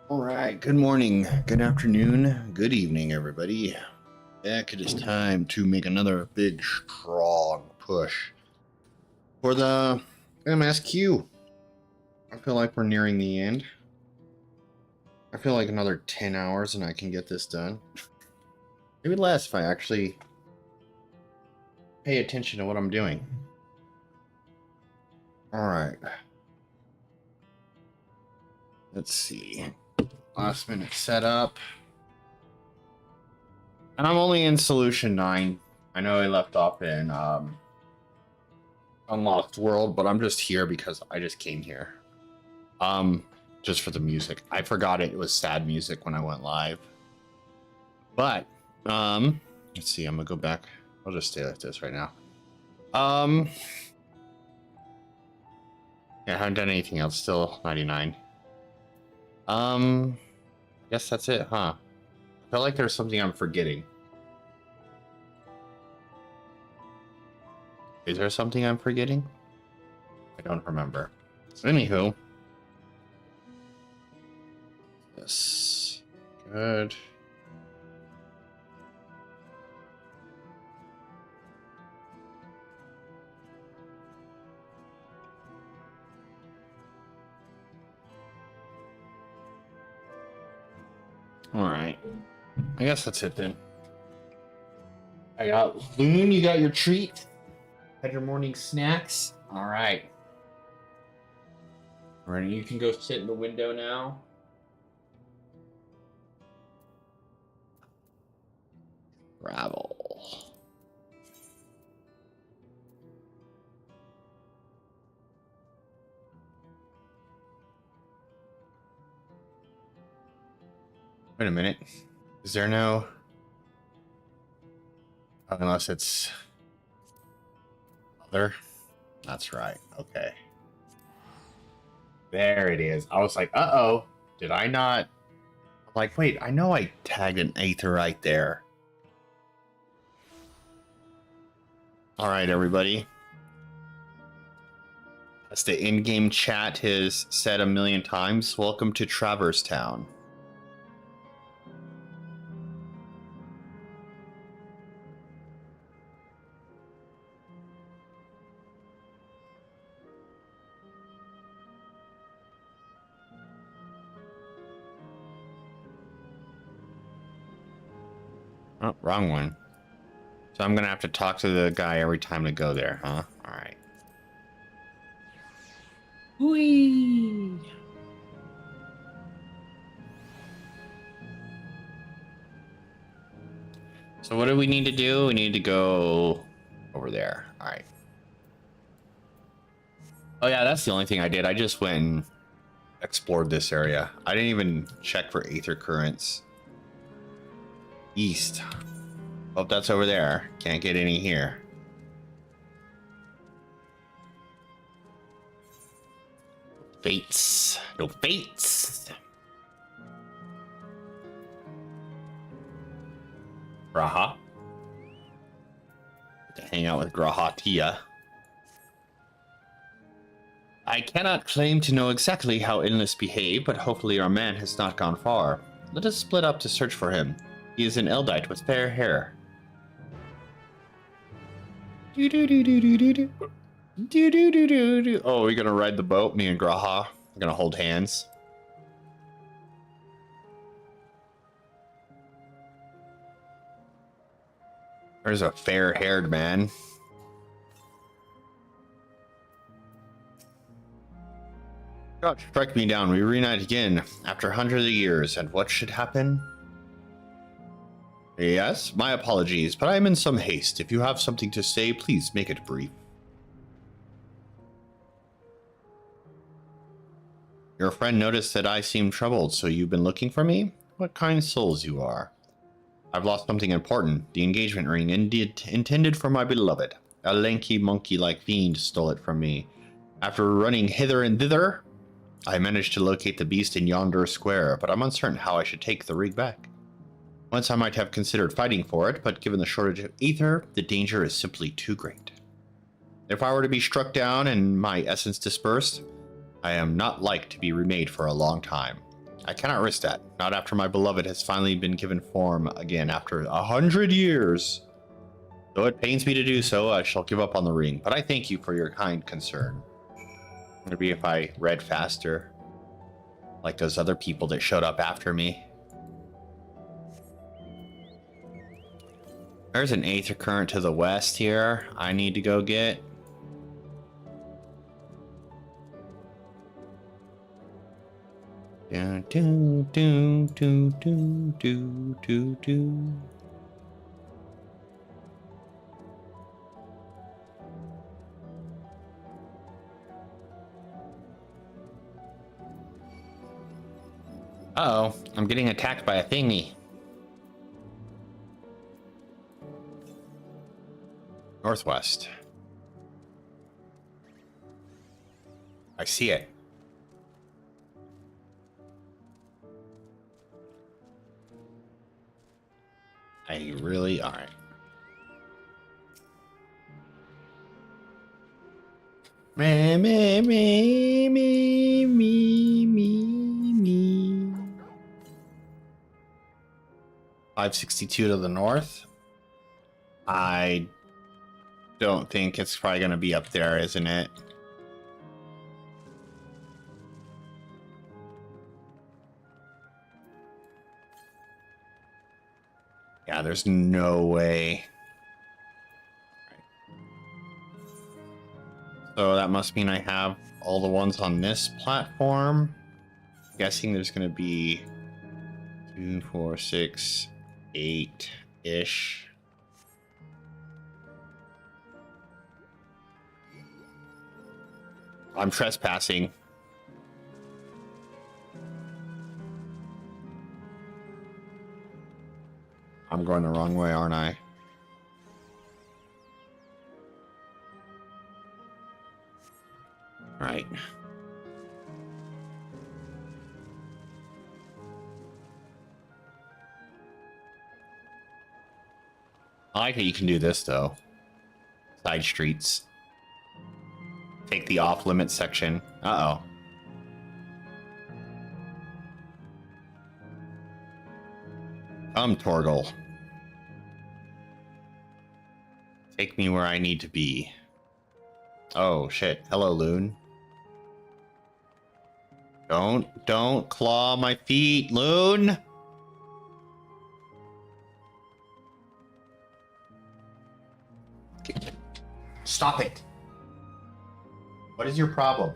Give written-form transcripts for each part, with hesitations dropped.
All right, good morning, good afternoon, good evening, everybody. Back it is time to make another big, strong push for the MSQ. I feel like we're nearing the end. I feel like another 10 hours and I can get this done. Maybe less if I actually pay attention to what I'm doing. All right. Let's see. Last minute setup. And I'm only in solution 9. I know I left off in Unlocked World, but I'm just here because I just came here. Just for the music. I forgot it was sad music when I went live. But, let's see, I'm gonna go back. I'll just stay like this right now. Yeah, I haven't done anything else, still 99. Guess that's it, huh? I feel like there's something I'm forgetting. Is there something I'm forgetting? I don't remember. Anywho. Yes. Good. Alright. I guess that's it then. I got Loon, you got your treat. Had your morning snacks. Alright. Alright, you can go sit in the window now. Travel. Wait a minute. Is there no... Unless it's... Other? That's right. Okay. There it is. I was like, uh-oh. Did I not... I'm like, wait, I know I tagged an Aether right there. Alright, everybody. As the in-game chat has said a million times, welcome to Traverse Town. Oh, wrong one. So I'm gonna have to talk to the guy every time to go there, huh? Alright. Whee! So what do we need to do? We need to go over there. Alright. Oh yeah, that's the only thing I did. I just went and explored this area. I didn't even check for Aether currents. East. Hope that's over there. Can't get any here. Fates. No fates. Graha. To hang out with Graha Tia. I cannot claim to know exactly how Endless behaved, but hopefully our man has not gone far. Let us split up to search for him. He is an Eldite with fair hair. Oh, we're gonna ride the boat, me and Graha. We're gonna hold hands. There's a fair-haired man. God, strike me down. We reunite again after hundreds of years, and what should happen? Yes, my apologies, but I am in some haste. If you have something to say, please make it brief. Your friend noticed that I seemed troubled, so you've been looking for me? What kind souls you are. I've lost something important, the engagement ring intended for my beloved. A lanky monkey-like fiend stole it from me. After running hither and thither, I managed to locate the beast in yonder square, but I'm uncertain how I should take the ring back. Once I might have considered fighting for it, but given the shortage of ether, the danger is simply too great. If I were to be struck down and my essence dispersed, I am not like to be remade for a long time. I cannot risk that. Not after my beloved has finally been given form again after 100 years. Though it pains me to do so, I shall give up on the ring. But I thank you for your kind concern. Maybe if I read faster, like those other people that showed up after me. There's an aether current to the west here I need to go get. Do, do, do, do, do, do, do, do. Uh-oh, I'm getting attacked by a thingy. Northwest. I see it. I really aren't. Me, me, me, me, me, me, me. 562 to the north. I don't think it's probably going to be up there, isn't it? Yeah, there's no way. So that must mean I have all the ones on this platform. Guessing there's going to be 2, 4, 6, 8-ish. I'm trespassing. I'm going the wrong way, aren't I? Right. I like how you can do this, though. Side streets. Take the off-limits section. Uh-oh. Torgal. Take me where I need to be. Oh, shit. Hello, Loon. Don't claw my feet, Loon! Stop it! What is your problem?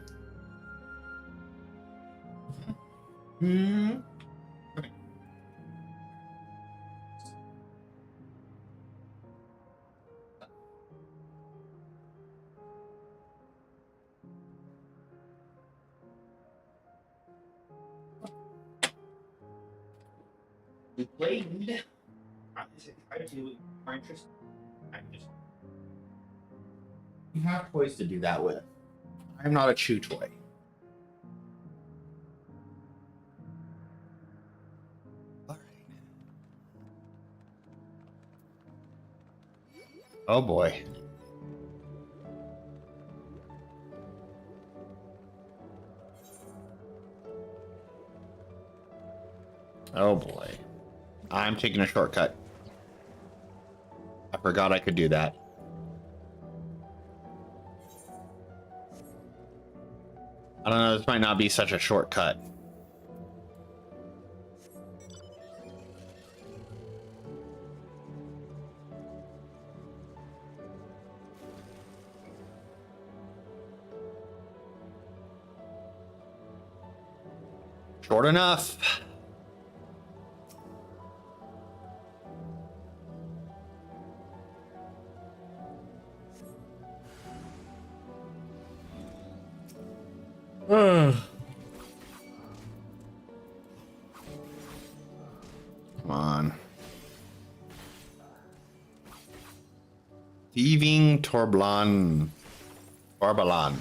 We played. I do more interesting. You have toys to do that with. I'm not a chew toy. All right. Oh boy. Oh boy. I'm taking a shortcut. I forgot I could do that. I don't know, this might not be such a shortcut. Short enough. Come on. Thieving Torblan. Barbalan.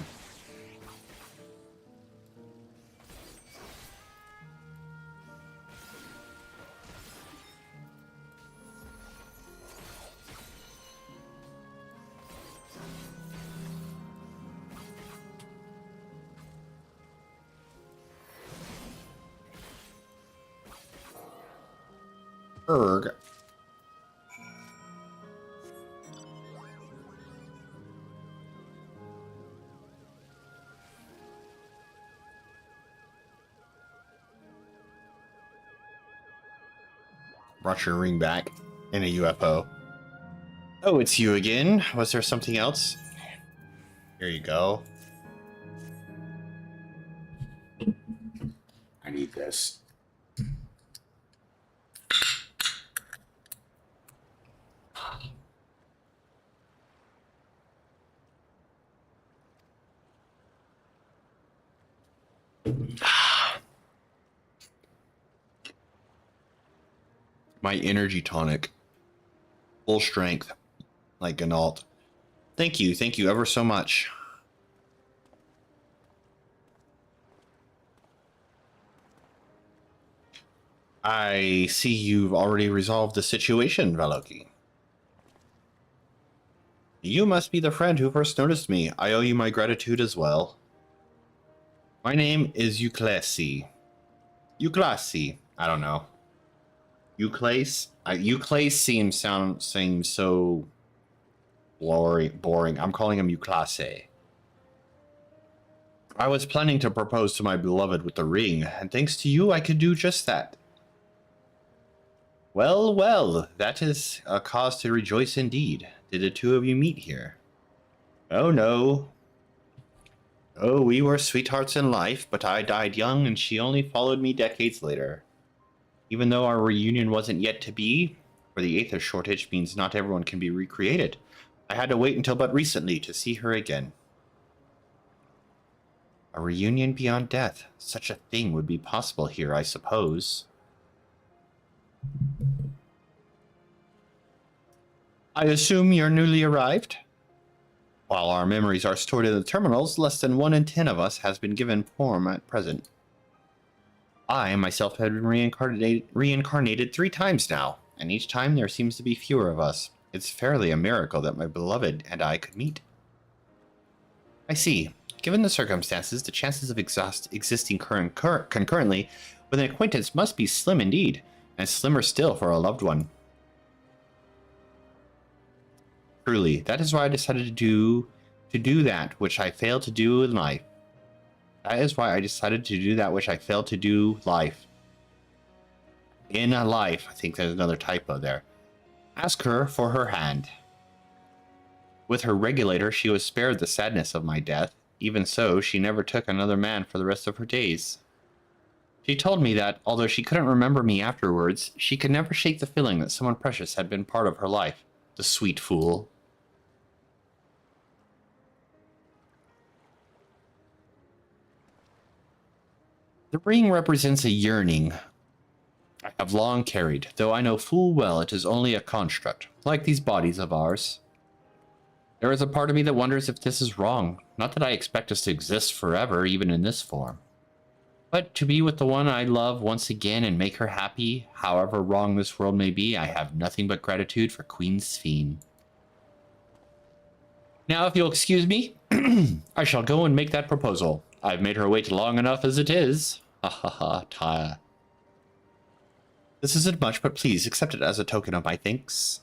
Erg. Brought your ring back in a UFO. Oh, it's you again. Was there something else? Here you go. I need this. My energy tonic. Full strength. Like Ganault. Thank you ever so much. I see you've already resolved the situation, Valoki. You must be the friend who first noticed me. I owe you my gratitude as well. My name is Euclase. Euclase. I don't know. Euclase? Euclase seems so boring. I'm calling him Euclase. I was planning to propose to my beloved with the ring, and thanks to you I could do just that. Well, well, that is a cause to rejoice indeed. Did the two of you meet here? Oh, no. Oh, we were sweethearts in life, but I died young and she only followed me decades later. Even though our reunion wasn't yet to be, for the Aether shortage means not everyone can be recreated, I had to wait until but recently to see her again. A reunion beyond death. Such a thing would be possible here, I suppose. I assume you're newly arrived? While our memories are stored in the terminals, less than 1 in 10 of us has been given form at present. I myself have been reincarnated 3 times now, and each time there seems to be fewer of us. It's fairly a miracle that my beloved and I could meet. I see. Given the circumstances, the chances of existing concurrently with an acquaintance must be slim indeed, and slimmer still for a loved one. Truly, that is why I decided to do that which I failed to do in life. That is why I decided to do that which I failed to do in a life. I think there's another typo there. Ask her for her hand. With her regulator, she was spared the sadness of my death. Even so, she never took another man for the rest of her days. She told me that, although she couldn't remember me afterwards, she could never shake the feeling that someone precious had been part of her life. The sweet fool. The ring represents a yearning I have long carried, though I know full well it is only a construct, like these bodies of ours. There is a part of me that wonders if this is wrong. Not that I expect us to exist forever, even in this form. But to be with the one I love once again and make her happy, however wrong this world may be, I have nothing but gratitude for Queen Sphene. Now, if you'll excuse me, I shall go and make that proposal. I've made her wait long enough as it is. Ha ha ha, Taya. This isn't much, but please accept it as a token of my thanks.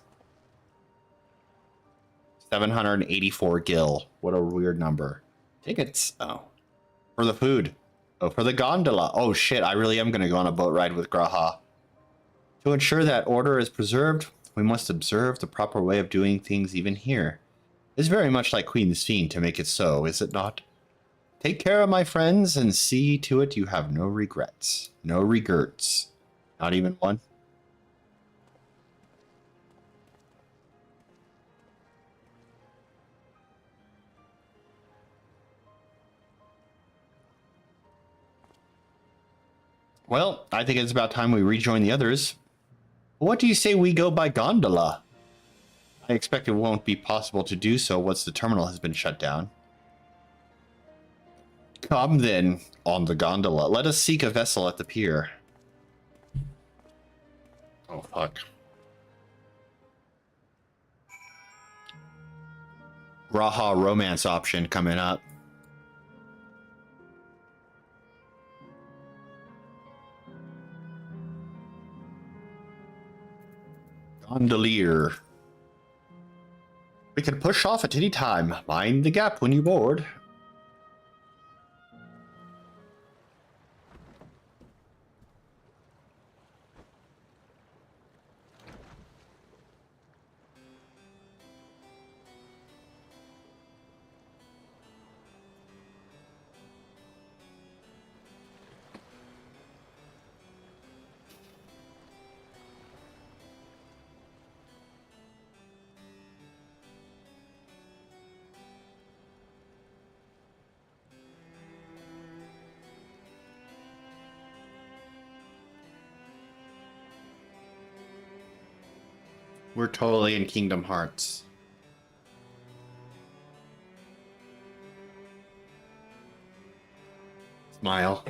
784 gil. What a weird number. Tickets. Oh. For the food. Oh, for the gondola. Oh shit, I really am going to go on a boat ride with Graha. To ensure that order is preserved, we must observe the proper way of doing things even here. It's very much like Queen Sphene to make it so, is it not? Take care of my friends and see to it you have no regrets. No regrets. Not even one. Well, I think it's about time we rejoin the others. What do you say we go by gondola? I expect it won't be possible to do so once the terminal has been shut down. Come then, on the gondola. Let us seek a vessel at the pier. Oh, fuck. Raha romance option coming up. gondolier. We can push off at any time. Mind the gap when you board. We're totally in Kingdom Hearts. Smile.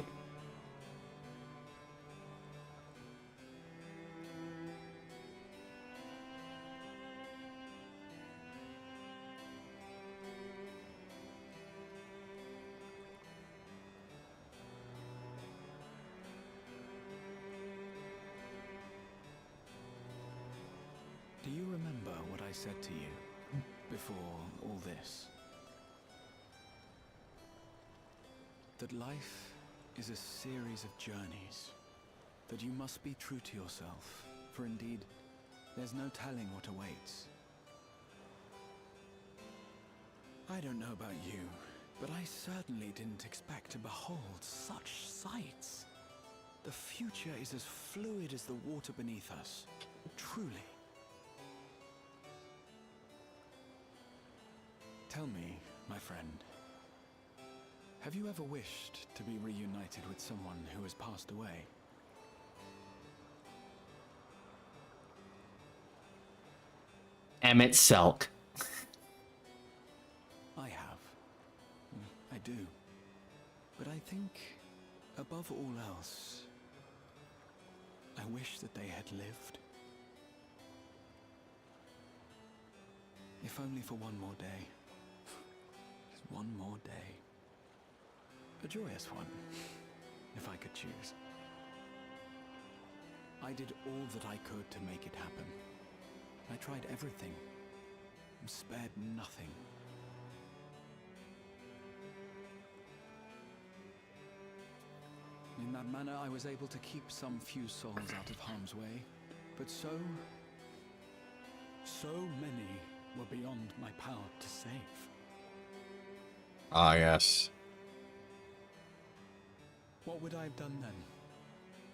Do you remember what I said to you before all this? That life is a series of journeys, that you must be true to yourself, for indeed, there's no telling what awaits. I don't know about you, but I certainly didn't expect to behold such sights. The future is as fluid as the water beneath us, truly. Tell me, my friend, have you ever wished to be reunited with someone who has passed away? Emmett Selk. I have. I do. But I think, above all else, I wish that they had lived. If only for one more day. Just one more day. A joyous one, if I could choose. I did all that I could to make it happen. I tried everything, and spared nothing. In that manner, I was able to keep some few souls out of harm's way, but so many were beyond my power to save. Ah, yes. What would I have done then,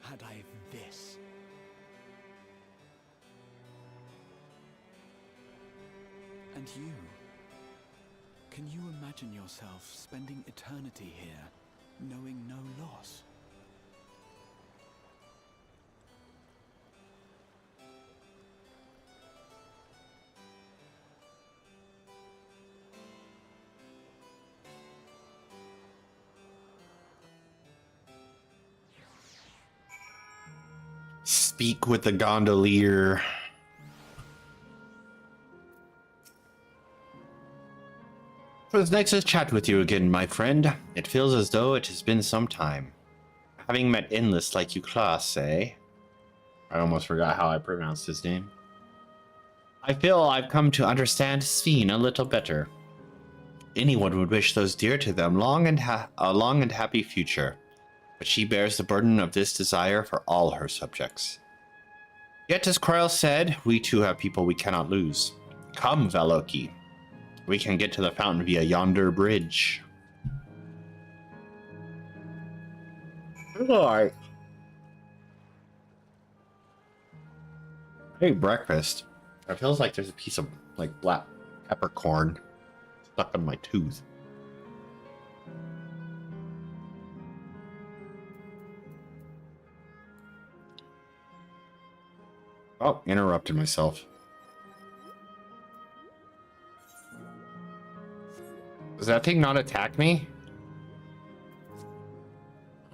had I this? And you? Can you imagine yourself spending eternity here, knowing no loss? Speak with the gondolier. It was nice to chat with you again, my friend. It feels as though it has been some time. Having met Endless like you class, eh? I almost forgot how I pronounced his name. I feel I've come to understand Sphene a little better. Anyone would wish those dear to them a long and happy future, but she bears the burden of this desire for all her subjects. Yet, as Kryl said, we too have people we cannot lose. Come, Valoki. We can get to the fountain via yonder bridge. Alright. I ate breakfast. It feels like there's a piece of, like, black peppercorn stuck in my tooth. Oh, interrupted myself. Does that thing not attack me?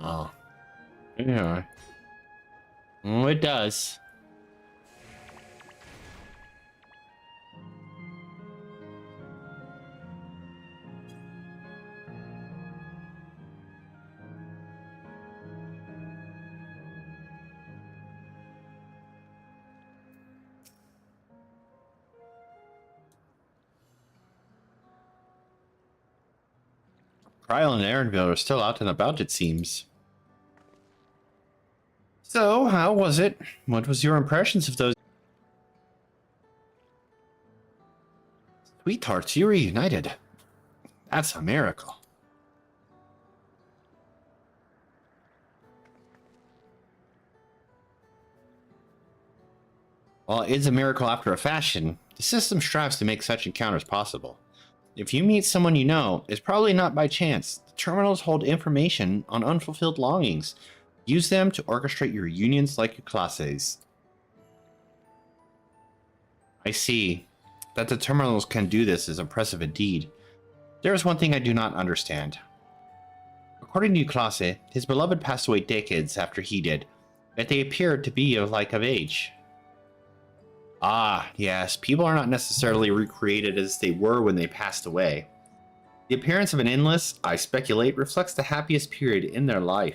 Oh. Yeah. Oh, it does. Trial and Aaronville are still out and about, it seems. So, how was it? What was your impressions of those sweethearts? You reunited. That's a miracle. While it is a miracle after a fashion, the system strives to make such encounters possible. If you meet someone you know, it's probably not by chance. The terminals hold information on unfulfilled longings. Use them to orchestrate your unions like your classes. I see. That the terminals can do this is impressive indeed. There is one thing I do not understand. According to Classe, his beloved passed away decades after he did, yet they appeared to be of age. Ah, yes, people are not necessarily recreated as they were when they passed away. The appearance of an endless, I speculate, reflects the happiest period in their life.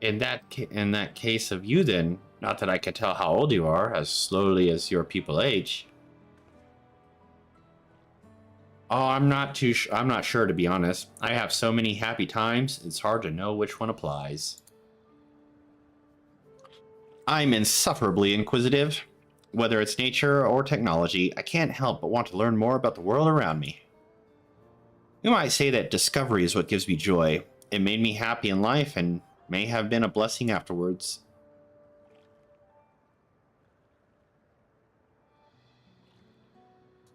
In that case of you then, not that I can tell how old you are, as slowly as your people age. Oh, I'm not sure, to be honest. I have so many happy times, it's hard to know which one applies. I'm insufferably inquisitive. Whether it's nature or technology, I can't help but want to learn more about the world around me. You might say that discovery is what gives me joy. It made me happy in life and may have been a blessing afterwards.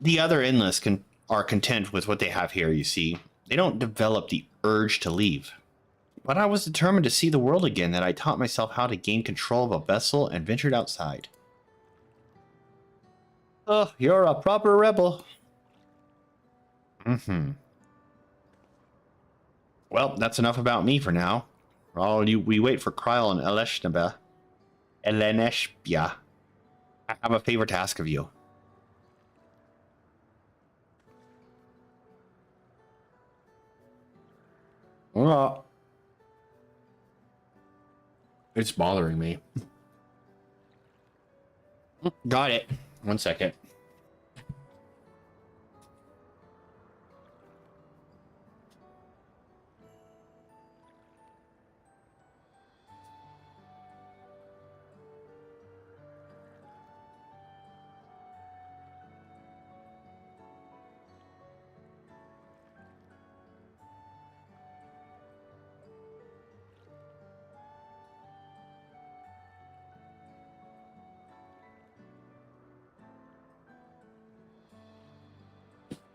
The other endless are content with what they have here, you see. They don't develop the urge to leave. But I was determined to see the world again, that I taught myself how to gain control of a vessel and ventured outside. Oh, you're a proper rebel. Well, that's enough about me for now. We wait for Kryl and Eleneshbia. I have a favor to ask of you. Well, it's bothering me. Got it. 1 second.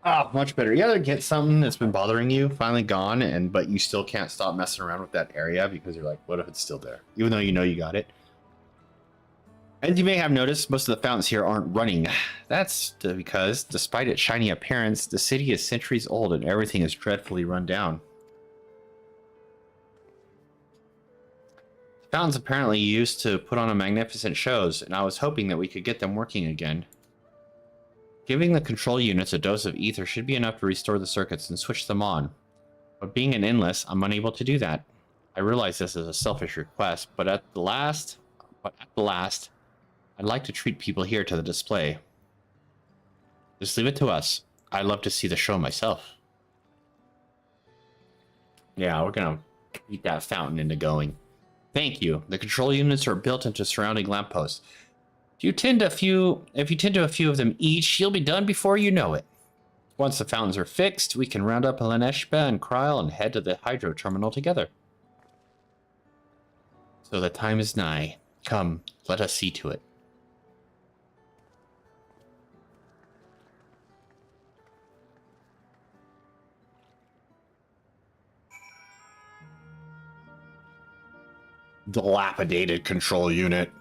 Ah, much better. You ever get something that's been bothering you, finally gone, but you still can't stop messing around with that area because you're like, what if it's still there? Even though you know you got it. As you may have noticed, most of the fountains here aren't running. That's because, despite its shiny appearance, the city is centuries old and everything is dreadfully run down. The fountains apparently used to put on a magnificent shows, and I was hoping that we could get them working again. Giving the control units a dose of ether should be enough to restore the circuits and switch them on. But being an endless, I'm unable to do that. I realize this is a selfish request, but at the last, I'd like to treat people here to the display. Just leave it to us. I'd love to see the show myself. Yeah, we're gonna beat that fountain into going. Thank you. The control units are built into surrounding lampposts. If you tend to a few of them each, you'll be done before you know it. Once the fountains are fixed, we can round up Eleneshba and Kryl and head to the hydro terminal together. So the time is nigh. Come, let us see to it. Dilapidated control unit.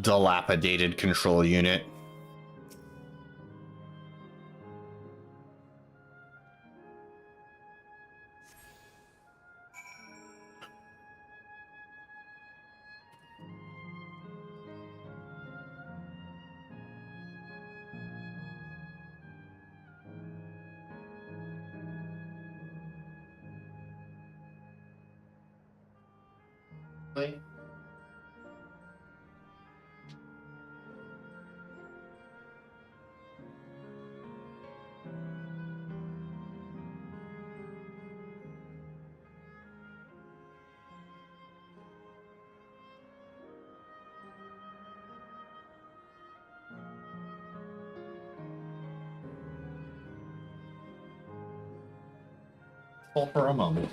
Dilapidated control unit. Play. Hold for a moment.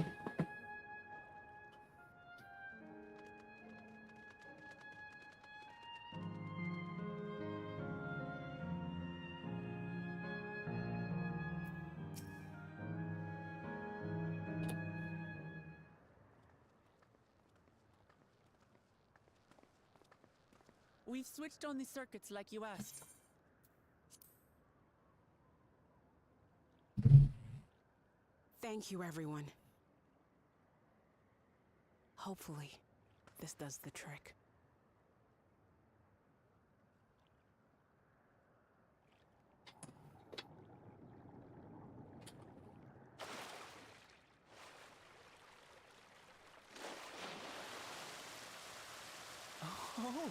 We've switched on the circuits like you asked. Thank you, everyone. Hopefully, this does the trick. Oh!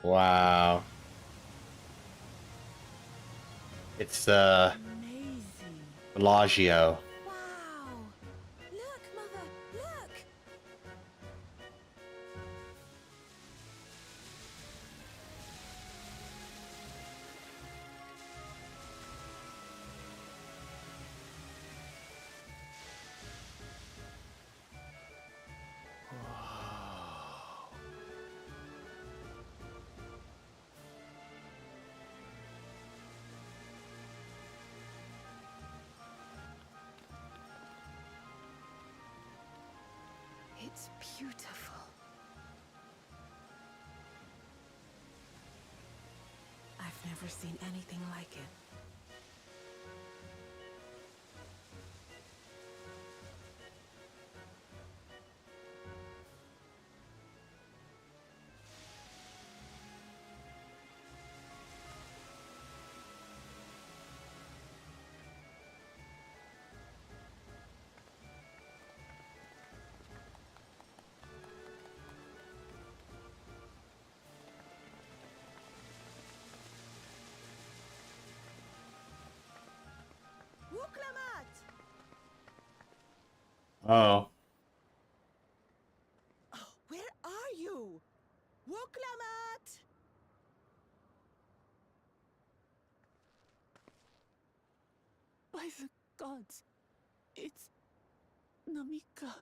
Wow. It's Amazing. Bellagio. Wow! Look, Mother, look! It's beautiful. I've never seen anything like it. Wuklamat! Oh. Oh, where are you? Wuklamat! By the gods, it's Namika.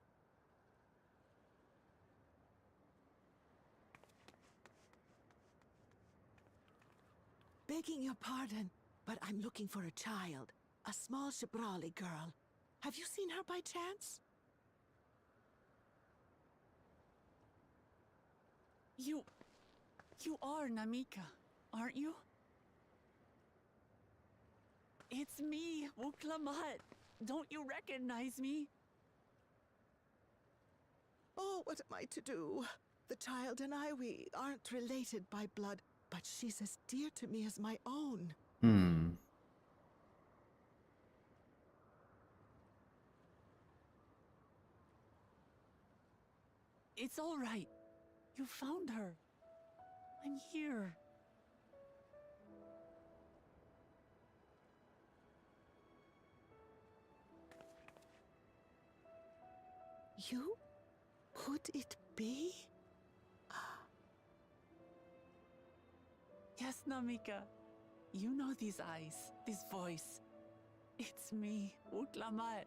Begging your pardon, but I'm looking for a child. A small Shibrali girl. Have you seen her by chance? You are Namika, aren't you? It's me, Wuklamat. Don't you recognize me? Oh, what am I to do? The child and we aren't related by blood, but she's as dear to me as my own. Hmm. It's all right. You found her. I'm here. You? Could it be? Yes, Namika. You know these eyes, this voice. It's me, Wuklamat.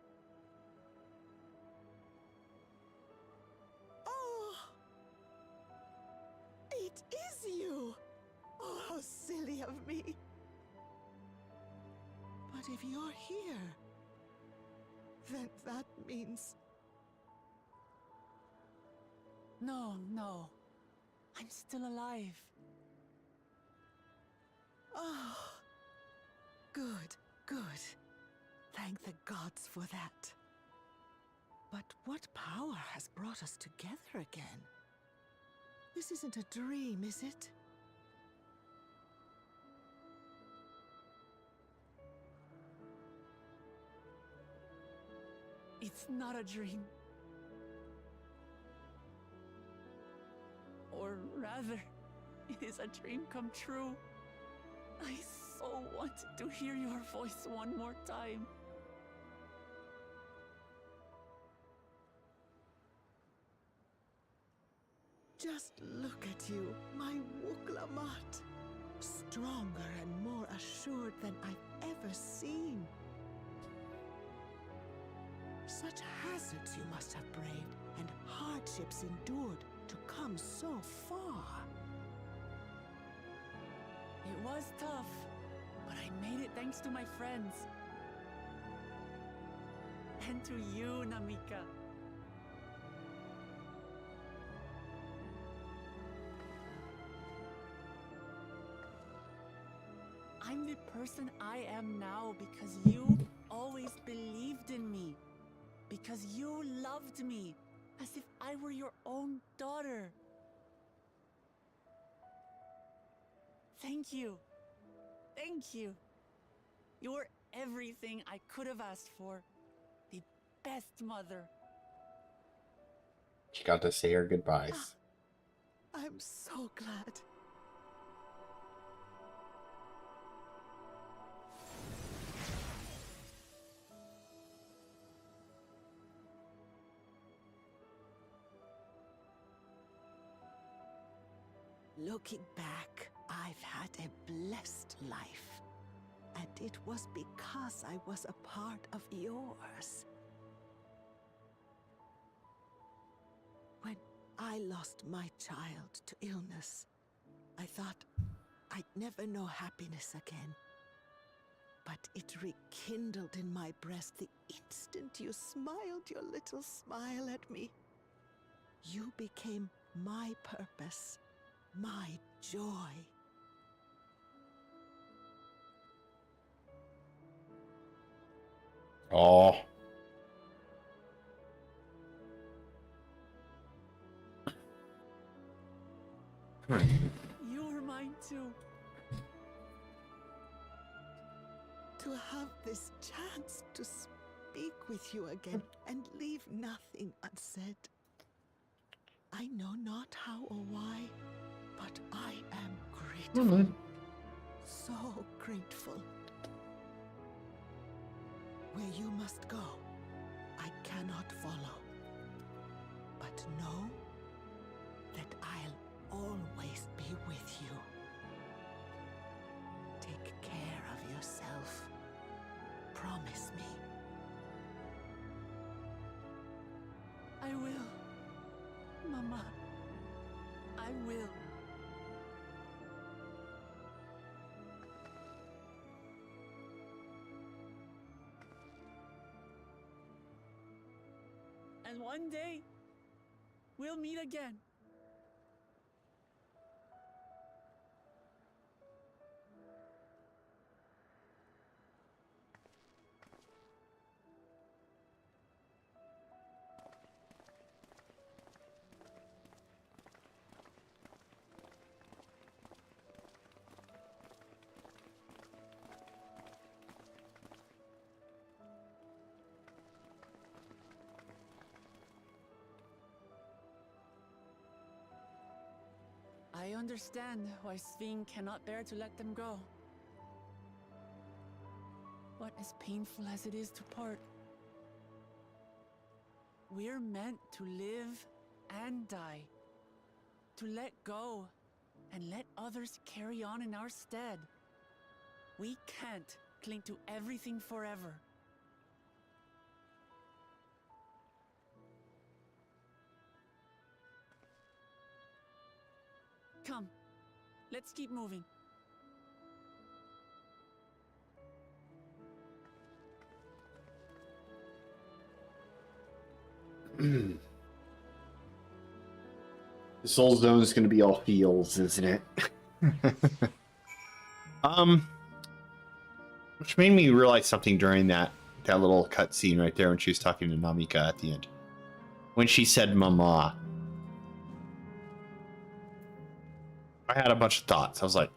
Oh! It is you! Oh, how silly of me. But if you're here, then that means... No. I'm still alive. Oh, good. Thank the gods for that. But what power has brought us together again? This isn't a dream, is it? It's not a dream. Or rather, it is a dream come true. I so wanted to hear your voice one more time. Just look at you, my Wooklamat. Stronger and more assured than I've ever seen. Such hazards you must have braved and hardships endured to come so far. It was tough, but I made it thanks to my friends. And to you, Namika. I'm the person I am now because you always believed in me. Because you loved me as if I were your own daughter. Thank you. Thank you. You're everything I could have asked for. The best mother. She got to say her goodbyes. I'm so glad. Looking back, I've had a blessed life. And it was because I was a part of yours. When I lost my child to illness, I thought I'd never know happiness again. But it rekindled in my breast the instant you smiled your little smile at me. You became my purpose. My joy. Oh. You were mine too. To have this chance to speak with you again and leave nothing unsaid. I know not how or why, but I am grateful. So grateful. Where you must go, I cannot follow. But know that I'll always be with you. Take care of yourself. Promise me. I will. Mama. I will. And one day, we'll meet again. I understand why Sving cannot bear to let them go. But as painful as it is to part, we're meant to live and die. To let go and let others carry on in our stead. We can't cling to everything forever. Come, let's keep moving. The soul zone is going to be all feels, isn't it? Which made me realize something during that that little cutscene right there when she was talking to Namika at the end. When she said mama. I had a bunch of thoughts. I was like,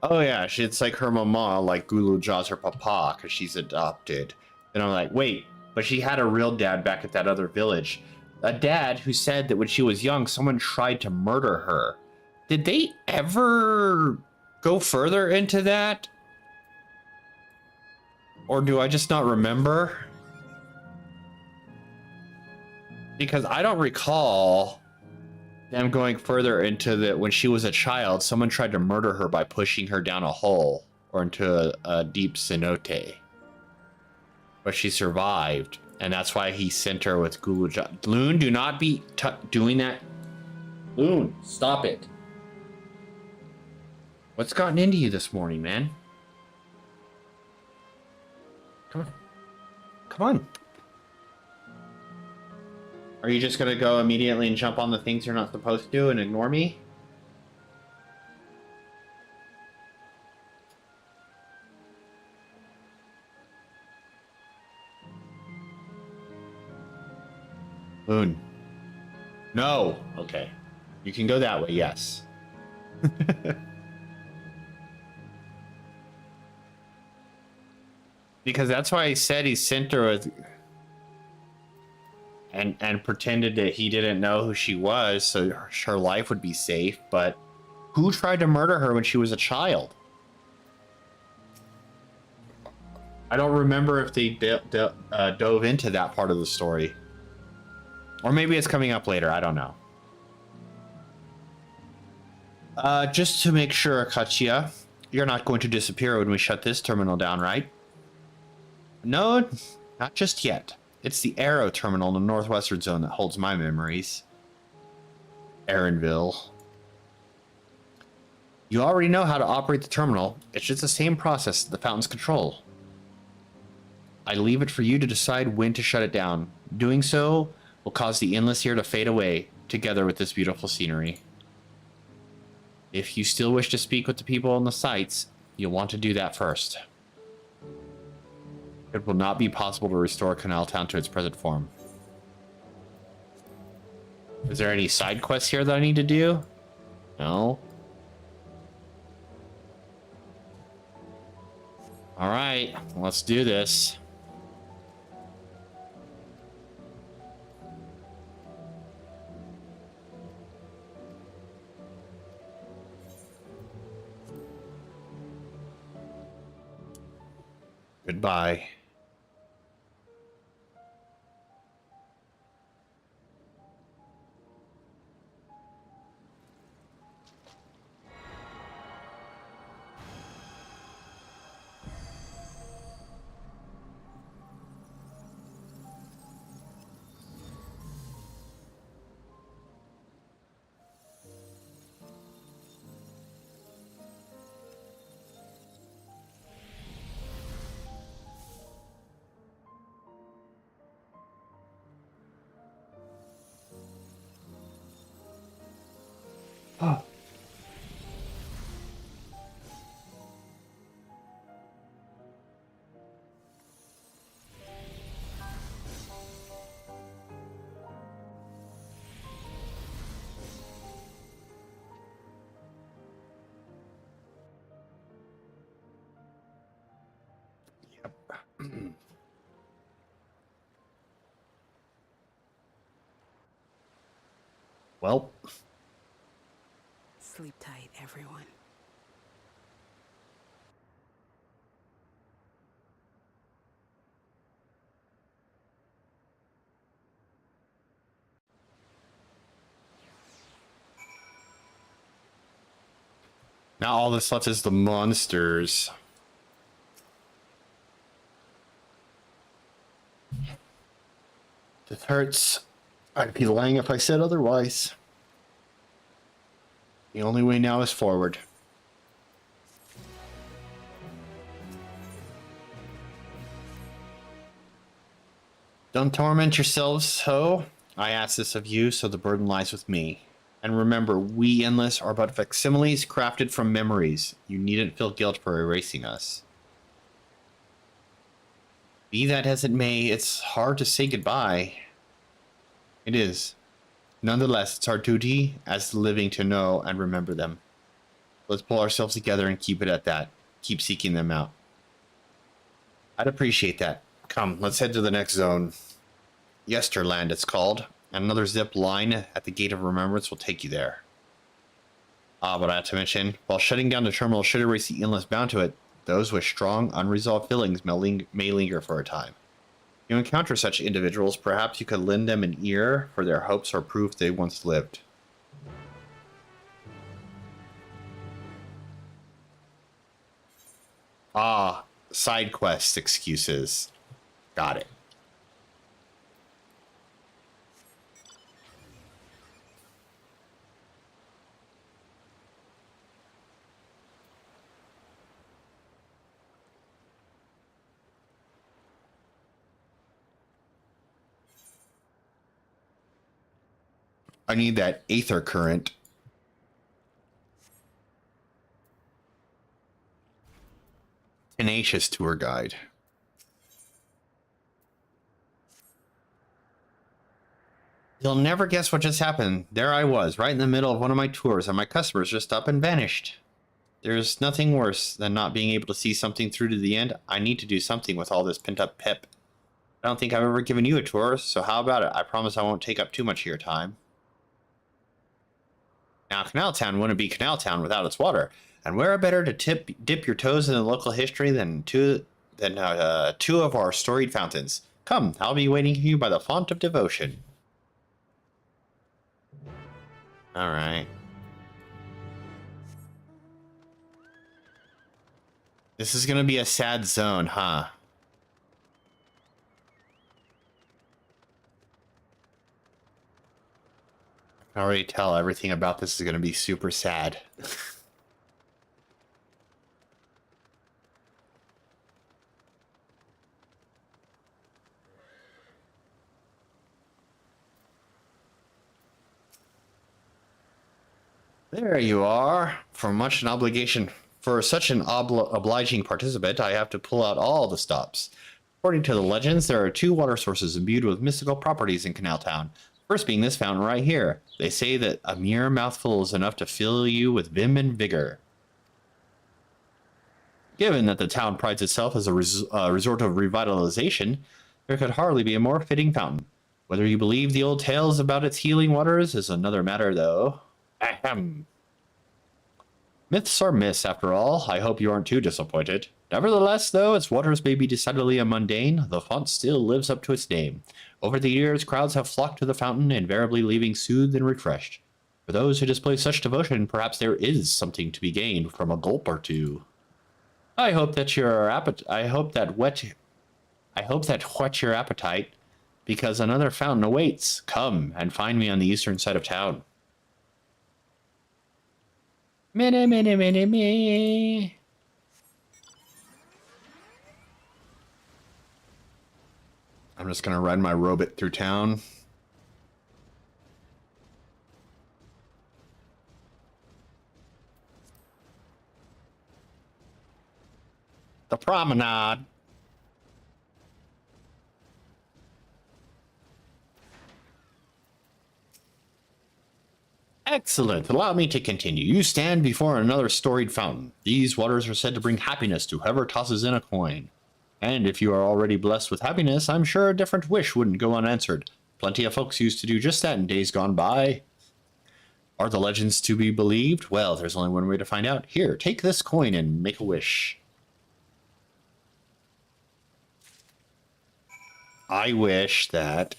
oh yeah, it's like her mama, like Gulu Ja's her papa, because she's adopted. And I'm like, wait, but she had a real dad back at that other village. A dad who said that when she was young, someone tried to murder her. Did they ever go further into that? Or do I just not remember? Because I don't recall them going further into that when she was a child, someone tried to murder her by pushing her down a hole or into a deep cenote. But she survived, and that's why he sent her with Guluja. Loon, do not be doing that. Loon, stop it. What's gotten into you this morning, man? Come on. Come on. Are you just gonna go immediately and jump on the things you're not supposed to and ignore me? Loon. No. Okay. You can go that way, yes. Because that's why he said he sent her with... And pretended that he didn't know who she was, so her life would be safe. But who tried to murder her when she was a child? I don't remember if they dove into that part of the story. Or maybe it's coming up later, I don't know. Just to make sure, Kachia, you're not going to disappear when we shut this terminal down, right? No, not just yet. It's the Arrow terminal in the northwestern zone that holds my memories. Aaronville. You already know how to operate the terminal. It's just the same process that the Fountain's control. I leave it for you to decide when to shut it down. Doing so will cause the endless here to fade away, together with this beautiful scenery. If you still wish to speak with the people on the sites, you'll want to do that first. It will not be possible to restore Canal Town to its present form. Is there any side quests here that I need to do? No. Alright, let's do this. Goodbye. Oh. Yep. Well. Sleep tight, everyone. Now all that's left is the monsters. This hurts. I'd be lying if I said otherwise. The only way now is forward. Don't torment yourselves so. I ask this of you, so the burden lies with me. And remember, we Endless are but facsimiles crafted from memories. You needn't feel guilt for erasing us. Be that as it may, it's hard to say goodbye. It is. Nonetheless, it's our duty as the living to know and remember them. Let's pull ourselves together and keep it at that. Keep seeking them out. I'd appreciate that. Come, let's head to the next zone. Yesterland, it's called. And another zip line at the Gate of Remembrance will take you there. Ah, but I have to mention, while shutting down the terminal should erase the illness bound to it, those with strong, unresolved feelings may linger for a time. You encounter such individuals, perhaps you could lend them an ear for their hopes or proof they once lived. Ah, side quest excuses. Got it. I need that Aether Current. Tenacious tour guide. You'll never guess what just happened. There I was, right in the middle of one of my tours, and my customers just up and vanished. There's nothing worse than not being able to see something through to the end. I need to do something with all this pent-up pep. I don't think I've ever given you a tour, so how about it? I promise I won't take up too much of your time. Now, Canal Town wouldn't be Canal Town without its water, and where better to dip your toes in the local history than two of our storied fountains. Come, I'll be waiting for you by the font of devotion. All right. This is gonna be a sad zone, huh? I can already tell everything about this is gonna be super sad. There you are. For such an obliging participant, I have to pull out all the stops. According to the legends, there are two water sources imbued with mystical properties in Canal Town. First being this fountain right here. They say that a mere mouthful is enough to fill you with vim and vigor. Given that the town prides itself as a resort of revitalization, there could hardly be a more fitting fountain. Whether you believe the old tales about its healing waters is another matter, though. Ahem. Myths are myths, after all. I hope you aren't too disappointed. Nevertheless, though its waters may be decidedly mundane, the font still lives up to its name. Over the years, crowds have flocked to the fountain, invariably leaving soothed and refreshed. For those who display such devotion, perhaps there is something to be gained from a gulp or two. I hope that whets your appetite, because another fountain awaits. Come and find me on the eastern side of town. Mene, mene, mene, me. I'm just gonna ride my robot through town. The promenade. Excellent. Allow me to continue. You stand before another storied fountain. These waters are said to bring happiness to whoever tosses in a coin. And if you are already blessed with happiness, I'm sure a different wish wouldn't go unanswered. Plenty of folks used to do just that in days gone by. Are the legends to be believed? Well, there's only one way to find out. Here, take this coin and make a wish. I wish that...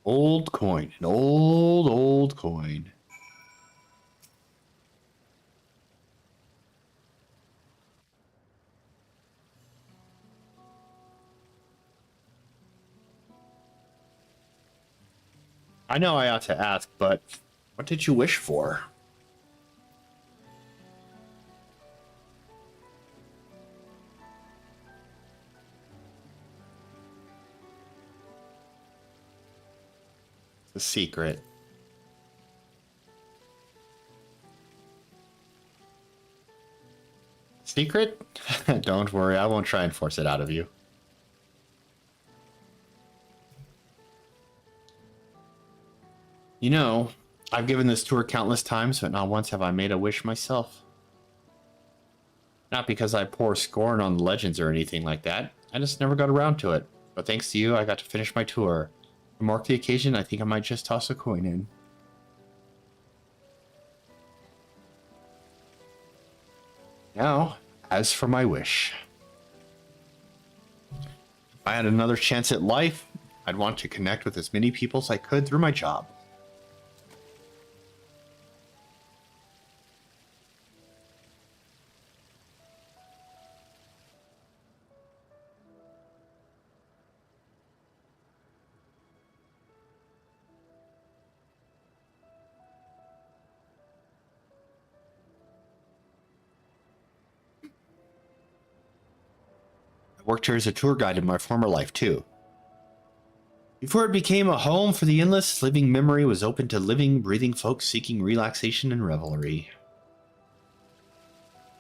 Old coin. An old coin. I know I ought to ask, but what did you wish for? It's a secret. secret? Don't worry, I won't try and force it out of you. You know, I've given this tour countless times, but not once have I made a wish myself. Not because I pour scorn on the legends or anything like that. I just never got around to it. But thanks to you, I got to finish my tour. To mark the occasion, I think I might just toss a coin in. Now, as for my wish. If I had another chance at life, I'd want to connect with as many people as I could through my job. Worked here as a tour guide in my former life, too. Before it became a home for the endless, living memory was open to living, breathing folks seeking relaxation and revelry.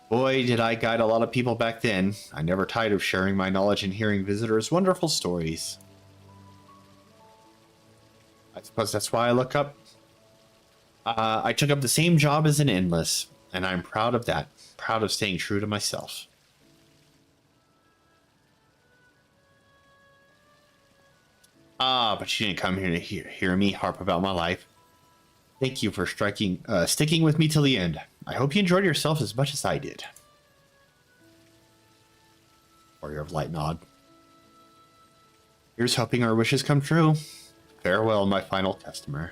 Boy, did I guide a lot of people back then. I never tired of sharing my knowledge and hearing visitors' wonderful stories. I suppose that's why I look up. I took up the same job as an endless, and I'm proud of that. Proud of staying true to myself. But you didn't come here to hear me harp about my life. Thank you for sticking with me till the end. I hope you enjoyed yourself as much as I did. Warrior of Light nod. Here's hoping our wishes come true. Farewell, my final customer.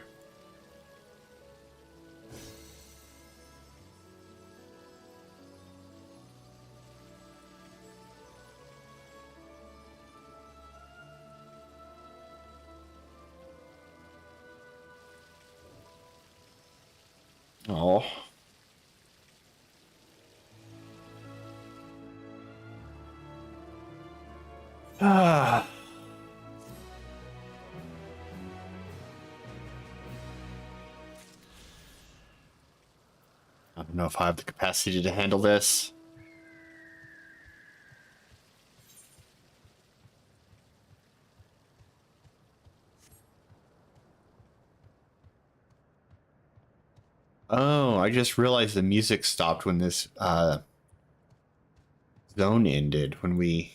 Oh. Ah. I don't know if I have the capacity to handle this. Oh, I just realized the music stopped when this zone ended, when we...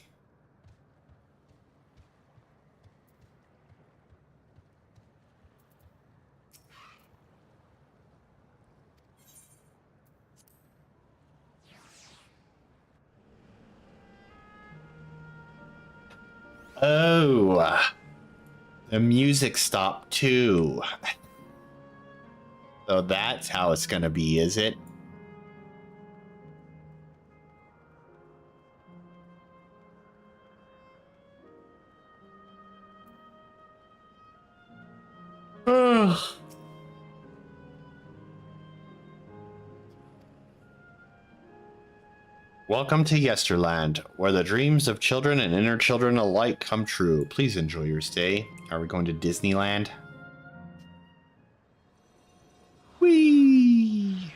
Oh, the music stopped too. So that's how it's gonna be, is it? Welcome to Yesterland, where the dreams of children and inner children alike come true. Please enjoy your stay. Are we going to Disneyland? Whee!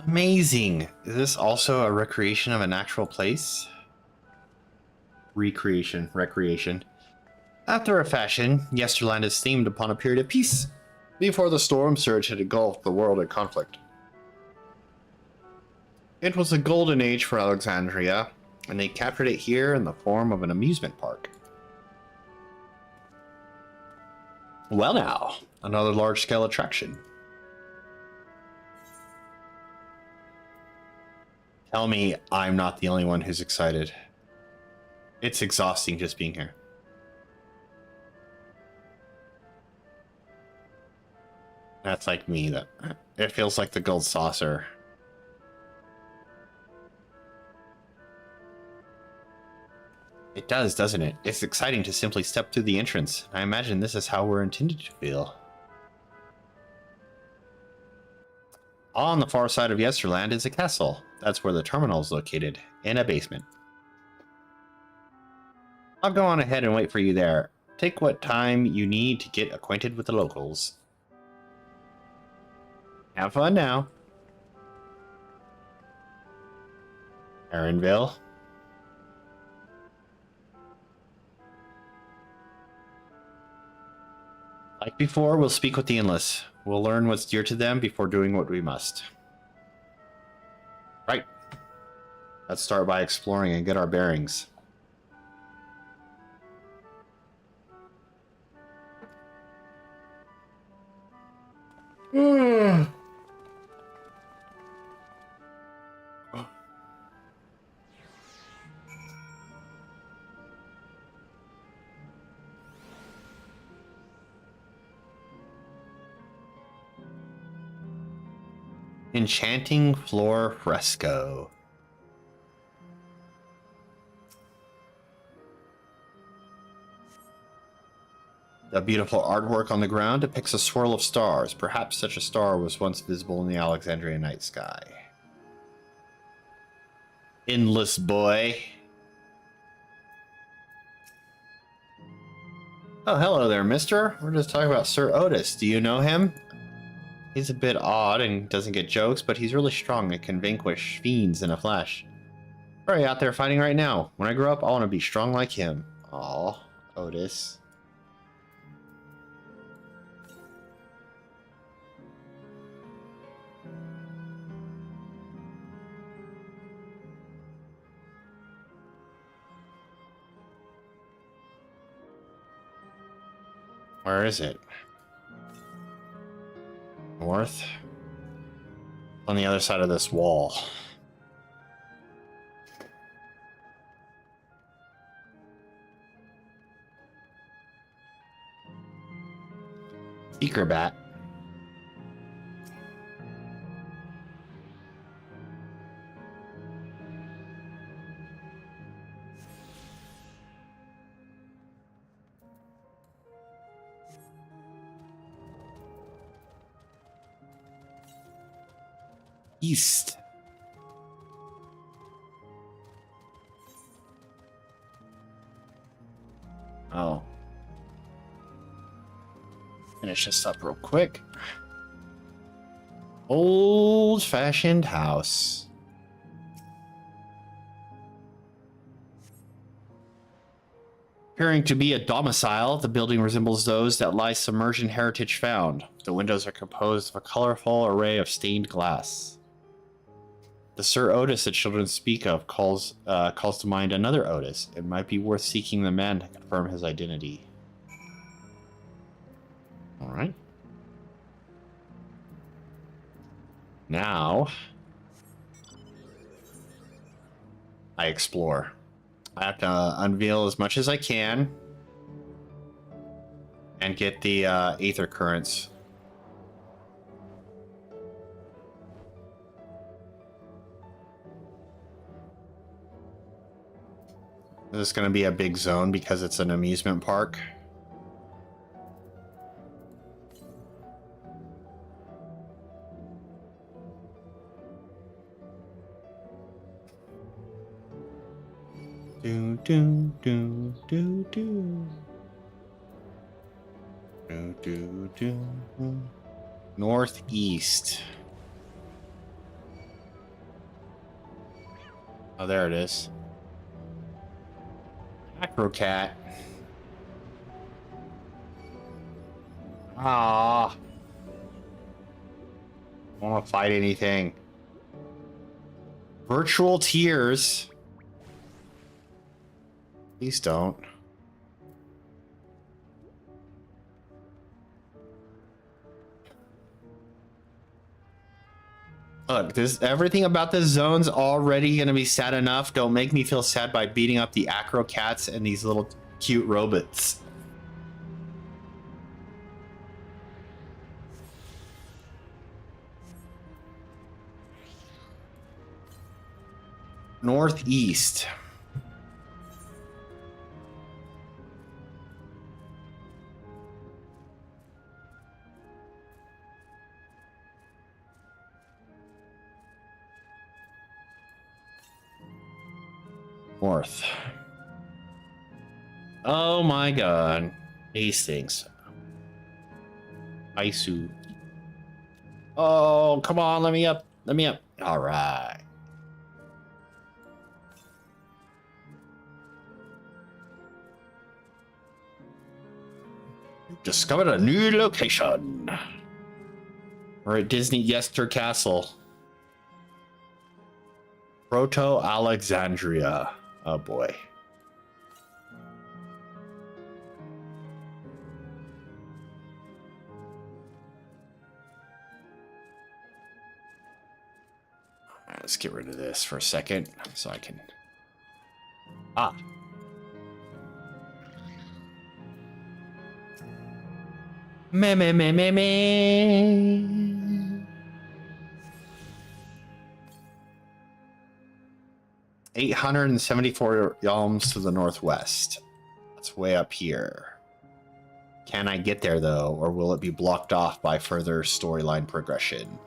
Amazing. Is this also a recreation of an actual place? Recreation. After a fashion, Yesterland is themed upon a period of peace, before the storm surge had engulfed the world in conflict. It was a golden age for Alexandria, and they captured it here in the form of an amusement park. Well now, another large-scale attraction. Tell me I'm not the only one who's excited. It's exhausting just being here. That's like me. That it feels like the gold saucer. It does, doesn't it? It's exciting to simply step through the entrance. I imagine this is how we're intended to feel. On the far side of Yesterland is a castle. That's where the terminal is located, in a basement. I'll go on ahead and wait for you there. Take what time you need to get acquainted with the locals. Have fun now. Erinville. Like before, we'll speak with the Endless. We'll learn what's dear to them before doing what we must. Right. Let's start by exploring and get our bearings. Enchanting floor fresco. The beautiful artwork on the ground depicts a swirl of stars. Perhaps such a star was once visible in the Alexandria night sky. Endless boy. Oh, hello there, mister. We're just talking about Sir Otis. Do you know him? He's a bit odd and doesn't get jokes, but he's really strong and can vanquish fiends in a flash. We're out there fighting right now. When I grow up, I want to be strong like him. Aw, Otis. Where is it? North? On the other side of this wall. Speaker bat. East. Oh. Finish this up real quick. Old-fashioned house. Appearing to be a domicile, the building resembles those that lie submerged in heritage found. The windows are composed of a colorful array of stained glass. The Sir Otis that children speak of calls to mind another Otis. It might be worth seeking the man to confirm his identity. All right. Now, I explore. I have to unveil as much as I can and get the aether currents. This is going to be a big zone because it's an amusement park. Do do do do do do do do. Northeast. Oh, there it is. Acrocat. Ah. I don't want to fight anything. Virtual tears. Please don't. Look, everything about this zone's already gonna be sad enough. Don't make me feel sad by beating up the acro cats and these little cute robots. Northeast. north. Oh my god. These things. Isu. Oh, come on, let me up. Let me up. All right. Discovered a new location. We're at Disney Yester Castle. Proto Alexandria. Oh boy. Let's get rid of this for a second so I can. Ah. Me. 874 yalms to the northwest. That's way up here. Can I get there though, or will it be blocked off by further storyline progression?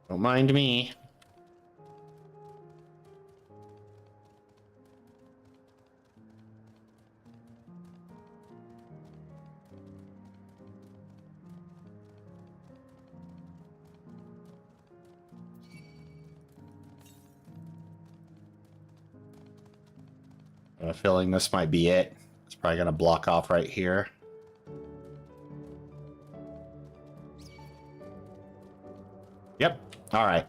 Don't mind me. I have a feeling this might be it. It's probably going to block off right here. Yep. All right.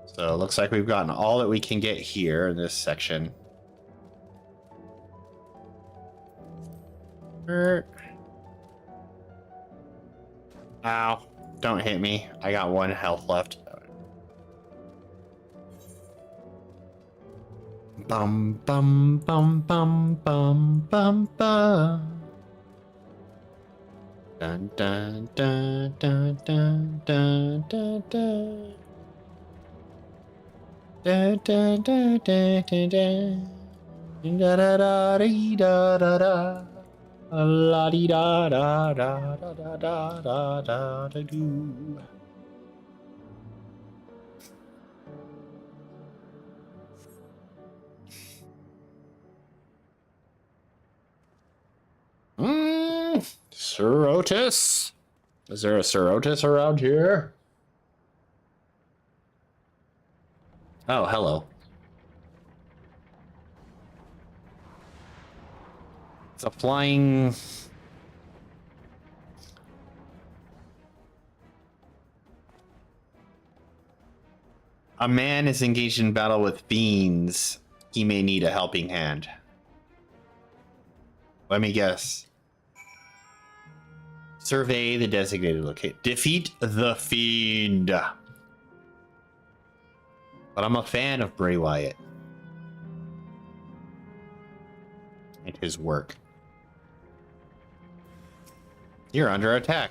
So it looks like we've gotten all that we can get here in this section. Ow. Don't hit me. I got 1 health left. Bum bum bum bum bum bum bum. Dun dun dun dun dun dun dun dun. Dun dun dun dun dun dun. Da da da dee da da da. La dee da da da da da da da da da do. Sir Otis? Is there a Sir Otis around here? Oh, hello. It's a flying... A man is engaged in battle with fiends. He may need a helping hand. Let me guess. Survey the designated location. Defeat the fiend. But I'm a fan of Bray Wyatt and his work. You're under attack.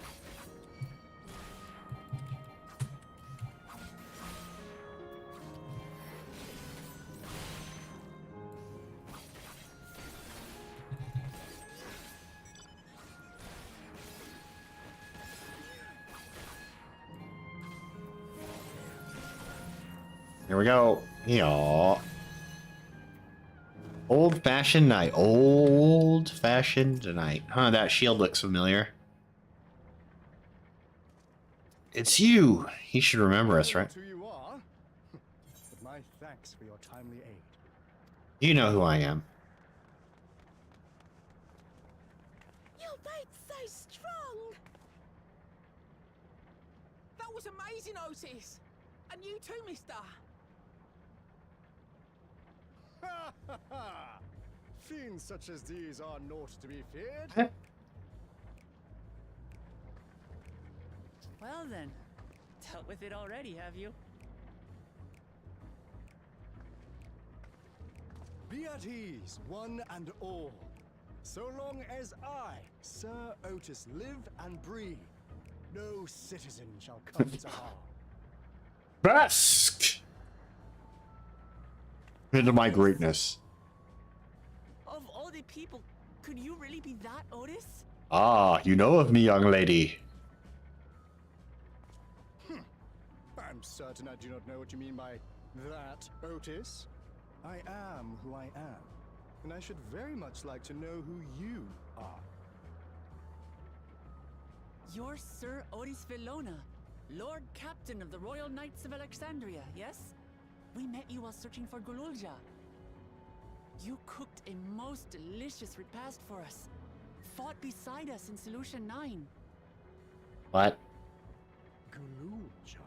Here we go. Yeah. Old-fashioned knight. Old-fashioned knight. Huh, that shield looks familiar. It's you. He should remember us, right? Who you are? But my thanks for your timely aid. You know who I am. Your bait's so strong. That was amazing, Otis. And you too, mister. Ha ha ha! Fiends such as these are not to be feared. Well then, dealt with it already, have you? Be at ease, one and all. So long as I, Sir Otis, live and breathe, no citizen shall come to harm. Bask into my greatness. Of all the people, could you really be that Otis? Ah, you know of me, young lady. I'm certain I do not know what you mean by that, Otis. I am who I am, and I should very much like to know who you are. You're Sir Otis Villona, Lord Captain of the Royal Knights of Alexandria, yes? We met you while searching for Gululja. You cooked a most delicious repast for us. Fought beside us in Solution 9. What? Gululja.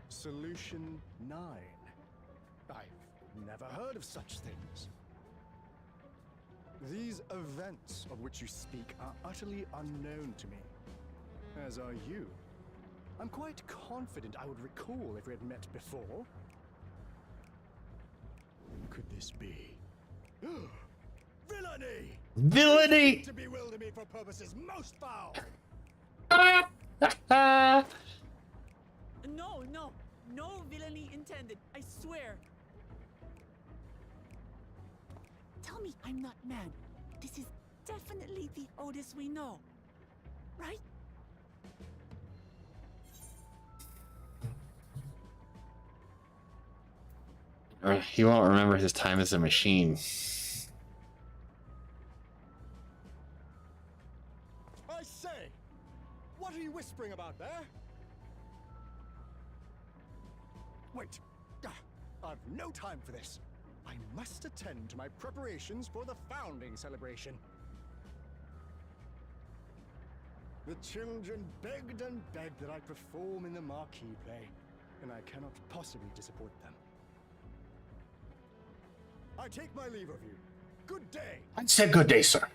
Solution 9. I've never heard of such things. These events of which you speak are utterly unknown to me, as are you. I'm quite confident I would recall if we had met before. Could this be? Villainy! Villainy! To bewilder me for purposes most foul! No villainy intended, I swear. Tell me I'm not mad. This is definitely the Otis we know, right? He won't remember his time as a machine. I say! What are you whispering about there? Wait! I've no time for this. I must attend to my preparations for the founding celebration. The children begged and begged that I perform in the marquee play, and I cannot possibly disappoint them. I take my leave of you. Good day! I said good day, sir.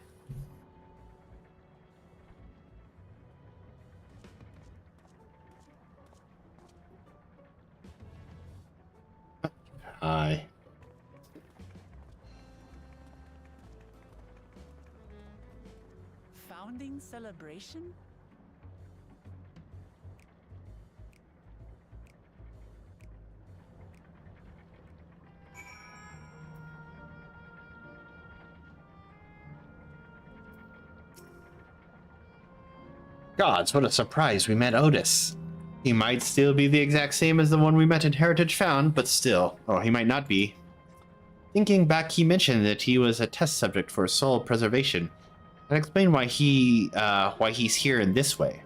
Hi. Founding celebration? Gods, what a surprise, we met Otis. He might still be the exact same as the one we met in Heritage Found, but still. Or he might not be. Thinking back, he mentioned that he was a test subject for soul preservation, and explained why he's here in this way.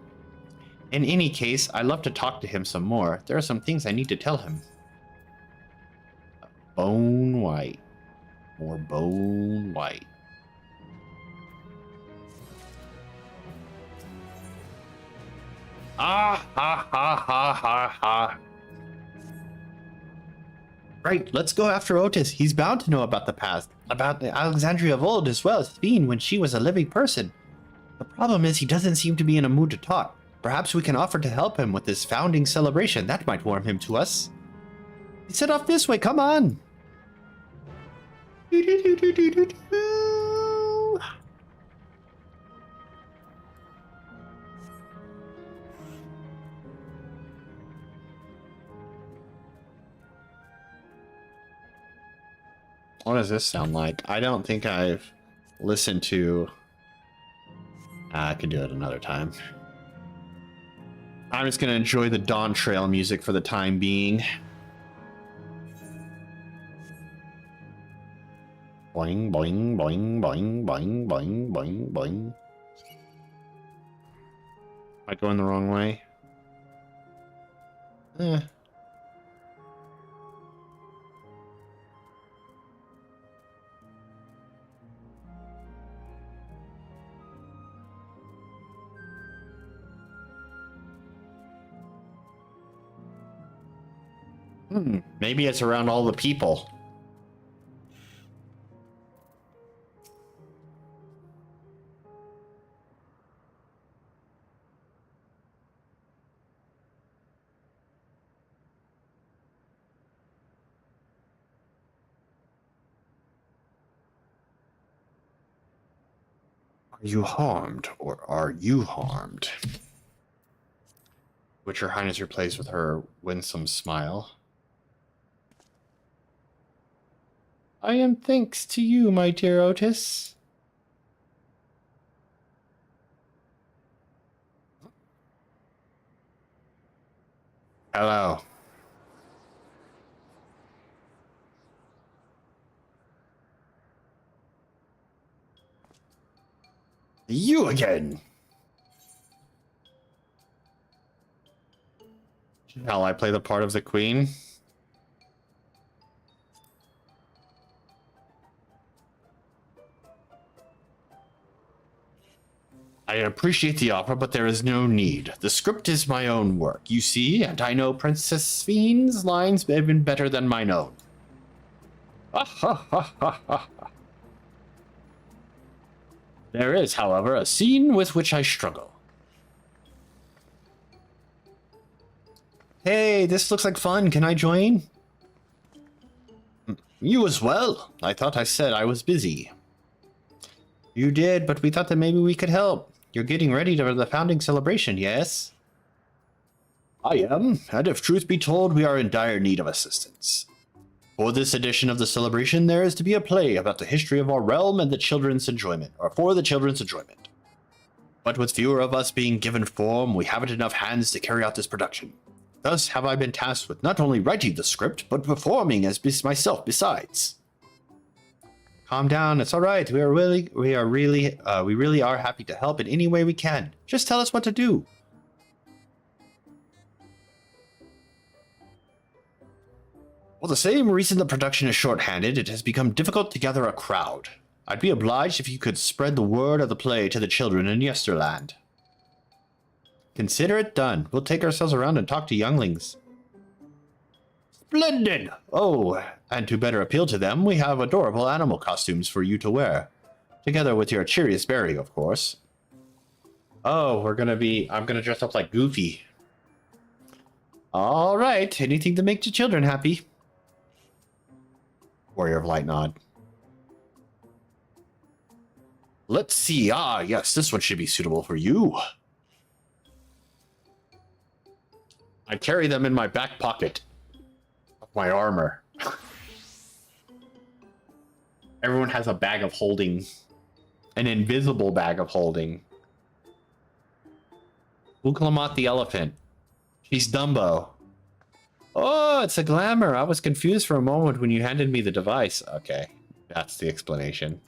In any case, I'd love to talk to him some more. There are some things I need to tell him. Bone white. More bone white. Ah, ha, ha, ha, ha, ha. Right, let's go after Otis. He's bound to know about the past, about the Alexandria of old as well as Thebes when she was a living person. The problem is he doesn't seem to be in a mood to talk. Perhaps we can offer to help him with this founding celebration. That might warm him to us. He set off this way, come on. What does this sound like? I don't think I've listened to... I could do it another time. I'm just going to enjoy the Dawntrail music for the time being. Boing, boing, boing, boing, boing, boing, boing, boing. Am I going the wrong way? Maybe it's around all the people. Are you harmed, or are you harmed? Which Your Highness replaced with her winsome smile. I am thanks to you, my dear Otis. Hello. You again. Shall I play the part of the queen? I appreciate the offer, but there is no need. The script is my own work, you see, and I know Princess Fiend's lines have been better than mine own. There is, however, a scene with which I struggle. Hey, this looks like fun. Can I join? You as well. I thought I said I was busy. You did, but we thought that maybe we could help. You're getting ready for the founding celebration, yes? I am, and if truth be told, we are in dire need of assistance. For this edition of the celebration, there is to be a play about the history of our realm and the children's enjoyment, or for the children's enjoyment. But with fewer of us being given form, we haven't enough hands to carry out this production. Thus have I been tasked with not only writing the script, but performing as myself besides. Calm down, it's all right. We really are happy to help in any way we can. Just tell us what to do. For the same reason the production is short-handed, it has become difficult to gather a crowd. I'd be obliged if you could spread the word of the play to the children in Yesterland. Consider it done. We'll take ourselves around and talk to younglings. Splendid! Oh, and to better appeal to them, we have adorable animal costumes for you to wear. Together with your cheeriest berry, of course. Oh, I'm gonna dress up like Goofy. All right, anything to make the children happy. Warrior of Light nod. Let's see. Ah, yes, this one should be suitable for you. I carry them in my back pocket of my armor. Everyone has a bag of holding. An invisible bag of holding. Uklamat the elephant. She's Dumbo. Oh, it's a glamour. I was confused for a moment when you handed me the device. Okay, that's the explanation.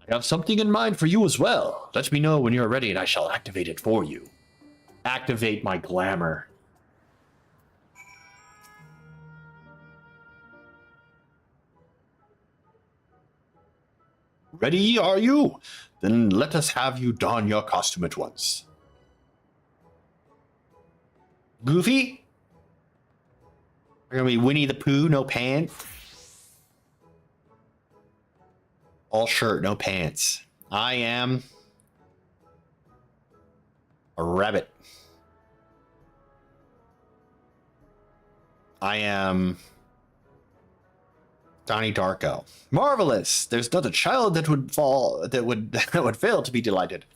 I have something in mind for you as well. Let me know when you're ready and I shall activate it for you. Activate my glamour. Ready, are you? Then let us have you don your costume at once. Goofy? We're gonna be Winnie the Pooh, no pants. All shirt, no pants. I am a rabbit. I am Donnie Darko. Marvelous! There's not a child that would fail to be delighted.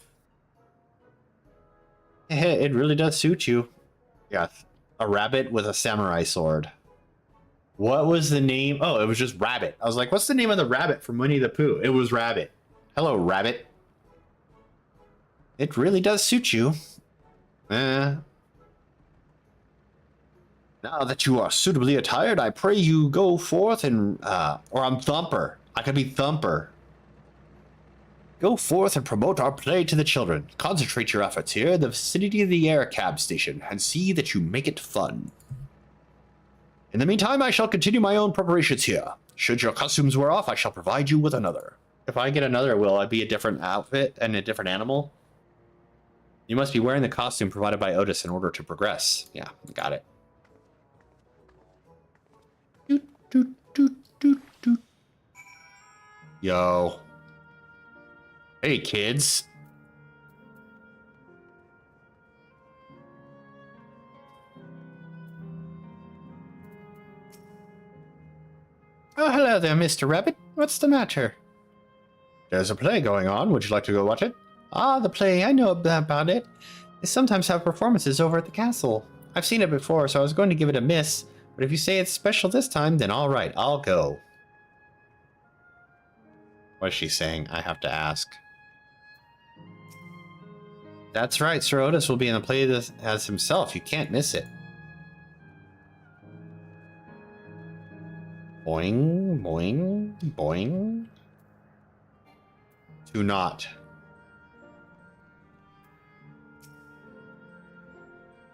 It really does suit you. Yeah, a rabbit with a samurai sword. What was the name? Oh, it was just Rabbit. I was like, what's the name of the rabbit from Winnie the Pooh? It was Rabbit. Hello, Rabbit. It really does suit you. Now that you are suitably attired, I pray you go forth and, or I'm Thumper. I could be Thumper. Go forth and promote our play to the children. Concentrate your efforts here in the vicinity of the air cab station and see that you make it fun. In the meantime, I shall continue my own preparations here. Should your costumes wear off, I shall provide you with another. If I get another, will I be a different outfit and a different animal? You must be wearing the costume provided by Otis in order to progress. Yeah, got it. Doot, doot, doot, doot, doot. Yo. Hey, kids. Oh, hello there, Mr. Rabbit. What's the matter? There's a play going on. Would you like to go watch it? Ah, the play. I know about it. They sometimes have performances over at the castle. I've seen it before, so I was going to give it a miss. But if you say it's special this time, then all right, I'll go. What is she saying? I have to ask. That's right, Sir Otis will be in the play as himself. You can't miss it. Boing, boing, boing. Do not.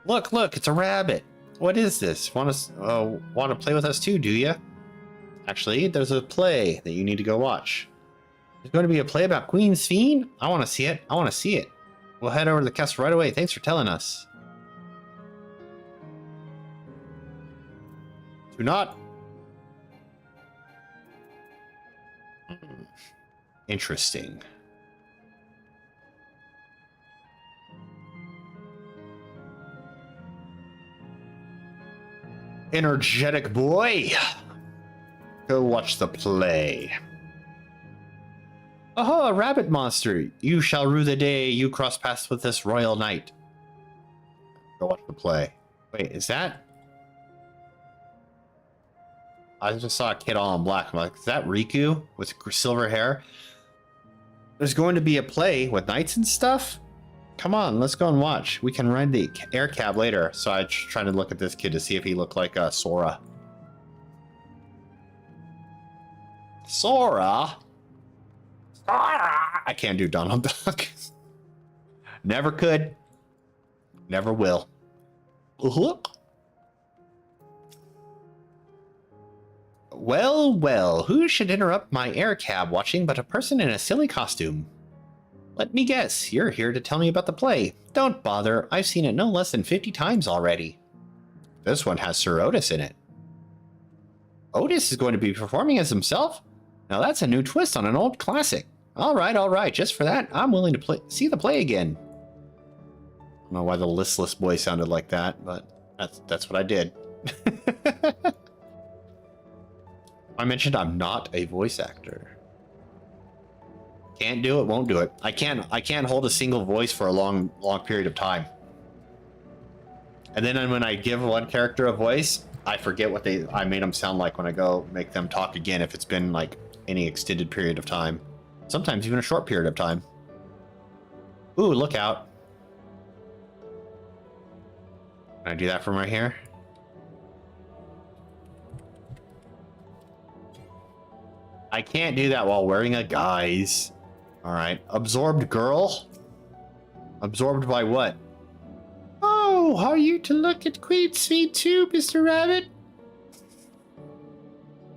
Look, it's a rabbit. What is this? Want to play with us too, do you? Actually, there's a play that you need to go watch. There's going to be a play about Queen Sphene? I want to see it. I want to see it. We'll head over to the castle right away. Thanks for telling us. Do not. Interesting. Energetic boy. Go watch the play. Oh, a rabbit monster. You shall rue the day you cross paths with this royal knight. Go watch the play. Wait, is that? I just saw a kid all in black. I'm like, is that Riku with silver hair? There's going to be a play with knights and stuff? Come on, let's go and watch. We can ride the air cab later. So I trying to look at this kid to see if he looked like Sora. Sora? I can't do Donald Duck. Never could. Never will. Well, who should interrupt my air cab watching but a person in a silly costume? Let me guess, you're here to tell me about the play. Don't bother, I've seen it no less than 50 times already. This one has Sir Otis in it. Otis is going to be performing as himself? Now that's a new twist on an old classic. All right, just for that, I'm willing to see the play again. I don't know why the listless boy sounded like that, but that's what I did. I mentioned I'm not a voice actor. Can't do it, won't do it. I can't hold a single voice for a long period of time. And then when I give one character a voice, I forget what I made them sound like when I go make them talk again if it's been like any extended period of time. Sometimes even a short period of time. Ooh, look out. Can I do that from right here? I can't do that while wearing a guise. Alright. Absorbed girl? Absorbed by what? Oh, are you to look at Queen Sphene too, Mr. Rabbit?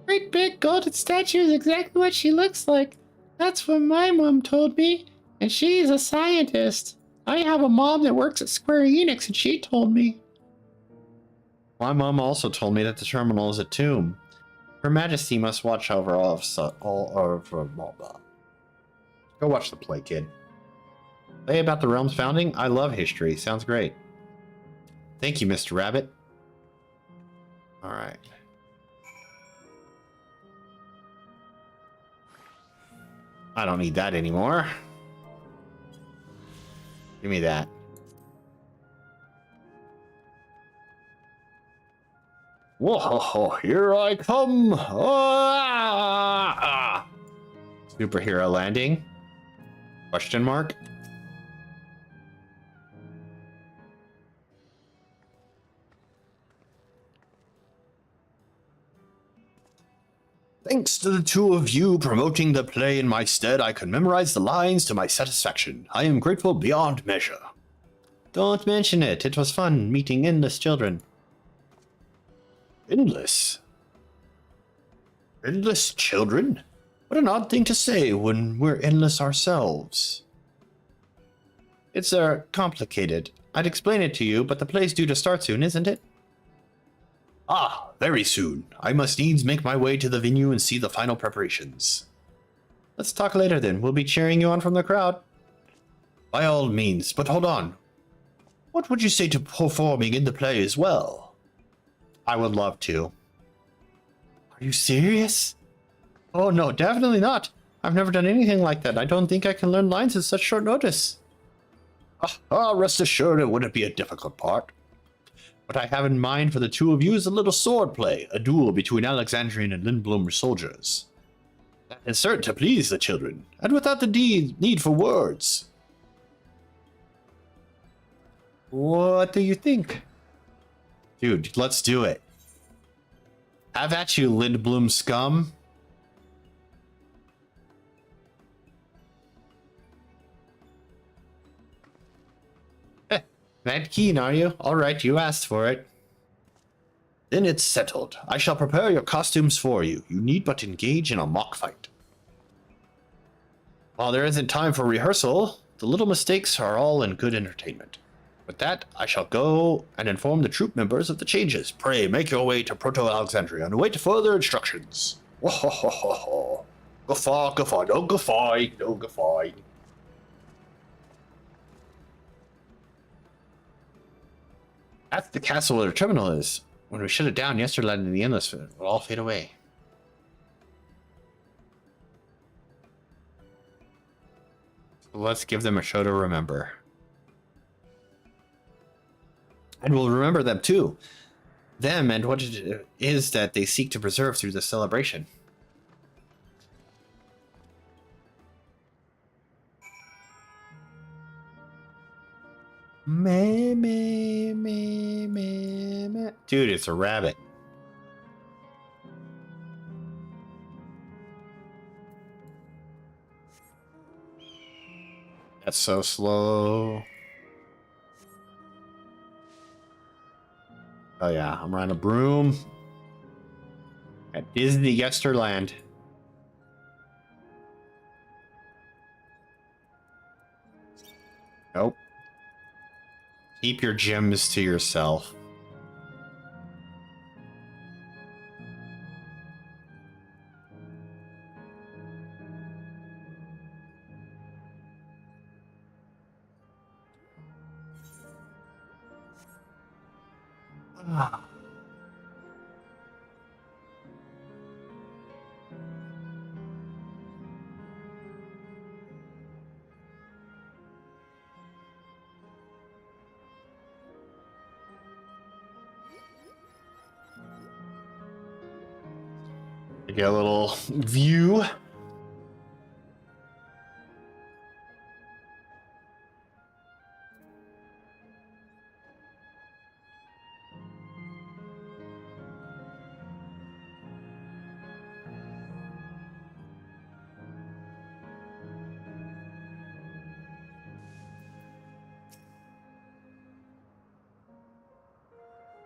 Great big golden statue is exactly what she looks like. That's what my mom told me, and she's a scientist. I have a mom that works at Square Enix, and she told me. My mom also told me that the terminal is a tomb. Her Majesty must watch over all of blah blah. Go watch the play, kid. Play about the realm's founding? I love history. Sounds great. Thank you, Mr. Rabbit. Alright. I don't need that anymore. Give me that. Whoa, here I come! Ah! Superhero landing? Question mark? Thanks to the two of you promoting the play in my stead, I can memorize the lines to my satisfaction. I am grateful beyond measure. Don't mention it. It was fun meeting endless children. Endless? Endless children? What an odd thing to say when we're endless ourselves. It's complicated. I'd explain it to you, but the play's due to start soon, isn't it? Ah, very soon. I must needs make my way to the venue and see the final preparations. Let's talk later then. We'll be cheering you on from the crowd. By all means, but hold on. What would you say to performing in the play as well? I would love to. Are you serious? Oh no, definitely not. I've never done anything like that. I don't think I can learn lines in such short notice. Rest assured it wouldn't be a difficult part. What I have in mind for the two of you is a little sword play, a duel between Alexandrian and Lindblom soldiers. That is certain to please the children, and without the need for words. What do you think? Dude, let's do it. Have at you, Lindblom scum. That keen, are you? Alright, you asked for it. Then it's settled. I shall prepare your costumes for you. You need but engage in a mock fight. While there isn't time for rehearsal, the little mistakes are all in good entertainment. With that, I shall go and inform the troop members of the changes. Pray, make your way to Proto-Alexandria and await further instructions. Whoa-ho-ho-ho-ho. Guffaw, no guffaw, no guffaw. That's the castle where the terminal is. When we shut it down, yesterday in the endless will all fade away. So let's give them a show to remember. And we'll remember them too. Them and what it is that they seek to preserve through the celebration. Meh, meh, meh, meh, meh. Dude, it's a rabbit. That's so slow. Oh yeah, I'm riding a broom at Disney Yesterland. Nope. Keep your gems to yourself. Ah. Get a little view.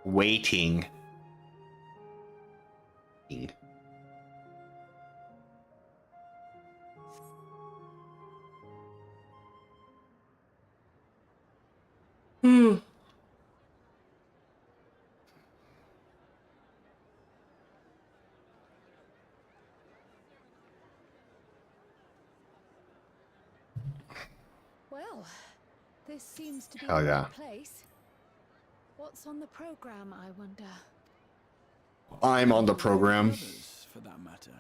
Waiting. Well, this seems to be Hell the yeah. right place. What's on the program, I wonder? I'm on the program. Others, for that matter.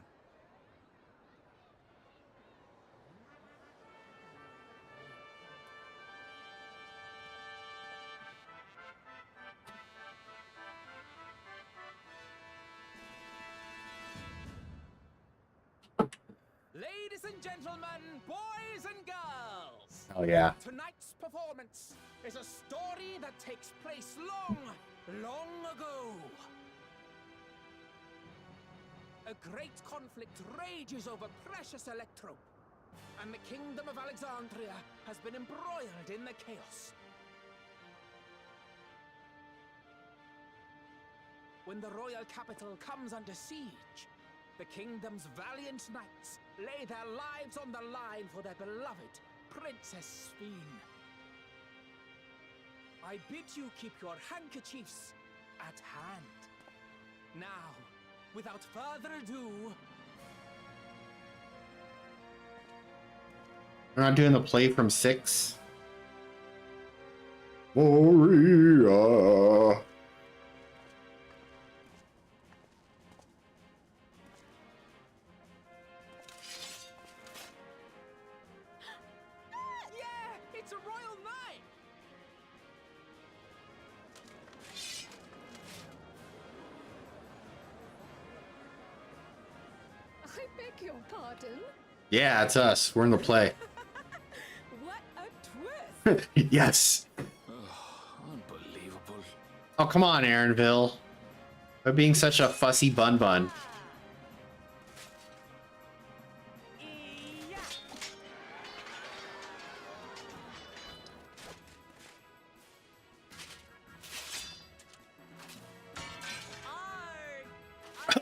Ladies and gentlemen, boys and girls, Oh yeah. tonight's performance is a story that takes place long, long ago. A great conflict rages over precious electrope, and the kingdom of Alexandria has been embroiled in the chaos. When the royal capital comes under siege, the kingdom's valiant knights lay their lives on the line for their beloved Princess Sphene. I bid you keep your handkerchiefs at hand. Now, without further ado, We're not doing the play from 6. Moria. I beg your pardon? Yeah, it's us. We're in the play. What a twist! Yes. Unbelievable. Oh, come on, Aaronville. By being such a fussy bun.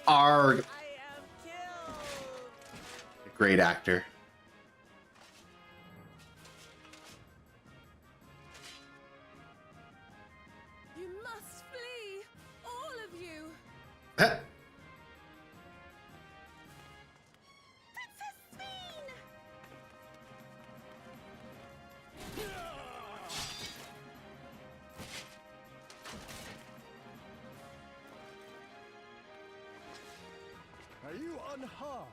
Arg. Great actor. You must flee, all of you. Huh. Princess Queen! Are you unharmed?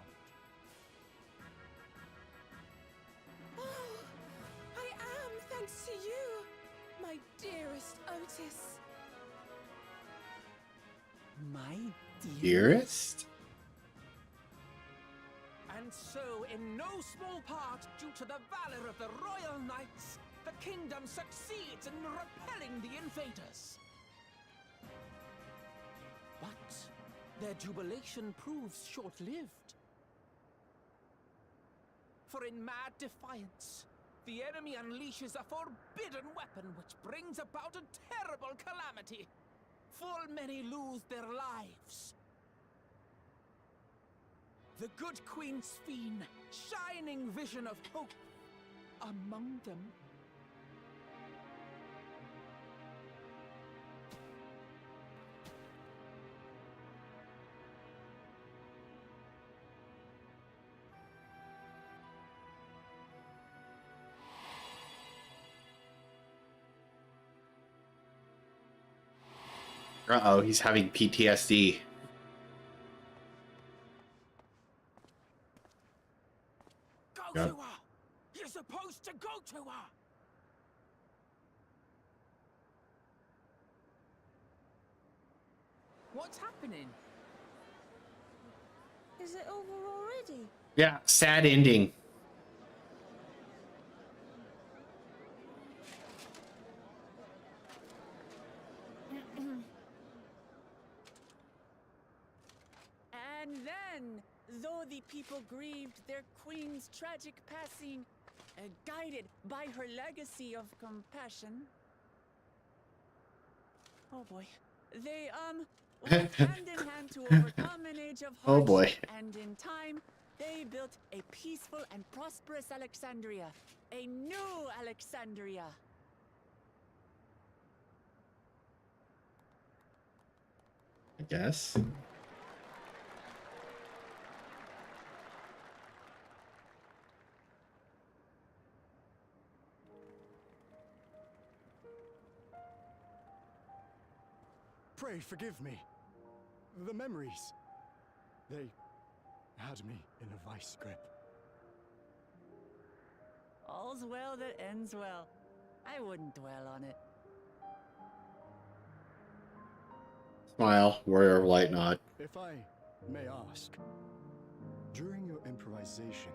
Oh, I am, thanks to you, my dearest Otis. My dear. Dearest? And so, in no small part, due to the valor of the royal knights, the kingdom succeeds in repelling the invaders. But their jubilation proves short-lived. For in mad defiance, the enemy unleashes a forbidden weapon which brings about a terrible calamity. Full many lose their lives. The good Queen Sphene, shining vision of hope, among them. Uh-oh, he's having PTSD. Go Yeah. to her! You're supposed to go to her! What's happening? Is it over already? Yeah, sad ending. And then, though the people grieved their queen's tragic passing, guided by her legacy of compassion. Oh boy. They, went hand in hand to overcome an age of Oh hardship. boy. And in time, they built a peaceful and prosperous Alexandria. A new Alexandria. I guess. Pray forgive me. The memories. They had me in a vice grip. All's well that ends well. I wouldn't dwell on it. Smile, warrior of light nod. If I may ask, during your improvisation,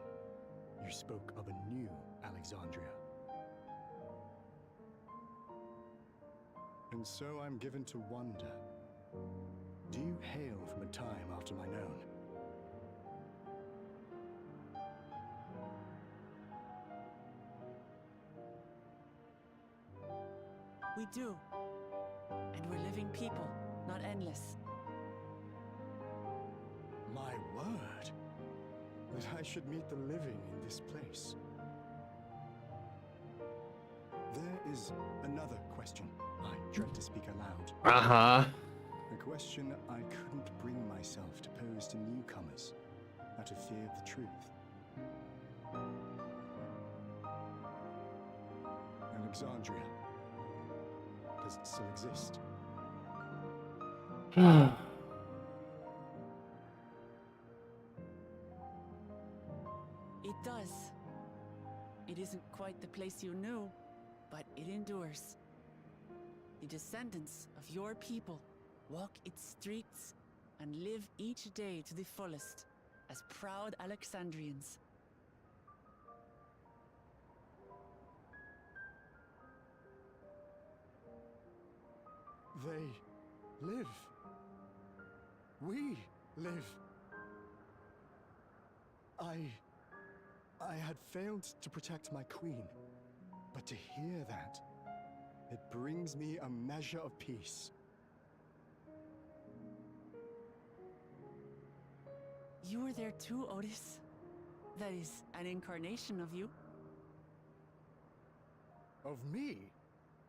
you spoke of a new Alexandria. And so I'm given to wonder, do you hail from a time after mine own? We do. And we're living people, not endless. My word! That I should meet the living in this place. There is another question I dread to speak aloud. Uh-huh. A question I couldn't bring myself to pose to newcomers out of fear of the truth. Alexandria. Does it still exist? It does. It isn't quite the place you knew, but it endures. The descendants of your people walk its streets and live each day to the fullest, as proud Alexandrians. They live. We live. I had failed to protect my queen, but to hear that, it brings me a measure of peace. You were there too, Otis. That is an incarnation of you. Of me?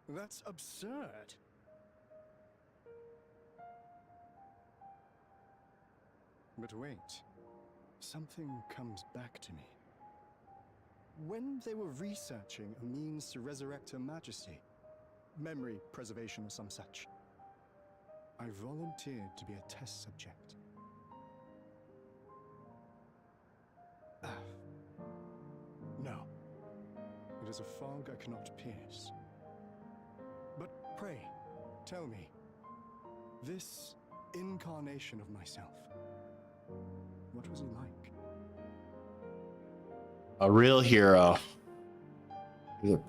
That's absurd. But wait, something comes back to me. When they were researching a means to resurrect Her Majesty, memory preservation or some such, I volunteered to be a test subject. No. It is a fog I cannot pierce. But pray, tell me, this incarnation of myself, what was he like? A real hero. He's a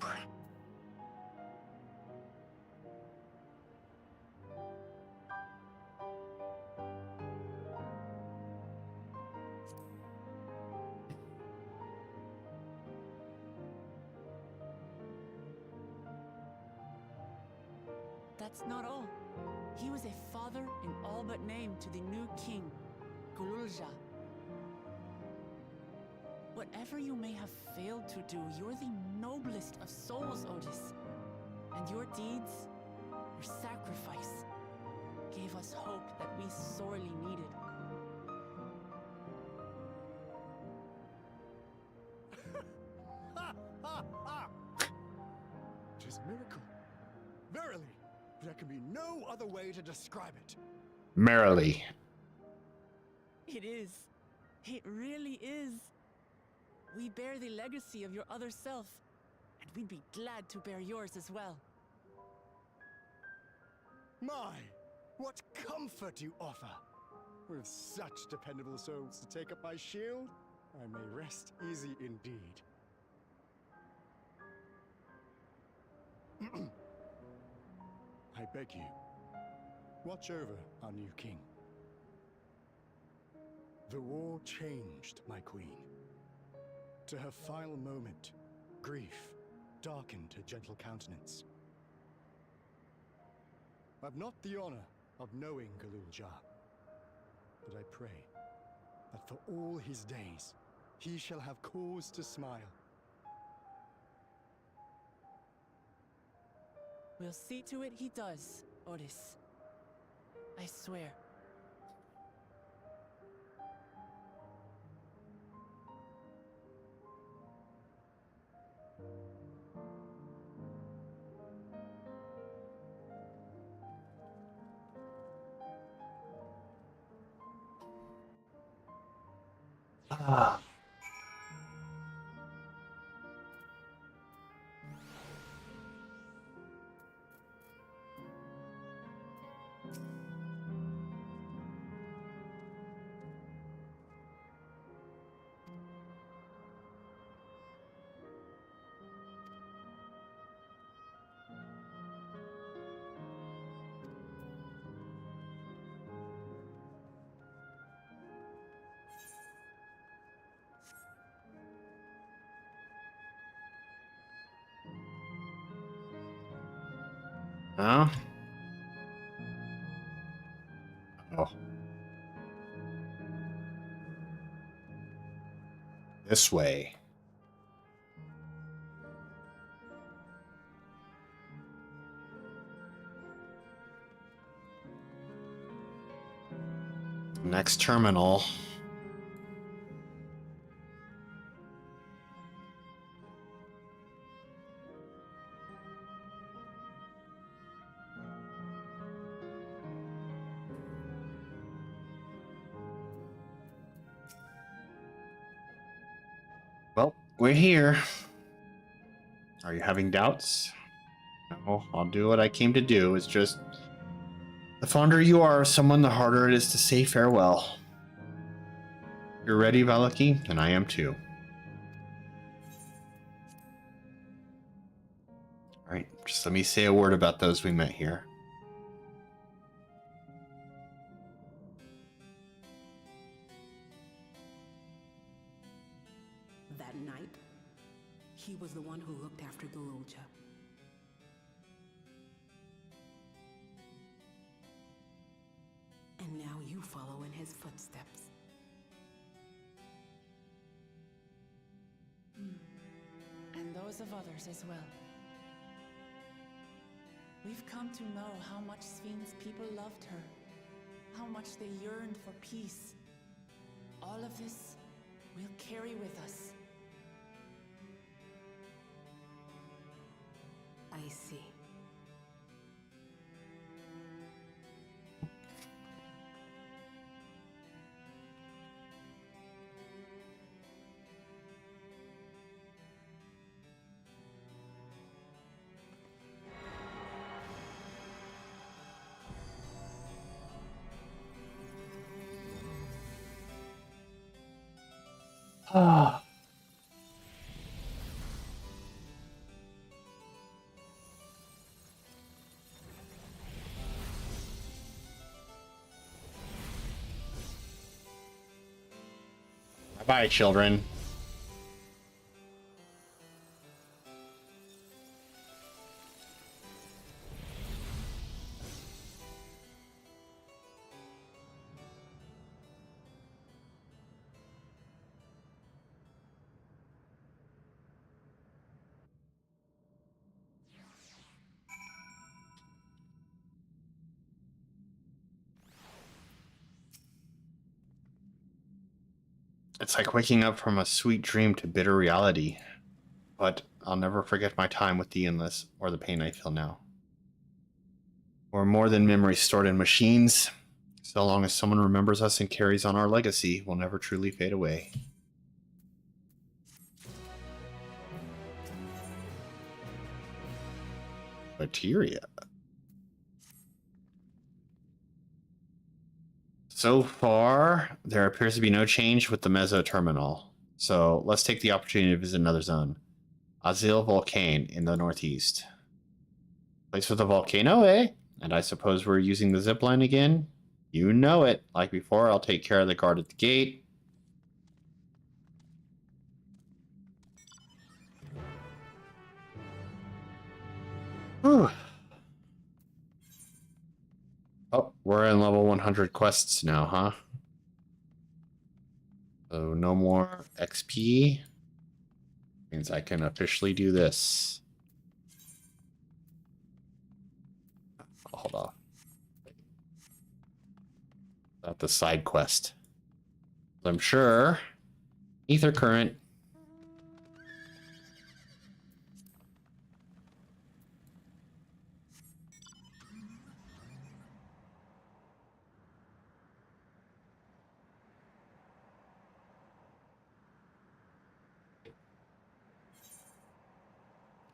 That's not all. He was a father in all but name to the new king, Gululja. Whatever you may have failed to do, you're the noblest of souls, Otis. And your deeds, your sacrifice, gave us hope that we sorely needed. It is a miracle. Verily, there can be no other way to describe it. merrily. It is. It really is. We bear the legacy of your other self, and we'd be glad to bear yours as well. My, what comfort you offer! With such dependable souls to take up my shield, I may rest easy indeed. I beg you, watch over our new king. The war changed my queen. To her final moment, grief darkened her gentle countenance. I've not the honor of knowing Gululja, but I pray that for all his days, he shall have cause to smile. We'll see to it he does, Otis. I swear. Ah. Huh? Oh. This way. Next terminal. Well, we're here. Are you having doubts? No, I'll do what I came to do. It's just the fonder you are of someone, the harder it is to say farewell. You're ready, Valaki? And I am too. Alright, just let me say a word about those we met here. That night, he was the one who looked after Garulja. And now you follow in his footsteps. And those of others as well. We've come to know how much Svin's people loved her, how much they yearned for peace. All of this we'll carry with us. I see. Ah. Bye-bye, children. It's like waking up from a sweet dream to bitter reality. But I'll never forget my time with the Endless, or the pain I feel now. We're more than memories stored in machines. So long as someone remembers us and carries on our legacy, we'll never truly fade away. Materia. So far, there appears to be no change with the Meso Terminal. So let's take the opportunity to visit another zone. Azil Volcane in the northeast. Place with a volcano, eh? And I suppose we're using the zipline again? You know it. Like before, I'll take care of the guard at the gate. Whew. Oh, we're in level 100 quests now, huh? So no more XP. Means I can officially do this. Oh, hold on. Not the side quest. I'm sure. Ether current.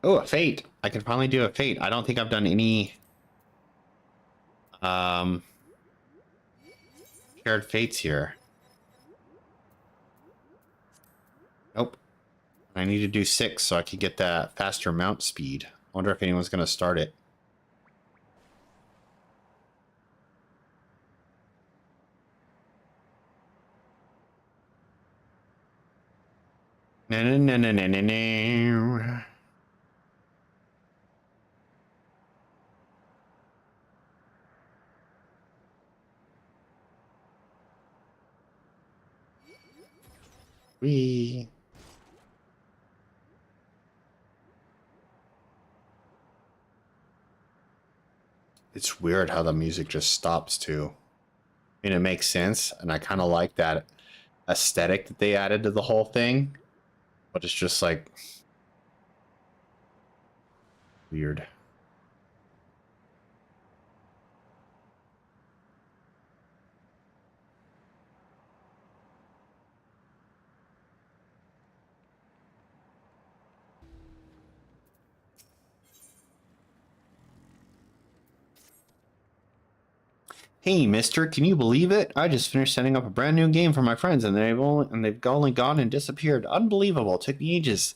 Oh, a fate. I can finally do a fate. I don't think I've done any shared fates here. Nope. I need to do 6 so I could get that faster mount speed. I wonder if anyone's going to start it. No, no, no, no, no, no, no. Wee. It's weird how the music just stops too. I mean, it makes sense, and I kind of like that aesthetic that they added to the whole thing, but it's just like weird. Hey, mister, can you believe it? I just finished setting up a brand new game for my friends and they've only gone and disappeared. Unbelievable. It took me ages.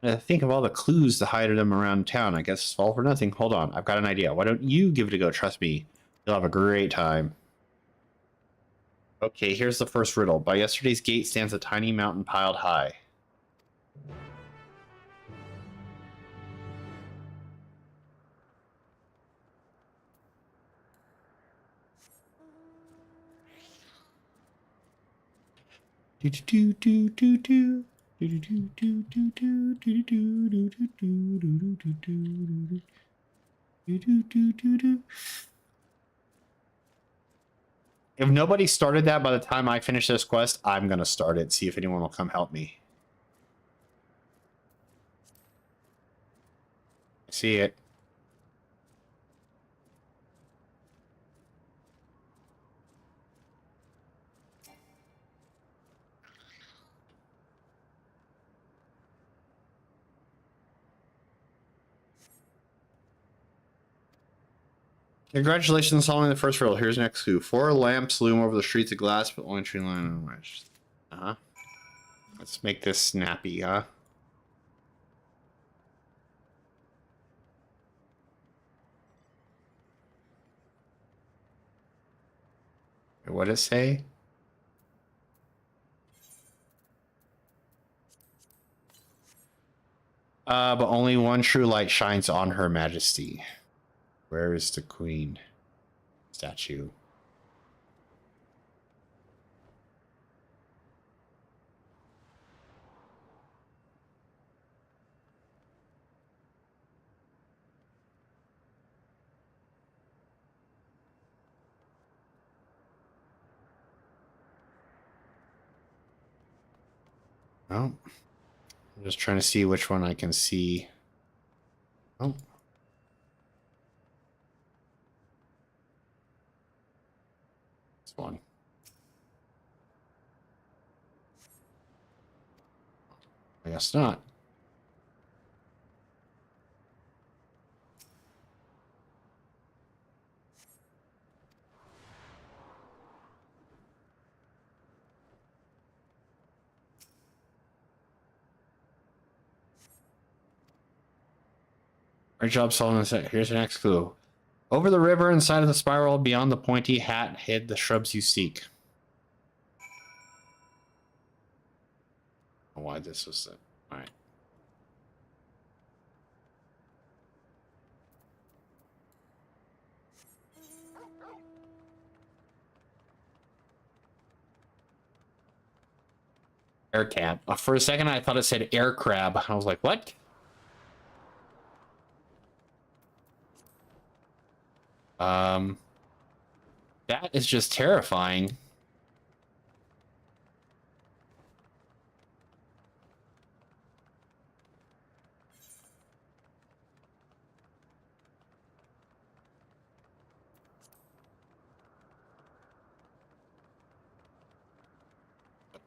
Think of all the clues to hide them around town. I guess it's all for nothing. Hold on, I've got an idea. Why don't you give it a go? Trust me, you'll have a great time. Okay, here's the first riddle. By yesterday's gate stands a tiny mountain piled high. If nobody started that by the time I finish this quest, I'm gonna start it. See if anyone will come help me. See it. Congratulations on solving the first riddle. Here's next clue. 4 lamps loom over the streets of glass, but only tree line on which. Uh-huh. Let's make this snappy, huh? What did it say? But only one true light shines on Her Majesty. Where is the Queen? Statue. Oh. I'm just trying to see which one I can see. Oh. This one. I guess not. Great job solving this. Here's your next clue. Over the river, inside of the spiral, beyond the pointy hat, hid the shrubs you seek. Why this was it? All right. Air cab. For a second, I thought it said air crab. I was like, what? That is just terrifying.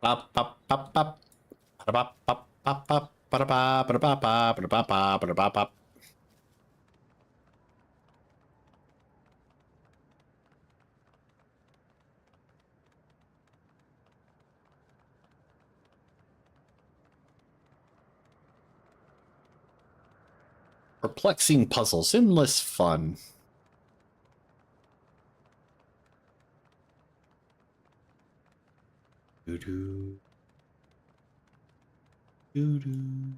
Bop, bop, bop, bop. Ba-da-bop, bop, bop, bop. Ba-da-ba, ba-da-ba, ba-da-ba, ba-da-ba, ba-da-ba, bop. Perplexing puzzles, endless fun. Doo-doo. Doo-doo.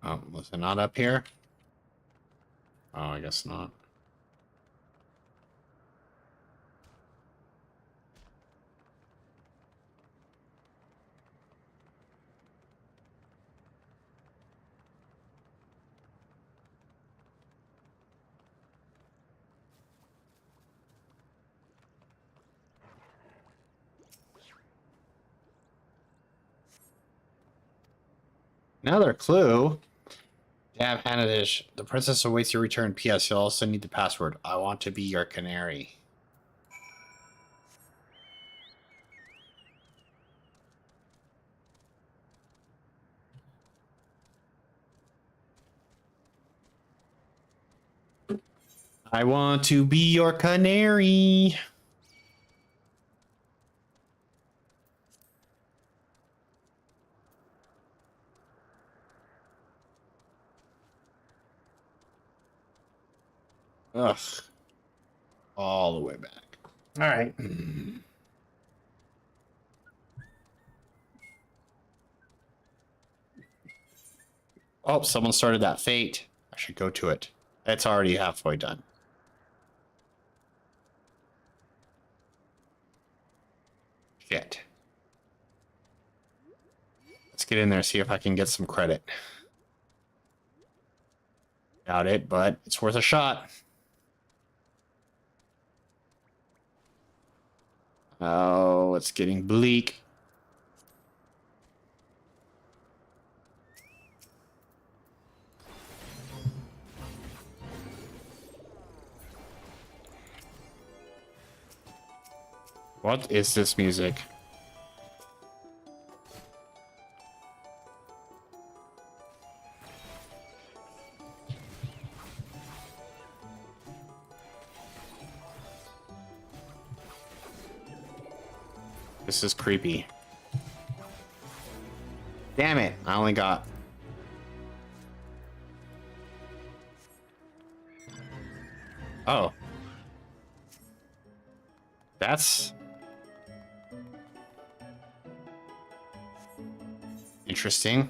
Oh, was it not up here? Oh, I guess not. Another clue. Damn, Hanadish. The princess awaits your return. P.S. You'll also need the password. I want to be your canary. I want to be your canary. Ugh. All the way back. All right. Oh, someone started that fate. I should go to it. It's already halfway done. Shit. Let's get in there, see if I can get some credit. Doubt it, but it's worth a shot. Oh, it's getting bleak. What is this music? This is creepy. Damn it, I only got... Oh. That's... interesting.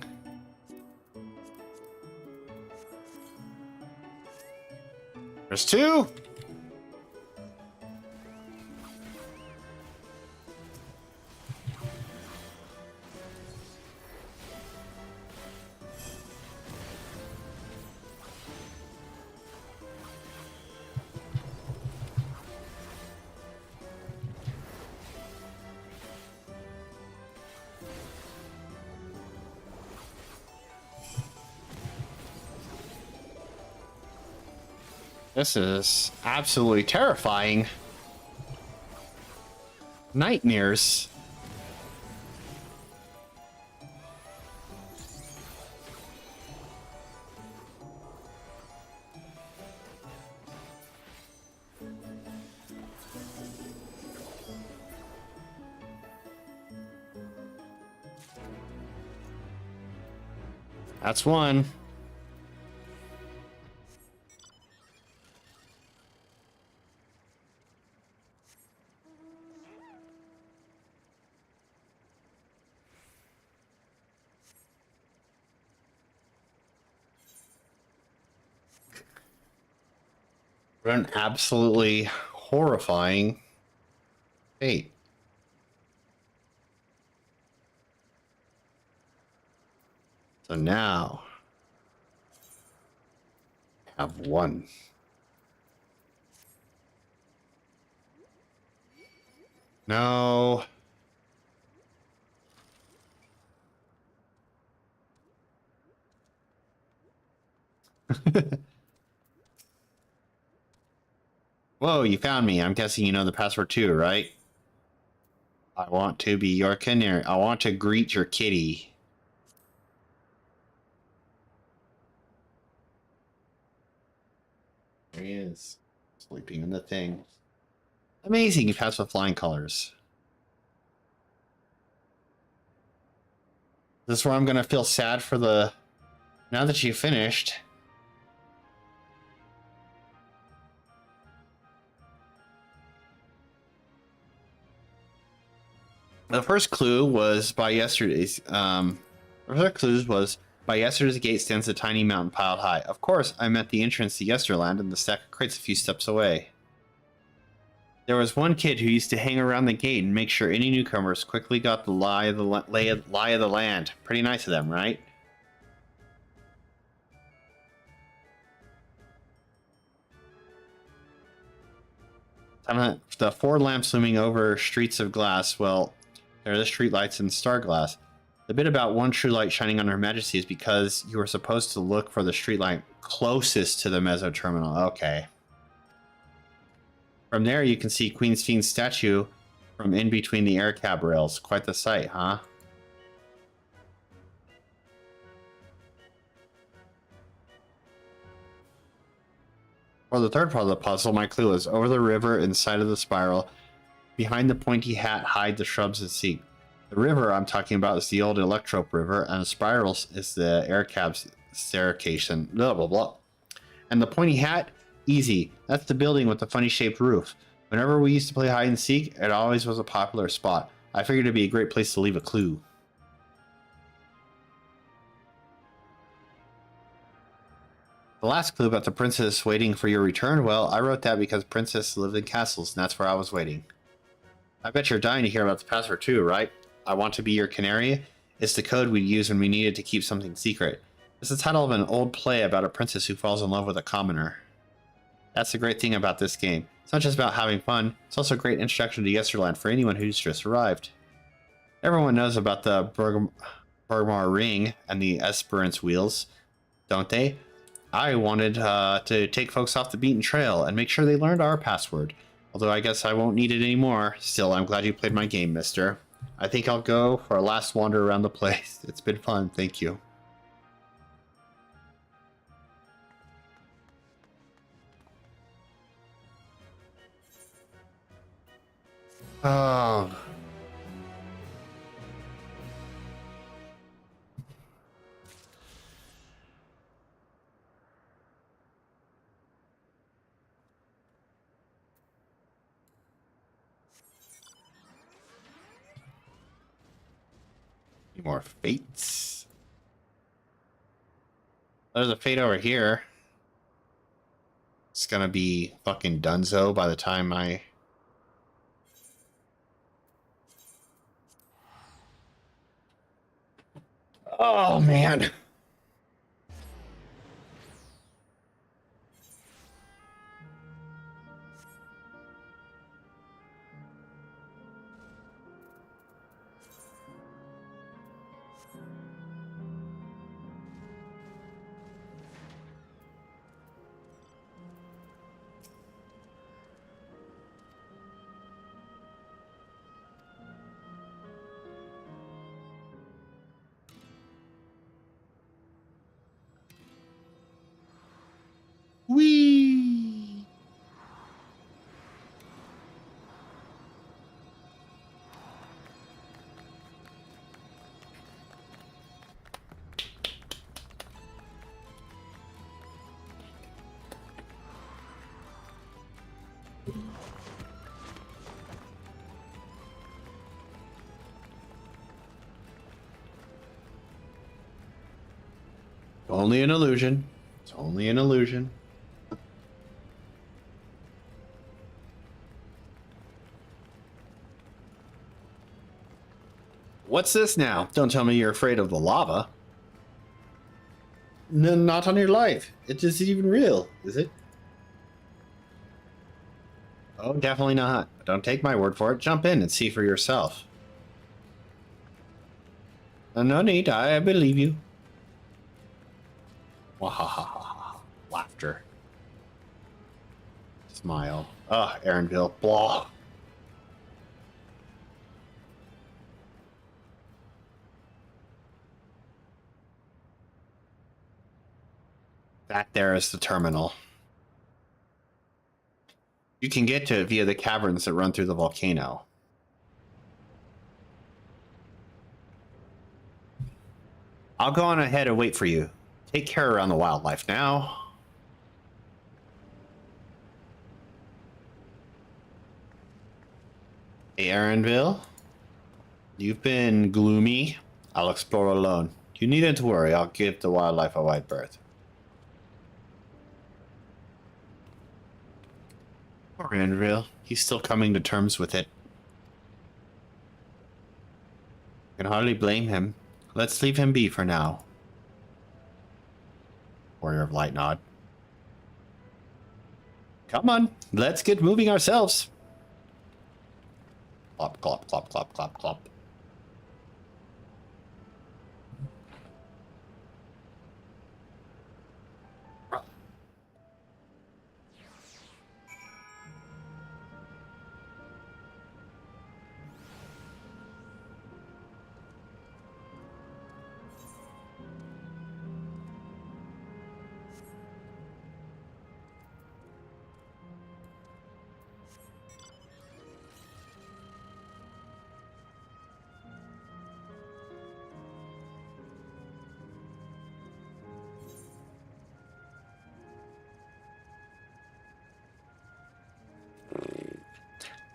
There's two! This is absolutely terrifying. Nightmares. That's one. What an absolutely horrifying fate. So now I have one. No. Whoa, you found me. I'm guessing you know the password too, right? I want to be your canary. I want to greet your kitty. There he is, sleeping in the thing. Amazing, you passed with flying colors. This is where I'm gonna feel sad for the... Now that you finished. The first clue was by yesterday's. The first clue was by yesterday's gate stands a tiny mountain piled high. Of course, I'm at the entrance to Yesterland, and the stack of crates a few steps away. There was one kid who used to hang around the gate and make sure any newcomers quickly got the lie of the land. Pretty nice of them, right? The four lamps looming over streets of glass. Well, there are the street lights and star glass. The bit about one true light shining on Her Majesty is because you were supposed to look for the street light closest to the Mezzo terminal. Okay. From there, you can see Queen Fiend's statue from in between the air cab rails. Quite the sight, huh? For the third part of the puzzle, my clue is over the river inside of the spiral. Behind the pointy hat hide the shrubs and seek. The river I'm talking about is the old Electrope River, and the spirals is the air cab's staircase and blah blah blah. And the pointy hat? Easy. That's the building with the funny shaped roof. Whenever we used to play hide and seek, it always was a popular spot. I figured it'd be a great place to leave a clue. The last clue about the princess waiting for your return, well, I wrote that because princesses lived in castles, and that's where I was waiting. I bet you're dying to hear about the password too, right? I want to be your canary. It's the code we'd use when we needed to keep something secret. It's the title of an old play about a princess who falls in love with a commoner. That's the great thing about this game. It's not just about having fun, it's also a great introduction to Yesterland for anyone who's just arrived. Everyone knows about the Bergmar Ring and the Esperance Wheels, don't they? I wanted to take folks off the beaten trail and make sure they learned our password. Although I guess I won't need it anymore. Still, I'm glad you played my game, mister. I think I'll go for a last wander around the place. It's been fun, thank you. Oh. More fates. There's a fate over here. It's gonna be fucking dunzo by the time I... Oh, man. Whee! Only an illusion. It's only an illusion. What's this now? Don't tell me you're afraid of the lava. No, not on your life. It isn't even real, is it? Oh, definitely not. Don't take my word for it. Jump in and see for yourself. No need. I believe you. Wahahaha. Laughter. Smile. Ugh, Aaronville. Blah. That there is the terminal. You can get to it via the caverns that run through the volcano. I'll go on ahead and wait for you. Take care around the wildlife now. Hey, Aaronville. You've been gloomy. I'll explore alone. You needn't worry. I'll give the wildlife a wide berth. Poor Aaronville. He's still coming to terms with it. I can hardly blame him. Let's leave him be for now. Warrior of Light nod. Come on, let's get moving ourselves. Clop, clop, clop, clop, clop, clop.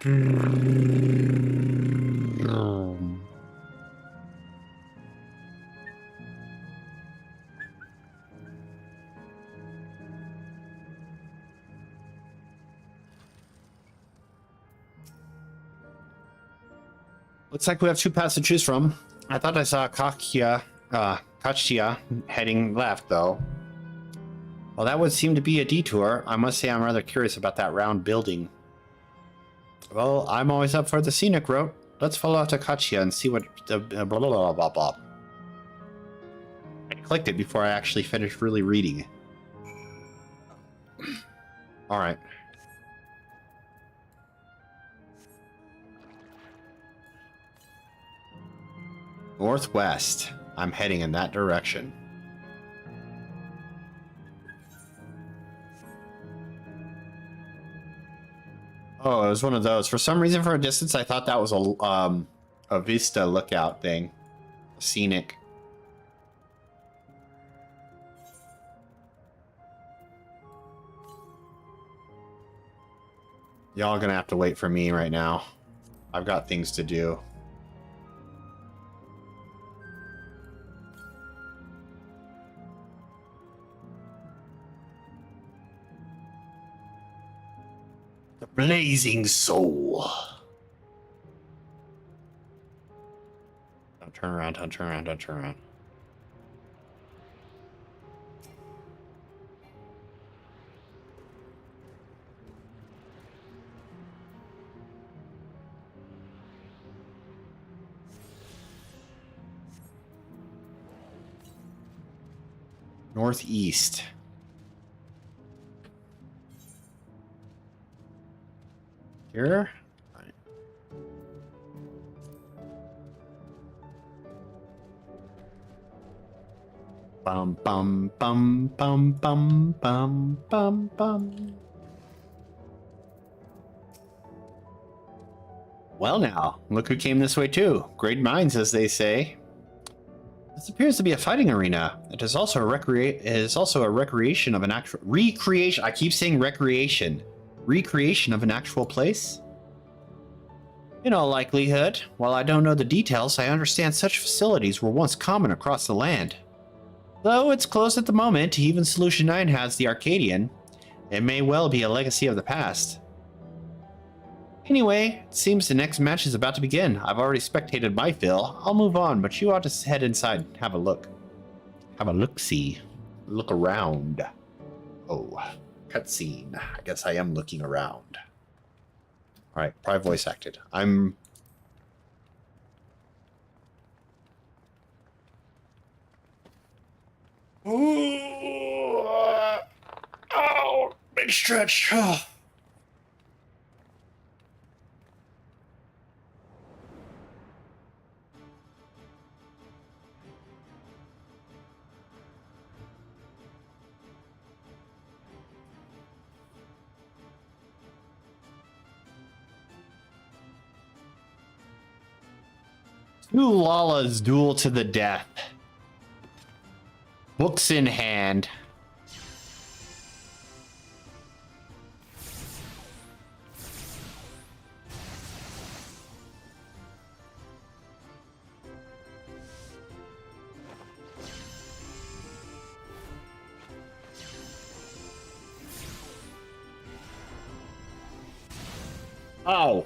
Looks like we have two paths to choose from. I thought I saw Kachia heading left, though. Well, that would seem to be a detour. I must say I'm rather curious about that round building. Well, I'm always up for the scenic route. Let's follow out to Kachia and see what the blah, blah, blah, blah, blah. I clicked it before I actually finished really reading. All right. Northwest. I'm heading in that direction. Oh, it was one of those. For some reason, for a distance, I thought that was a vista lookout thing. Scenic. Y'all gonna have to wait for me right now. I've got things to do. The blazing soul. Don't turn around, don't turn around, don't turn around. Northeast. Here? Right. Bum bum bum bum bum bum bum bum. Well now, look who came this way too. Great minds, as they say. This appears to be a fighting arena. It is also a recreation of an actual recreation. I keep saying recreation. Recreation of an actual place? In all likelihood, while I don't know the details, I understand such facilities were once common across the land. Though it's closed at the moment, even Solution 9 has the Arcadian. It may well be a legacy of the past. Anyway, it seems the next match is about to begin. I've already spectated my fill. I'll move on, but you ought to head inside and have a look. Have a look-see. Look around. Oh. Cutscene. I guess I am looking around. Alright, probably voice acted. I'm... Ooh, oh, big stretch. Oh. Two Lalas duel to the death. Books in hand. Oh.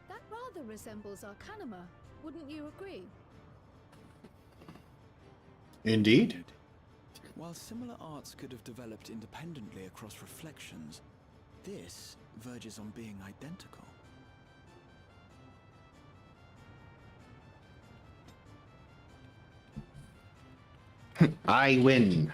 That rather resembles Arcanima, wouldn't you agree? Indeed. While similar arts could have developed independently across reflections, this verges on being identical. I win.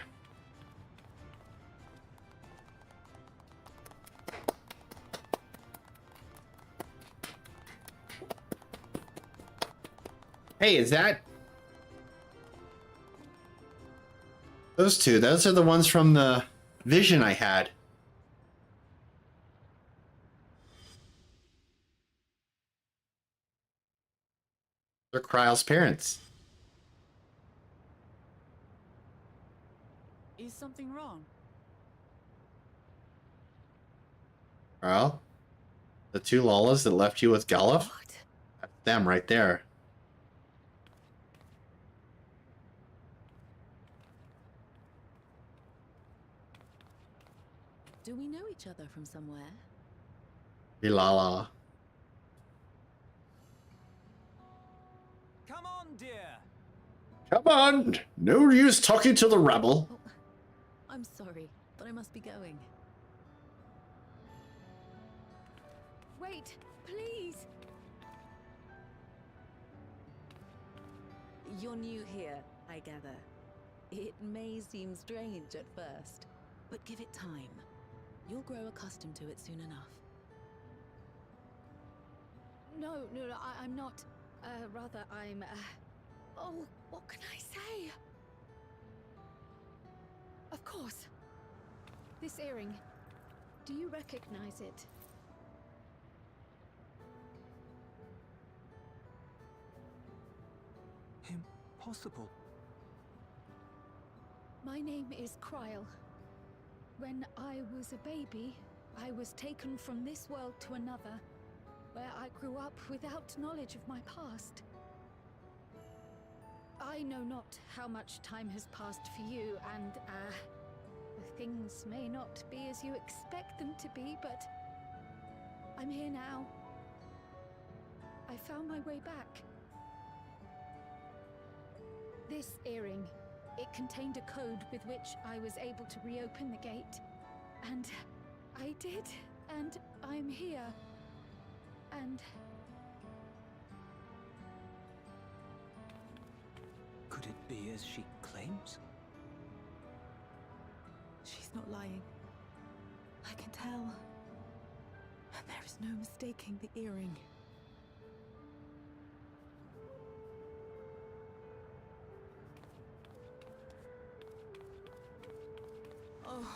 Hey, is that... Those two, those are the ones from the vision I had. They're Kryle's parents. Is something wrong? Kryle? The two Lalas that left you with Galuf? What? That's them right there. Do we know each other from somewhere? Lala. Come on, dear. Come on! No use talking to the rebel. Oh, I'm sorry, but I must be going. Wait, please! You're new here, I gather. It may seem strange at first, but give it time. You'll grow accustomed to it soon enough. No, I'm not. Rather, I'm, Oh, what can I say? Of course. This earring. Do you recognize it? Impossible. My name is Kryle. When I was a baby, I was taken from this world to another, where I grew up without knowledge of my past. I know not how much time has passed for you, and, things may not be as you expect them to be, but I'm here now. I found my way back. This earring, it contained a code with which I was able to reopen the gate. And I did, and I'm here. And... Could it be as she claims? she's not lying. I can tell. And there is no mistaking the earring. Oh.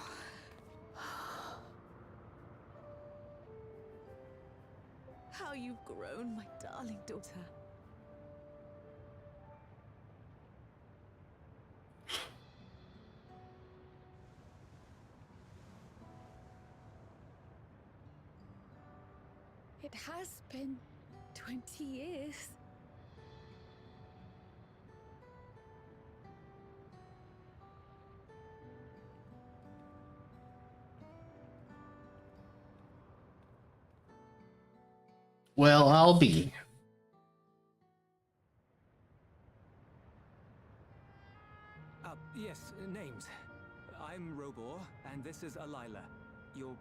How you've grown, my darling daughter. It has been 20 years. Well, I'll be. Yes, names. I'm Robor, and this is Alila, your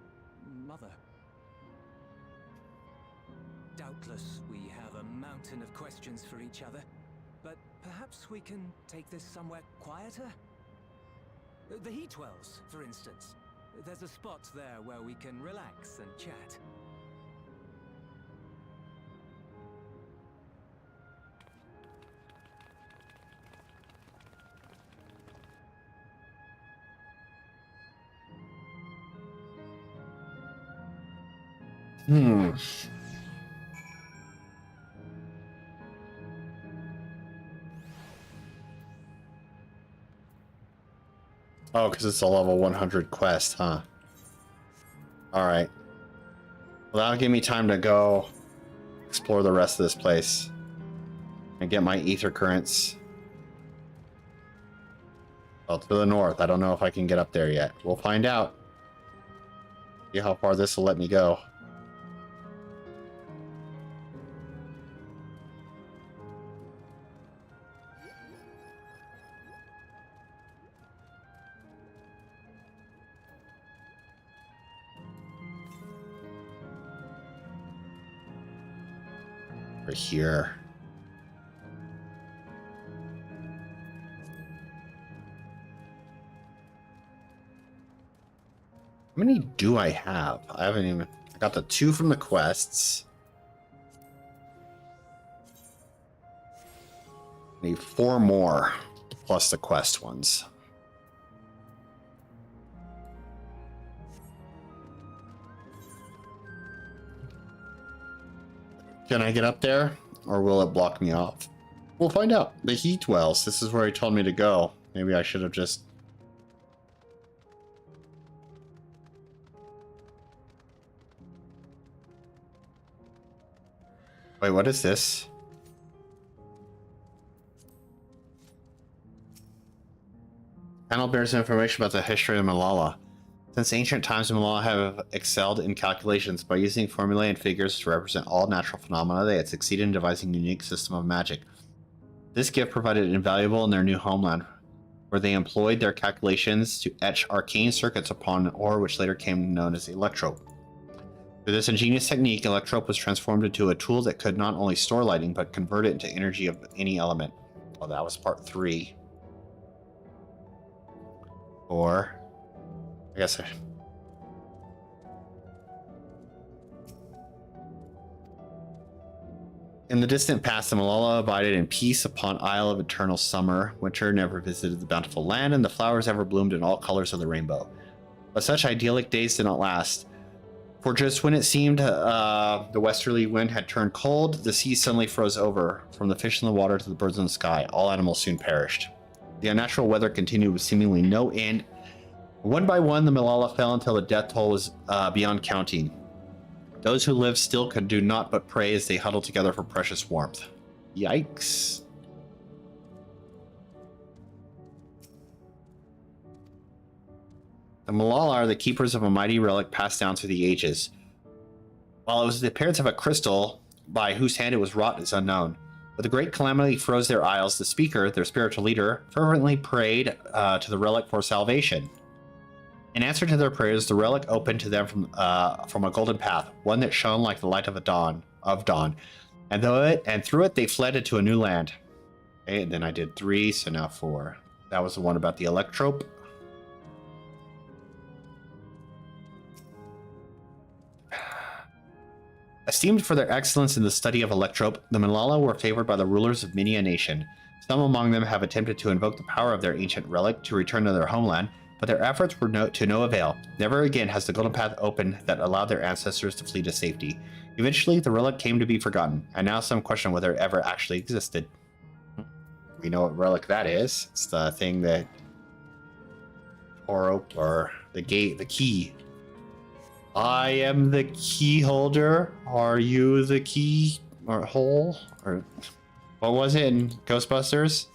mother. Doubtless, we have a mountain of questions for each other, but perhaps we can take this somewhere quieter? The Heat Wells, for instance. There's a spot there where we can relax and chat. Oh, because it's a level 100 quest, huh? Alright. Well, that'll give me time to go explore the rest of this place. And get my ether currents. Well, to the north. I don't know if I can get up there yet. We'll find out. See how far this will let me go. We're here. How many do I have? I haven't even... I got the 2 from the quests. Need 4 more, plus the quest ones. Can I get up there, or will it block me off? We'll find out. The Heat Wells. This is where he told me to go. Maybe I should have just... Wait, what is this? Panel bears information about the history of Malala. Since ancient times, Malala have excelled in calculations. By using formulae and figures to represent all natural phenomena, they had succeeded in devising a unique system of magic. This gift provided invaluable in their new homeland, where they employed their calculations to etch arcane circuits upon ore, which later came known as electrope. Through this ingenious technique, electrope was transformed into a tool that could not only store lighting, but convert it into energy of any element. Well, that was part 3. Or... I guess I... In the distant past, the Malala abided in peace upon Isle of Eternal Summer. Winter never visited the bountiful land, and the flowers ever bloomed in all colors of the rainbow. But such idyllic days did not last. For just when it seemed the westerly wind had turned cold, the sea suddenly froze over. From the fish in the water to the birds in the sky, all animals soon perished. The unnatural weather continued with seemingly no end. One by one, the Malala fell until the death toll was beyond counting. Those who lived still could do naught but pray as they huddled together for precious warmth. Yikes. The Malala are the keepers of a mighty relic passed down through the ages. While it was the appearance of a crystal, by whose hand it was wrought is unknown. But the great calamity froze their isles. The speaker, their spiritual leader, fervently prayed to the relic for salvation. In answer to their prayers, the relic opened to them from a golden path, one that shone like the light of dawn. And through it they fled into a new land. Okay, and then I did 3, so now 4. That was the one about the electrope. Esteemed for their excellence in the study of electrope, the Malala were favored by the rulers of many a nation. Some among them have attempted to invoke the power of their ancient relic to return to their homeland, but their efforts were to no avail. Never again has the golden path opened that allowed their ancestors to flee to safety. Eventually, the relic came to be forgotten, and now some question whether it ever actually existed. We know what relic that is. It's the thing that or the gate, the key. I am the key holder. Are you the key or hole? Or what was it in Ghostbusters?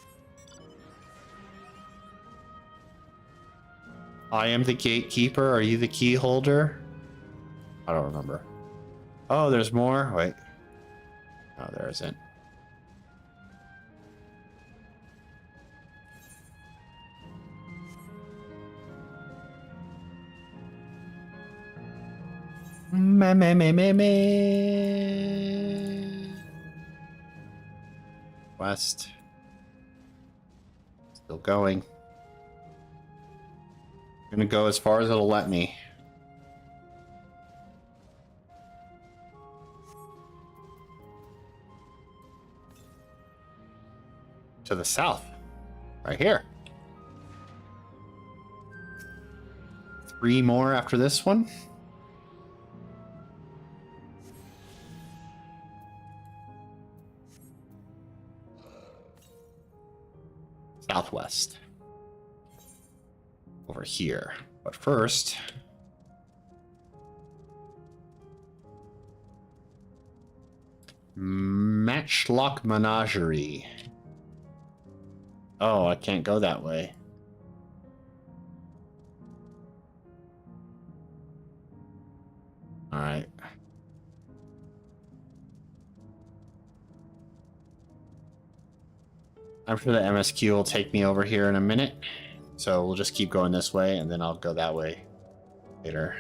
I am the gatekeeper. Are you the key holder? I don't remember. Oh, there's more. Wait. Oh, there isn't. West. Still going. Gonna go as far as it'll let me. To the south. Right here. 3 more after this one. Southwest. Over here. But first... Matchlock Menagerie. Oh, I can't go that way. Alright. I'm sure the MSQ will take me over here in a minute. So we'll just keep going this way, and then I'll go that way later.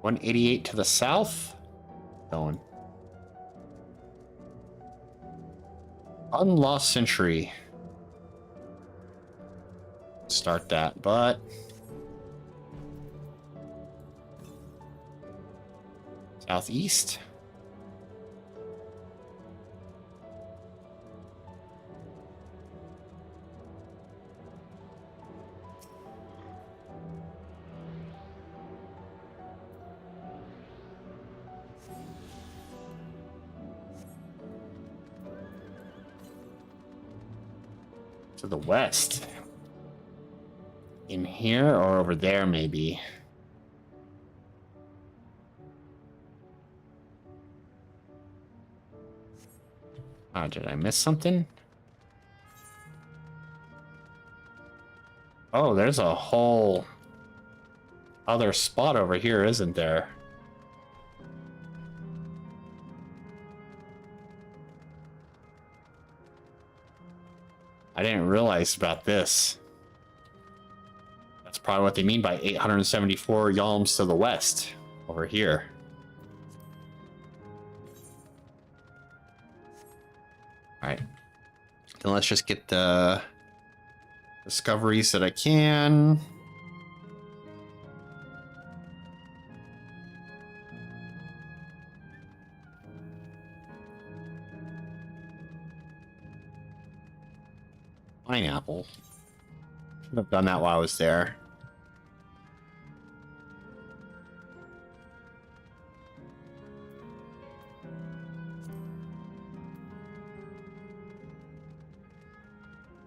$188 to the south. Going. Unlost Century. Start that, but... Southeast. To the west. In here or over there, maybe. Oh, did I miss something? Oh, there's a whole other spot over here, isn't there? I didn't realize about this. That's probably what they mean by 874 yalms to the west, over here. Alright. Then let's just get the discoveries that I can. Pineapple. Should have done that while I was there.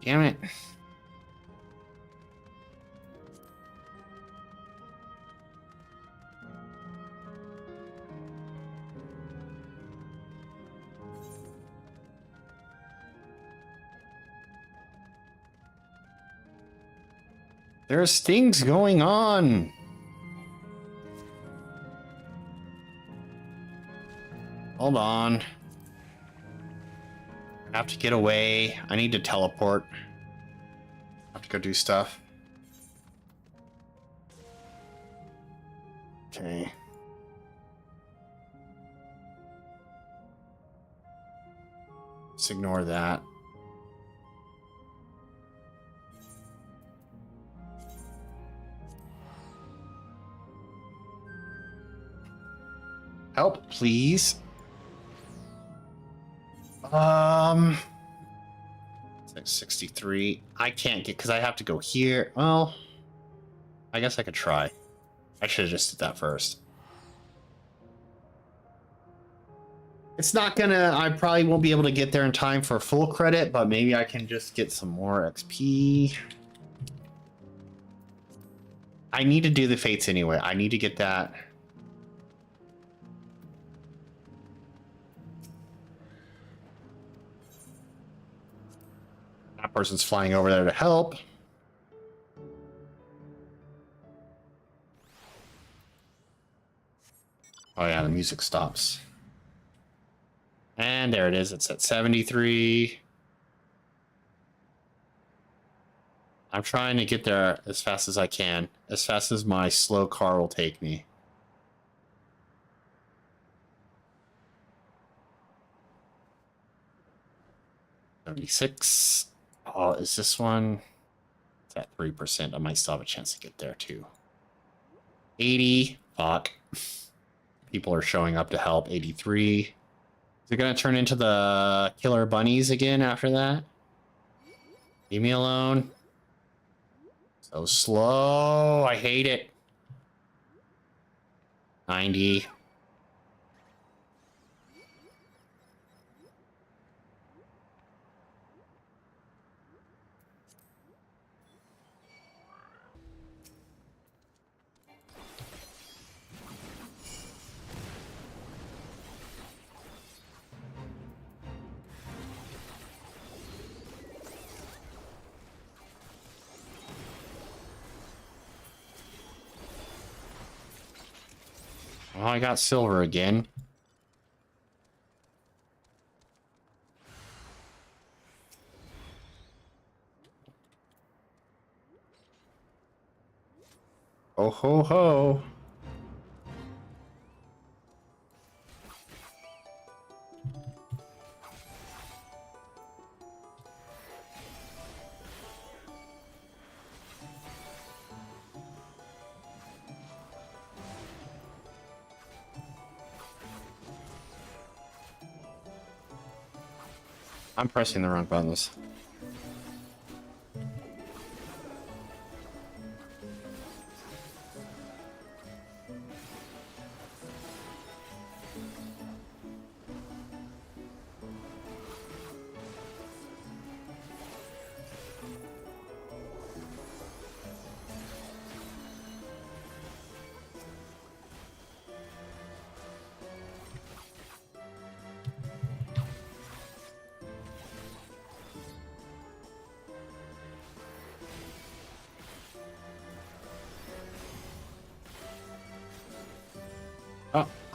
Damn it. There's things going on. Hold on. I have to get away. I need to teleport. I have to go do stuff. Okay. Let's ignore that. Help, please. 63. I can't get because I have to go here. Well, I guess I could try. I should have just did that first. It's not gonna. I probably won't be able to get there in time for full credit, but maybe I can just get some more XP. I need to do the fates anyway. I need to get that. That person's flying over there to help. Oh yeah, the music stops. And there it is. It's at 73. I'm trying to get there as fast as I can. As fast as my slow car will take me. $76. Oh, is this one? It's at 3%. I might still have a chance to get there too. 80. Fuck. People are showing up to help. 83. Is it going to turn into the killer bunnies again after that? Leave me alone. So slow. I hate it. 90. Oh, I got silver again. Oh ho ho. I'm pressing the wrong buttons.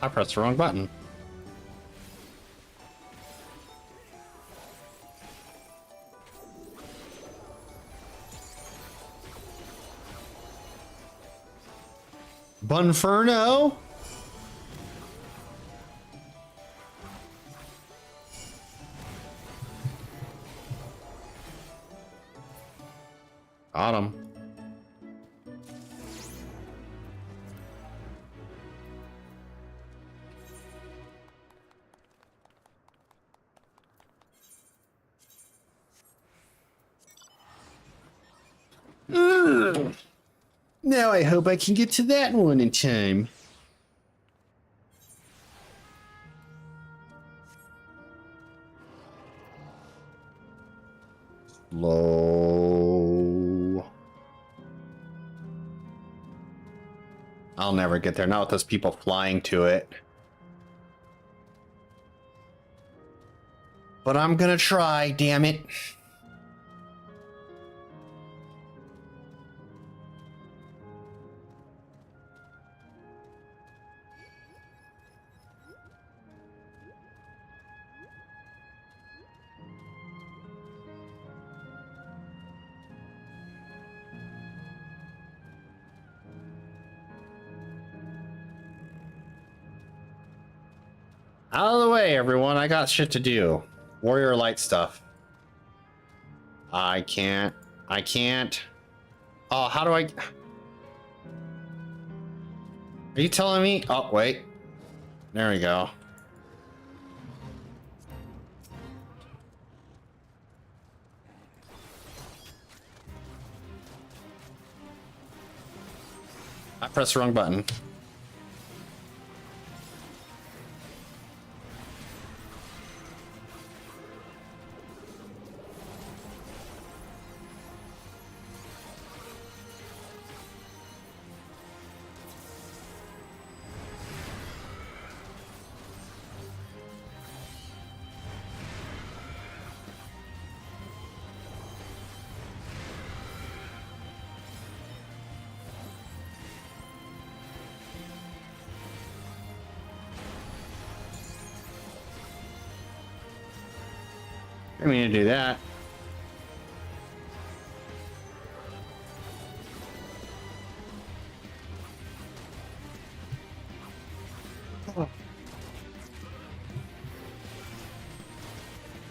I pressed the wrong button. Bunferno? Got him. Now I hope I can get to that one in time. Slow. I'll never get there, not with those people flying to it. But I'm gonna try, damn it. Out of the way, everyone. I got shit to do. Warrior light stuff. I can't. Oh, how do I... Are you telling me? Oh, wait. There we go. I pressed the wrong button. I didn't mean to do that.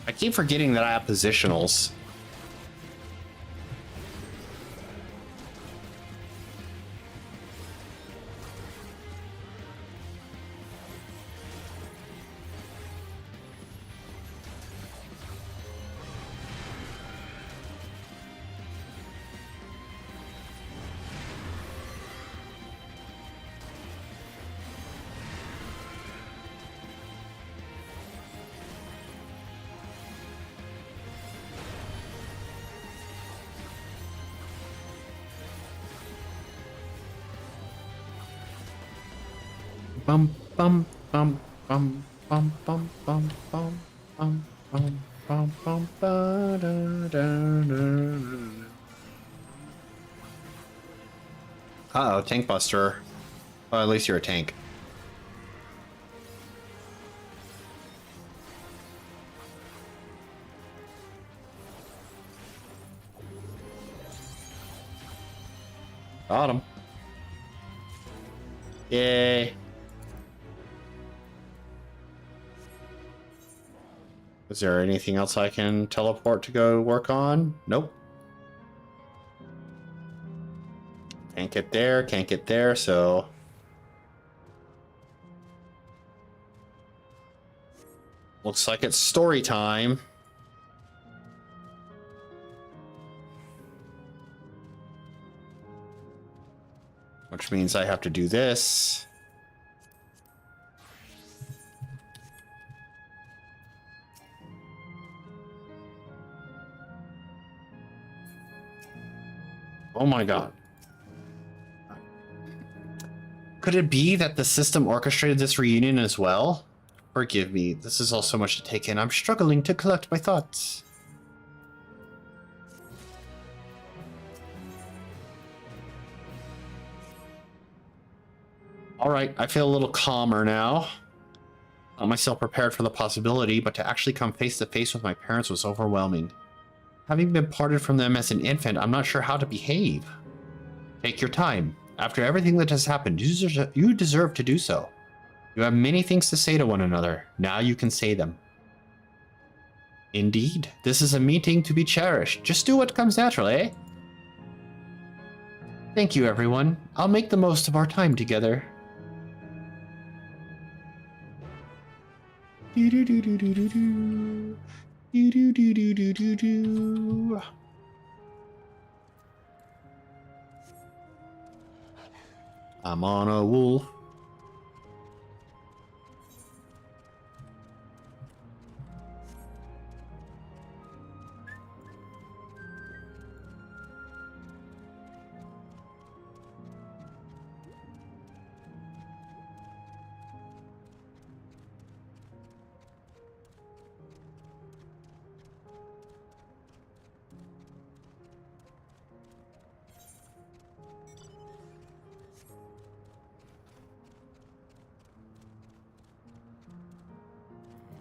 I keep forgetting that I have positionals. Bum bum bum bum bum bum bum bum bum bum bum bum ba da da da. Uh-oh, tank buster. Well, at least you're a tank. Got him. Yay. Is there anything else I can teleport to go work on? Nope. Can't get there, so... Looks like it's story time. Which means I have to do this. Oh my god. Could it be that the system orchestrated this reunion as well? Forgive me, this is all so much to take in. I'm struggling to collect my thoughts. All right, I feel a little calmer now. Got myself prepared for the possibility, but to actually come face to face with my parents was overwhelming. Having been parted from them as an infant, I'm not sure how to behave. Take your time. After everything that has happened, you deserve to do so. You have many things to say to one another. Now you can say them. Indeed, this is a meeting to be cherished. Just do what comes natural, eh? Thank you, everyone. I'll make the most of our time together. I'm on a wolf.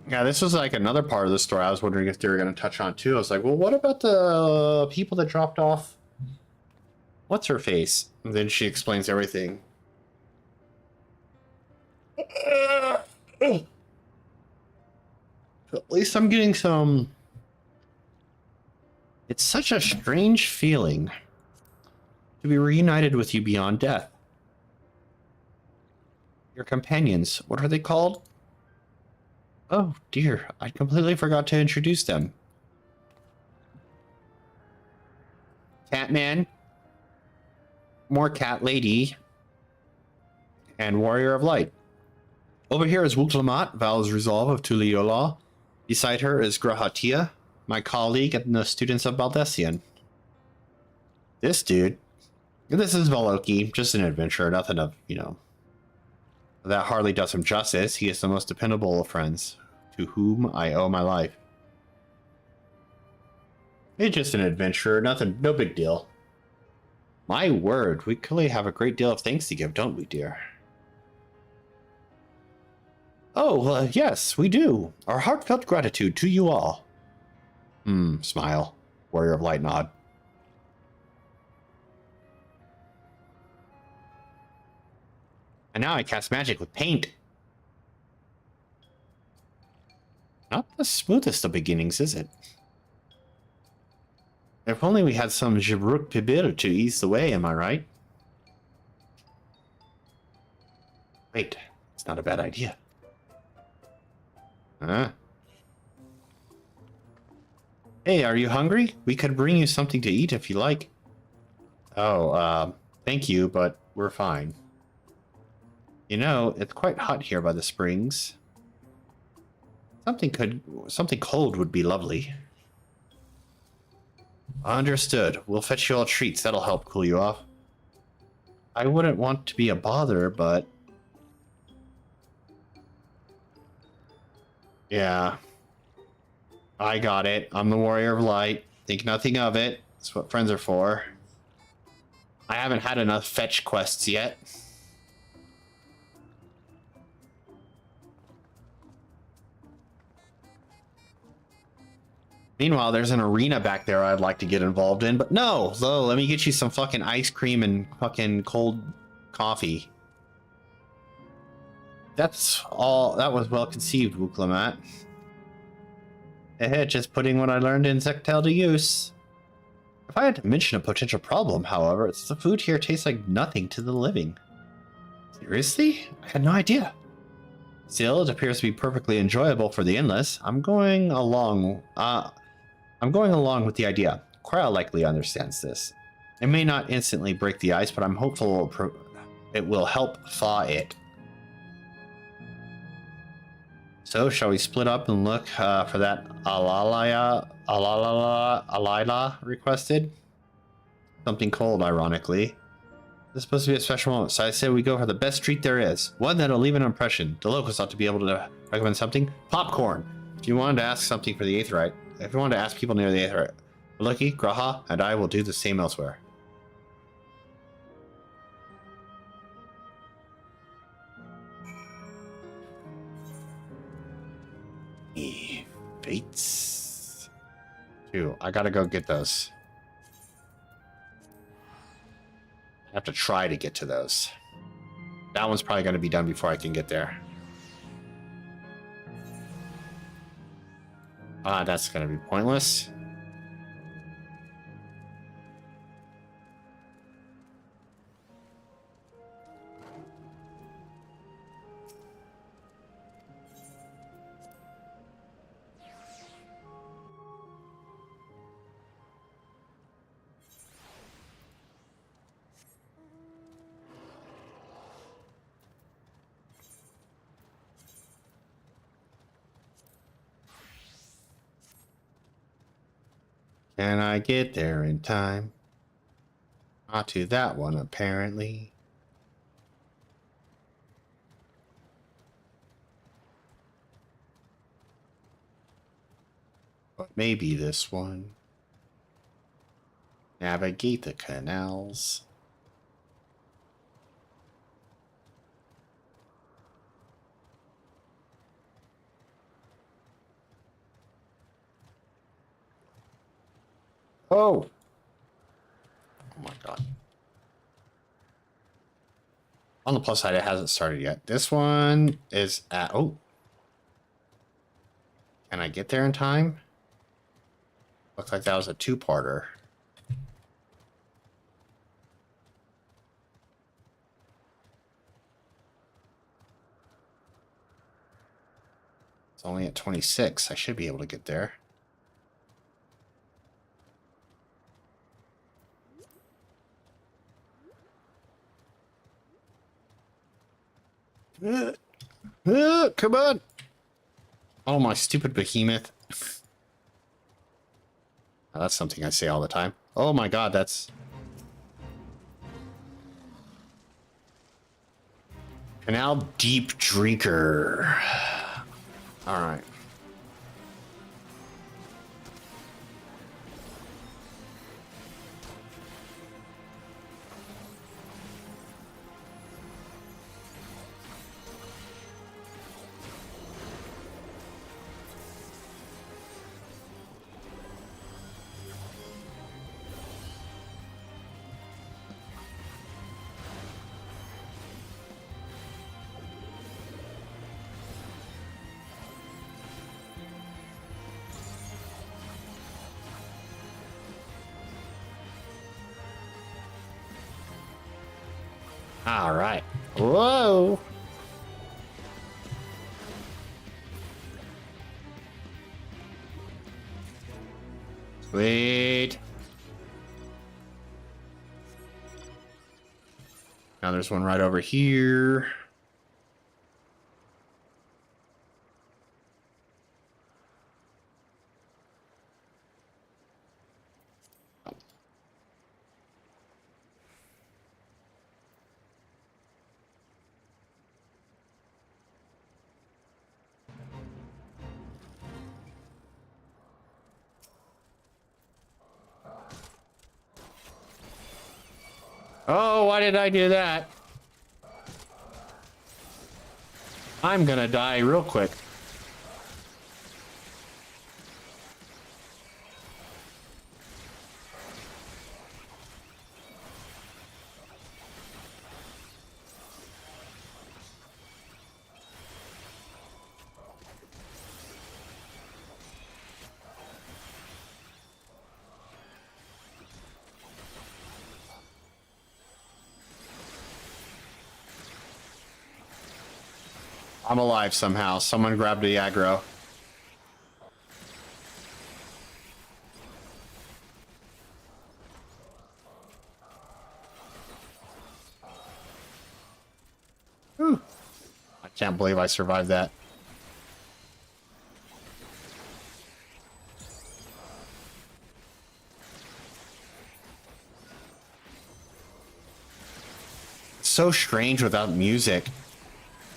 Yeah, this was like another part of the story I was wondering if they were going to touch on too. I was like, well, what about the people that dropped off? What's her face? And then she explains everything. At least I'm getting some... It's such a strange feeling to be reunited with you beyond death. Your companions, what are they called? Oh dear, I completely forgot to introduce them. Catman, more cat lady, and warrior of light. Over here is Wuklamat, Val's resolve of Tuliola. Beside her is Grahatia, my colleague and the students of Baldessian. This dude, this is Valoki, just an adventurer, nothing of, you know. That hardly does him justice. He is the most dependable of friends, to whom I owe my life. It's just an adventurer, nothing, no big deal. My word, we clearly have a great deal of thanks to give, don't we, dear? Oh, yes, we do. Our heartfelt gratitude to you all. Smile. Warrior of Light nod. And now I cast magic with paint. Not the smoothest of beginnings, is it? If only we had some Jibruk Pibir to ease the way, am I right? Wait, it's not a bad idea. Huh? Hey, are you hungry? We could bring you something to eat if you like. Oh, thank you, but we're fine. You know, it's quite hot here by the springs. Something cold would be lovely. Understood. We'll fetch you all treats. That'll help cool you off. I wouldn't want to be a bother, but... Yeah. I got it. I'm the Warrior of Light. Think nothing of it. That's what friends are for. I haven't had enough fetch quests yet. Meanwhile, there's an arena back there I'd like to get involved in, but no! So, let me get you some fucking ice cream and fucking cold coffee. That's all. That was well conceived, Wuklamat. Just putting what I learned in Sectel to use. If I had to mention a potential problem, however, it's the food here tastes like nothing to the living. Seriously? I had no idea. Still, it appears to be perfectly enjoyable for the endless. I'm going along with the idea. Cryo likely understands this. It may not instantly break the ice, but I'm hopeful it will help thaw it. So, shall we split up and look for that Alila requested? Something cold, ironically. This is supposed to be a special moment, so I say we go for the best treat there is. One that'll leave an impression. The locals ought to be able to recommend something. Popcorn! If you wanted to ask something for the Aetheryte. If you wanted to ask people near the Aetheryte. Lucky, Graha, and I will do the same elsewhere. Fates. 2. I gotta go get those. I have to try to get to those. That one's probably gonna be done before I can get there. Ah, that's gonna be pointless. Can I get there in time? Not to that one, apparently. But maybe this one. Navigate the canals. Oh! Oh my god. On the plus side, it hasn't started yet. This one is at... Oh. Can I get there in time? Looks like that was a two-parter. It's only at 26. I should be able to get there. Come on! Oh, my stupid behemoth. Oh, that's something I say all the time. Oh my god, that's... Canal Deep Drinker. Alright. All right. Whoa. Sweet. Now there's one right over here. Oh, why did I do that? I'm gonna die real quick. I'm alive somehow. Someone grabbed the aggro. Whew. I can't believe I survived that. It's so strange without music.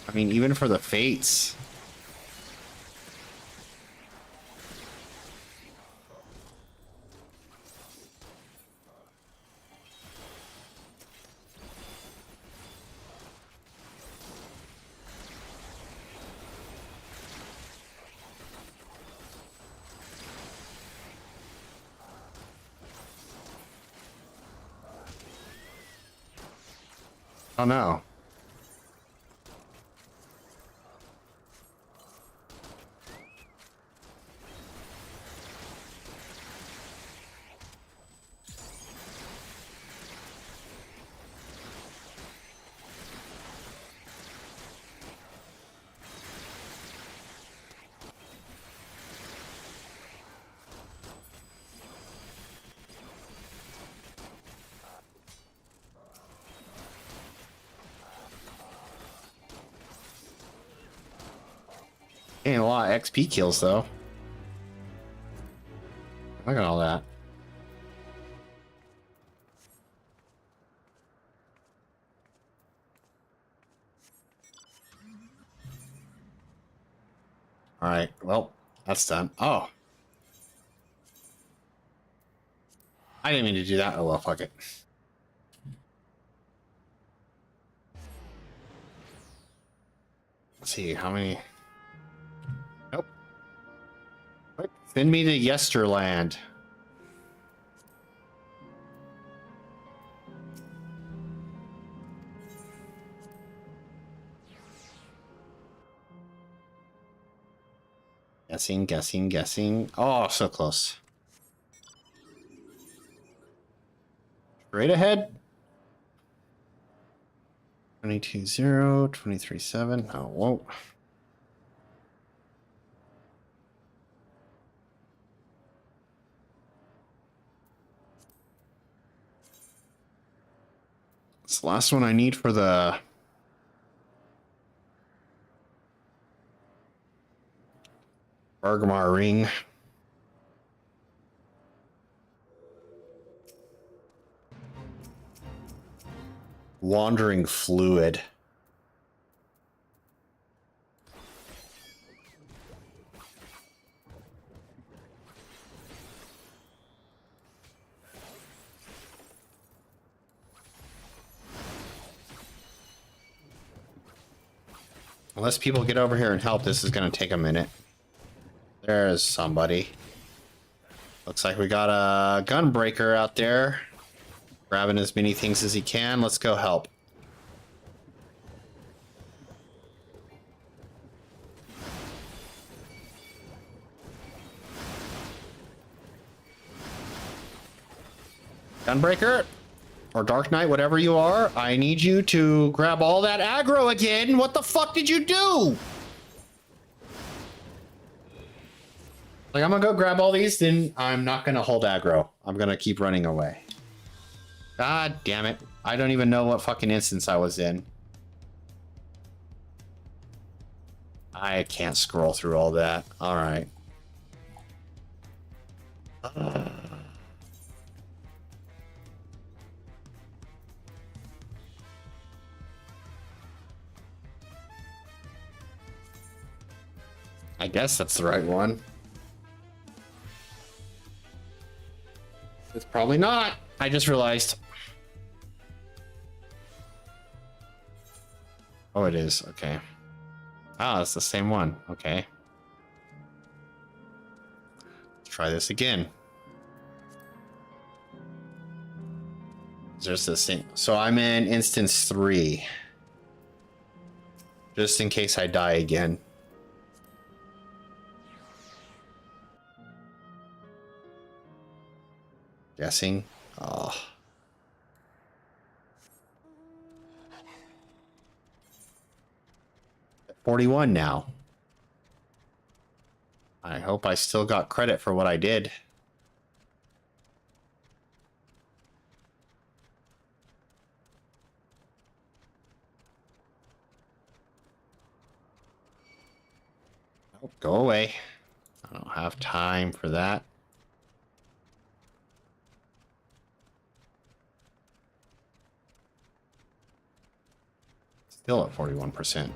I mean, even for the fates. Oh no. Ain't a lot of XP kills though. Look at all that. Alright, well, that's done. Oh. I didn't mean to do that. Oh well, fuck it. Let's see, how many... Nope. Quick, send me to Yesterland. Guessing, guessing, guessing. Oh, so close. Straight ahead. 22-0, 23-7. Oh, won't. It's the last one I need for the... Bergmar ring. Wandering fluid. Unless people get over here and help, this is going to take a minute. There's somebody. Looks like we got a gunbreaker out there. Grabbing as many things as he can. Let's go help. Gunbreaker or Dark Knight, whatever you are, I need you to grab all that aggro again. What the fuck did you do? Like, I'm gonna go grab all these, then I'm not gonna hold aggro. I'm gonna keep running away. God damn it. I don't even know what fucking instance I was in. I can't scroll through all that. Alright. I guess that's the right one. It's probably not. I just realized. Oh, it is. Okay. Ah, it's the same one. Okay. Let's try this again. There's the same. So I'm in instance 3. Just in case I die again. Guessing. Oh. $41 now. I hope I still got credit for what I did. Oh, go away. I don't have time for that. Still at 41%.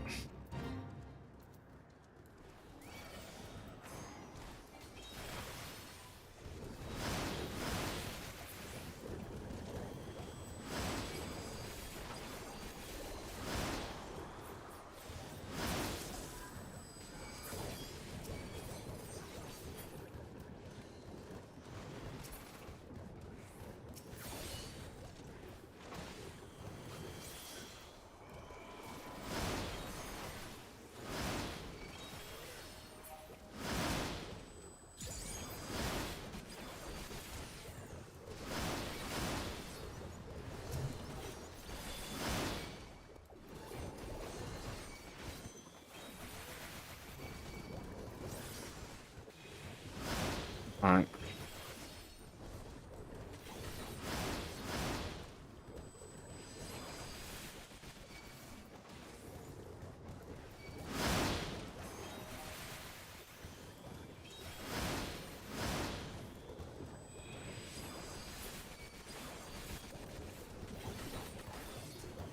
Alright.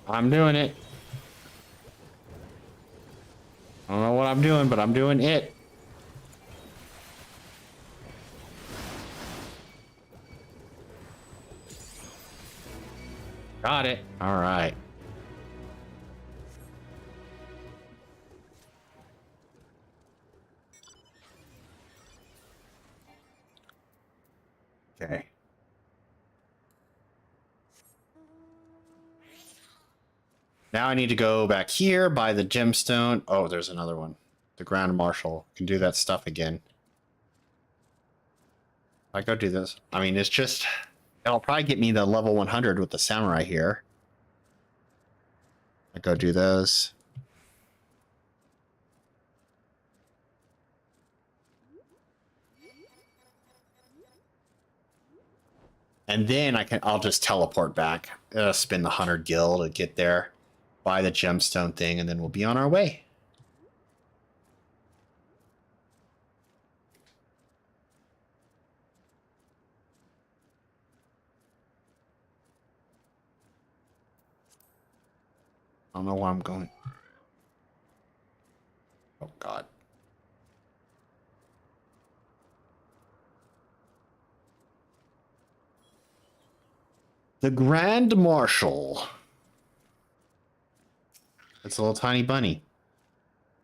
I'm doing it. I don't know what I'm doing, but I'm doing it. Got it. All right. Okay. Now I need to go back here, buy the gemstone. Oh, there's another one. The Grand Marshal can do that stuff again. I go do this. I mean, it's just... It'll probably get me the level 100 with the samurai here. I go do those. And then I'll just teleport back. Spin the 100 gil to get there. Buy the gemstone thing, and then we'll be on our way. I don't know where I'm going. Oh, God. The Grand Marshal. It's a little tiny bunny.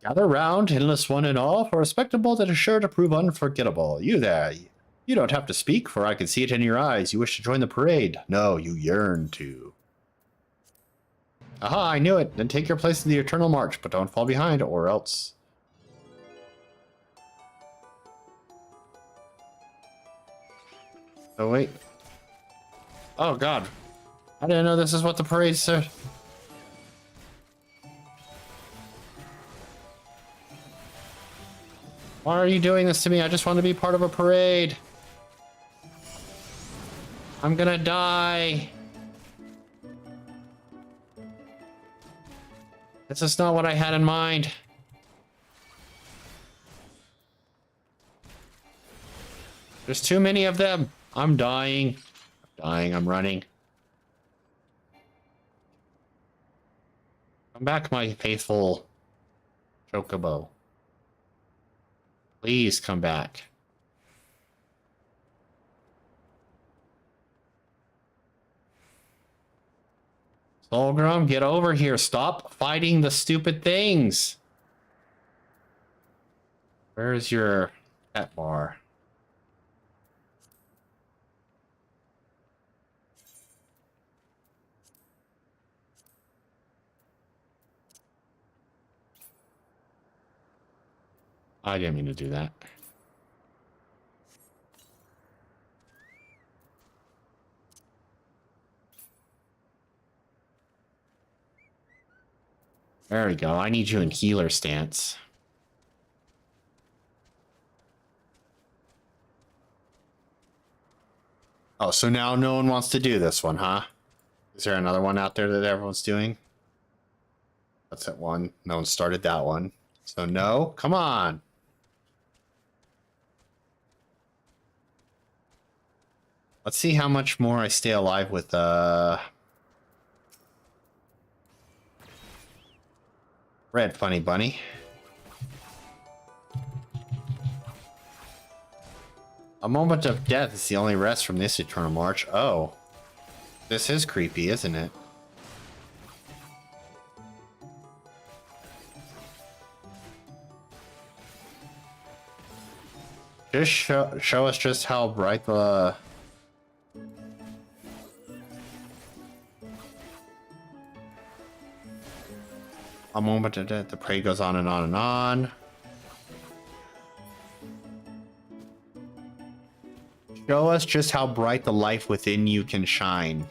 Gather round, endless one and all, for a spectacle that is sure to prove unforgettable. You there. You don't have to speak, for I can see it in your eyes. You wish to join the parade. No, you yearn to. Aha, I knew it. Then take your place in the eternal march, but don't fall behind, or else. Oh, wait. Oh, God. I didn't know this is what the parade said. Why are you doing this to me? I just want to be part of a parade. I'm gonna die. This is not what I had in mind. There's too many of them. I'm dying. I'm running. Come back, my faithful chocobo. Please come back. Solgrim, get over here. Stop fighting the stupid things. Where's your pet bar? I didn't mean to do that. There we go. I need you in healer stance. Oh, so now no one wants to do this one, huh? Is there another one out there that everyone's doing? That's that one. No one started that one. So no? Come on. Let's see how much more I stay alive with, Red Funny Bunny. A moment of death is the only rest from this eternal march. Oh. This is creepy, isn't it? Just show us just how bright the... A moment of death. The parade goes on and on and on. Show us just how bright the life within you can shine.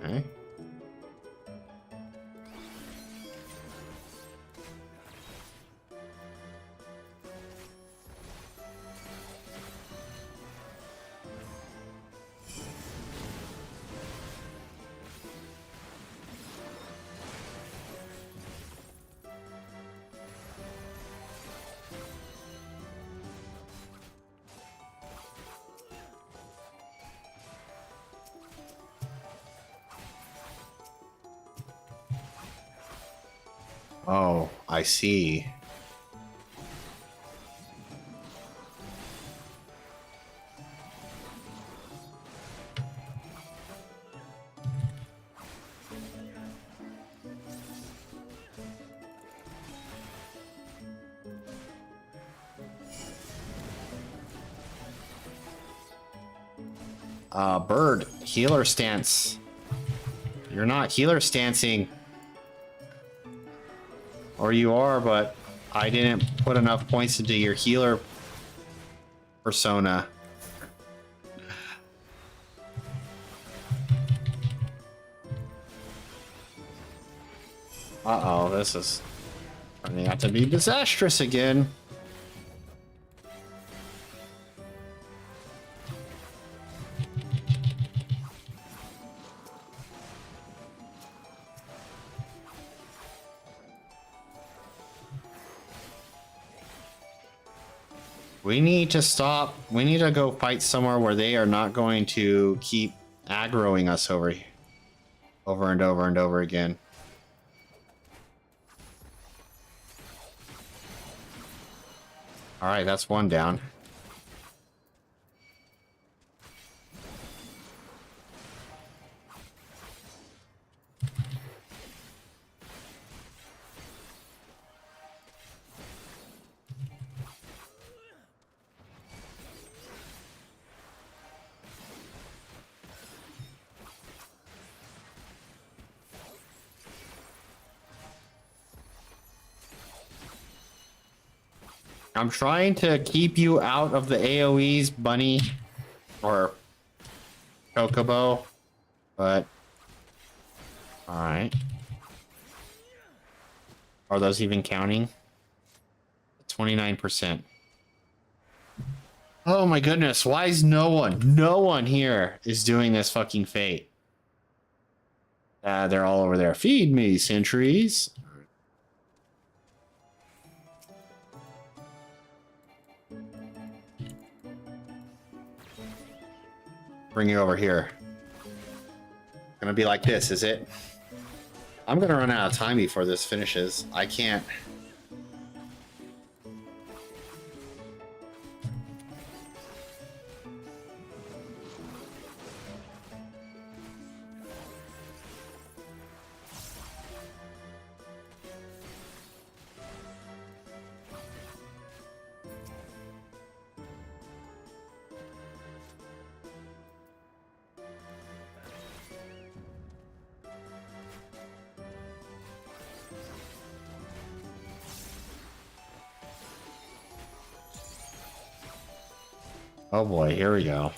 Okay. Oh, I see. Bird, healer stance. You're not healer stancing. Or you are, but I didn't put enough points into your healer persona. Uh-oh, this is turning out to be disastrous again. We need to stop. We need to go fight somewhere where they are not going to keep aggroing us over and over and over again. All right, that's one down. I'm trying to keep you out of the AoEs, Bunny, or Chocobo, but all right. Are those even counting? 29%. Oh my goodness, why is no one here is doing this fucking fate? They're all over there. Feed me, sentries. Bring you over here. Gonna be like this, is it? I'm gonna run out of time before this finishes. I can't. Oh boy, here we go.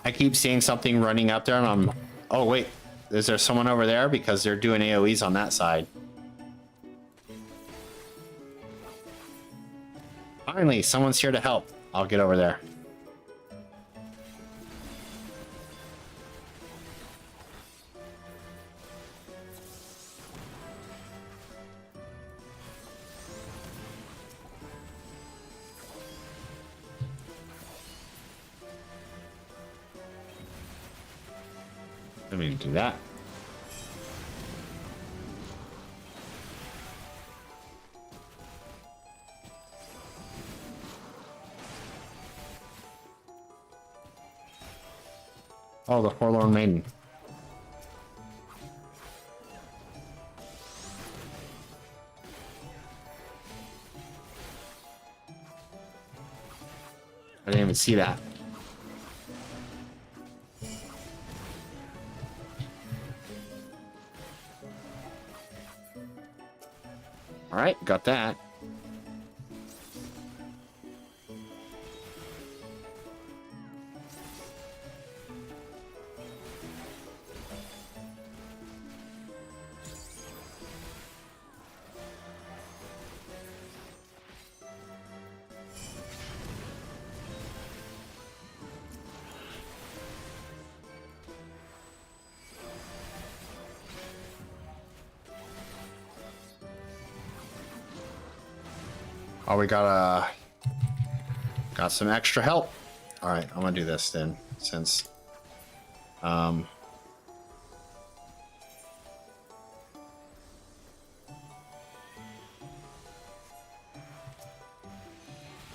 I keep seeing something running up there and I'm... Oh wait, is there someone over there? Because they're doing AoEs on that side. Finally, someone's here to help. I'll get over there. Let me do that. Oh, the Forlorn Maiden. I didn't even see that. All right, got that. Oh, we got some extra help. All right, I'm gonna do this then, since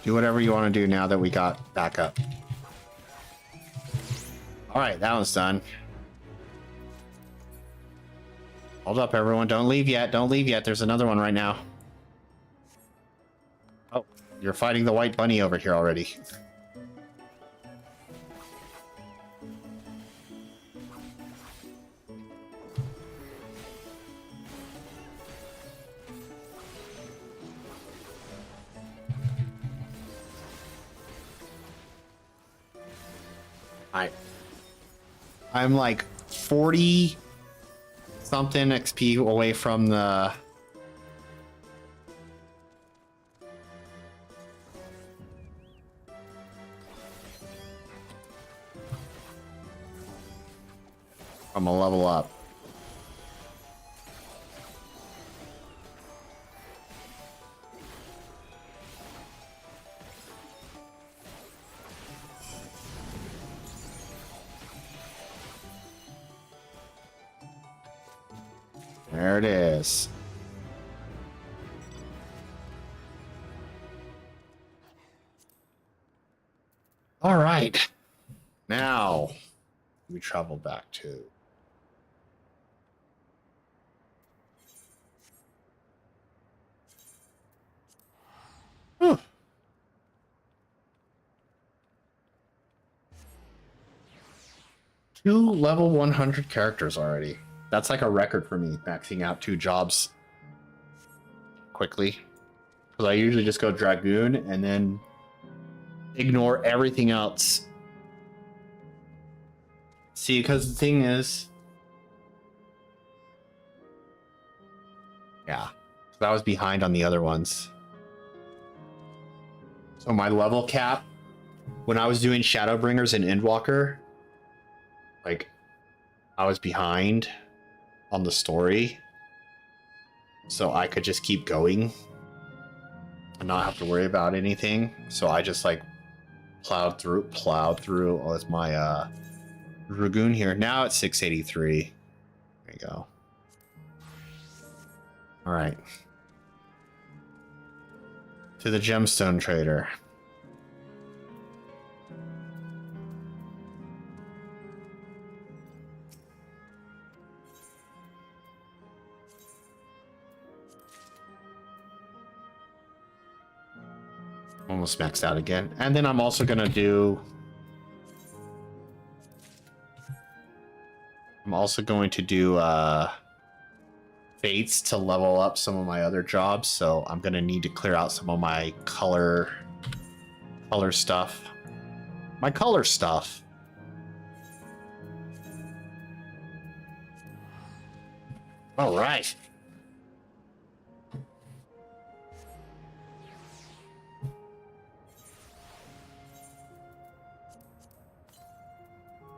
do whatever you want to do now that we got backup. All right, that one's done. Hold up, everyone. Don't leave yet. Don't leave yet. There's another one right now. Oh, you're fighting the white bunny over here already. I'm like 40 something XP away from the from a level up. There it is. All right. Now we travel back to Whew. 2 level 100 characters already. That's like a record for me, maxing out 2 jobs quickly. Because I usually just go Dragoon and then ignore everything else. See, because the thing is... Yeah, so I was behind on the other ones. So my level cap, when I was doing Shadowbringers and Endwalker, like, I was behind on the story, so I could just keep going and not have to worry about anything. So I just like plowed through. Oh, it's my Dragoon here. Now it's 683. There you go. All right. To the gemstone trader. Almost maxed out again. And then I'm also gonna do... I'm also going to do fates to level up some of my other jobs, so I'm gonna need to clear out some of my color stuff. My color stuff. All right.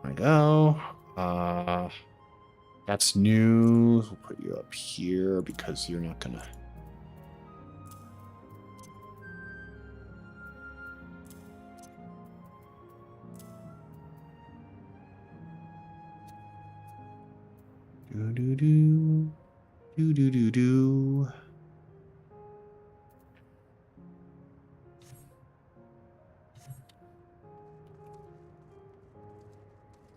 There we go. That's new. We'll put you up here because you're not gonna... Do-do-do. Do-do-do-do.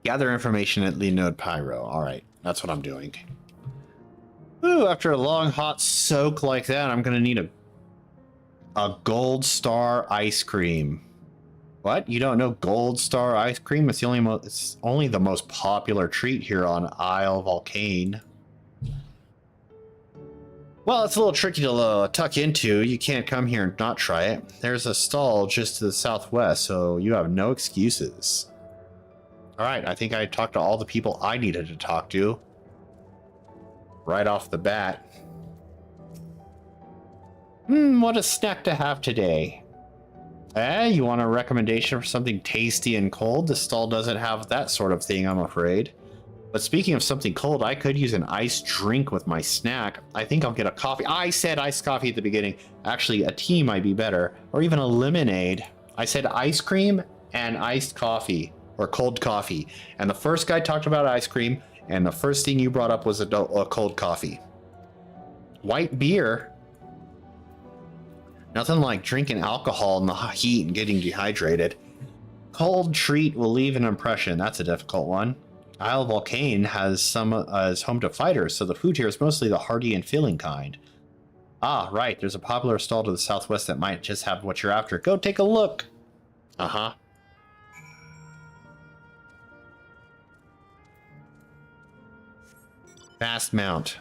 Gather information at Linode Pyro. All right, that's what I'm doing. Ooh, after a long hot soak like that, I'm gonna need a Gold Star ice cream. What? You don't know Gold Star ice cream? It's the it's only the most popular treat here on Isle Volcane. Well, it's a little tricky to tuck into. You can't come here and not try it. There's a stall just to the southwest, so you have no excuses. All right, I think I talked to all the people I needed to talk to right off the bat. What a snack to have today. You want a recommendation for something tasty and cold? The stall doesn't have that sort of thing, I'm afraid. But speaking of something cold, I could use an iced drink with my snack. I think I'll get a coffee. I said iced coffee at the beginning. Actually, a tea might be better, or even a lemonade. I said ice cream and iced coffee, or cold coffee. And the first guy talked about ice cream, and the first thing you brought up was a cold coffee. White beer? Nothing like drinking alcohol in the heat and getting dehydrated. Cold treat will leave an impression. That's a difficult one. Isle Volcane has some is home to fighters, so the food here is mostly the hearty and filling kind. Ah, right. There's a popular stall to the southwest that might just have what you're after. Go take a look. Uh-huh. Fast mount.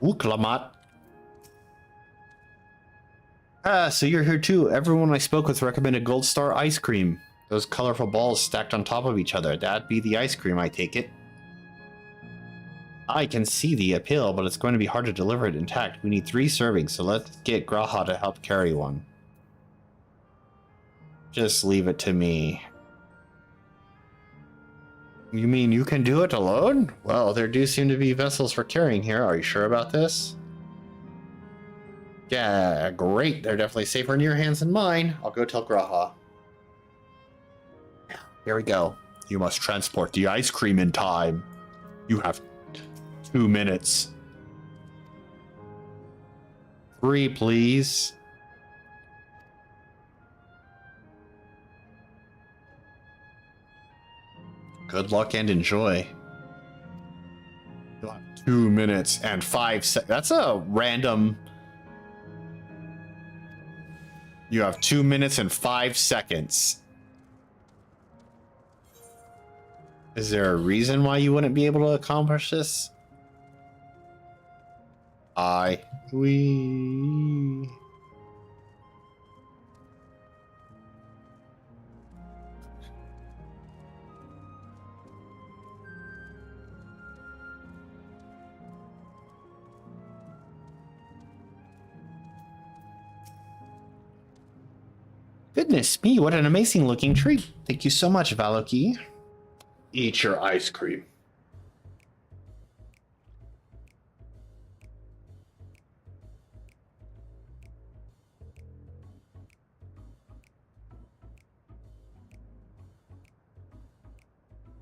Ooh, Klamat. Ah, so you're here too. Everyone I spoke with recommended Gold Star ice cream. Those colorful balls stacked on top of each other. That'd be the ice cream, I take it. I can see the appeal, but it's going to be hard to deliver it intact. We need 3 servings, so let's get Graha to help carry one. Just leave it to me. You mean you can do it alone? Well, there do seem to be vessels for carrying here. Are you sure about this? Yeah, great. They're definitely safer in your hands than mine. I'll go tell Graha. Here we go. You must transport the ice cream in time. You have 2 minutes. 3, please. Good luck and enjoy. You'll have 2 minutes and 5 seconds. That's a random. You have 2 minutes and 5 seconds. Is there a reason why you wouldn't be able to accomplish this? We. Goodness me, what an amazing looking treat. Thank you so much, Valoki. Eat your ice cream.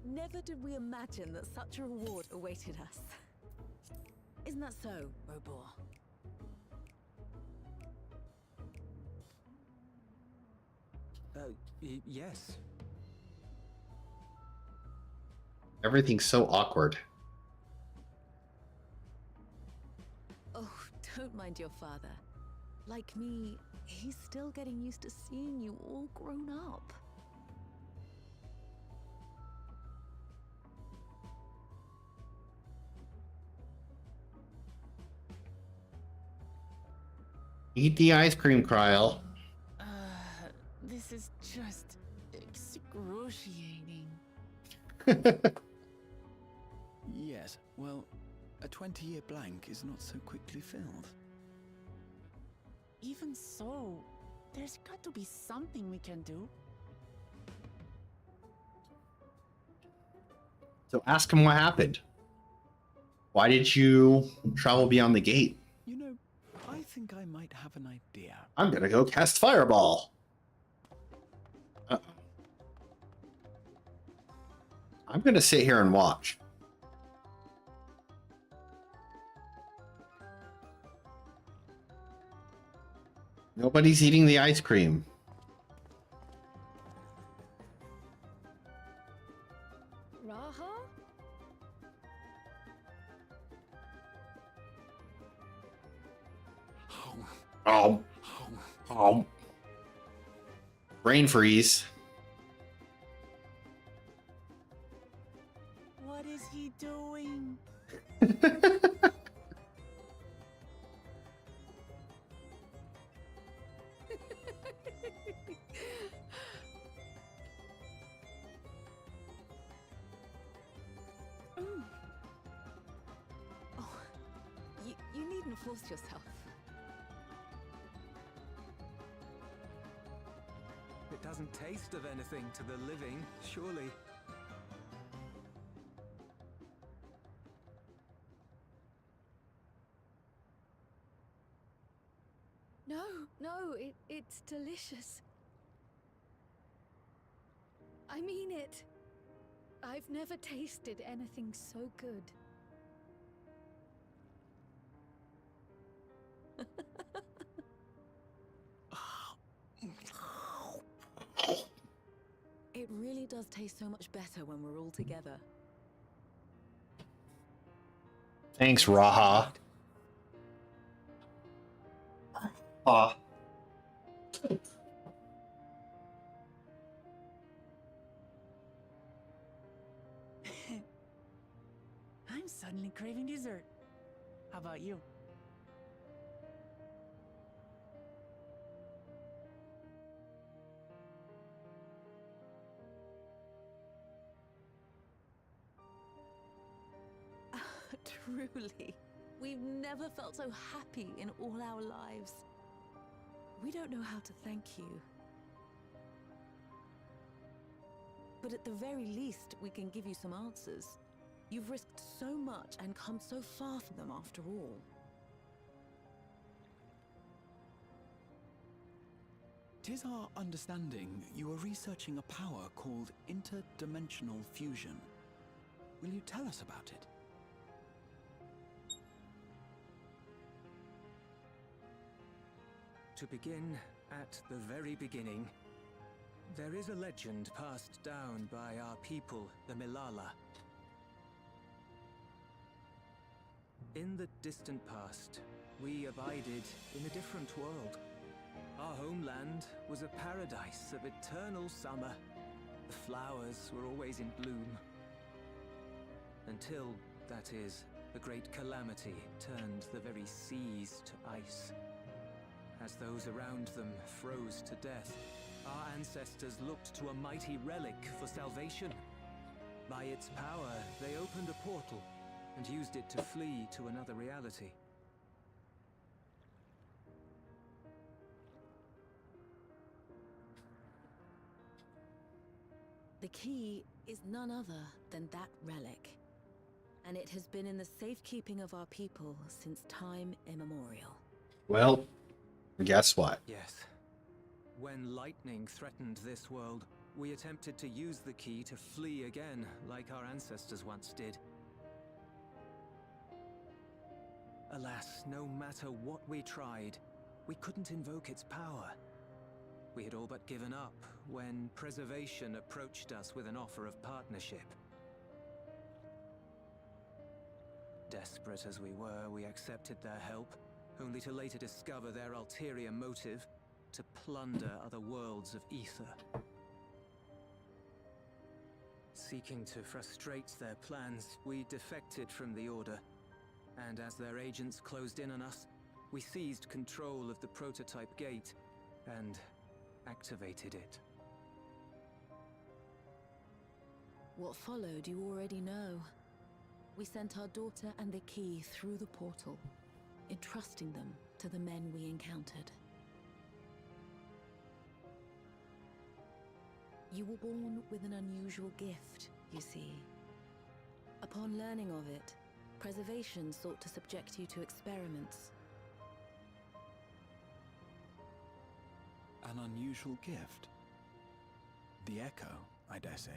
Never did we imagine that such a reward awaited us. Isn't that so, Robor? Yes. Everything's so awkward. Oh, don't mind your father. Like me, he's still getting used to seeing you all grown up. Eat the ice cream, Kryl. This is just excruciating. Yes, well, a 20-year blank is not so quickly filled. Even so, there's got to be something we can do. So ask him what happened. Why did you travel beyond the gate? You know, I think I might have an idea. I'm gonna go cast Fireball. I'm gonna sit here and watch. Nobody's eating the ice cream. Raha? Brain freeze. What is he doing? Don't force yourself. It doesn't taste of anything to the living, surely. No, it's delicious. I mean it. I've never tasted anything so good. It really does taste so much better when we're all together. Thanks, Raha. I'm suddenly craving dessert. How about you? Truly. We've never felt so happy in all our lives. We don't know how to thank you. But at the very least, we can give you some answers. You've risked so much and come so far from them after all. Tis our understanding you are researching a power called interdimensional fusion. Will you tell us about it? To begin at the very beginning, there is a legend passed down by our people, the Milala. In the distant past, we abided in a different world. Our homeland was a paradise of eternal summer. The flowers were always in bloom. Until, that is, the great calamity turned the very seas to ice. As those around them froze to death, our ancestors looked to a mighty relic for salvation. By its power, they opened a portal and used it to flee to another reality. The key is none other than that relic. And it has been in the safekeeping of our people since time immemorial. Well, guess what? Yes. When lightning threatened this world, we attempted to use the key to flee again, like our ancestors once did. Alas, no matter what we tried, we couldn't invoke its power. We had all but given up when Preservation approached us with an offer of partnership. Desperate as we were, we accepted their help, only to later discover their ulterior motive: to plunder other worlds of ether. Seeking to frustrate their plans, we defected from the Order, and as their agents closed in on us, we seized control of the prototype gate and activated it. What followed you already know. We sent our daughter and the key through the portal, entrusting them to the men we encountered. You were born with an unusual gift, you see. Upon learning of it, Preservation sought to subject you to experiments. An unusual gift. The Echo, I dare say.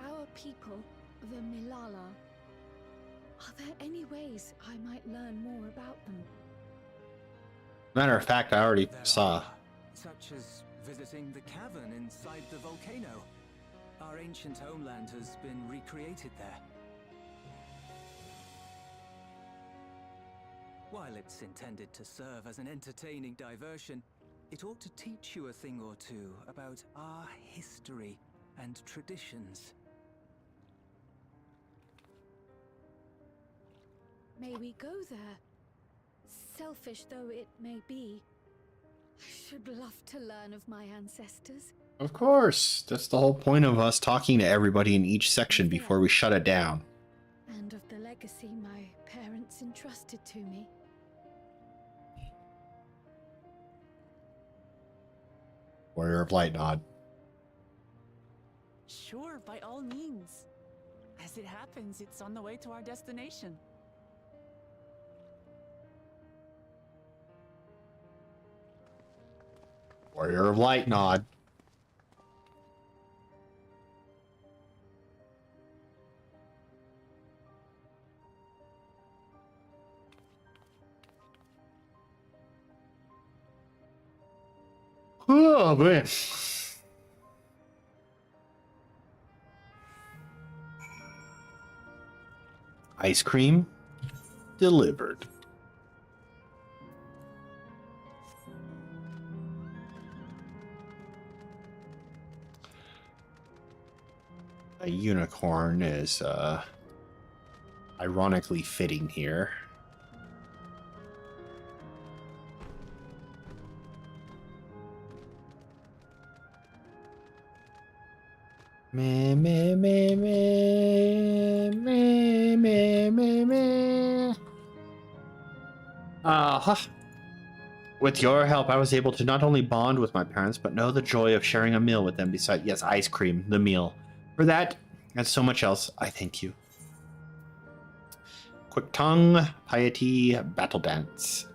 Our people, the Milala. Are there any ways I might learn more about them? Matter of fact, I already There saw. are, such as visiting the cavern inside the volcano. Our ancient homeland has been recreated there. While it's intended to serve as an entertaining diversion, it ought to teach you a thing or two about our history and traditions. May we go there? Selfish though it may be, I should love to learn of my ancestors. Of course. That's the whole point of us talking to everybody in each section before we shut it down. And of the legacy my parents entrusted to me. Warrior of Light nod. Sure, by all means. As it happens, it's on the way to our destination. Warrior of Light nod. Oh, man. Ice cream delivered. A unicorn is ironically fitting here. Meh, meh, meh, meh, meh, meh, meh, meh. Uh-huh. With your help, I was able to not only bond with my parents, but know the joy of sharing a meal with them beside, yes, ice cream, the meal. For that, and so much else, I thank you. Quick tongue, piety, battle dance.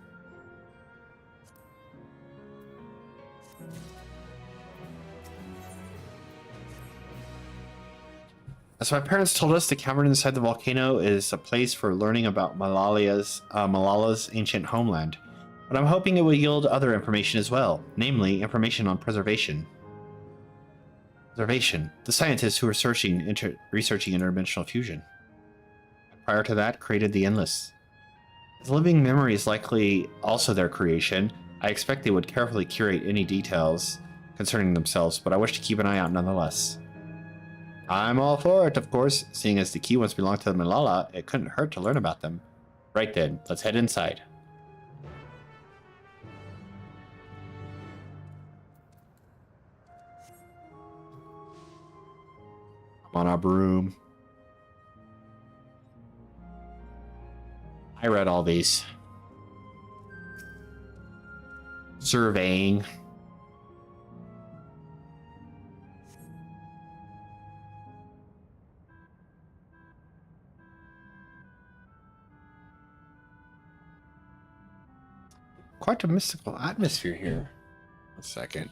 As my parents told us, the cavern inside the volcano is a place for learning about Malala's ancient homeland. But I'm hoping it will yield other information as well, namely information on preservation. Preservation, the scientists who are researching interdimensional fusion. Prior to that, created the Endless. As living memory is likely also their creation, I expect they would carefully curate any details concerning themselves, but I wish to keep an eye out nonetheless. I'm all for it, of course. Seeing as the key once belonged to the Malala, it couldn't hurt to learn about them. Right then, let's head inside. I'm on our broom. I read all these. Surveying. Quite a mystical atmosphere here. 1 second.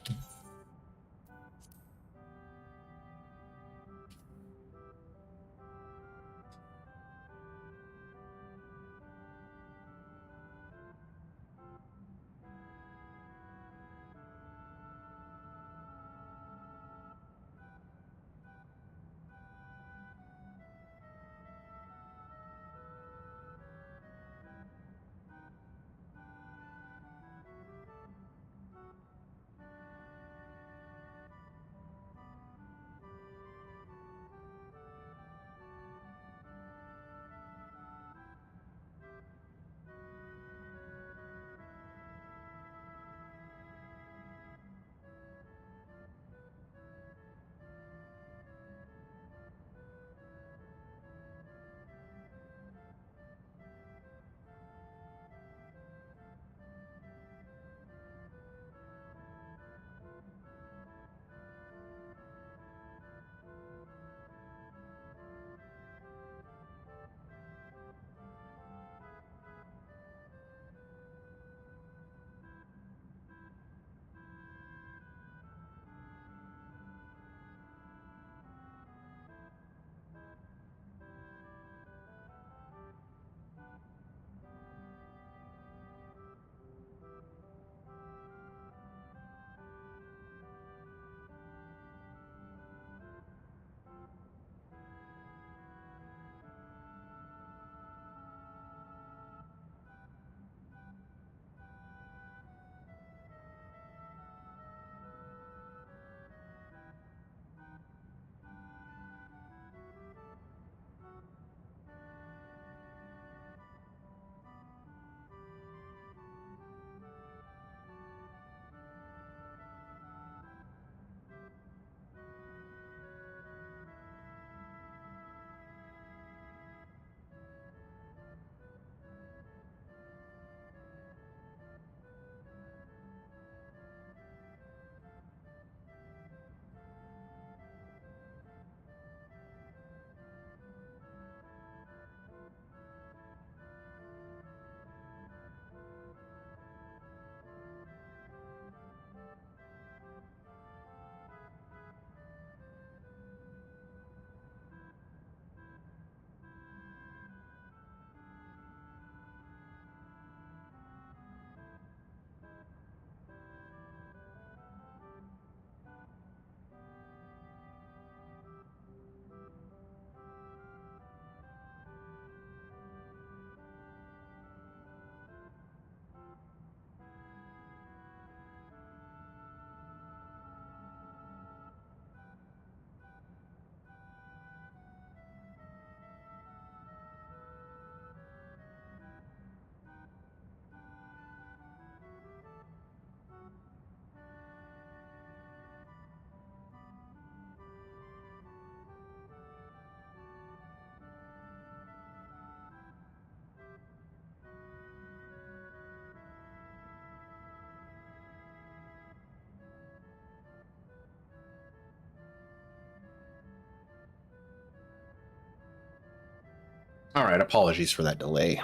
Alright, apologies for that delay.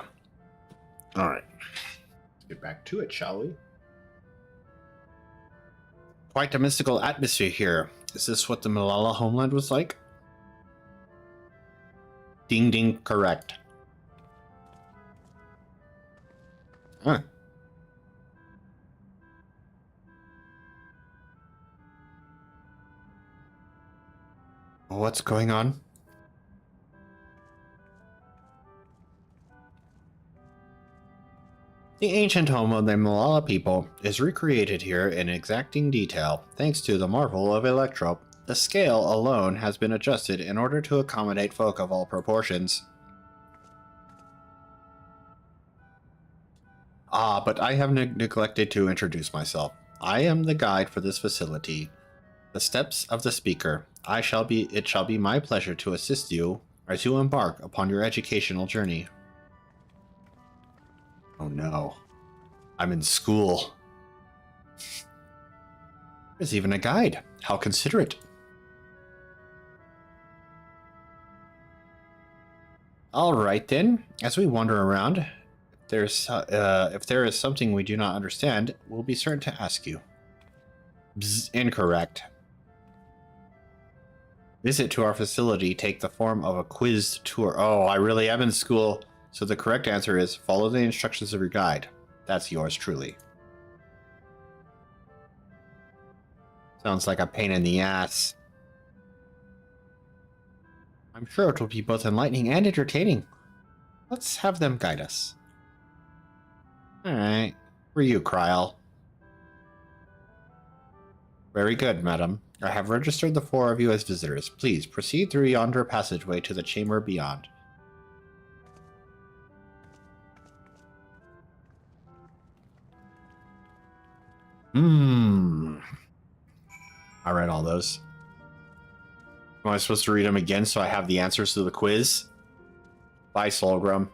Alright. Let's get back to it, shall we? Quite a mystical atmosphere here. Is this what the Malala homeland was like? Ding ding, correct. Huh. What's going on? The ancient home of the Malala people is recreated here in exacting detail, thanks to the marvel of Electro. The scale alone has been adjusted in order to accommodate folk of all proportions. Ah, but I have neglected to introduce myself. I am the guide for this facility. The steps of the speaker. It shall be my pleasure to assist you as you embark upon your educational journey. Oh no. I'm in school. There's even a guide. How considerate. Alright then, as we wander around, if there is something we do not understand, we'll be certain to ask you. Bzz, incorrect. Visit to our facility take the form of a quiz tour. Oh, I really am in school. So the correct answer is follow the instructions of your guide. That's yours truly. Sounds like a pain in the ass. I'm sure it will be both enlightening and entertaining. Let's have them guide us. Alright. For you, Kryl. Very good, madam. I have registered the 4 of you as visitors. Please proceed through yonder passageway to the chamber beyond. I read all those. Am I supposed to read them again so I have the answers to the quiz? Bye, Solgrim.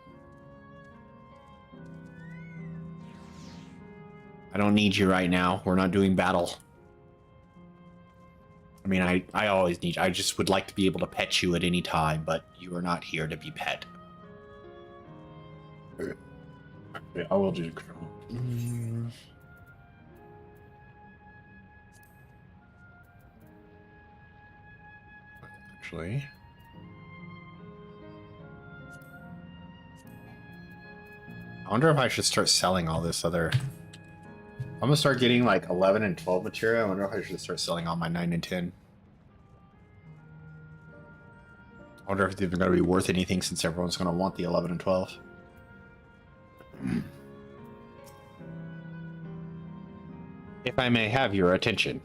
I don't need you right now. We're not doing battle. I mean, I always need you. I just would like to be able to pet you at any time, but you are not here to be pet. Okay, I will do. Actually, I wonder if I should start selling all this other. I'm gonna start getting like 11 and 12 material. I wonder if I should start selling all my 9 and 10. I wonder if it's even gonna be worth anything since everyone's gonna want the 11 and 12. If I may have your attention.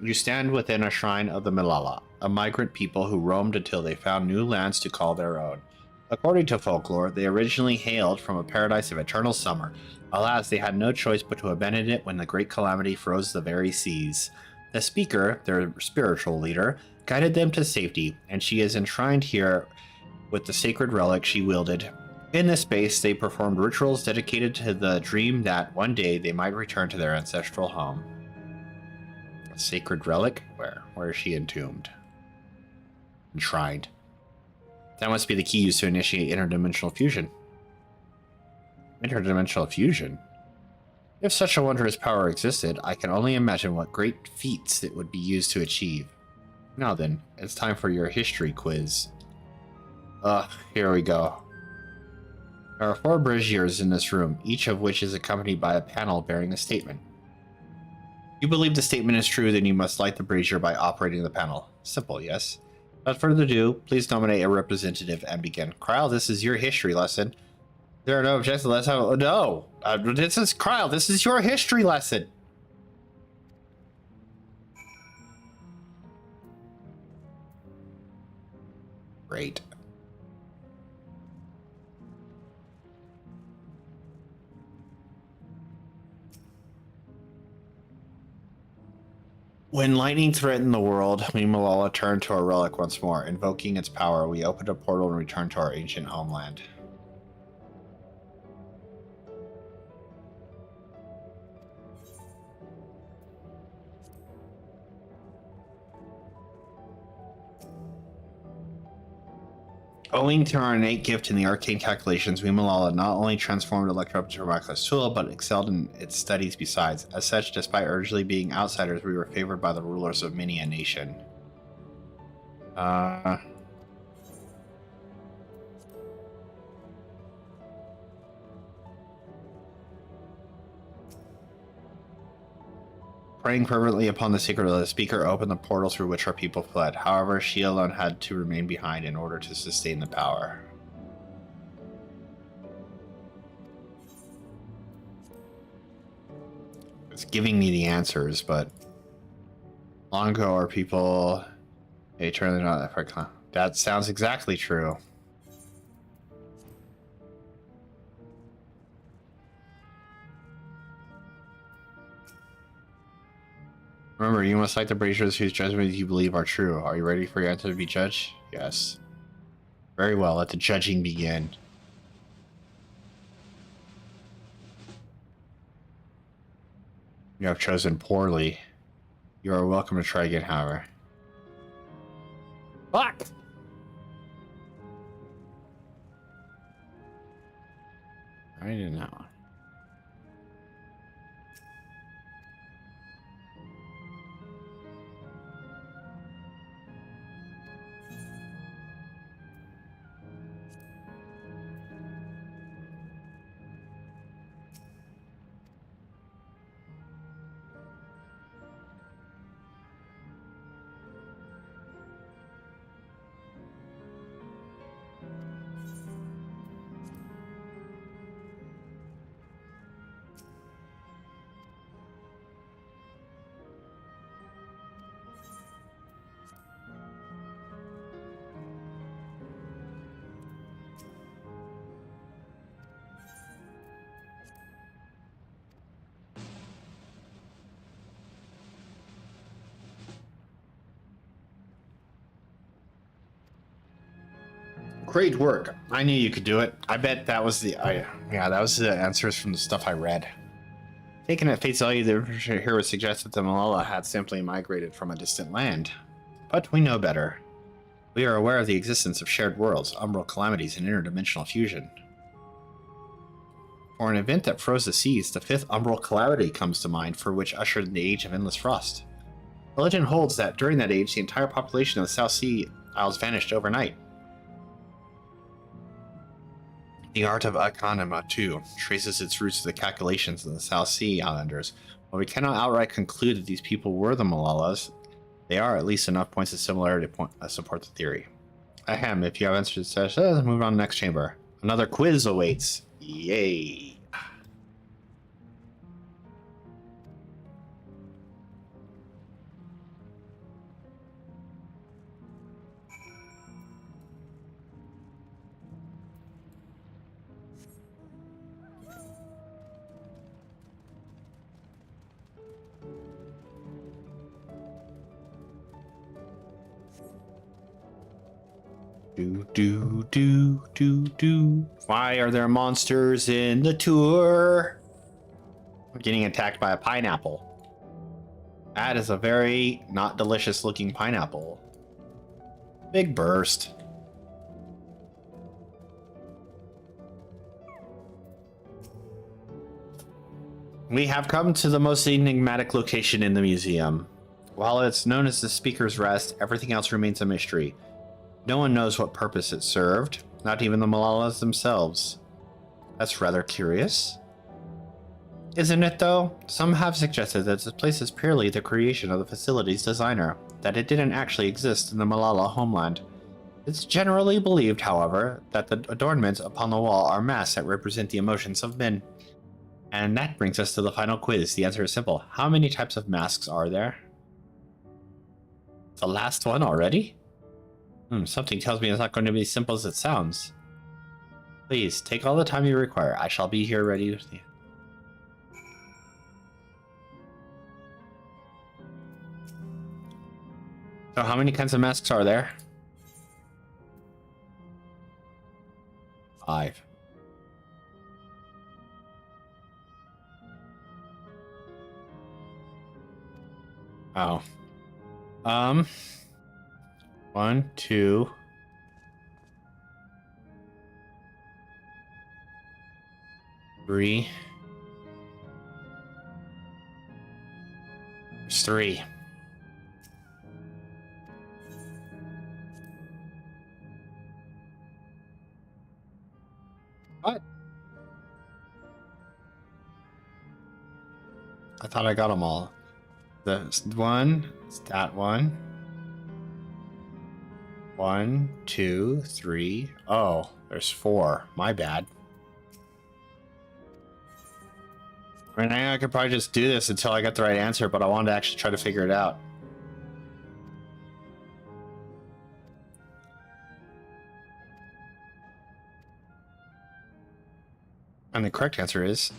You stand within a shrine of the Malala, a migrant people who roamed until they found new lands to call their own. According to folklore, they originally hailed from a paradise of eternal summer. Alas, they had no choice but to abandon it when the great calamity froze the very seas. The speaker, their spiritual leader, guided them to safety, and she is enshrined here with the sacred relic she wielded. In this space, they performed rituals dedicated to the dream that one day they might return to their ancestral home. A sacred relic? Where? Where is she entombed? Enshrined. That must be the key used to initiate interdimensional fusion. Interdimensional fusion? If such a wondrous power existed, I can only imagine what great feats it would be used to achieve. Now then, it's time for your history quiz. Here we go. There are 4 braziers in this room, each of which is accompanied by a panel bearing a statement. You believe the statement is true, then you must light the brazier by operating the panel. Simple, yes? Without further ado, please nominate a representative and begin. Kryl, this is your history lesson. There are no objections. Let's have... No! This is Kryl, this is your history lesson! Great. When lightning threatened the world, we Malala turned to our relic once more. Invoking its power, we opened a portal and returned to our ancient homeland. Owing to our innate gift in the arcane calculations, we Malala not only transformed Electro into a miraculous tool, but excelled in its studies besides. As such, despite originally being outsiders, we were favored by the rulers of many a nation. Praying fervently upon the secret of the speaker opened the portal through which our people fled. However, she alone had to remain behind in order to sustain the power. It's giving me the answers, but long ago our people eternally not that sounds exactly true. Remember, you must like the braziers whose judgments you believe are true. Are you ready for your answer to be judged? Yes. Very well, let the judging begin. You have chosen poorly. You are welcome to try again, however. Fuck! I didn't know. Great work. I knew you could do it. I bet that was that was the answers from the stuff I read. Taken at face value, the here would suggest that the Malala had simply migrated from a distant land. But we know better. We are aware of the existence of shared worlds, umbral calamities, and interdimensional fusion. For an event that froze the seas, the fifth umbral calamity comes to mind, for which ushered in the Age of Endless Frost. The legend holds that during that age, the entire population of the South Sea Isles vanished overnight. The art of economy, too, traces its roots to the calculations of the South Sea Islanders. While we cannot outright conclude that these people were the Malalas, there are at least enough points of similarity to support the theory. Ahem, if you have answers, let's move on to the next chamber. Another quiz awaits. Yay. Do. Why are there monsters in the tour? I'm getting attacked by a pineapple. That is a very not delicious looking pineapple. Big burst. We have come to the most enigmatic location in the museum. While it's known as the Speaker's Rest, everything else remains a mystery. No one knows what purpose it served, not even the Malalas themselves. That's rather curious. Isn't it, though? Some have suggested that this place is purely the creation of the facility's designer, that it didn't actually exist in the Malala homeland. It's generally believed, however, that the adornments upon the wall are masks that represent the emotions of men. And that brings us to the final quiz. The answer is simple. How many types of masks are there? The last one already? Something tells me it's not going to be as simple as it sounds. Please, take all the time you require. I shall be here ready with you. So how many kinds of masks are there? 5. Oh. 1, 2, 3. There's 3. What? I thought I got them all. The one, it's that one. 1, 2, 3. Oh, there's 4. My bad. I mean, I could probably just do this until I get the right answer, but I wanted to actually try to figure it out. And the correct answer is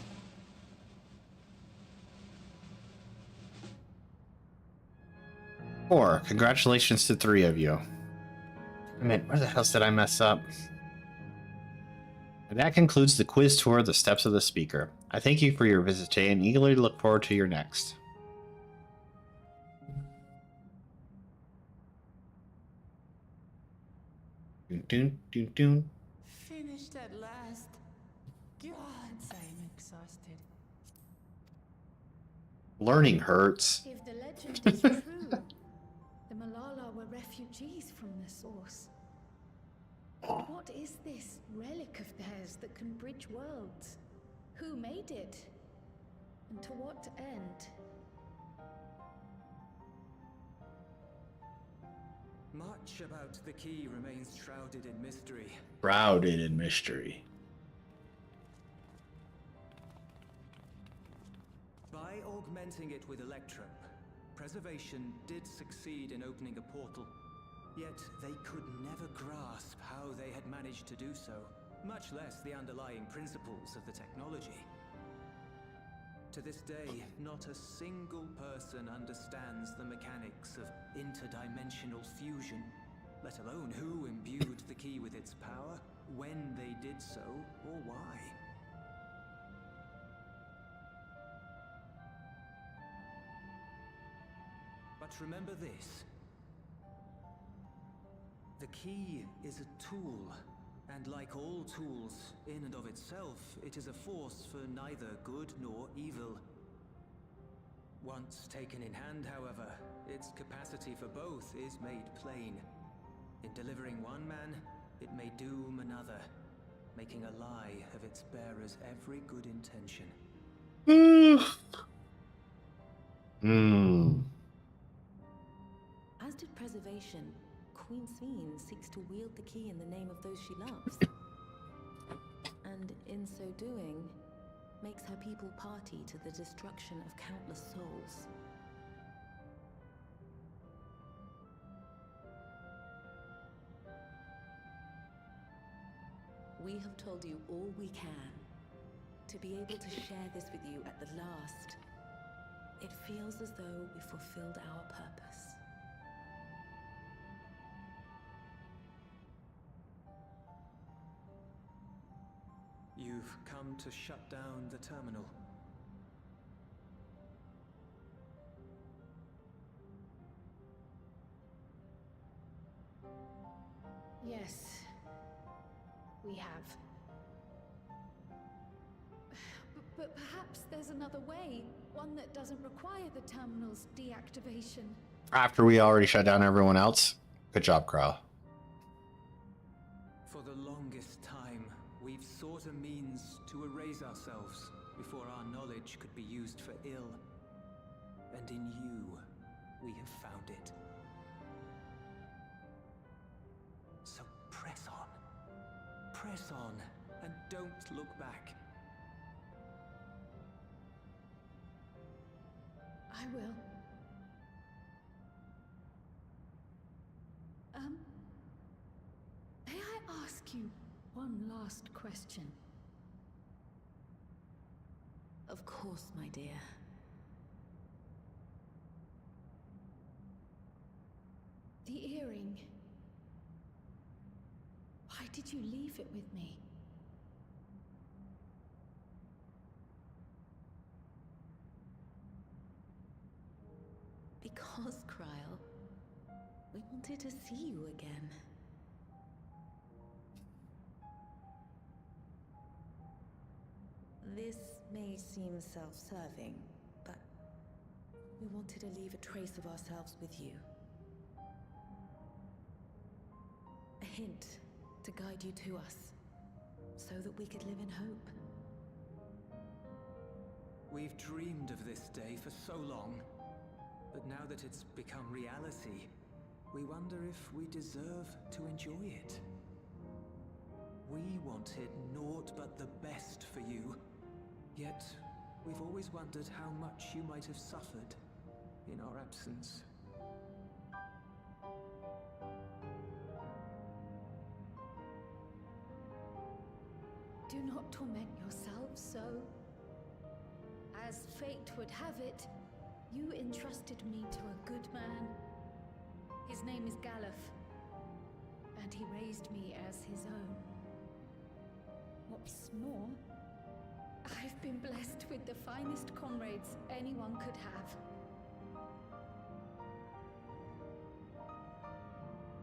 4. Congratulations to 3 of you. I mean, where the hell did I mess up? And that concludes the quiz tour of the Steps of the Speaker. I thank you for your visit today and eagerly look forward to your next. Dun, dun, dun, dun. Finished at last. God, I'm exhausted. Learning hurts. If the legend is true, the Malala were refugees from the source. What is this relic of theirs that can bridge worlds? Who made it? And to what end? Much about the key remains shrouded in mystery. Shrouded in mystery. By augmenting it with Electrum, Preservation did succeed in opening a portal. Yet they could never grasp how they had managed to do so, much less the underlying principles of the technology. To this day, not a single person understands the mechanics of interdimensional fusion, let alone who imbued the key with its power, when they did so, or why. But remember this. The key is a tool, and like all tools, in and of itself, it is a force for neither good nor evil. Once taken in hand, however, its capacity for both is made plain. In delivering one man, it may doom another, making a lie of its bearer's every good intention. As did Preservation, Queen Sveen seeks to wield the key in the name of those she loves. And in so doing, makes her people party to the destruction of countless souls. We have told you all we can, to be able to share this with you at the last. It feels as though we fulfilled our purpose. You've come to shut down the terminal. Yes, we have. But perhaps there's another way, one that doesn't require the terminal's deactivation. After we already shut down everyone else. Good job, Crow. For the longest time, we've sought a means to erase ourselves before our knowledge could be used for ill. And in you, we have found it. So press on. Press on, and don't look back. I will. May I ask you one last question? Of course, my dear. The earring. Why did you leave it with me? Because, Kryl, we wanted to see you again. This may seem self-serving, but we wanted to leave a trace of ourselves with you. A hint to guide you to us, so that we could live in hope. We've dreamed of this day for so long, but now that it's become reality, we wonder if we deserve to enjoy it. We wanted naught but the best for you, yet we've always wondered how much you might have suffered in our absence. Do not torment yourselves so. As fate would have it, you entrusted me to a good man. His name is Galuf, and he raised me as his own. What's more, I've been blessed with the finest comrades anyone could have.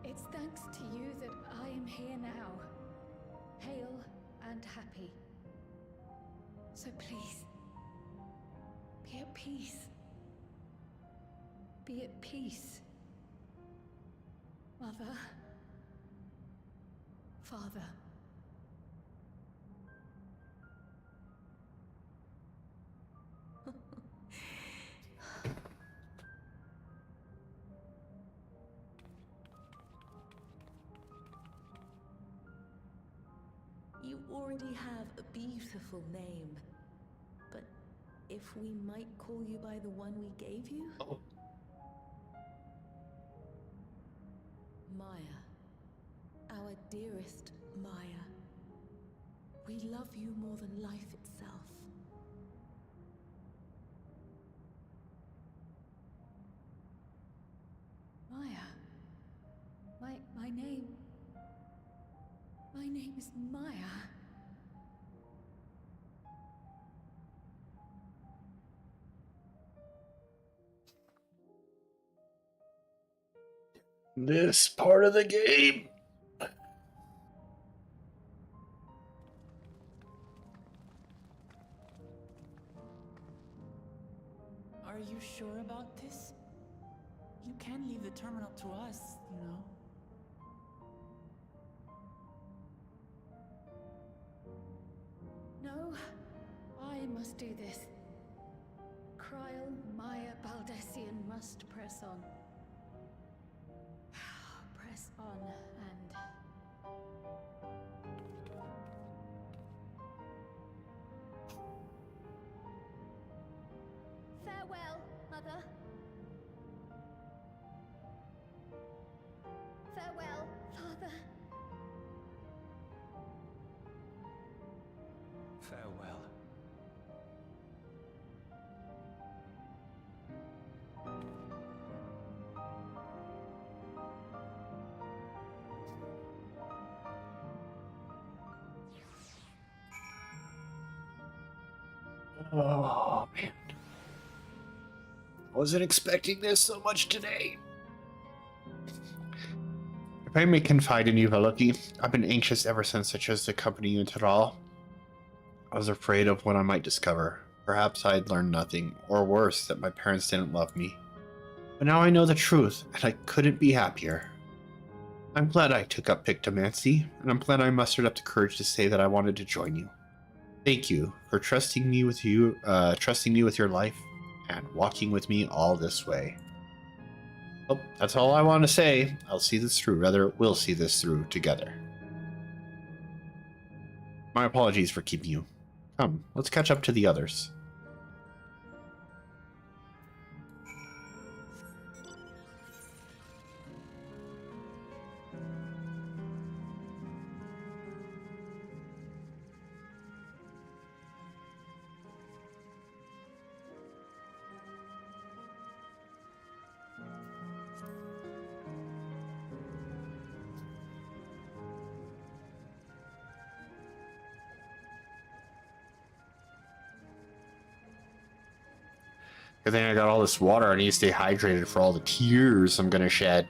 It's thanks to you that I am here now, hale and happy. So please, be at peace. Be at peace. Mother. Father. You already have a beautiful name, but if we might call you by the one we gave you? Oh. Maya. Our dearest Maya. We love you more than life itself. Maya. My name. My name is Maya. This part of the game. Are you sure about this? You can leave the terminal to us, you know. No, I must do this. Kryl, Maya, Baldessian must press on. Press on and... Farewell, Mother. Farewell, Father. Farewell. Oh, man. Wasn't expecting this so much today. If I may confide in you, Veloki, I've been anxious ever since I chose to accompany you into Tadal. I was afraid of what I might discover. Perhaps I had learned nothing, or worse, that my parents didn't love me. But now I know the truth, and I couldn't be happier. I'm glad I took up Pictomancy, and I'm glad I mustered up the courage to say that I wanted to join you. Thank you for trusting me with your life, and walking with me all this way. Well, that's all I want to say. I'll see this through. Rather, we'll see this through together. My apologies for keeping you. Come, let's catch up to the others. Good thing I got all this water. I need to stay hydrated for all the tears I'm gonna shed.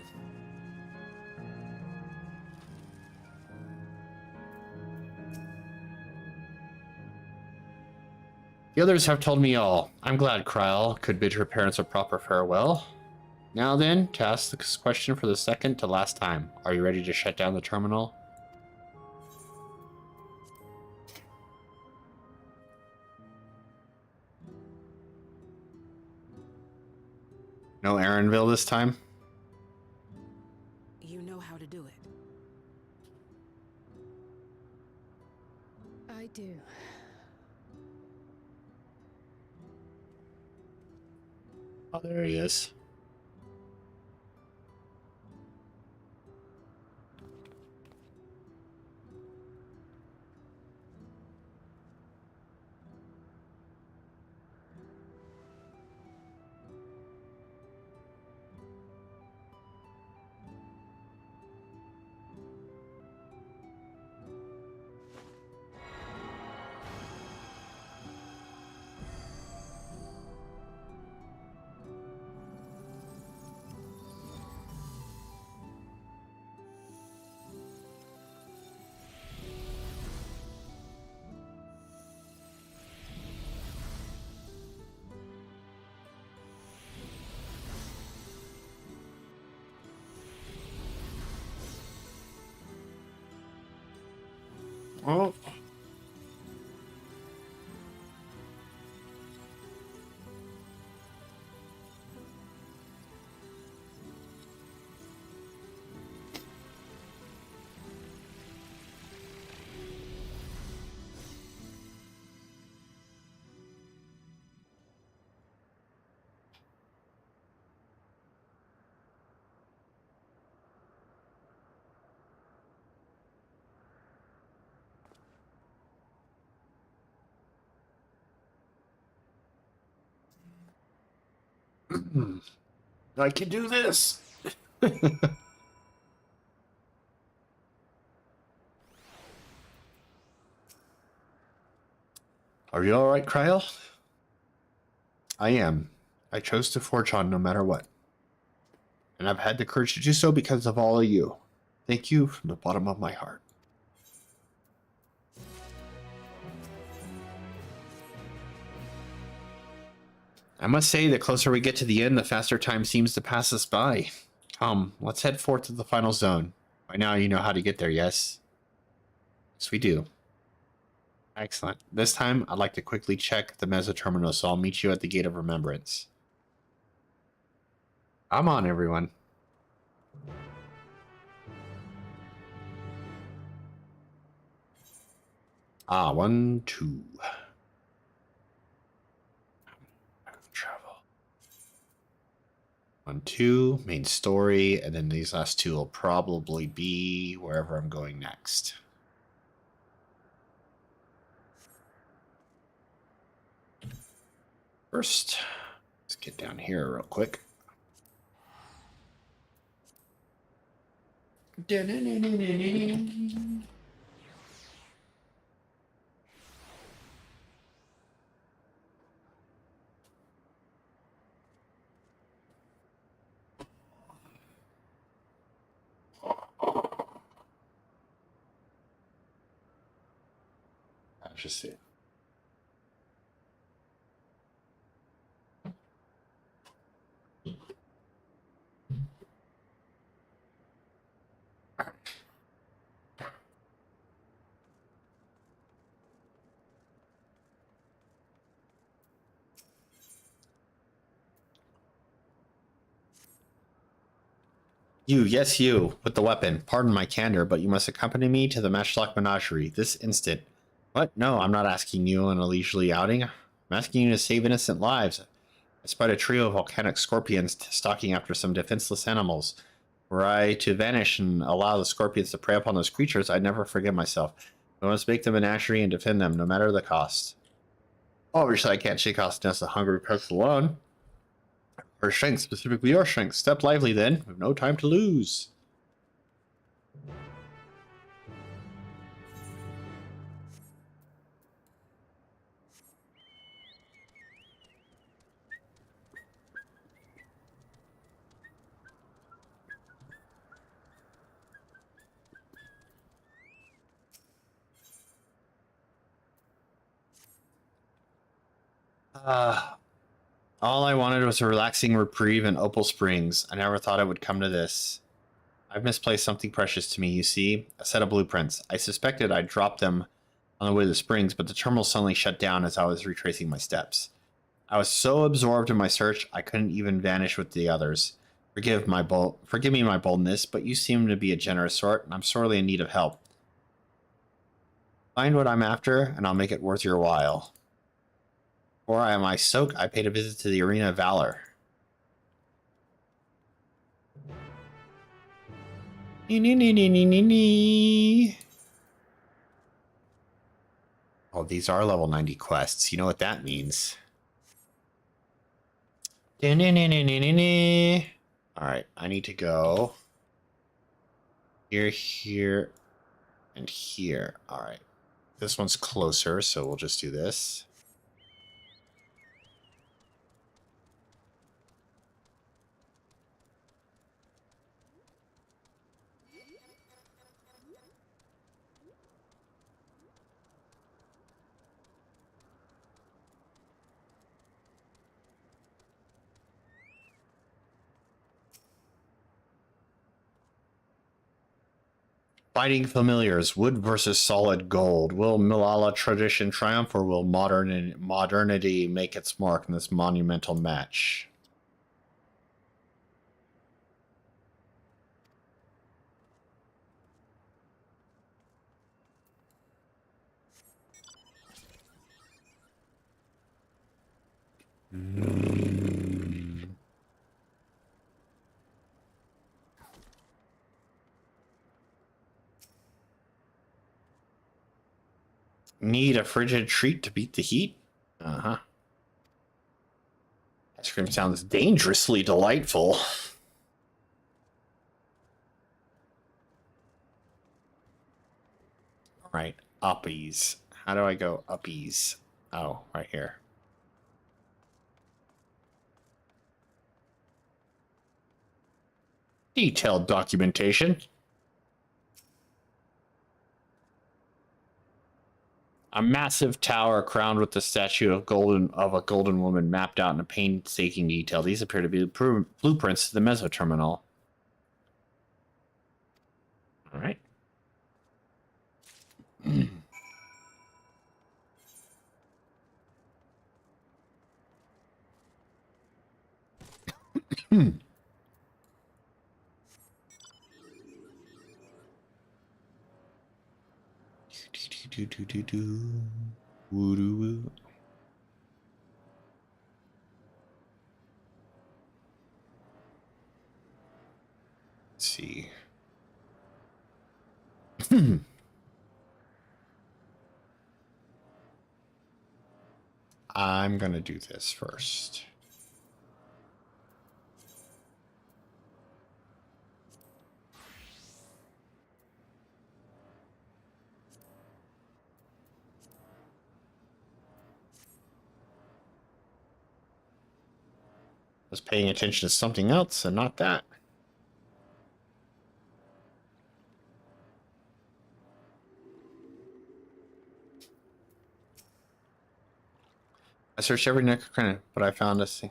The others have told me all. I'm glad Kryl could bid her parents a proper farewell. Now then, to ask this question for the second to last time. Are you ready to shut down the terminal? No Aaronville this time? You know how to do it. I do. Oh, there he is. Oh. I can do this. Are you all right, Kryl? I am. I chose to forge on no matter what. And I've had the courage to do so because of all of you. Thank you from the bottom of my heart. I must say, the closer we get to the end, the faster time seems to pass us by. Come, let's head forth to the final zone. By now you know how to get there, yes? Yes, we do. Excellent. This time, I'd like to quickly check the Mesa terminal, so I'll meet you at the Gate of Remembrance. Come on, everyone. Ah, 1, 2. Travel. 1, 2, main story, and then these last two will probably be wherever I'm going next. First, let's get down here real quick. That's just it. You, yes, you, with the weapon. Pardon my candor, but you must accompany me to the Matchlock Menagerie this instant. What? No, I'm not asking you on a leisurely outing. I'm asking you to save innocent lives. I spied a trio of volcanic scorpions stalking after some defenseless animals. Were I to vanish and allow the scorpions to prey upon those creatures, I'd never forgive myself. I must make the menagerie and defend them, no matter the cost. Obviously, I can't shake off nest of hungry pets alone. Or strength, specifically your strength. Step lively, then. We've no time to lose. All I wanted was a relaxing reprieve in Opal Springs. I never thought it would come to this. I've misplaced something precious to me, you see. A set of blueprints. I suspected I'd dropped them on the way to the springs, but the terminal suddenly shut down as I was retracing my steps. I was so absorbed in my search, I couldn't even vanish with the others. Forgive me my boldness, but you seem to be a generous sort, and I'm sorely in need of help. Find what I'm after, and I'll make it worth your while. Before I soak, I paid a visit to the Arena of Valor. Oh, these are level 90 quests. You know what that means. Alright, I need to go here, here, and here. Alright. This one's closer, so we'll just do this. Fighting familiars, wood versus solid gold. Will Malala tradition triumph, or will modernity make its mark in this monumental match? Need a frigid treat to beat the heat? Uh-huh. Ice cream sounds dangerously delightful. Alright, uppies. How do I go uppies? Oh, right here. Detailed documentation. A massive tower crowned with the statue of a golden woman mapped out in a painstaking detail. These appear to be blueprints to the Meso Terminal. All right. Woo-doo-woo. Let's see. I'm gonna do this first. I was paying attention to something else and not that. I searched every nook, but I found this thing.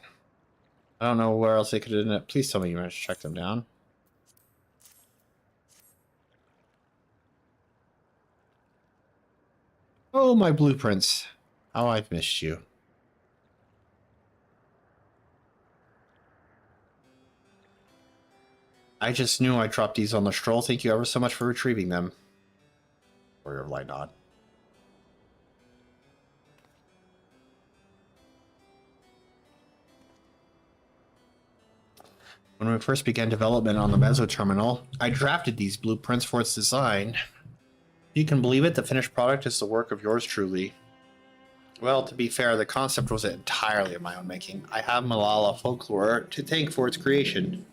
I don't know where else they could have done it. Please tell me you managed to track them down. Oh, my blueprints. How I've missed you. I just knew I dropped these on the stroll. Thank you ever so much for retrieving them. Or your light nod. When we first began development on the Meso Terminal, I drafted these blueprints for its design. You can believe it, the finished product is the work of yours truly. Well, to be fair, the concept was entirely of my own making. I have Malala folklore to thank for its creation.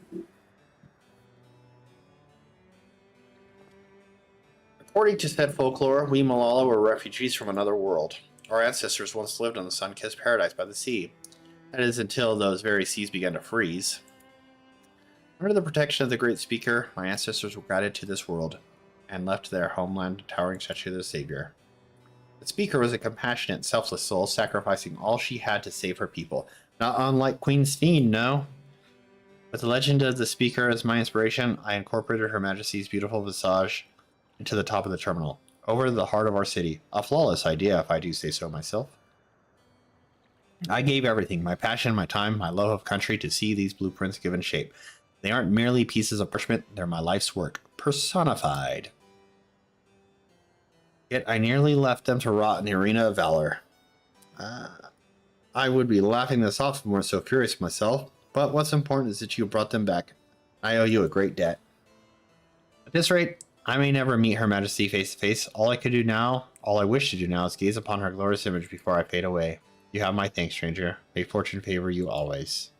According to said folklore, we Malala were refugees from another world. Our ancestors once lived on the sun-kissed paradise by the sea. That is until those very seas began to freeze. Under the protection of the Great Speaker, my ancestors were guided to this world, and left their homeland a towering statue of the Savior. The speaker was a compassionate, selfless soul, sacrificing all she had to save her people. Not unlike Queen Steen, no? With the legend of the speaker as my inspiration, I incorporated Her Majesty's beautiful visage into the top of the terminal, over the heart of our city. A flawless idea, if I do say so myself. I gave everything, my passion, my time, my love of country, to see these blueprints given shape. They aren't merely pieces of parchment, they're my life's work, personified. Yet I nearly left them to rot in the arena of valor. I would be laughing this off if I weren't so furious myself, but what's important is that you brought them back. I owe you a great debt. At this rate, I may never meet Her Majesty face to face. All I wish to do now is gaze upon her glorious image before I fade away. You have my thanks, stranger. May fortune favor you always.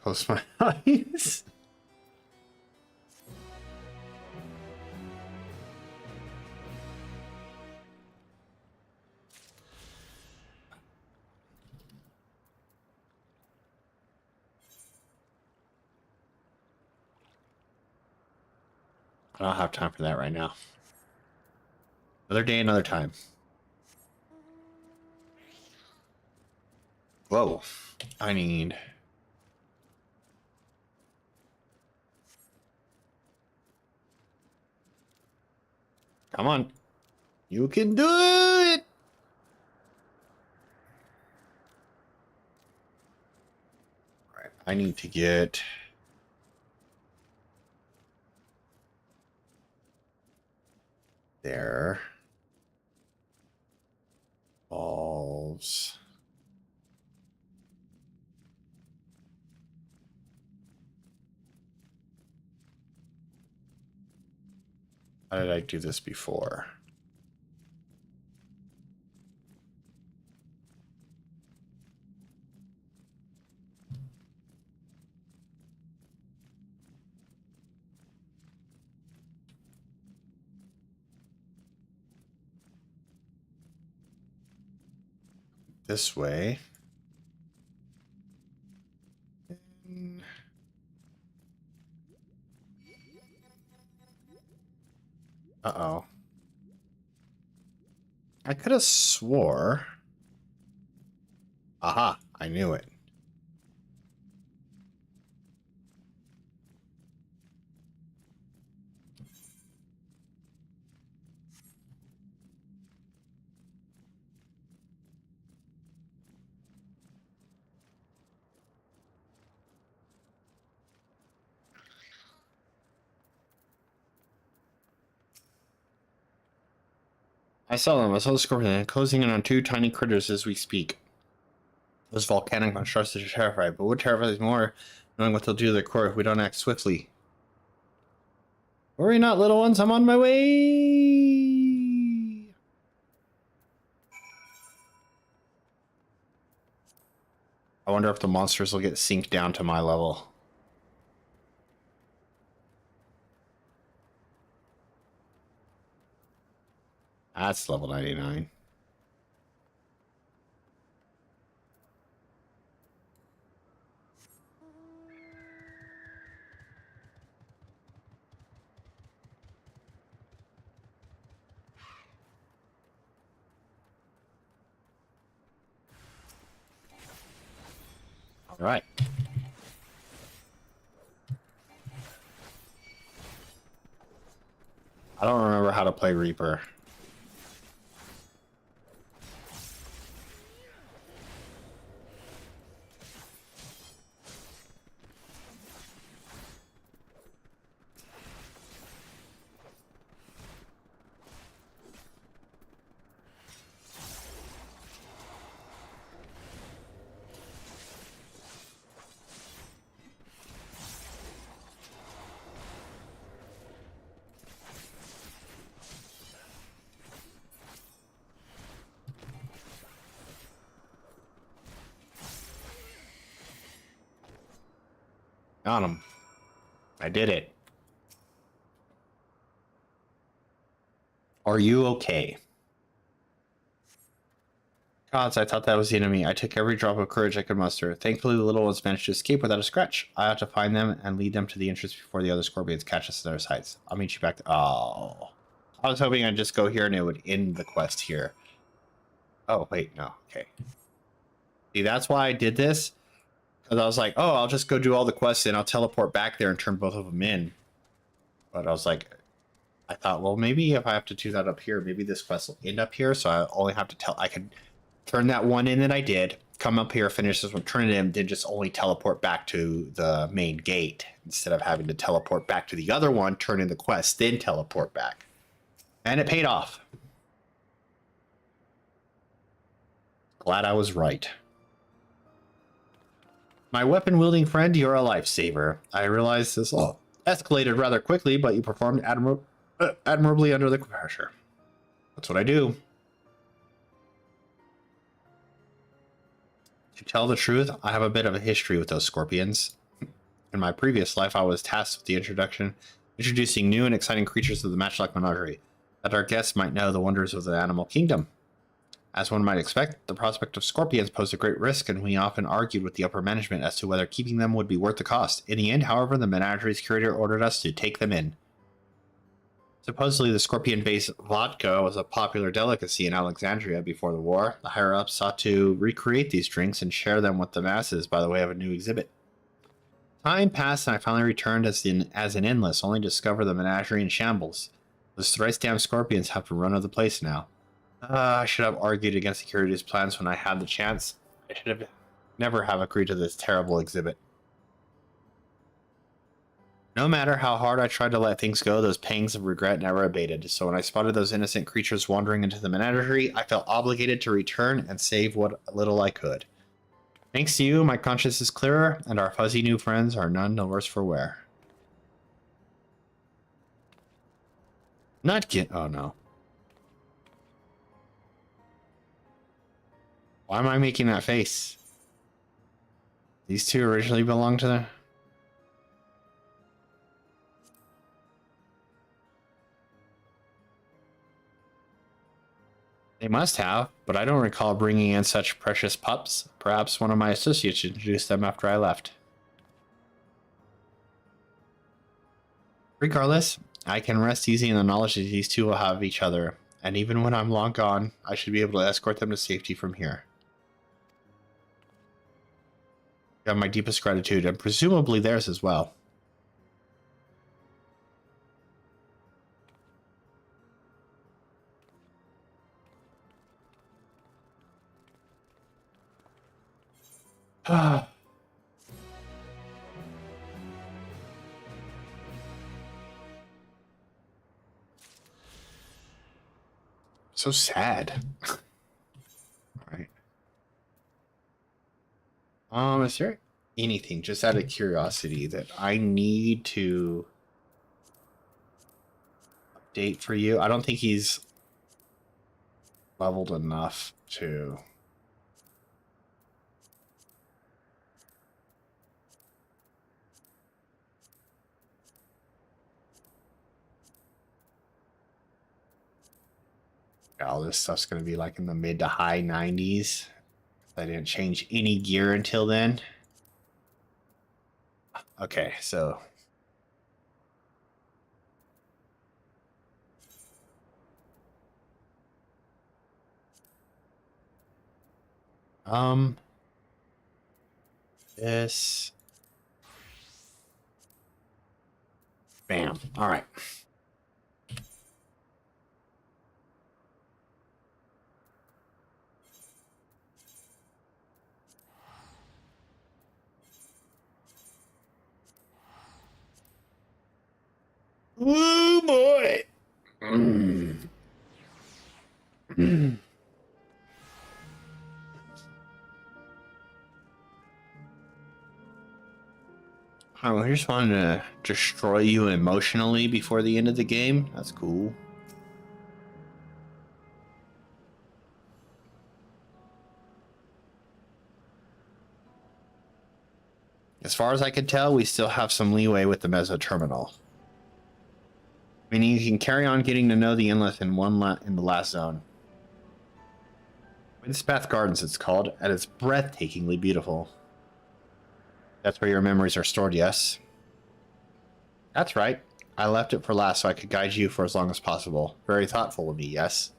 Close my eyes. I don't have time for that right now. Another day, another time. Whoa. I need... Come on. You can do it! Alright, I need to get... there. Balls. How did I do this before? This way. Uh-oh. I could have swore. Aha, I knew it. I saw them. I saw the scorpion closing in on two tiny critters as we speak. Those volcanic monstrosities are terrified, but what terrifies more, knowing what they'll do to their core if we don't act swiftly. Worry not, little ones, I'm on my way! I wonder if the monsters will get synced down to my level. That's level 99. All right. I don't remember how to play Reaper. Got him. I did it. Are you okay? Gods, I thought that was the enemy. I took every drop of courage I could muster. Thankfully, the little ones managed to escape without a scratch. I have to find them and lead them to the entrance before the other scorpions catch us in their sights. I'll meet you back. Oh. I was hoping I'd just go here and it would end the quest here. Oh, wait, no. Okay. See, that's why I did this. Because I was like, oh, I'll just go do all the quests and I'll teleport back there and turn both of them in. But I was like, I thought, well, maybe if I have to do that up here, maybe this quest will end up here. So I only have to I could turn that one in that I did, come up here, finish this one, turn it in, then just only teleport back to the main gate instead of having to teleport back to the other one, turn in the quest, then teleport back. And it paid off. Glad I was right. My weapon-wielding friend, you're a lifesaver. I realize this all escalated rather quickly, but you performed admirably under the pressure. That's what I do. To tell the truth, I have a bit of a history with those scorpions. In my previous life, I was tasked with the introducing new and exciting creatures of the Matchlock Menagerie, that our guests might know the wonders of the animal kingdom. As one might expect, the prospect of scorpions posed a great risk, and we often argued with the upper management as to whether keeping them would be worth the cost. In the end, however, the menagerie's curator ordered us to take them in. Supposedly, the scorpion-based vodka was a popular delicacy in Alexandria before the war. The higher-ups sought to recreate these drinks and share them with the masses by the way of a new exhibit. Time passed, and I finally returned as an endless, only to discover the menagerie in shambles. Those thrice-damned scorpions have to run of the place now. I should have argued against the curator's plans when I had the chance. I should have never have agreed to this terrible exhibit. No matter how hard I tried to let things go, those pangs of regret never abated. So when I spotted those innocent creatures wandering into the menagerie, I felt obligated to return and save what little I could. Thanks to you, my conscience is clearer, and our fuzzy new friends are none the worse for wear. Not get. Oh no. Why am I making that face? These two originally belonged to the... They must have, but I don't recall bringing in such precious pups. Perhaps one of my associates introduced them after I left. Regardless, I can rest easy in the knowledge that these two will have each other, and even when I'm long gone, I should be able to escort them to safety from here. You have my deepest gratitude, and presumably theirs as well. So sad. All right. Is there anything, just out of curiosity, that I need to update for you? I don't think he's leveled enough to... All this stuff's going to be like in the mid to high 90s. I didn't change any gear until then. Okay, so... This... Bam. All right. Oh boy. I just wanted to destroy you emotionally before the end of the game. That's cool. As far as I can tell, we still have some leeway with the Meso Terminal. Meaning you can carry on getting to know the inlet in the last zone. Windspath Gardens, it's called, and it's breathtakingly beautiful. That's where your memories are stored, yes? That's right. I left it for last so I could guide you for as long as possible. Very thoughtful of me, yes?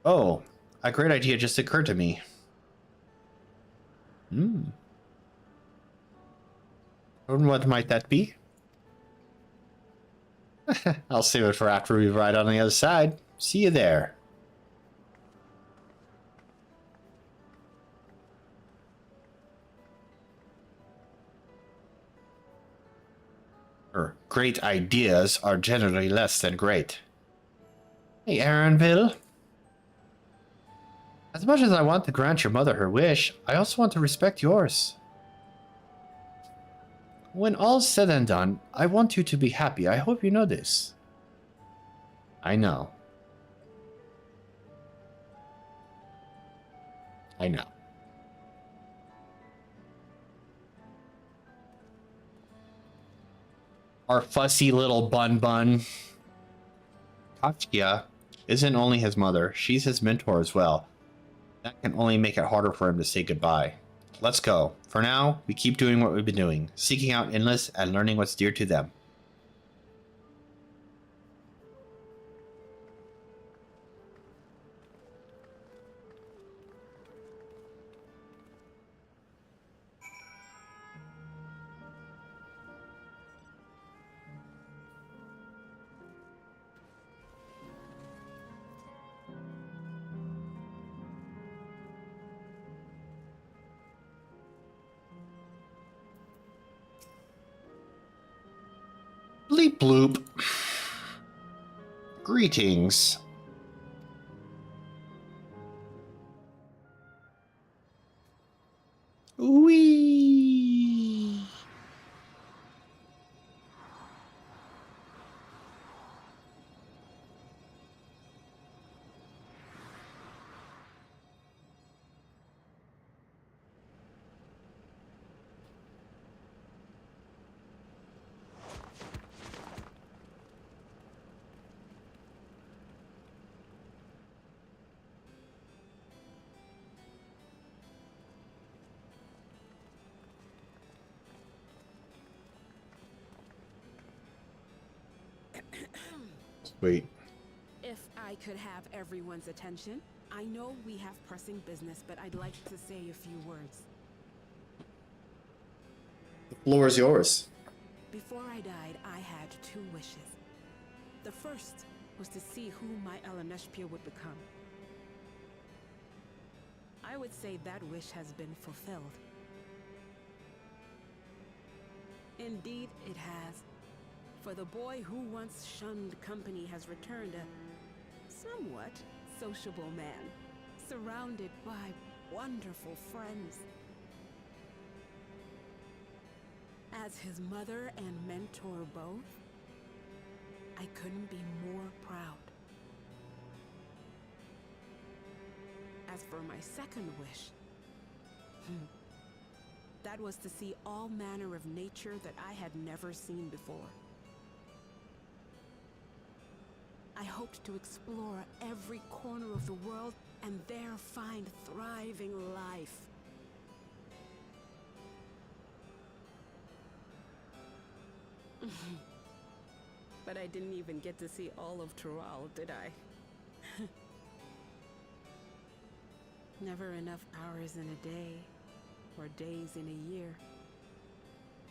Oh, a great idea just occurred to me. And what might that be? I'll save it for after we ride on the other side. See you there. Great ideas are generally less than great. Hey, Aaronville. As much as I want to grant your mother her wish, I also want to respect yours. When all's said and done, I want you to be happy. I hope you know this. I know. I know. Our fussy little bun. Katya isn't only his mother, she's his mentor as well. That can only make it harder for him to say goodbye. Let's go. For now, we keep doing what we've been doing, seeking out Endless and learning what's dear to them. Bleep bloop. Greetings. Wee. Wait. If I could have everyone's attention, I know we have pressing business, but I'd like to say a few words. The floor is yours. Before I died, I had 2 wishes. The first was to see who my Eleneshpia would become. I would say that wish has been fulfilled. Indeed, it has. For the boy who once shunned company has returned a somewhat sociable man, surrounded by wonderful friends. As his mother and mentor both, I couldn't be more proud. As for my second wish, that was to see all manner of nature that I had never seen before. I hoped to explore every corner of the world and there find thriving life. But I didn't even get to see all of Tural, did I? Never enough hours in a day, or days in a year,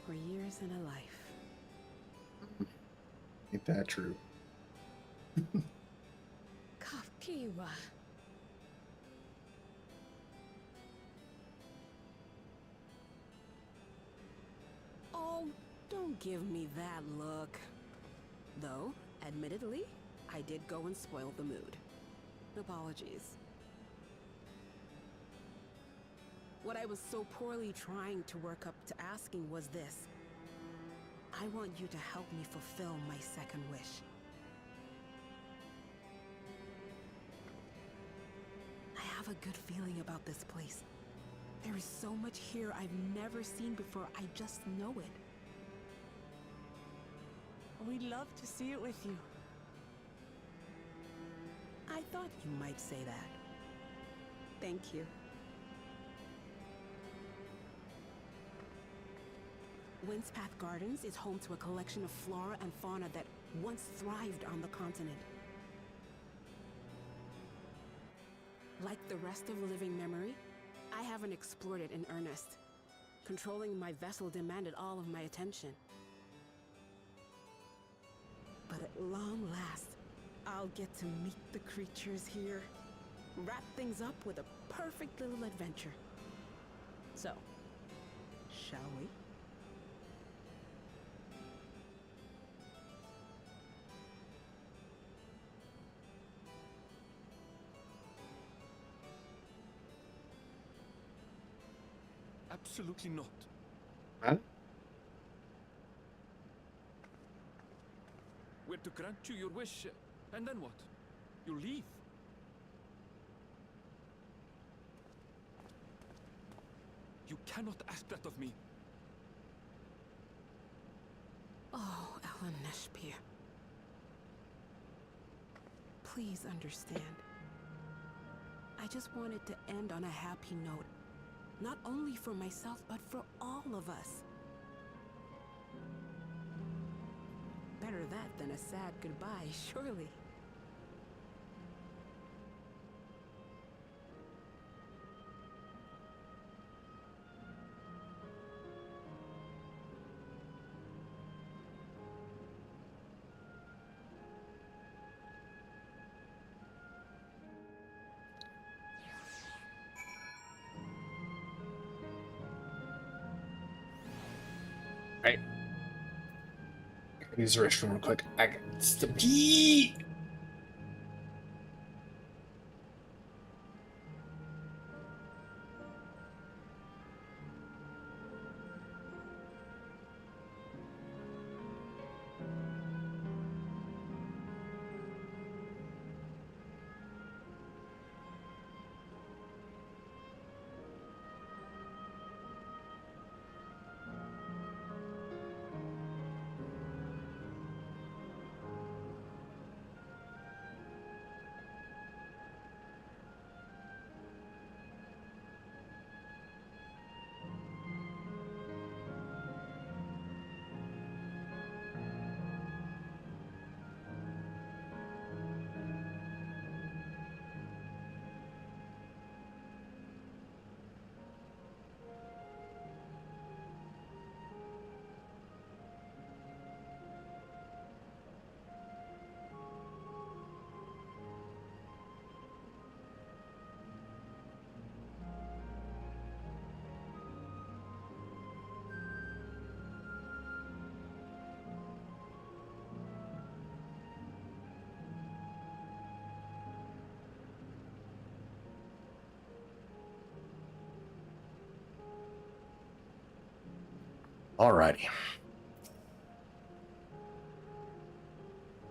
or years in a life. Ain't that true? Kapiwa. Oh, don't give me that look. Though, admittedly, I did go and spoil the mood. Apologies. What I was so poorly trying to work up to asking was this. I want you to help me fulfill my second wish. I have a good feeling about this place. There is so much here I've never seen before, I just know it. We'd love to see it with you. I thought you might say that. Thank you. Windspath Gardens is home to a collection of flora and fauna that once thrived on the continent. Like the rest of living memory, I haven't explored it in earnest. Controlling my vessel demanded all of my attention. But at long last, I'll get to meet the creatures here. Wrap things up with a perfect little adventure. So, shall we? Absolutely not. Huh? We're to grant you your wish, and then what? You leave? You cannot ask that of me. Oh, Ellen Neshpia. Please understand. I just wanted to end on a happy note. Not only for myself, but for all of us. Better that than a sad goodbye, surely. Right. Use the restroom real quick. I got to pee. Alrighty.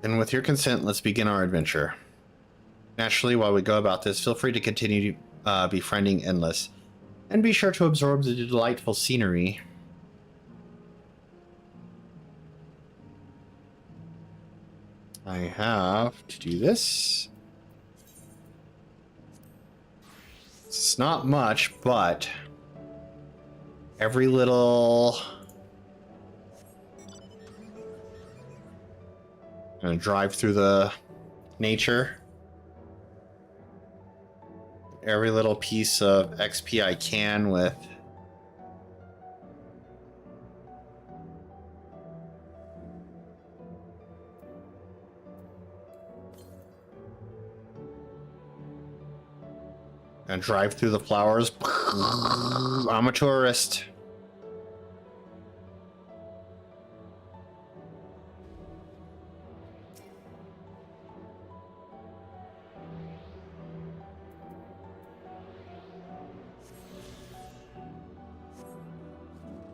And with your consent, let's begin our adventure. Naturally, while we go about this, feel free to continue befriending Endless, and be sure to absorb the delightful scenery. I have to do this. It's not much, but every little... I'm gonna drive through the nature. Every little piece of XP I can with. And drive through the flowers. I'm a tourist.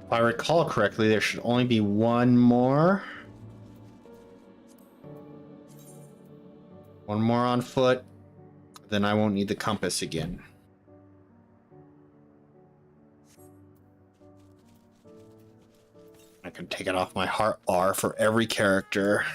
If I recall correctly, there should only be one more. One more on foot. Then I won't need the compass again. I can take it off my heart R for every character.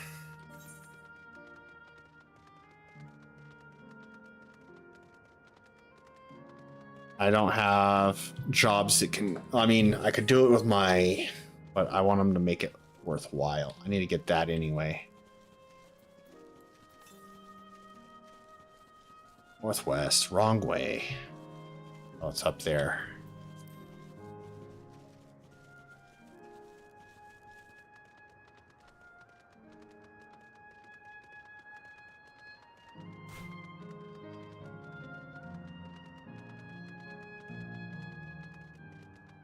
I don't have jobs that can... I mean, I could do it with my... But I want them to make it worthwhile. I need to get that anyway. Northwest, wrong way. Oh, it's up there.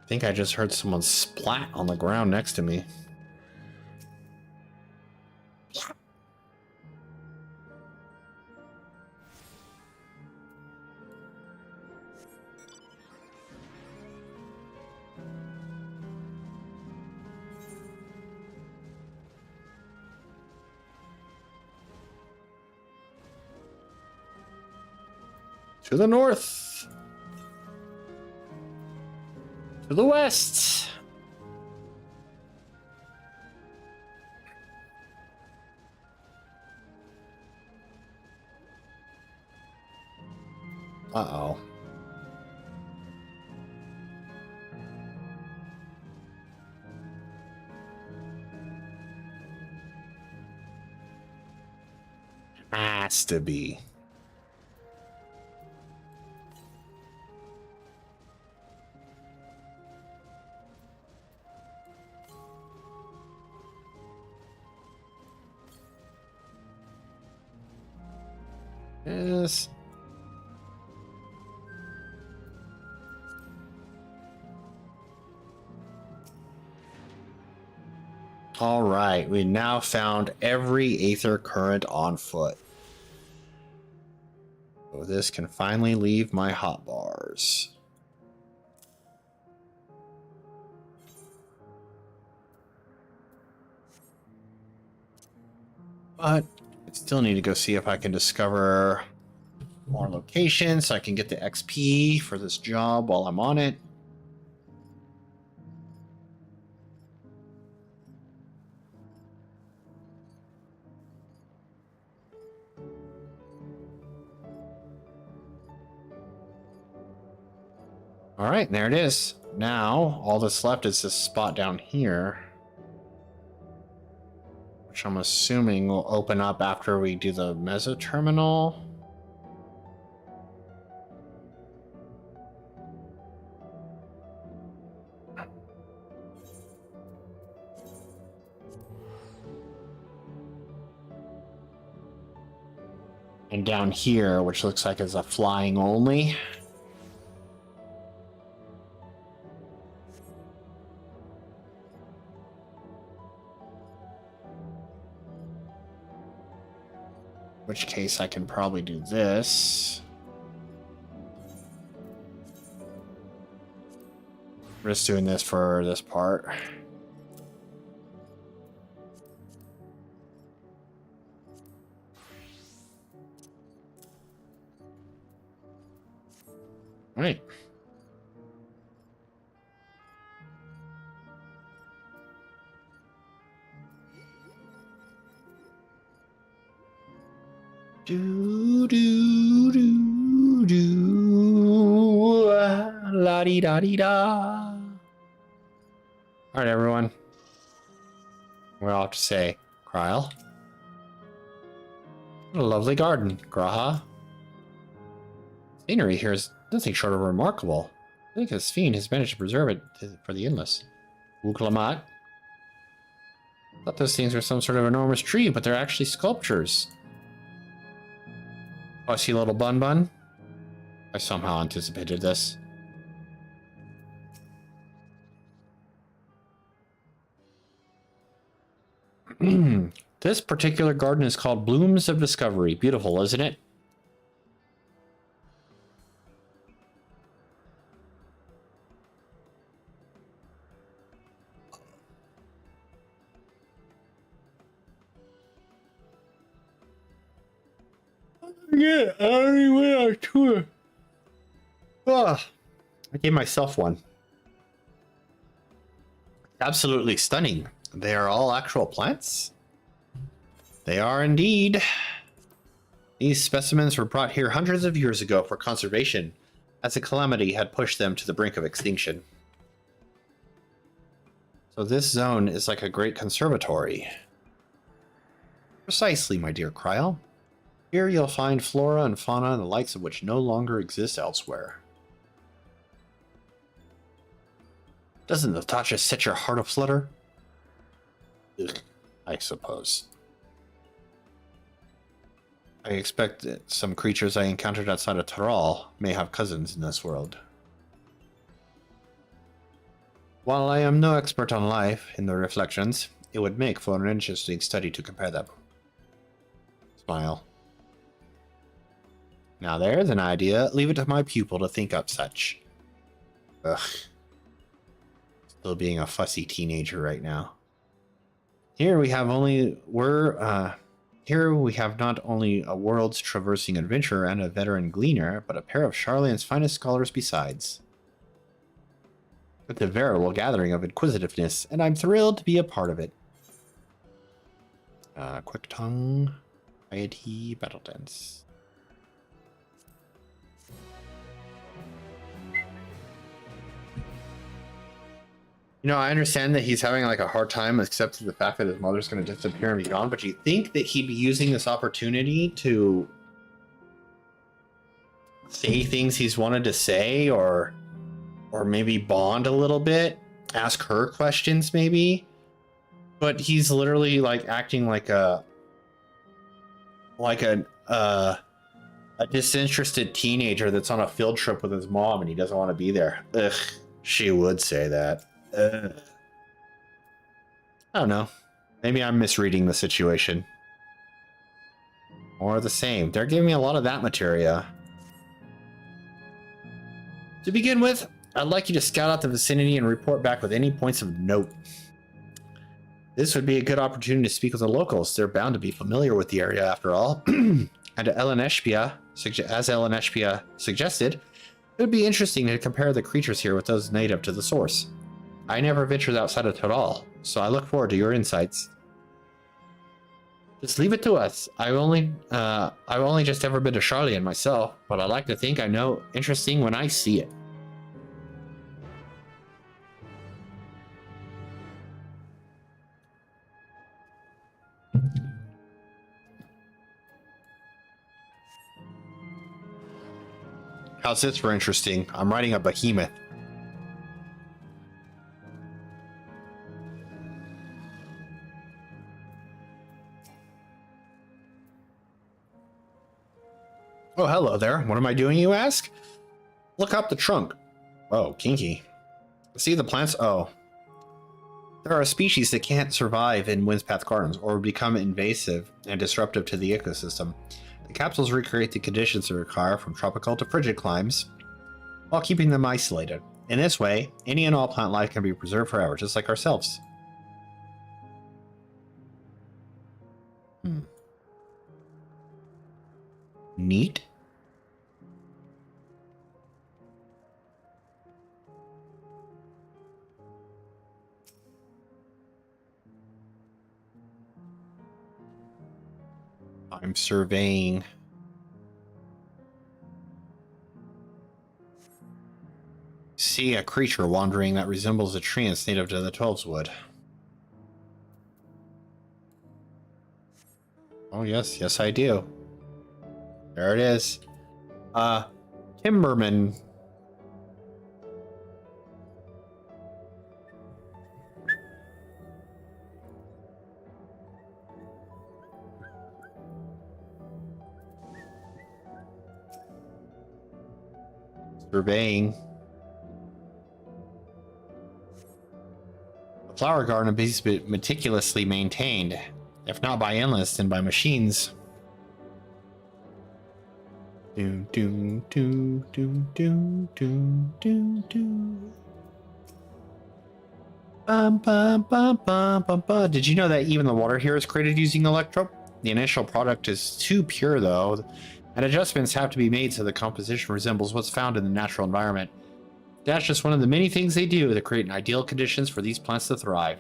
I think I just heard someone splat on the ground next to me. To the north. To the west. Uh-oh. Has to be. Yes. All right, we now found every Aether current on foot. So this can finally leave my hotbars. But I still need to go see if I can discover more locations so I can get the XP for this job while I'm on it. All right, there it is. Now, all that's left is this spot down here, which I'm assuming will open up after we do the meso terminal. And down here, which looks like it's a flying only. In which case I can probably do this. We're just doing this for this part. All right. Do do do do la di da di da. All right, everyone. We're off to say, Kryl. What a lovely garden, Graha. Scenery here is nothing short of remarkable. I think this fiend has managed to preserve it for the endless. Wuklamat. I thought those things were some sort of enormous tree, but they're actually sculptures. Oh, I see a little bun bun. I somehow anticipated this. This particular garden is called Blooms of Discovery. Beautiful, isn't it? Yeah, I already went on tour. I gave myself one. Absolutely stunning. They are all actual plants? They are indeed. These specimens were brought here hundreds of years ago for conservation, as a calamity had pushed them to the brink of extinction. So this zone is like a great conservatory. Precisely, my dear Kryl. Here you'll find flora and fauna the likes of which no longer exist elsewhere. Doesn't the thought just set your heart aflutter? Ugh, I suppose. I expect that some creatures I encountered outside of Taral may have cousins in this world. While I am no expert on life in the reflections, it would make for an interesting study to compare them. Smile. Now there's an idea. Leave it to my pupil to think up such. Ugh. Still being a fussy teenager right now. Here we have not only a world's traversing adventurer and a veteran gleaner, but a pair of Charlane's finest scholars besides. It's a veritable gathering of inquisitiveness, and I'm thrilled to be a part of it. Quick tongue, piety, battle dance. You know, I understand that he's having like a hard time accepting the fact that his mother's going to disappear and be gone, but you think that he'd be using this opportunity to say things he's wanted to say, or maybe bond a little bit, ask her questions maybe, but he's literally like acting like a disinterested teenager that's on a field trip with his mom and he doesn't want to be there. Ugh, she would say that. I don't know. Maybe I'm misreading the situation. Or the same. They're giving me a lot of that materia. To begin with, I'd like you to scout out the vicinity and report back with any points of note. This would be a good opportunity to speak with the locals. They're bound to be familiar with the area after all. And as Ellen Eshpia suggested, it would be interesting to compare the creatures here with those native to the source. I never ventured outside of Taral, so I look forward to your insights. Just leave it to us. I've only just ever been to Charlian myself, but I like to think I know interesting when I see it. How's this for interesting? I'm riding a behemoth. Oh, hello there. What am I doing, you ask? Look up the trunk. Oh, kinky. See the plants? Oh. There are species that can't survive in Windspath Gardens or become invasive and disruptive to the ecosystem. The capsules recreate the conditions they require from tropical to frigid climes while keeping them isolated. In this way, any and all plant life can be preserved forever, just like ourselves. Neat. I'm surveying. See a creature wandering that resembles a trance native to the Twelves Wood. Oh yes, yes I do. There it is. Timberman. Surveying. The flower garden is meticulously maintained, if not by endless, then by machines. Do do do do do do do do. Bum bum bum bum bum bum. Did you know that even the water here is created using electro? The initial product is too pure, though, and adjustments have to be made so the composition resembles what's found in the natural environment. That's just one of the many things they do to create ideal conditions for these plants to thrive.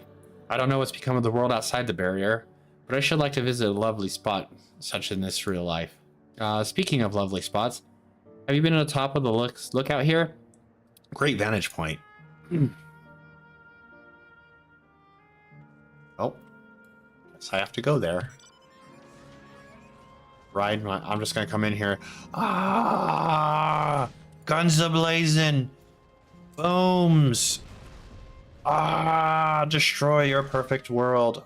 I don't know what's become of the world outside the barrier, but I should like to visit a lovely spot such in this real life. Speaking of lovely spots, have you been at the top of the lookout here? Great vantage point. Oh, guess I have to go there. I'm just gonna come in here. Ah, guns a-blazing. Booms. Ah, destroy your perfect world.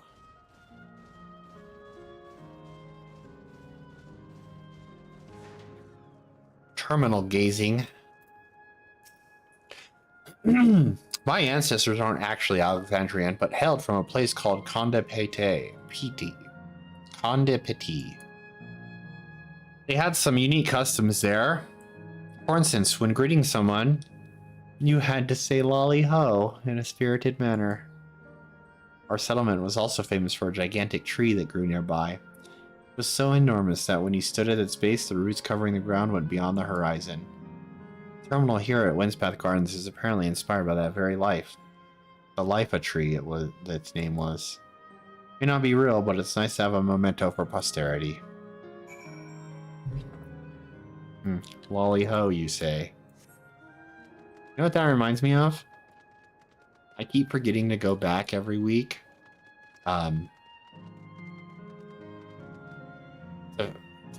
Terminal gazing. My ancestors aren't actually Alexandrian, but hailed from a place called Conde Petit. They had some unique customs there. For instance, when greeting someone, you had to say lolly ho in a spirited manner. Our settlement was also famous for a gigantic tree that grew nearby. It was so enormous that when you stood at its base, the roots covering the ground went beyond the horizon. The terminal here at Windspath Gardens is apparently inspired by that very life. The Lifa tree, its name was. May not be real, but it's nice to have a memento for posterity. Lolly ho, you say? You know what that reminds me of? I keep forgetting to go back every week. To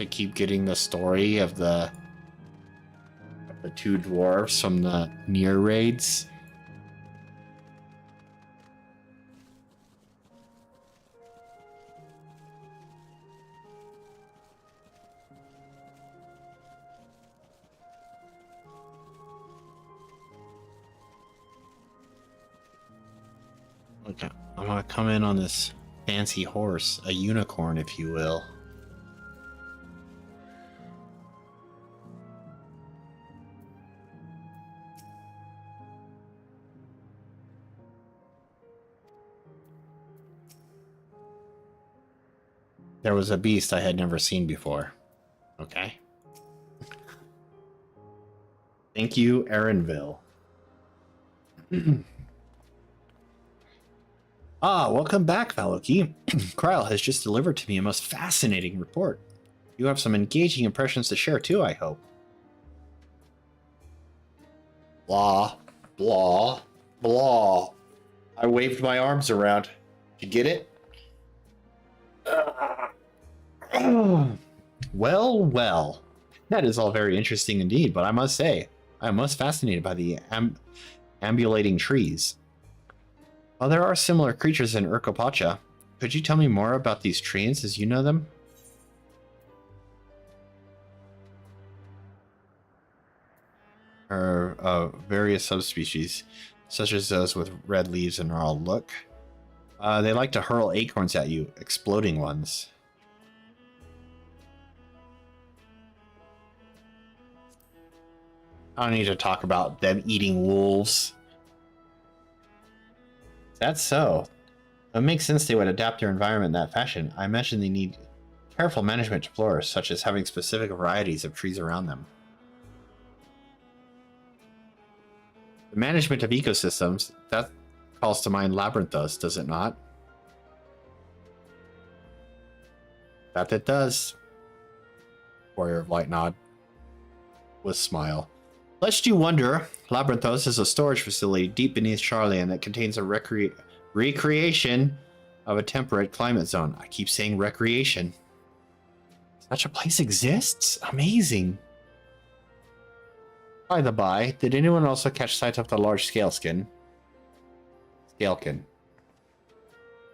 keep getting the story of the two dwarves from the near raids. Okay, I'm gonna come in on this fancy horse, a unicorn, if you will. There was a beast I had never seen before. Okay. Thank you, Erinville. Welcome back, Valoki. Kryl has just delivered to me a most fascinating report. You have some engaging impressions to share too, I hope. Blah, blah, blah. I waved my arms around. Did you get it? Well. That is all very interesting indeed, but I must say, I am most fascinated by the ambulating trees. While there are similar creatures in Urkopacha, could you tell me more about these trees as you know them? Various subspecies, such as those with red leaves and gnarled look. They like to hurl acorns at you, exploding ones. I don't need to talk about them eating wolves. That's so. It makes sense they would adapt their environment in that fashion. I imagine they need careful management to flourish, such as having specific varieties of trees around them. The management of ecosystems, that calls to mind Labyrinthos, does it not? That it does. Warrior of Light nod. With smile. Lest you wonder, Labyrinthos is a storage facility deep beneath Charlian that contains a recreation of a temperate climate zone. I keep saying recreation. Such a place exists? Amazing. By the by, did anyone also catch sight of the large scalekin? Scalekin.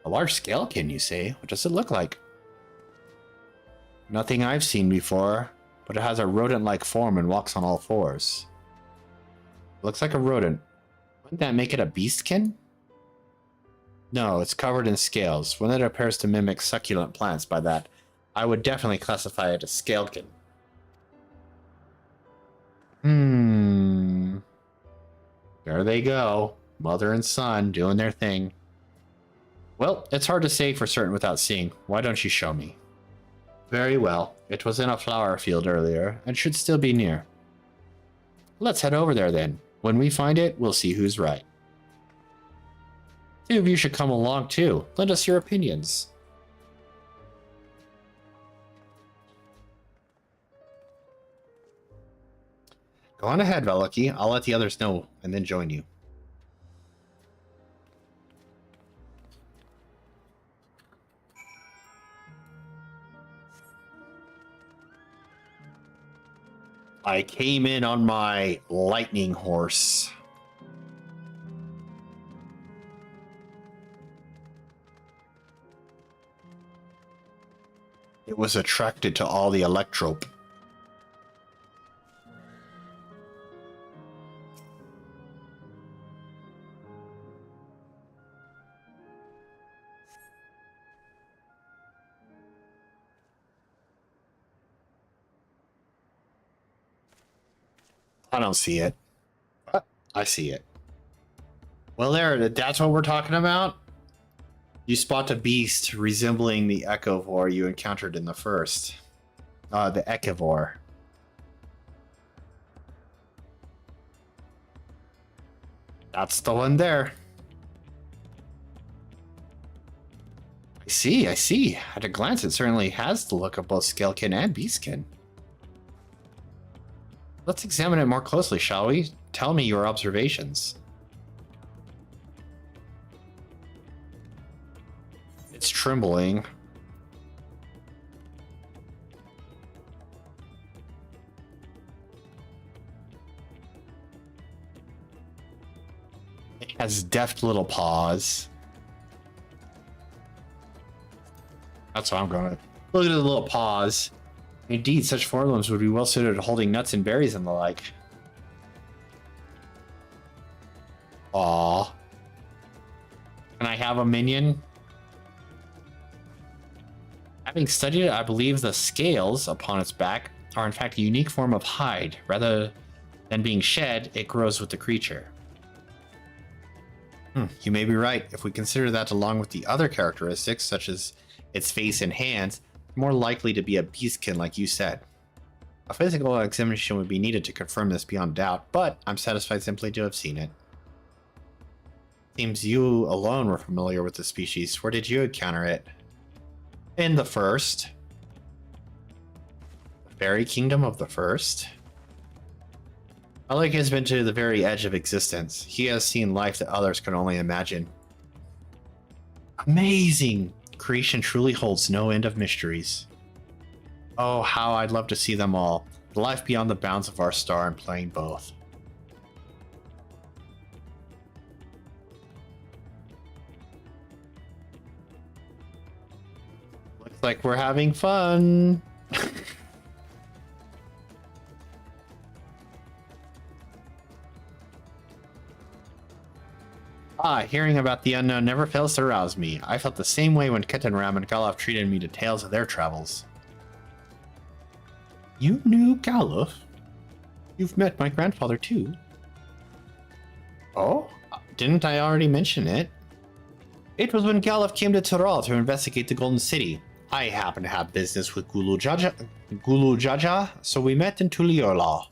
A large scalekin, you say? What does it look like? Nothing I've seen before, but it has a rodent-like form and walks on all fours. Looks like a rodent. Wouldn't that make it a beastkin? No, it's covered in scales. When it appears to mimic succulent plants by that, I would definitely classify it as scalekin. There they go. Mother and son doing their thing. Well, it's hard to say for certain without seeing. Why don't you show me? Very well. It was in a flower field earlier, and should still be near. Let's head over there then. When we find it, we'll see who's right. Two of you should come along too. Lend us your opinions. Go on ahead, Veliki. I'll let the others know and then join you. I came in on my lightning horse. It was attracted to all the electrope. I don't see it. But I see it. Well, that's what we're talking about. You spot a beast resembling the echovore you encountered in the first. The echovore. That's the one there. I see. At a glance, it certainly has the look of both scalekin and beastkin. Let's examine it more closely, shall we? Tell me your observations. It's trembling. It has deft little paws. That's what I'm going to look at the little paws. Indeed, such forelimbs would be well suited to holding nuts and berries and the like. Aww. Can I have a minion? Having studied it, I believe the scales upon its back are in fact a unique form of hide. Rather than being shed, it grows with the creature. You may be right. If we consider that along with the other characteristics, such as its face and hands, more likely to be a beastkin like you said. A physical examination would be needed to confirm this beyond doubt, but I'm satisfied simply to have seen it. Seems you alone were familiar with the species. Where did you encounter it? In the first. The fairy kingdom of the first. Alec has been to the very edge of existence. He has seen life that others can only imagine. Amazing! Creation truly holds no end of mysteries. Oh, how I'd love to see them all. The life beyond the bounds of our star and playing both. Looks like we're having fun. Hearing about the unknown never fails to rouse me. I felt the same way when Ketenram and Galuf treated me to tales of their travels. You knew Galuf? You've met my grandfather too. Oh? Didn't I already mention it? It was when Galuf came to Tyrol to investigate the Golden City. I happened to have business with Gulu Jaja, so we met in Tuliola.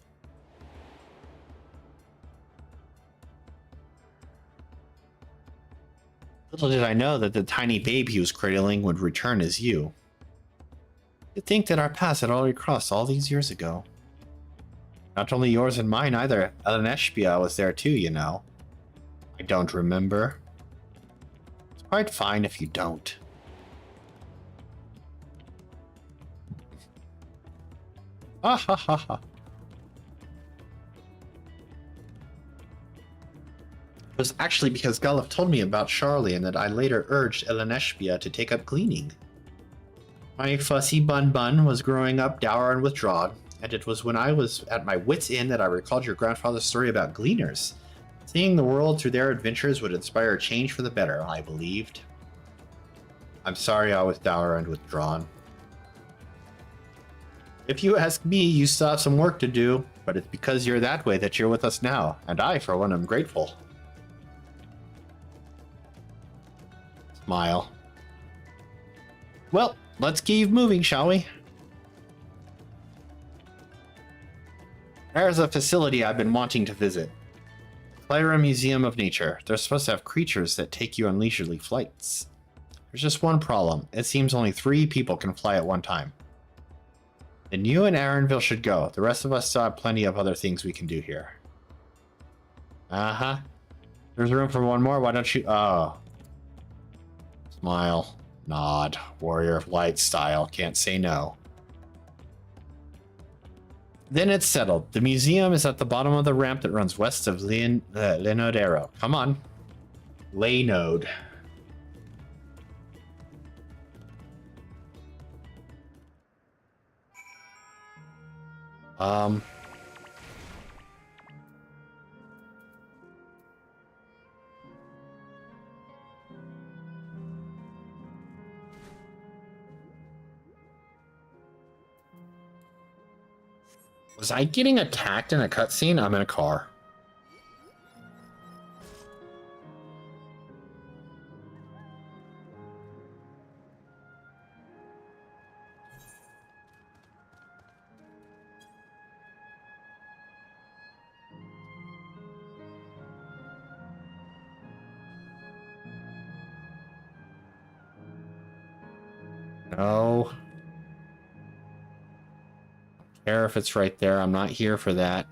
Little did I know that the tiny babe he was cradling would return as you. You'd think that our paths had already crossed all these years ago. Not only yours and mine either. Eleneshbia was there too, you know. I don't remember. It's quite fine if you don't. Ah ha ha ha. It was actually because Galuf told me about Charlie and that I later urged Eleneshbia to take up cleaning. My fussy bun was growing up dour and withdrawn, and it was when I was at my wit's end that I recalled your grandfather's story about gleaners. Seeing the world through their adventures would inspire a change for the better, I believed. I'm sorry I was dour and withdrawn. If you ask me, you still have some work to do, but it's because you're that way that you're with us now, and I, for one, am grateful. Smile. Well, let's keep moving, shall we? There's a facility I've been wanting to visit. Lyra Museum of Nature. They're supposed to have creatures that take you on leisurely flights. There's just one problem. It seems only 3 people can fly at one time. Then you and Aaronville should go. The rest of us still have plenty of other things we can do here. Uh-huh. There's room for one more. Why don't you... Oh. Smile. Nod. Warrior of Light style. Can't say no. Then it's settled. The museum is at the bottom of the ramp that runs west of Lenodero. Come on. Lenode. Was I getting attacked in a cutscene? I'm in a car. No. Care if it's right there. I'm not here for that.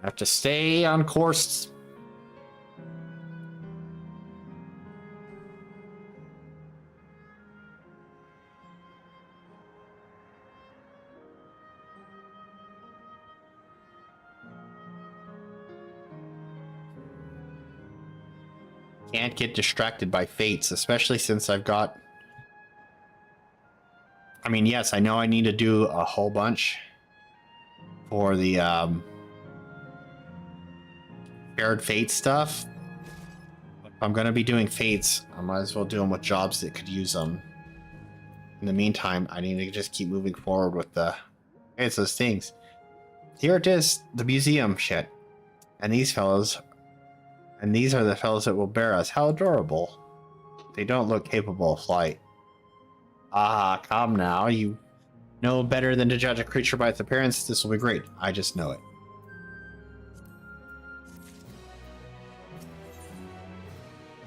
I have to stay on course. Can't get distracted by fates, especially since I've got... I mean, yes, I know I need to do a whole bunch for the paired fate stuff. If I'm going to be doing fates, I might as well do them with jobs that could use them. In the meantime, I need to just keep moving forward with the... It's those things. Here it is, the museum shit. And these fellows... And these are the fellows that will bear us. How adorable. They don't look capable of flight. Ah, come now. You know better than to judge a creature by its appearance. This will be great. I just know it.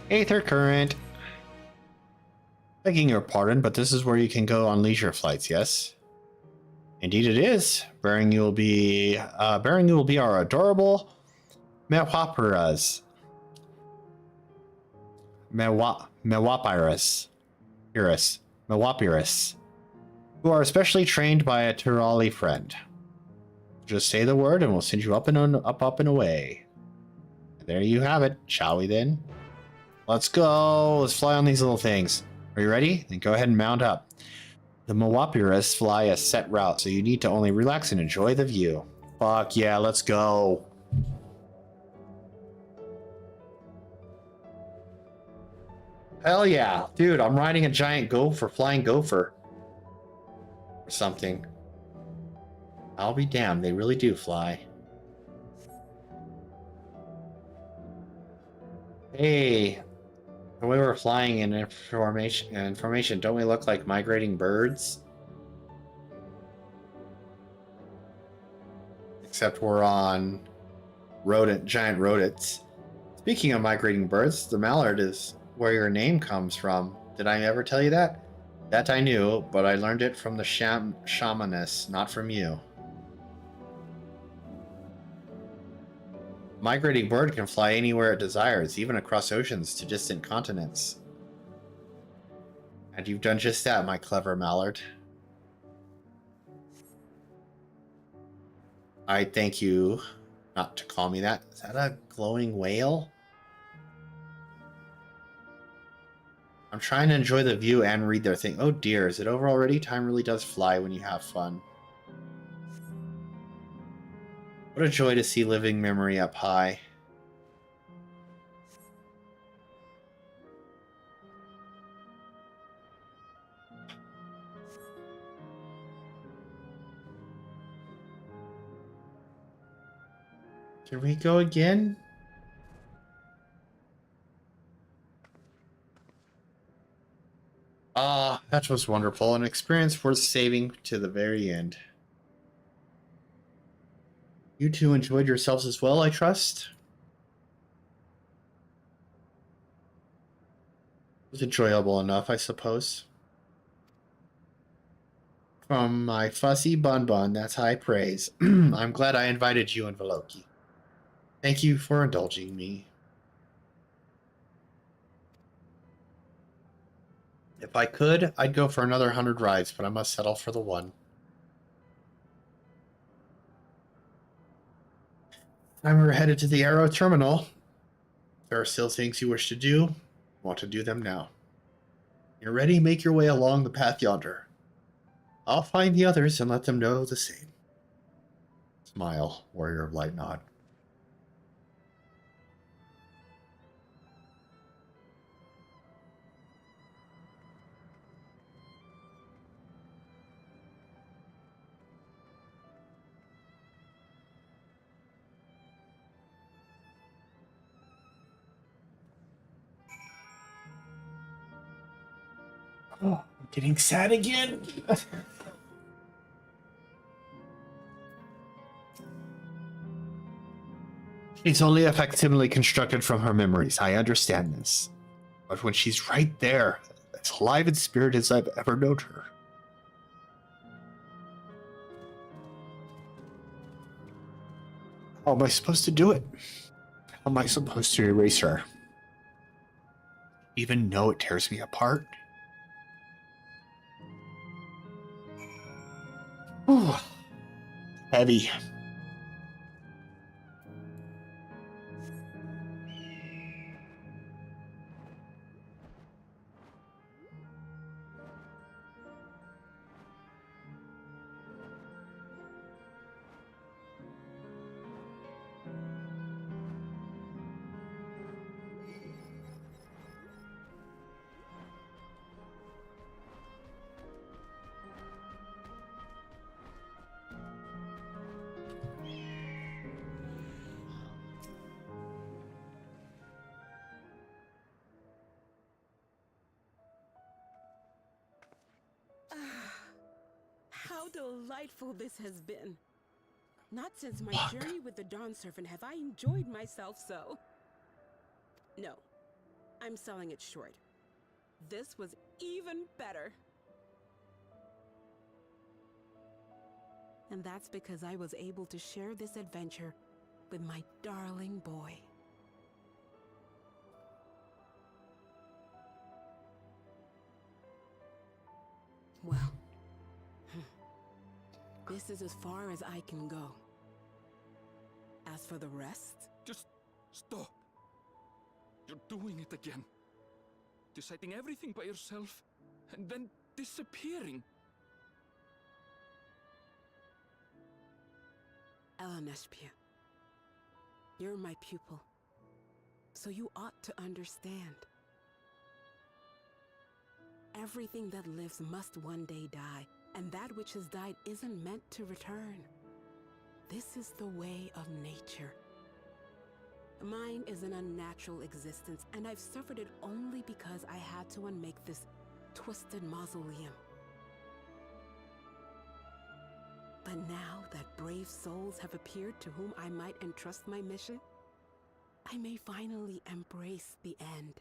Aether current. Begging your pardon, but this is where you can go on leisure flights, yes? Indeed it is. Bearing you will be our adorable Mewapiras. Mewapiras, who are especially trained by a Turali friend. Just say the word and we'll send you up and away. There you have it. Shall we then? Let's go. Let's fly on these little things. Are you ready? Then go ahead and mount up. The Mewapiras fly a set route, so you need to only relax and enjoy the view. Fuck yeah, let's go. Hell yeah. Dude, I'm riding a giant gopher, flying gopher. Or something. I'll be damned, they really do fly. Hey, the way we're flying in information, don't we look like migrating birds? Except we're on giant rodents. Speaking of migrating birds, the mallard is where your name comes from. Did I ever tell you that? That I knew, but I learned it from the shamaness, not from you. Migrating bird can fly anywhere it desires, even across oceans to distant continents. And you've done just that, my clever mallard. I thank you not to call me that. Is that a glowing whale? I'm trying to enjoy the view and read their thing. Oh dear, is it over already? Time really does fly when you have fun. What a joy to see living memory up high. Can we go again? Ah, that was wonderful. An experience worth saving to the very end. You two enjoyed yourselves as well, I trust? It was enjoyable enough, I suppose. From my fussy bun bun, that's high praise. I'm glad I invited you and Veloki. Thank you for indulging me. If I could, I'd go for another 100 rides, but I must settle for the one. We're headed to the Aero Terminal. There are still things you wish to do. Want to do them now. You're ready, make your way along the path yonder. I'll find the others and let them know the same. Smile, warrior of light nod. Oh, I'm getting sad again. She's only a facsimile constructed from her memories. I understand this. But when she's right there, as alive in spirit as I've ever known her. How am I supposed to do it? How am I supposed to erase her? Even though it tears me apart? Whew. Heavy. How delightful this has been. Not since my journey with the Dawn Servant have I enjoyed myself so. No, I'm selling it short. This was even better. And that's because I was able to share this adventure with my darling boy. Well, this is as far as I can go. As for the rest... Just stop. You're doing it again. Deciding everything by yourself, and then disappearing. Elenespia, you're my pupil, so you ought to understand. Everything that lives must one day die, and that which has died isn't meant to return. This is the way of nature. Mine is an unnatural existence, and I've suffered it only because I had to unmake this twisted mausoleum. But now that brave souls have appeared to whom I might entrust my mission, I may finally embrace the end.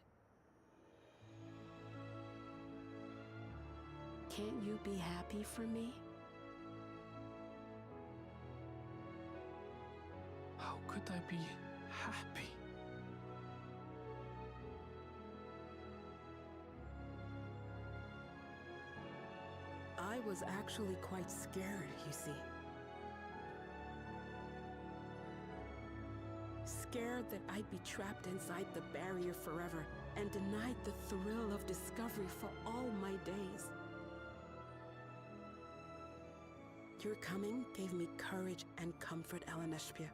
Can't you be happy for me? How could I be happy? I was actually quite scared, you see. Scared that I'd be trapped inside the barrier forever and denied the thrill of discovery for all my days. Your coming gave me courage and comfort, Elenespia.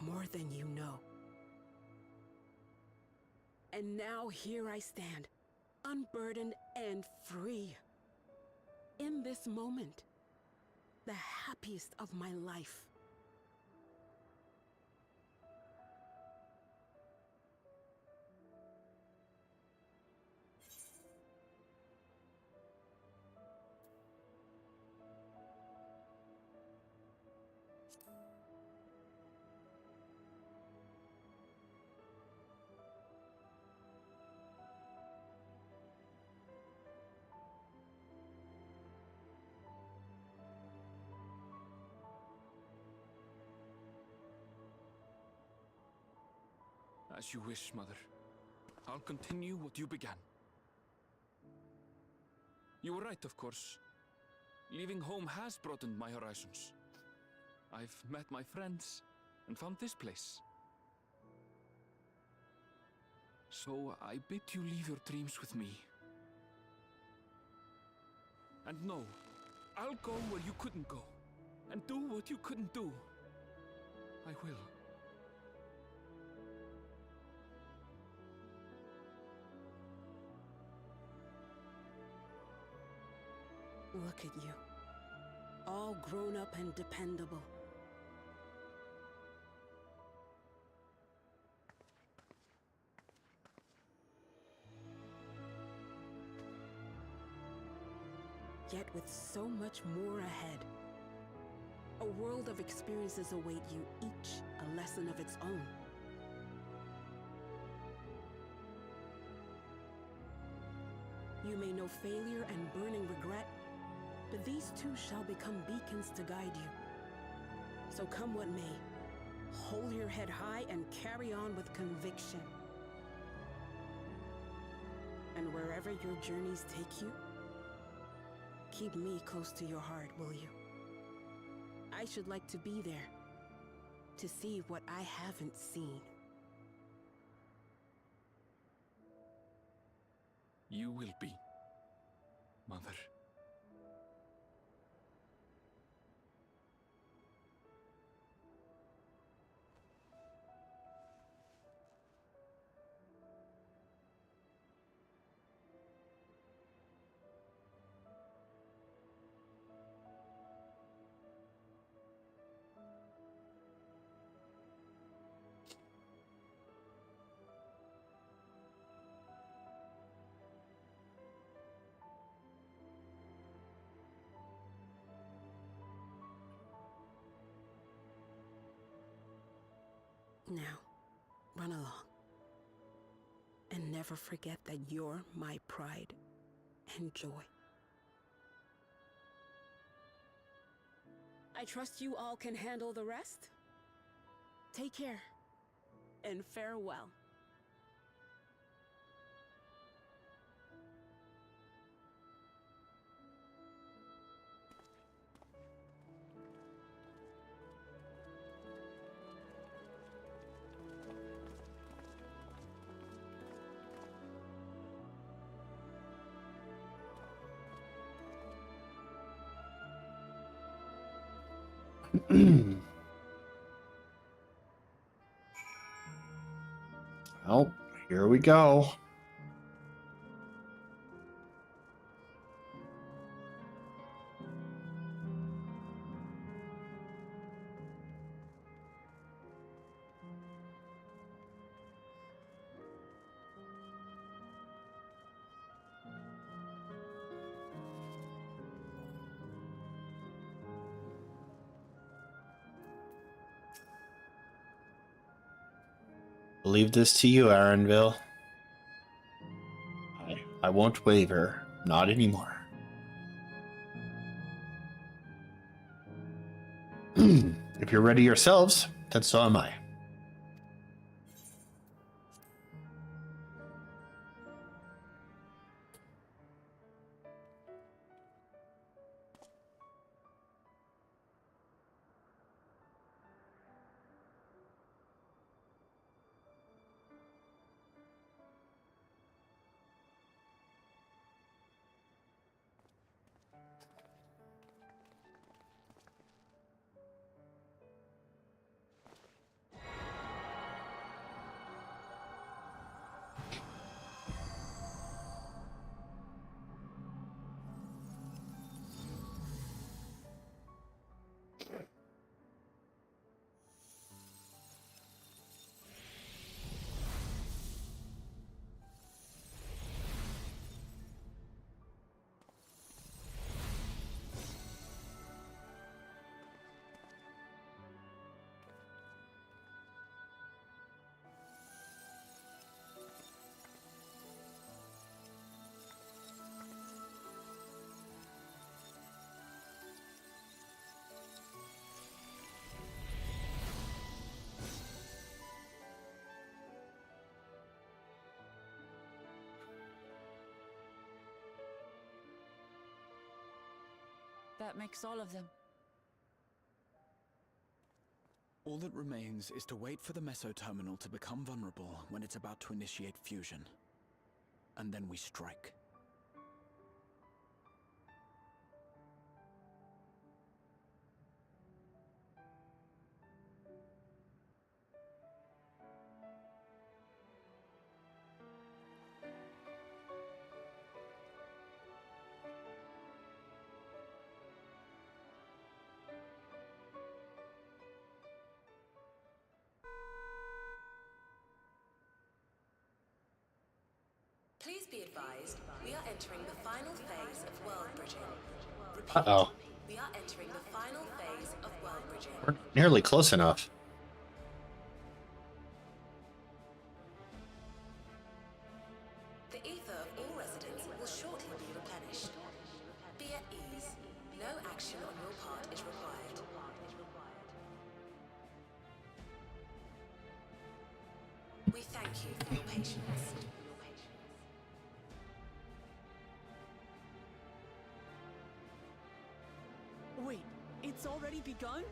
More than you know. And now here I stand, unburdened and free. In this moment, the happiest of my life. As you wish, Mother. I'll continue what you began. You were right, of course. Leaving home has broadened my horizons. I've met my friends and found this place. So I bid you leave your dreams with me. And no, I'll go where you couldn't go, and do what you couldn't do. I will. Look at you. All grown up and dependable. Yet with so much more ahead. A world of experiences await you, each a lesson of its own. You may know failure and burning regret, but these too shall become beacons to guide you. So come what may, hold your head high and carry on with conviction. And wherever your journeys take you, keep me close to your heart, will you? I should like to be there, to see what I haven't seen. You will be, Mother. Now, run along. And never forget that you're my pride and joy. I trust you all can handle the rest. Take care, and farewell. Well, here we go. Leave this to you, Arenville. I won't waver. Not anymore. If you're ready yourselves, then so am I. That makes all of them. All that remains is to wait for the meso terminal to become vulnerable when it's about to initiate fusion. And then we strike. Please be advised, we are entering the final phase of world bridging. Repeat, Uh-oh. we are entering the final phase of world bridging. We're nearly close enough. The ether of all residents will shortly be replenished. Be at ease. No action on your part is required. We thank you for your patience. Wait, it's already begun?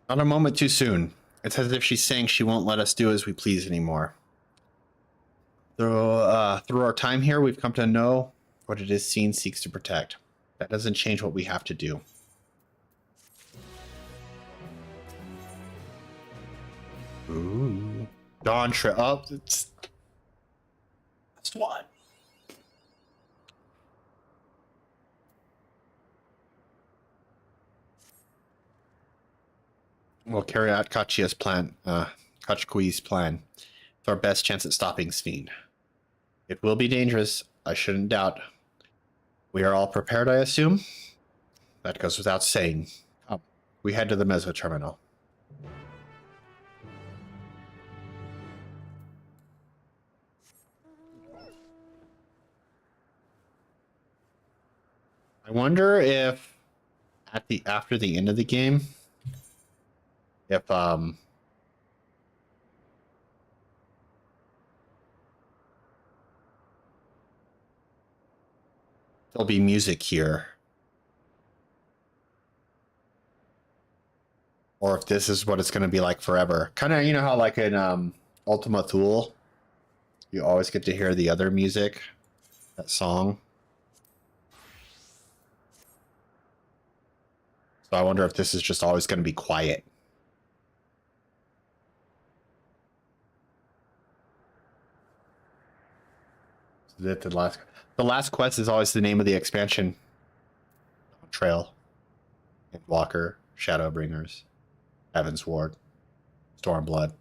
Not a moment too soon. It's as if she's saying she won't let us do as we please anymore. Through our time here, we've come to know what it is Scene seeks to protect. That doesn't change what we have to do. Ooh. Dawntrail. Oh, it's... That's one. We'll carry out Kachia's plan, Kachiqui's plan. It's our best chance at stopping Sveen. It will be dangerous, I shouldn't doubt. We are all prepared, I assume? That goes without saying. Come, we head to the meso terminal. I wonder if after the end of the game, if there'll be music here, or if this is what it's going to be like forever. Kind of, you know how like in Ultima Thule, you always get to hear the other music, that song. So I wonder if this is just always going to be quiet. That the last quest is always the name of the expansion. Trail, Walker, Shadowbringers, Heaven's Ward, Stormblood.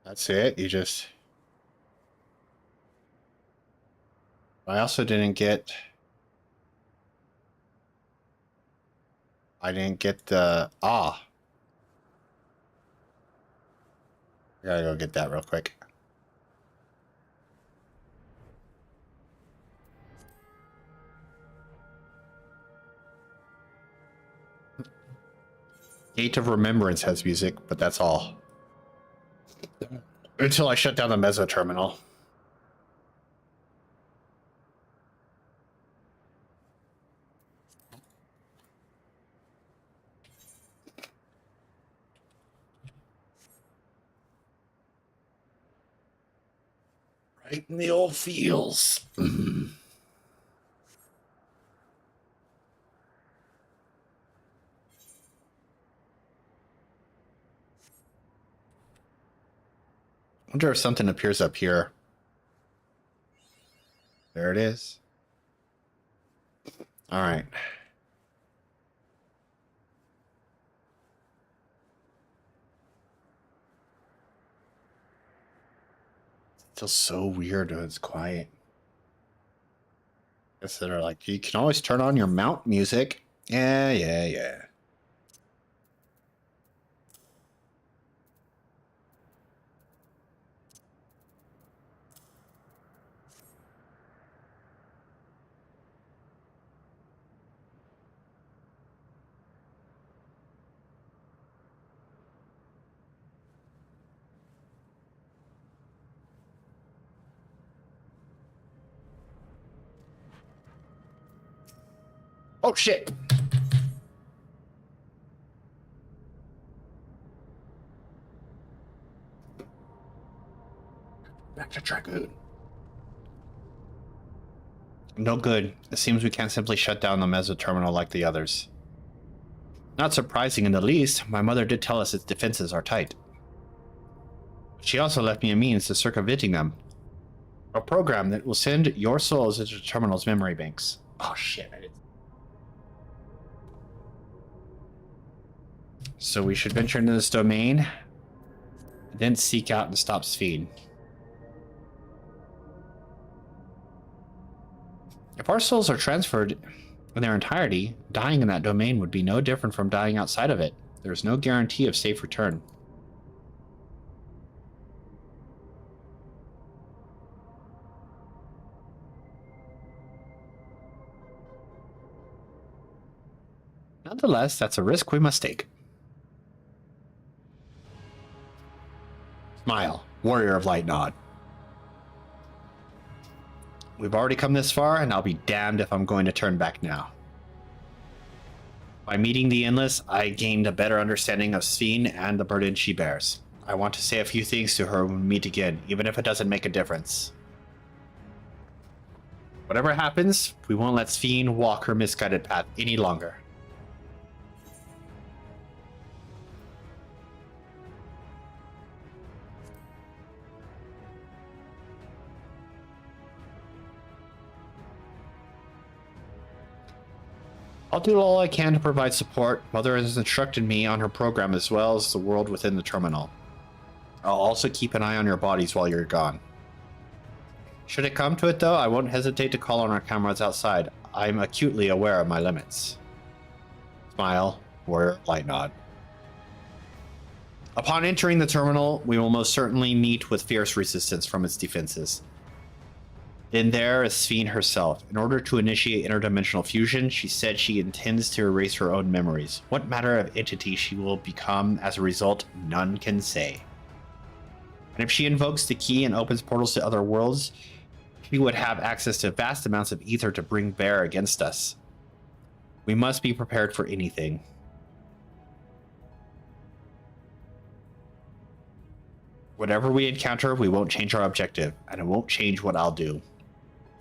That's it. You just... I also didn't get... I didn't get the... I gotta go get that real quick. Gate of Remembrance has music, but that's all. Until I shut down the meso terminal. Right in the old feels. Wonder if something appears up here. There it is. All right. It feels so weird when it's quiet. I guess they're like, you can always turn on your mount music. Yeah. Oh, shit. Back to Dragoon. No good. It seems we can't simply shut down the Meso terminal like the others. Not surprising in the least. My mother did tell us its defenses are tight. She also left me a means to circumventing them. A program that will send your souls into the terminal's memory banks. Oh, shit. So we should venture into this domain, then seek out and stop Sphene. If our souls are transferred in their entirety, dying in that domain would be no different from dying outside of it. There is no guarantee of safe return. Nonetheless, that's a risk we must take. Smile, warrior of light nod. We've already come this far, and I'll be damned if I'm going to turn back now. By meeting the Endless, I gained a better understanding of Sphene and the burden she bears. I want to say a few things to her when we meet again, even if it doesn't make a difference. Whatever happens, we won't let Sphene walk her misguided path any longer. I'll do all I can to provide support. Mother has instructed me on her program as well as the world within the terminal. I'll also keep an eye on your bodies while you're gone. Should it come to it, though, I won't hesitate to call on our comrades outside. I'm acutely aware of my limits. Smile, warrior, light nod. Upon entering the terminal, we will most certainly meet with fierce resistance from its defenses. Then there is Sphene herself. In order to initiate interdimensional fusion, she said she intends to erase her own memories. What matter of entity she will become as a result, none can say. And if she invokes the key and opens portals to other worlds, she would have access to vast amounts of ether to bring bear against us. We must be prepared for anything. Whatever we encounter, we won't change our objective, and it won't change what I'll do.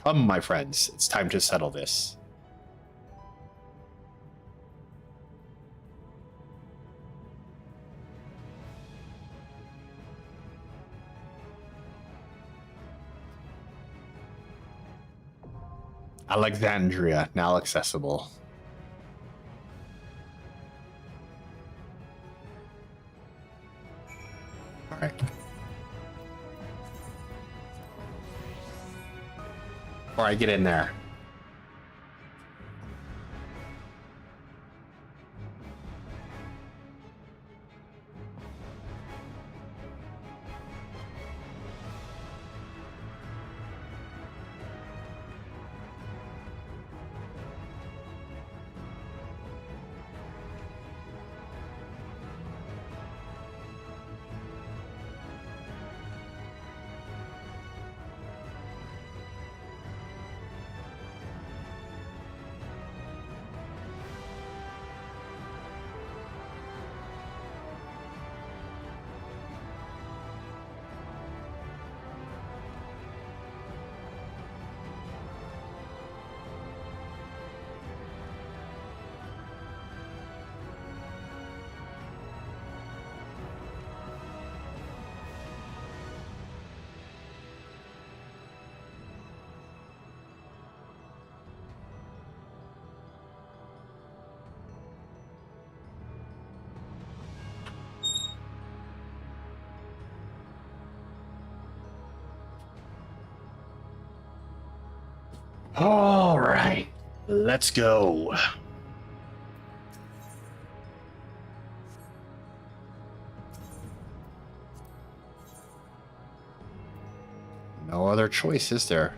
Come, my friends, it's time to settle this. Alexandria, now accessible. All right. Before I get in there. All right, let's go. No other choice, is there?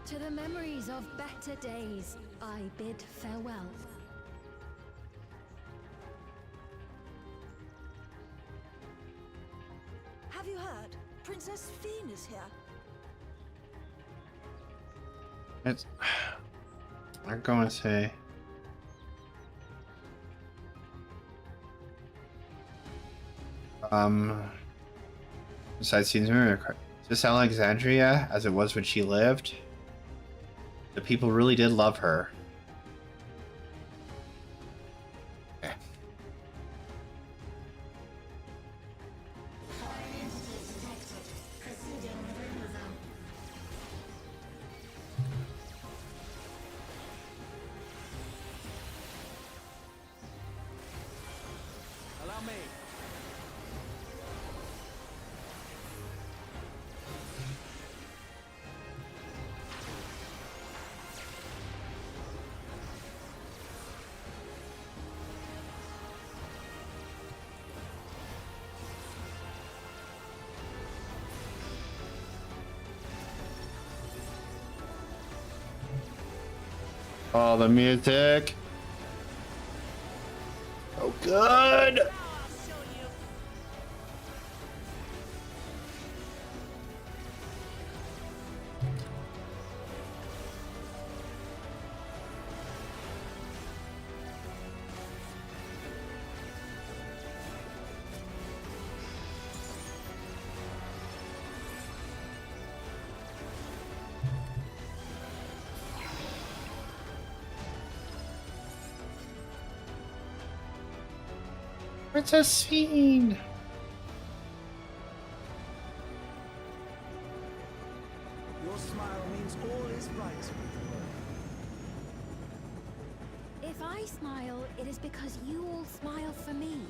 To the memories of better days, I bid farewell. Have you heard? Princess Fiend is here. It's. I'm going to say. Besides scenes, is this Alexandria as it was when she lived? The people really did love her. Okay. Allow me. Oh, the music. Oh, good. Princess Fiend. Your smile means all is right with the world. If I smile, it is because you all smile for me.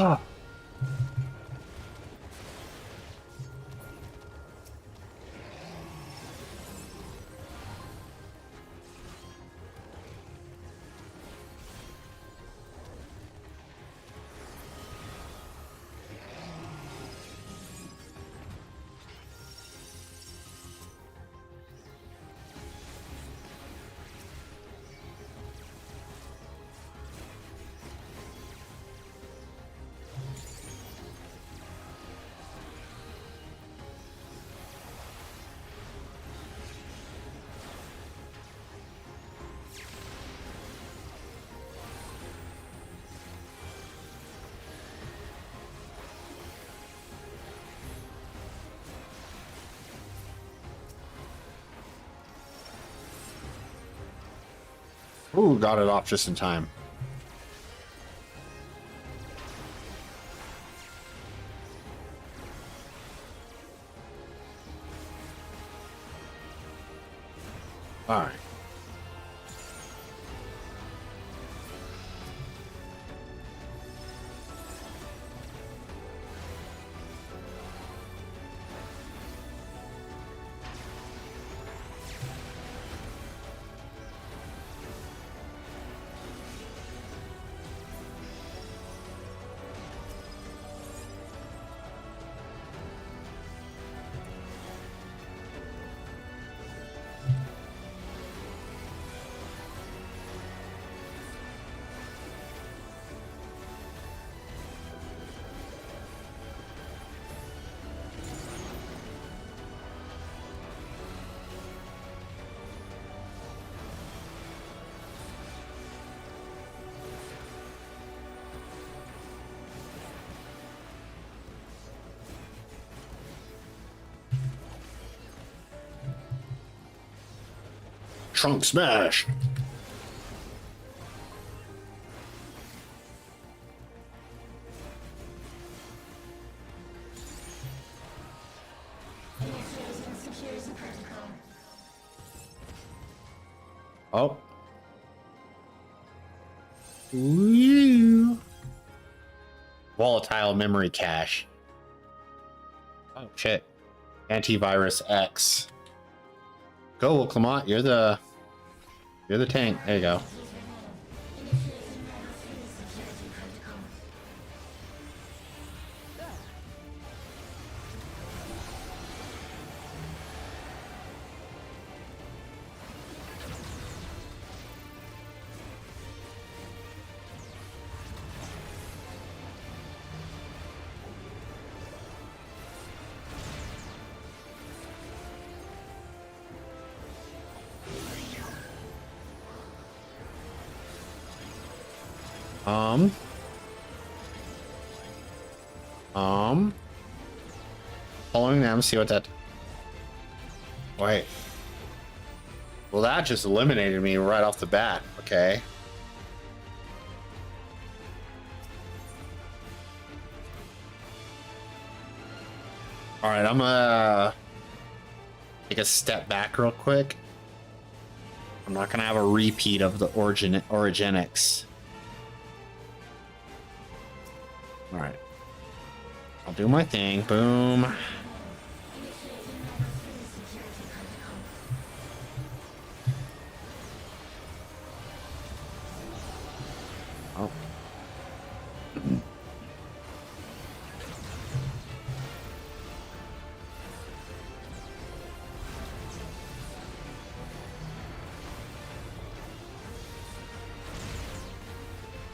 Ah. Ooh, got it off just in time. Trunk smash. Oh. Woo. Volatile memory cache. Oh shit. Antivirus X. Go, Clement. You're the tank. There you go. Following them, see what that. Wait. Well, that just eliminated me right off the bat. Okay. All right, I'm gonna take a step back real quick. I'm not gonna have a repeat of the origenics. All right. I'll do my thing. Boom. Oh.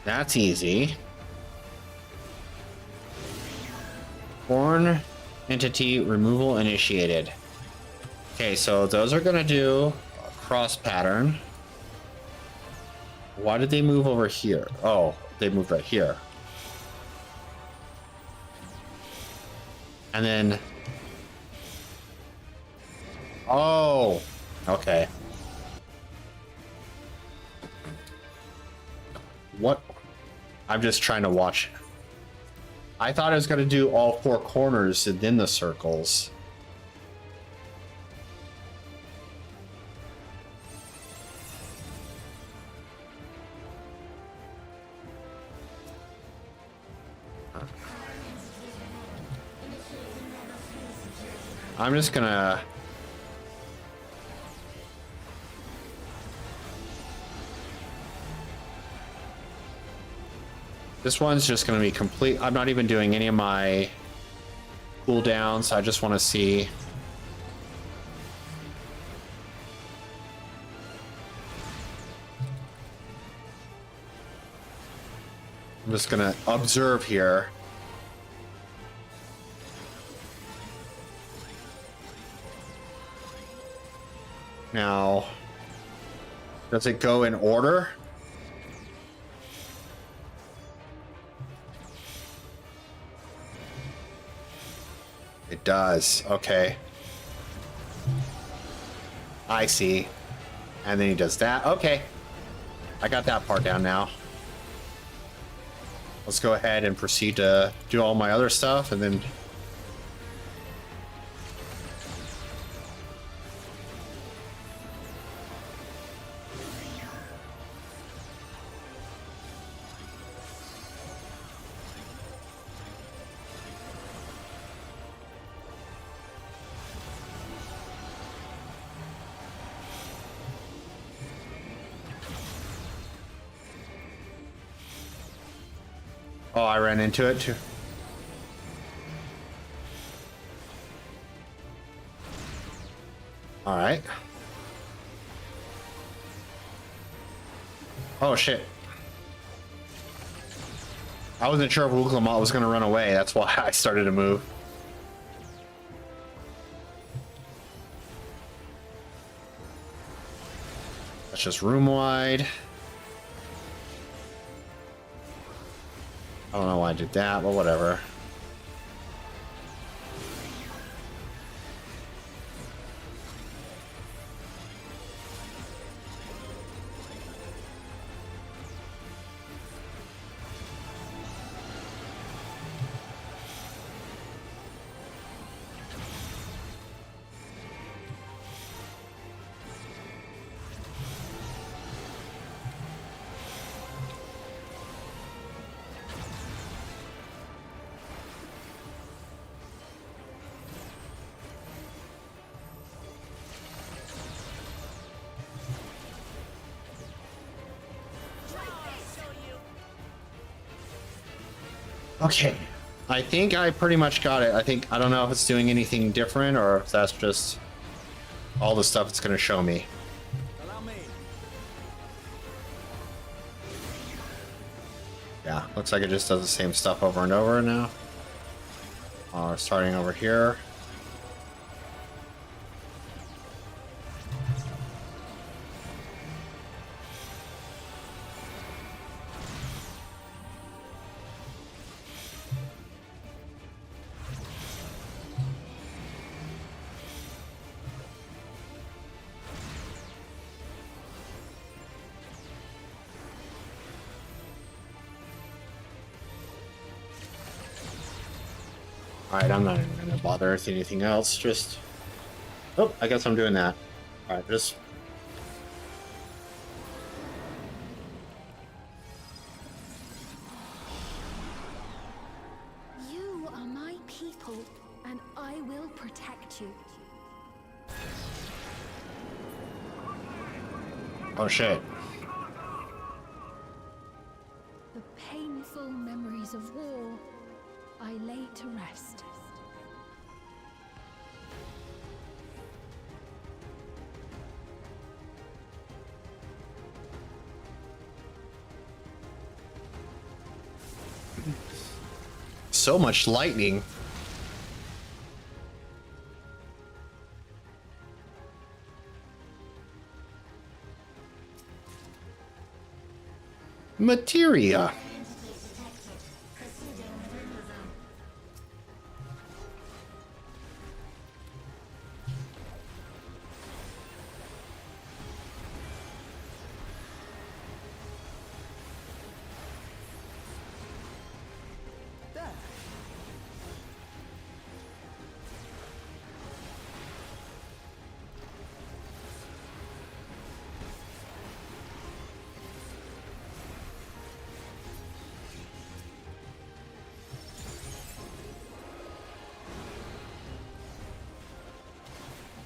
That's easy. Foreign entity removal initiated. Okay, so those are gonna do a cross pattern. Why did they move over here? Oh, they moved right here. And then... Oh, okay. What? I'm just trying to watch. I thought I was going to do all four corners and then the circles. I'm just gonna... This one's just gonna be complete. I'm not even doing any of my cooldowns. I just want to see. I'm just gonna observe here. Now, does it go in order? It does. Okay. I see. And then he does that. Okay. I got that part down now. Let's go ahead and proceed to do all my other stuff and then... Oh, I ran into it too. All right. Oh shit. I wasn't sure if Wuklamat was gonna run away. That's why I started to move. That's just room wide. I don't know why I did that, but whatever. Okay. I think I pretty much got it. I don't know if it's doing anything different or if that's just all the stuff it's going to show me. Allow me. Yeah, looks like it just does the same stuff over and over now. Starting over here. Alright, I'm not even gonna bother with anything else, just... Oh, I guess I'm doing that. Alright, just... You are my people, and I will protect you. Oh shit. The painful memories of war I lay to rest. So much lightning. Materia.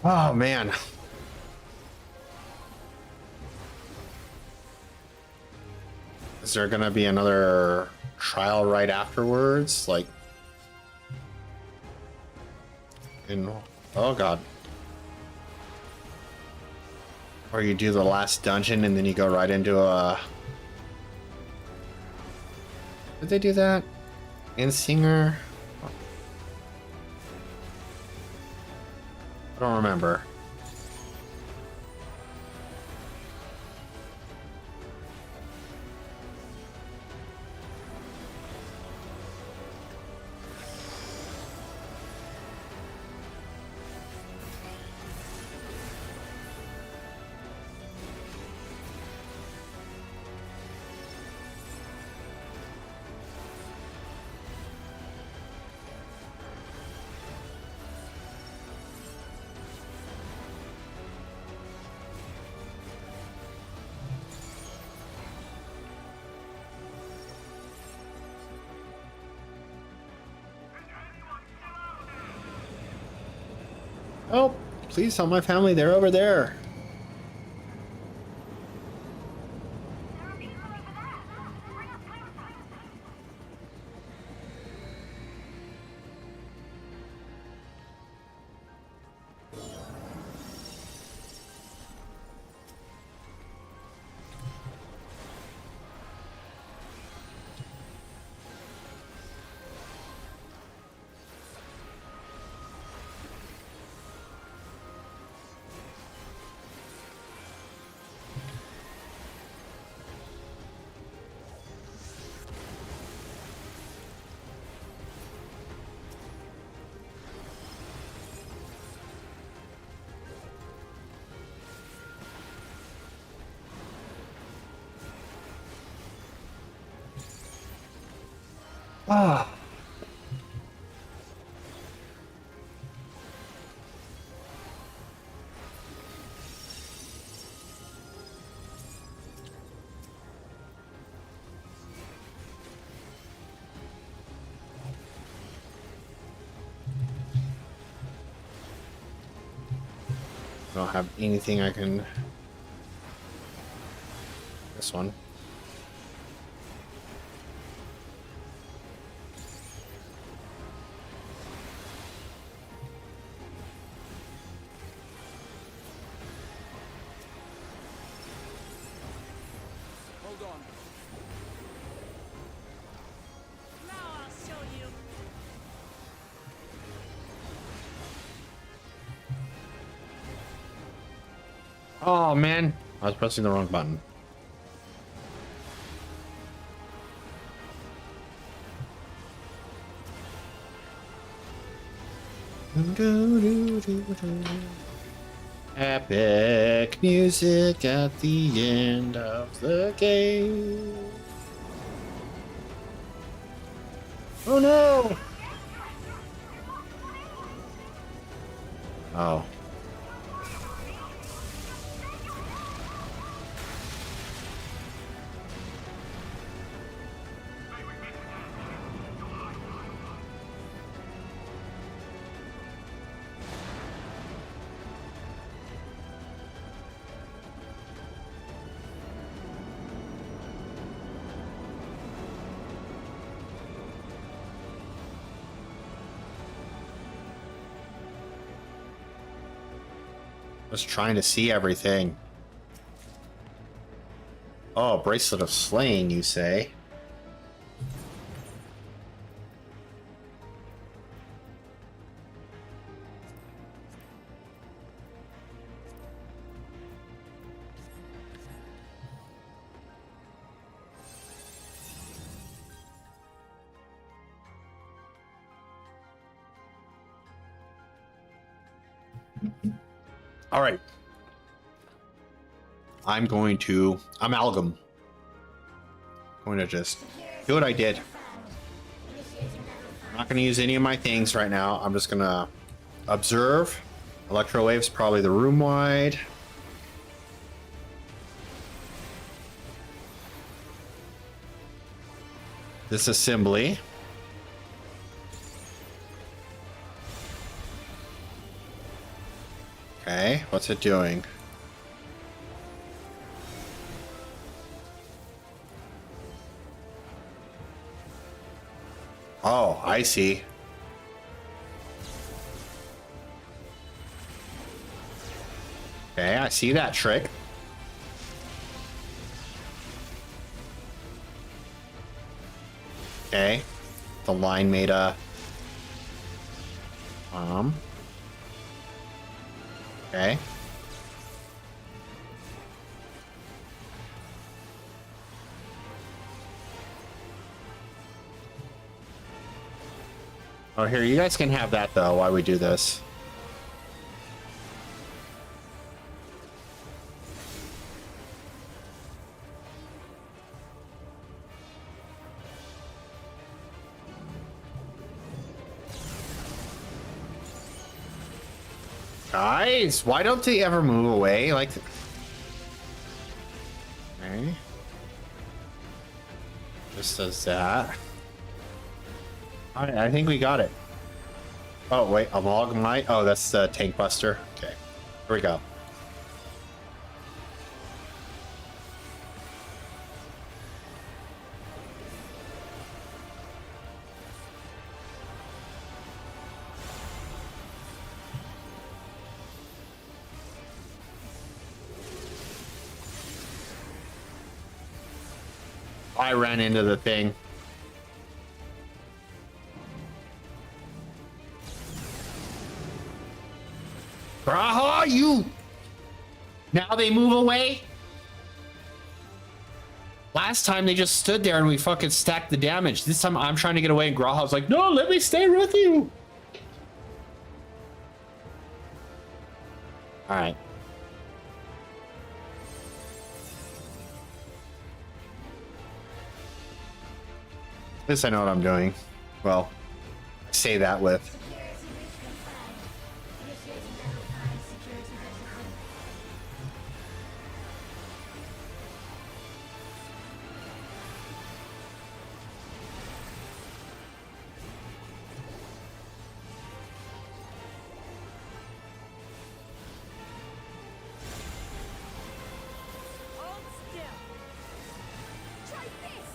Oh man. Is there gonna be another trial right afterwards? Like in oh god. Or you do the last dungeon and then you go right into a... Did they do that? In Singer? I don't remember. Oh, please tell my family they're over there. Ah. I don't have anything I can... This one. Now I'll show you. Oh man, I was pressing the wrong button. Epic music at the end of the game. Oh no! Oh. Was trying to see everything. Oh, bracelet of slaying, you say? All right. I'm going to amalgam. I'm going to just do what I did. I'm not going to use any of my things right now. I'm just going to observe. Electro waves probably the room wide. Disassembly. Okay, what's it doing? Oh, I see. Okay, I see that trick. Okay. The line made a okay. Oh, here, you guys can have that though while we do this. Guys, why don't they ever move away? Like, okay. Just does that. Alright, I think we got it. Oh, wait, amalgamite? Oh, that's the tank buster. Okay, here we go. I ran into the thing. Graha, you! Now they move away? Last time they just stood there and we fucking stacked the damage. This time I'm trying to get away and Graha's like, no, let me stay with you. Alright. At least I know what I'm doing. Well, I say that with. Hold still. Try this.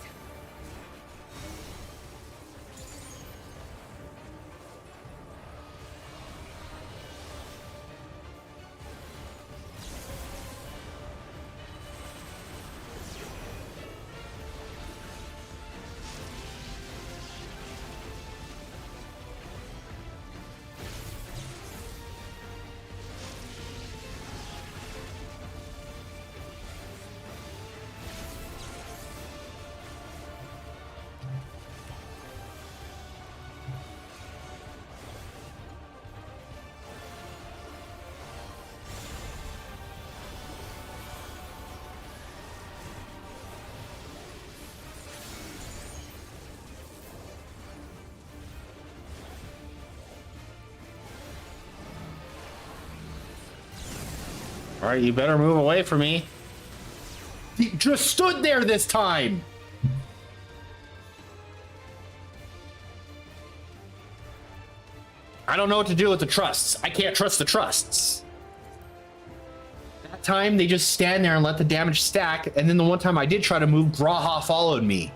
All right, you better move away from me. He just stood there this time. I don't know what to do with the trusts. I can't trust the trusts. That time they just stand there and let the damage stack, and then the one time I did try to move, Graha followed me.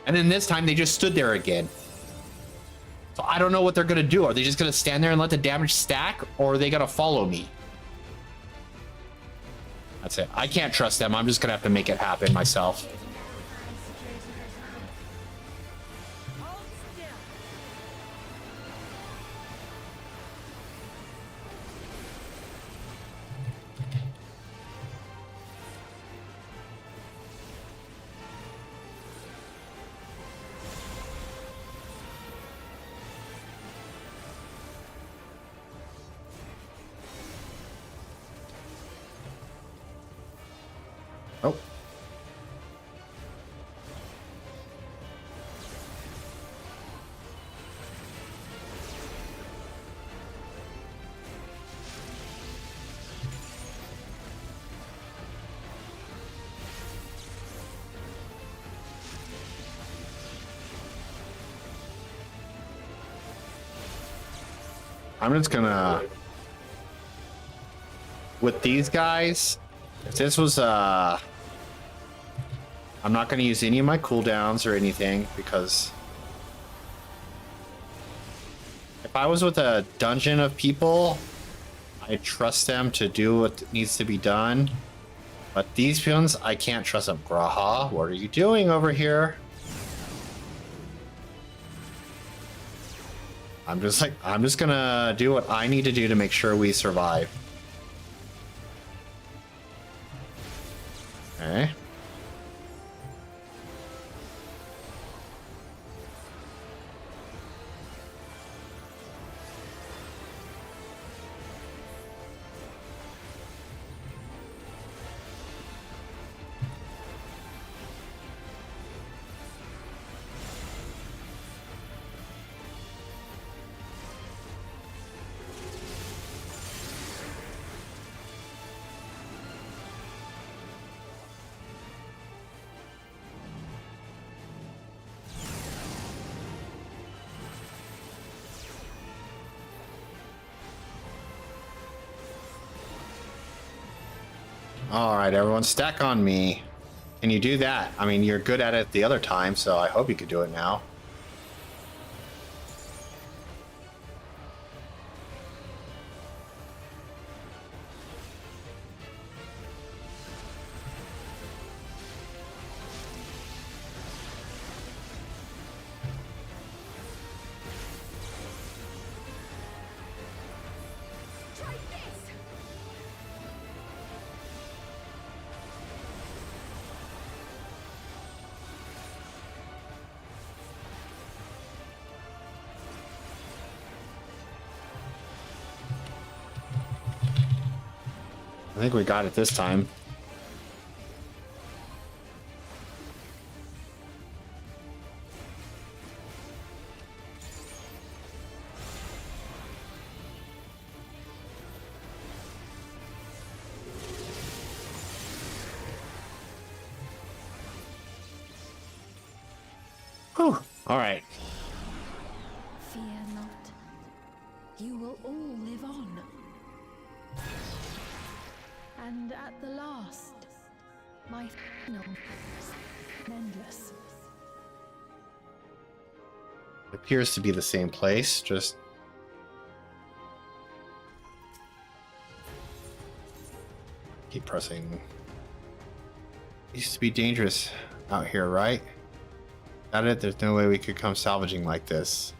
And then this time they just stood there again. So I don't know what they're gonna do. Are they just gonna stand there and let the damage stack, or are they gonna follow me? That's it. I can't trust them. I'm just gonna have to make it happen myself. Oh. I'm just gonna, with these guys, if this was I'm not gonna use any of my cooldowns or anything, because if I was with a dungeon of people, I trust them to do what needs to be done. But these ones, I can't trust them. Graha, what are you doing over here? I'm just gonna do what I need to do to make sure we survive. Okay. All right, everyone, stack on me. Can you do that? I mean, you're good at it the other time, so I hope you could do it now. I think we got it this time. Whew. All right. Fear not. You will all live on. And at the last, my final endless. It appears to be the same place, just keep pressing. It used to be dangerous out here, right? Without it, there's no way we could come salvaging like this.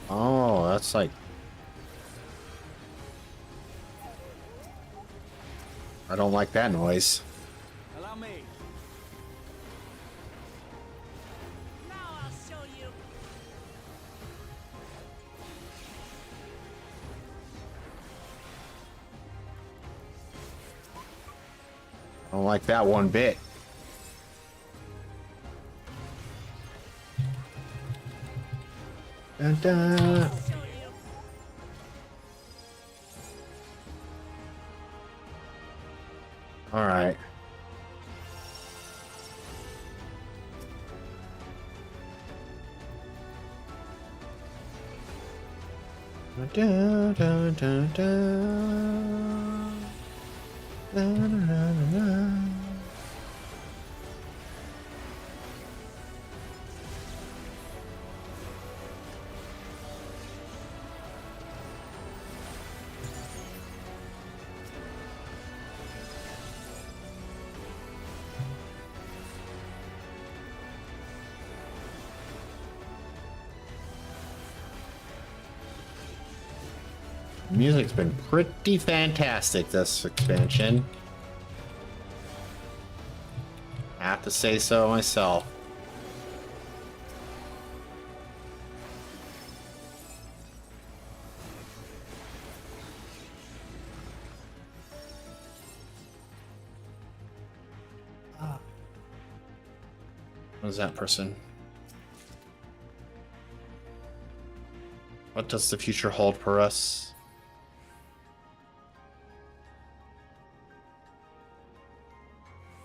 Oh, that's like I don't like that noise. Allow me. Now I'll show you. I don't like that one bit. Dun, dun. All right. Dun, dun, dun, dun. Dun, dun, dun, dun. Music's been pretty fantastic this expansion. I have to say so myself. What is that person? What does the future hold for us?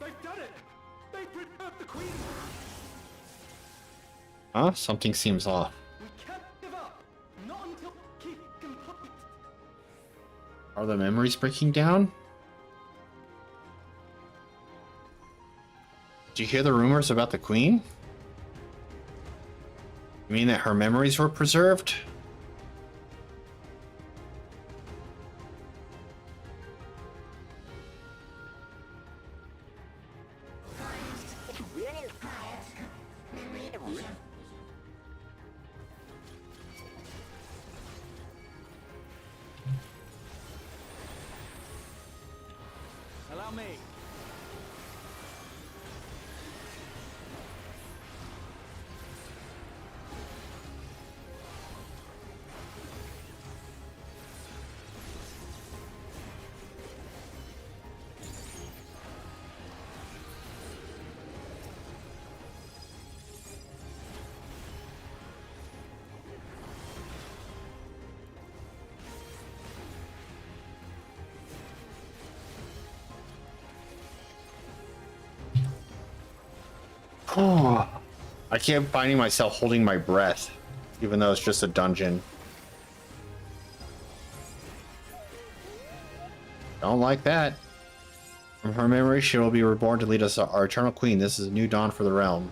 They've done it! They've preserved the Queen! Huh? Something seems off. We can't give up! Not until keep complete! Are the memories breaking down? Did you hear the rumors about the Queen? You mean that her memories were preserved? Allow me. I keep finding myself holding my breath, even though it's just a dungeon. Don't like that. From her memory, she will be reborn to lead us our eternal queen. This is a new dawn for the realm.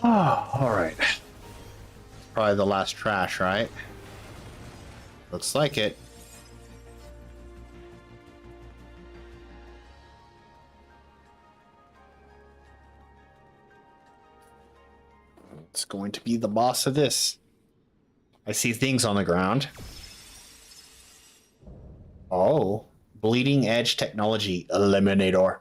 Oh, alright. Probably the last trash, right? Looks like it. It's going to be the boss of this. I see things on the ground. Oh, bleeding edge technology eliminator.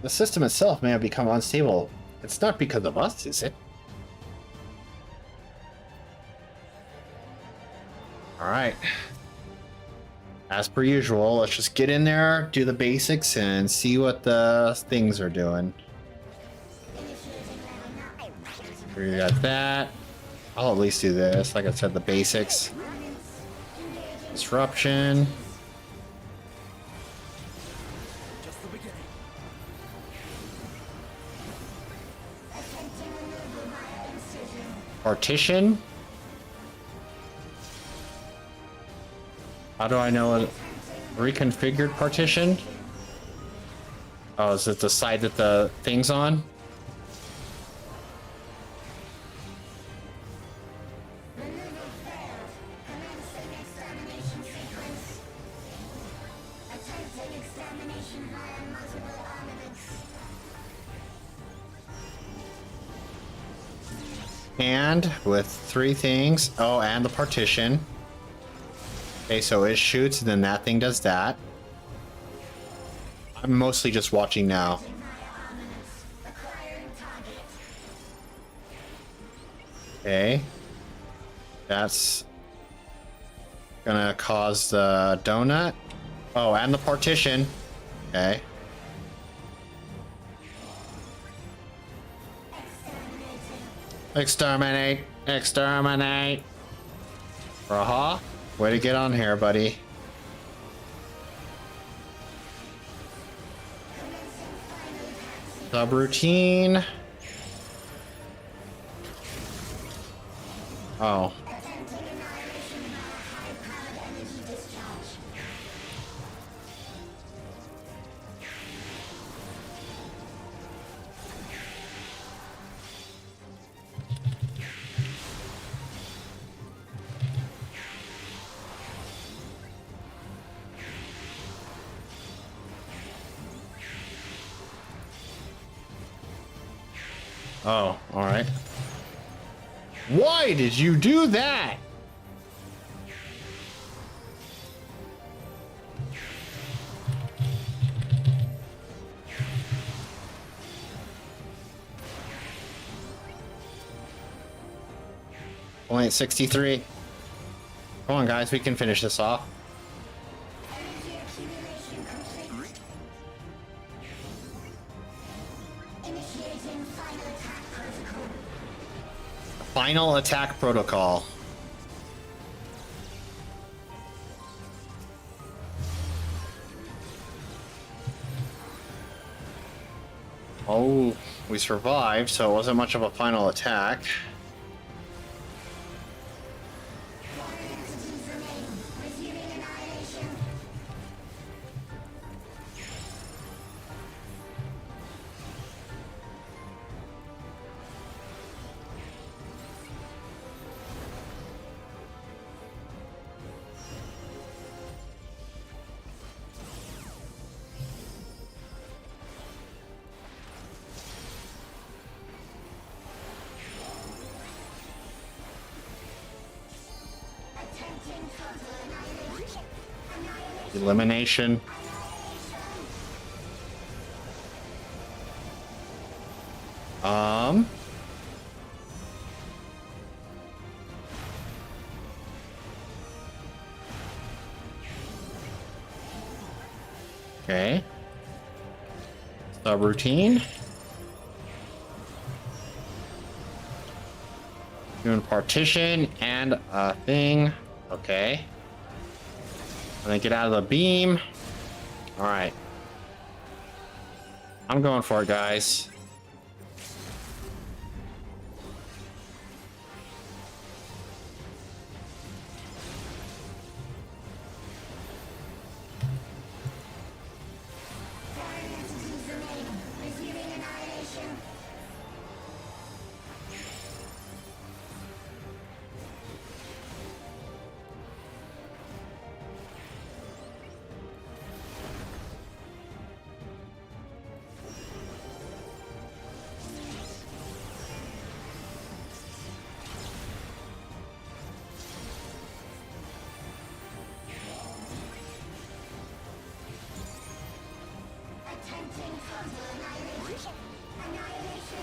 The system itself may have become unstable. It's not because of us, is it? Alright. As per usual, let's just get in there, do the basics, and see what the things are doing. We got that. I'll at least do this. Like I said, the basics. Disruption. Just the beginning. Partition. How do I know a reconfigured partition? Oh, is it the side that the thing's on? And with 3 things. Oh, and the partition. Okay, so it shoots, and then that thing does that. I'm mostly just watching now. Okay. That's gonna cause the donut. Oh, and the partition. Okay. Exterminate! Exterminate! Raha? Way to get on here, buddy. Subroutine. Oh. Oh, all right. Why did you do that? Only at 63. Come on, guys, we can finish this off. Final attack protocol. Oh, we survived, so it wasn't much of a final attack. Elimination. Okay. Subroutine. Doing partition and a thing. Okay. And then get out of the beam. All right. I'm going for it, guys.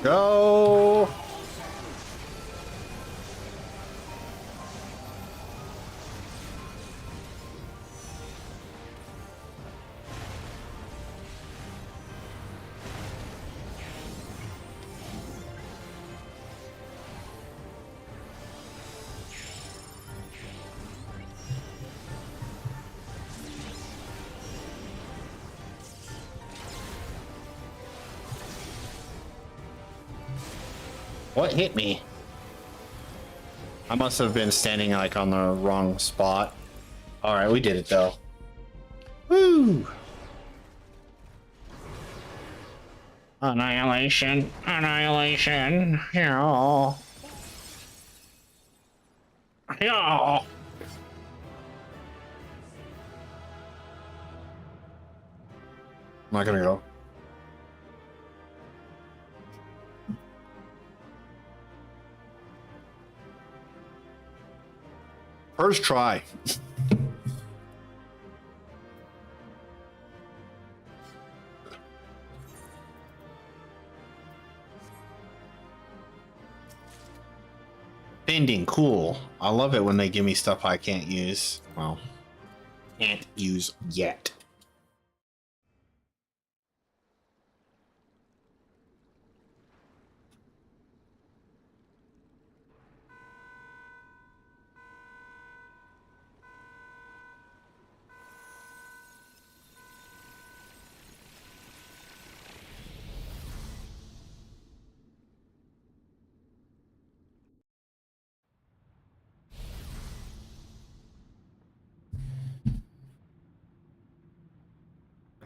Go! What hit me? I must have been standing like on the wrong spot. Alright, we did it though. Woo! Annihilation. Annihilation. Yeah. Yeah. I'm not gonna go. First try. Bending, cool. I love it when they give me stuff I can't use. Well, can't use yet.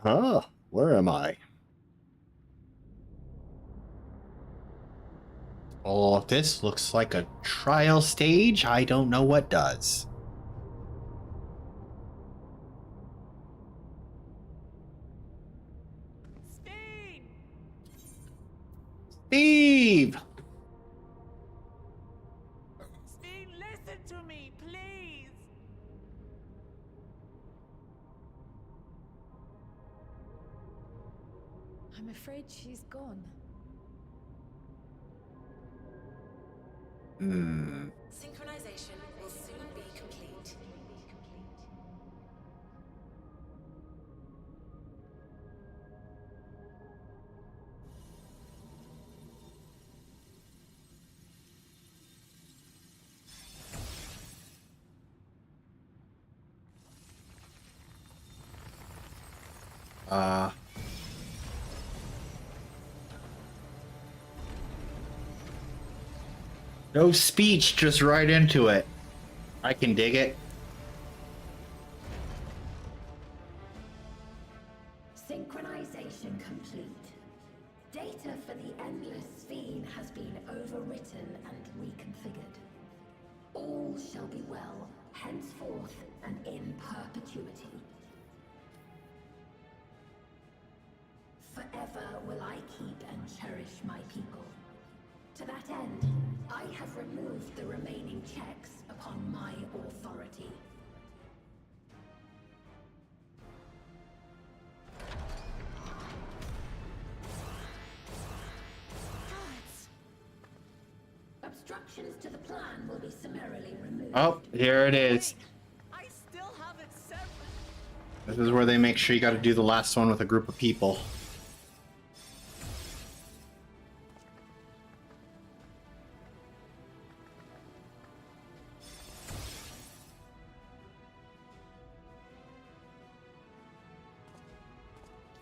Huh? Where am I? Oh, if this looks like a trial stage, I don't know what does. Steve! Steve! Steve, listen to me, please! I'm afraid she's gone. Synchronization will soon be complete. No speech, just right into it. I can dig it. Synchronization complete. Data for the Endless Fiend has been overwritten and reconfigured. All shall be well, henceforth and in perpetuity. Forever will I keep and cherish my people. To that end, I have removed the remaining checks upon my authority. Obstructions to the plan will be summarily removed. Oh, here it is. I still haven't said. This is where they make sure you gotta do the last one with a group of people.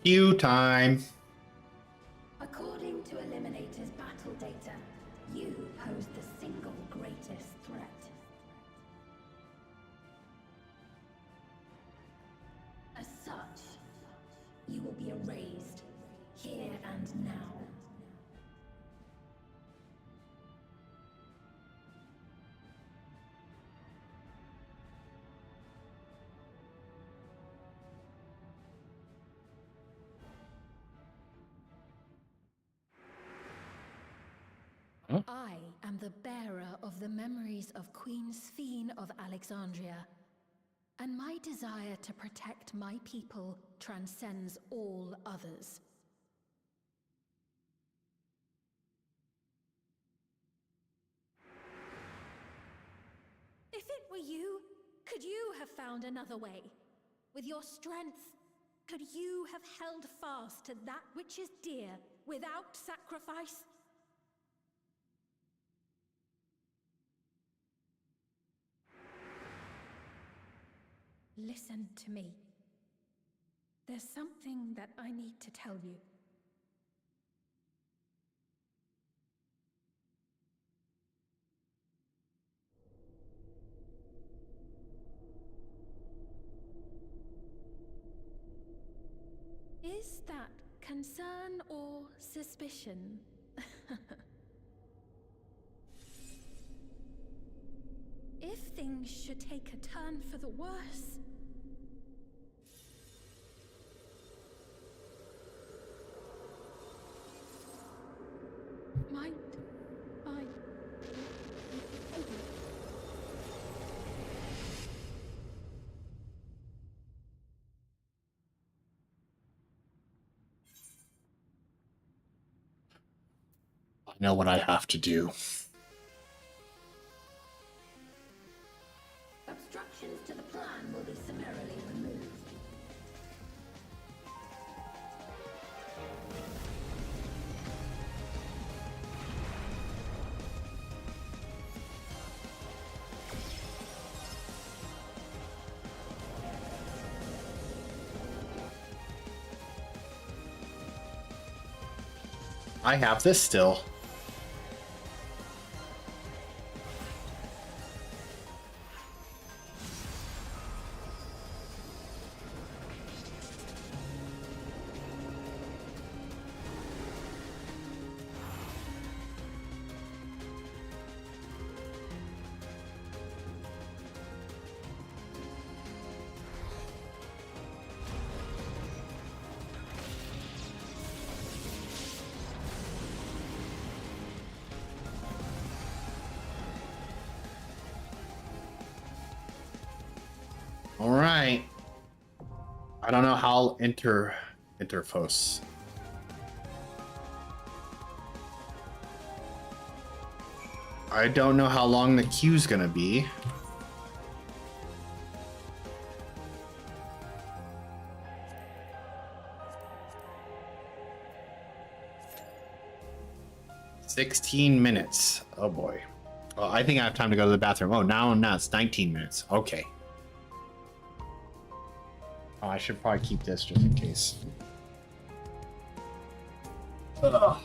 Queue time. According to Eliminator's battle data, you pose the single greatest threat. As such, you will be erased, here and now. I am the bearer of the memories of Queen Sphene of Alexandria, and my desire to protect my people transcends all others. Could you have found another way? With your strength, could you have held fast to that which is dear without sacrifice? Listen to me. There's something that I need to tell you. Is that concern or suspicion? If things should take a turn for the worse... might I... I know what I have to do. Obstructions to the plan will be summarily removed. I have this still. All right. I don't know how I'll interpose. I don't know how long the queue's gonna be. "16 minutes. Oh boy. Well, I think I have time to go to the bathroom. Oh, now it's 19 minutes. Okay. Oh, I should probably keep this just in case. Ugh.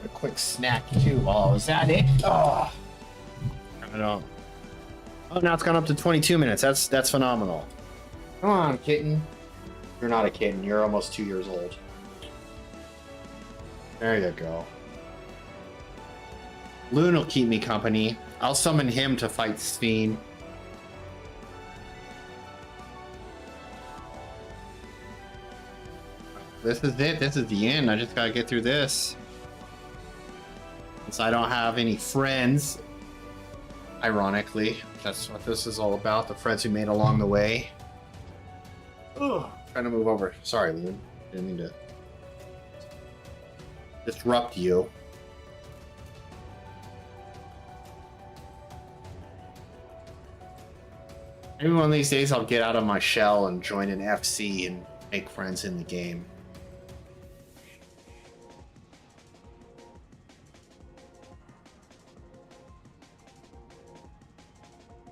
a quick snack too while I was at it. Oh, I don't. Oh, now it's gone up to 22 minutes. That's phenomenal. Come on, kitten. You're not a kitten. You're almost 2 years old. There you go. Loon will keep me company. I'll summon him to fight Sphene. This is it. This is the end. I just gotta get through this. Since I don't have any friends, ironically, that's what this is all about. The friends we made along the way. Ugh. Trying to move over. Sorry, Loon. Didn't mean to disrupt you. Maybe one of these days I'll get out of my shell and join an FC and make friends in the game.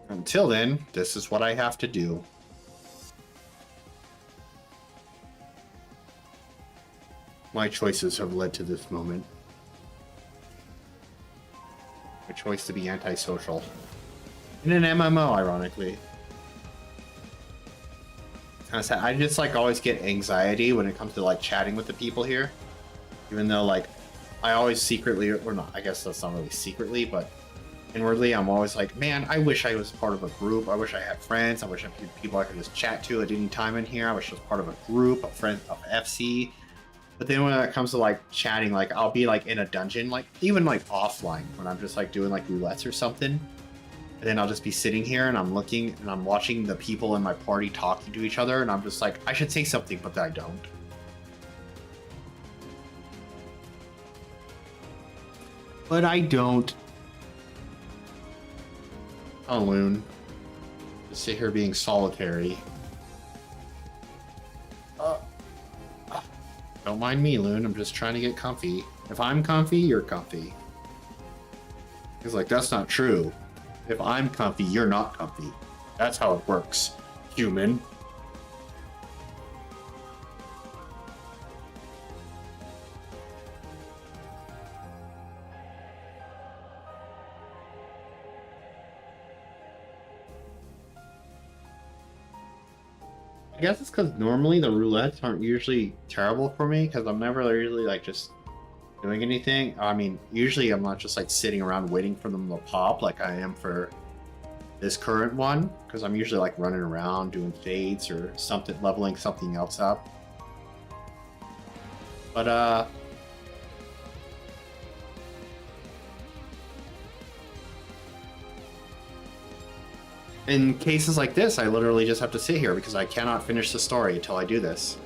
Until then, this is what I have to do. My choices have led to this moment. My choice to be antisocial. In an MMO, ironically. I just like always get anxiety when it comes to like chatting with the people here. Even though like I always secretly, or not, I guess that's not really secretly, but inwardly I'm always like, man, I wish I was part of a group. I wish I had friends. I wish I had people I could just chat to at any time in here. I wish I was part of a group, a friend of FC. But then when it comes to like chatting, like I'll be like in a dungeon, like even like offline when I'm just like doing like roulettes or something. And then I'll just be sitting here and I'm looking and I'm watching the people in my party talking to each other. And I'm just like, I should say something, but I don't. But I don't. Oh, Loon. Just sit here being solitary. Don't mind me, Loon. I'm just trying to get comfy. If I'm comfy, you're comfy. He's like, that's not true. If I'm comfy, you're not comfy. That's how it works, human. I guess it's because normally the roulettes aren't usually terrible for me because I'm never usually like just doing anything. I mean, usually I'm not just like sitting around waiting for them to pop like I am for this current one because I'm usually like running around doing fades or something, leveling something else up. But in cases like this, I literally just have to sit here because I cannot finish the story until I do this.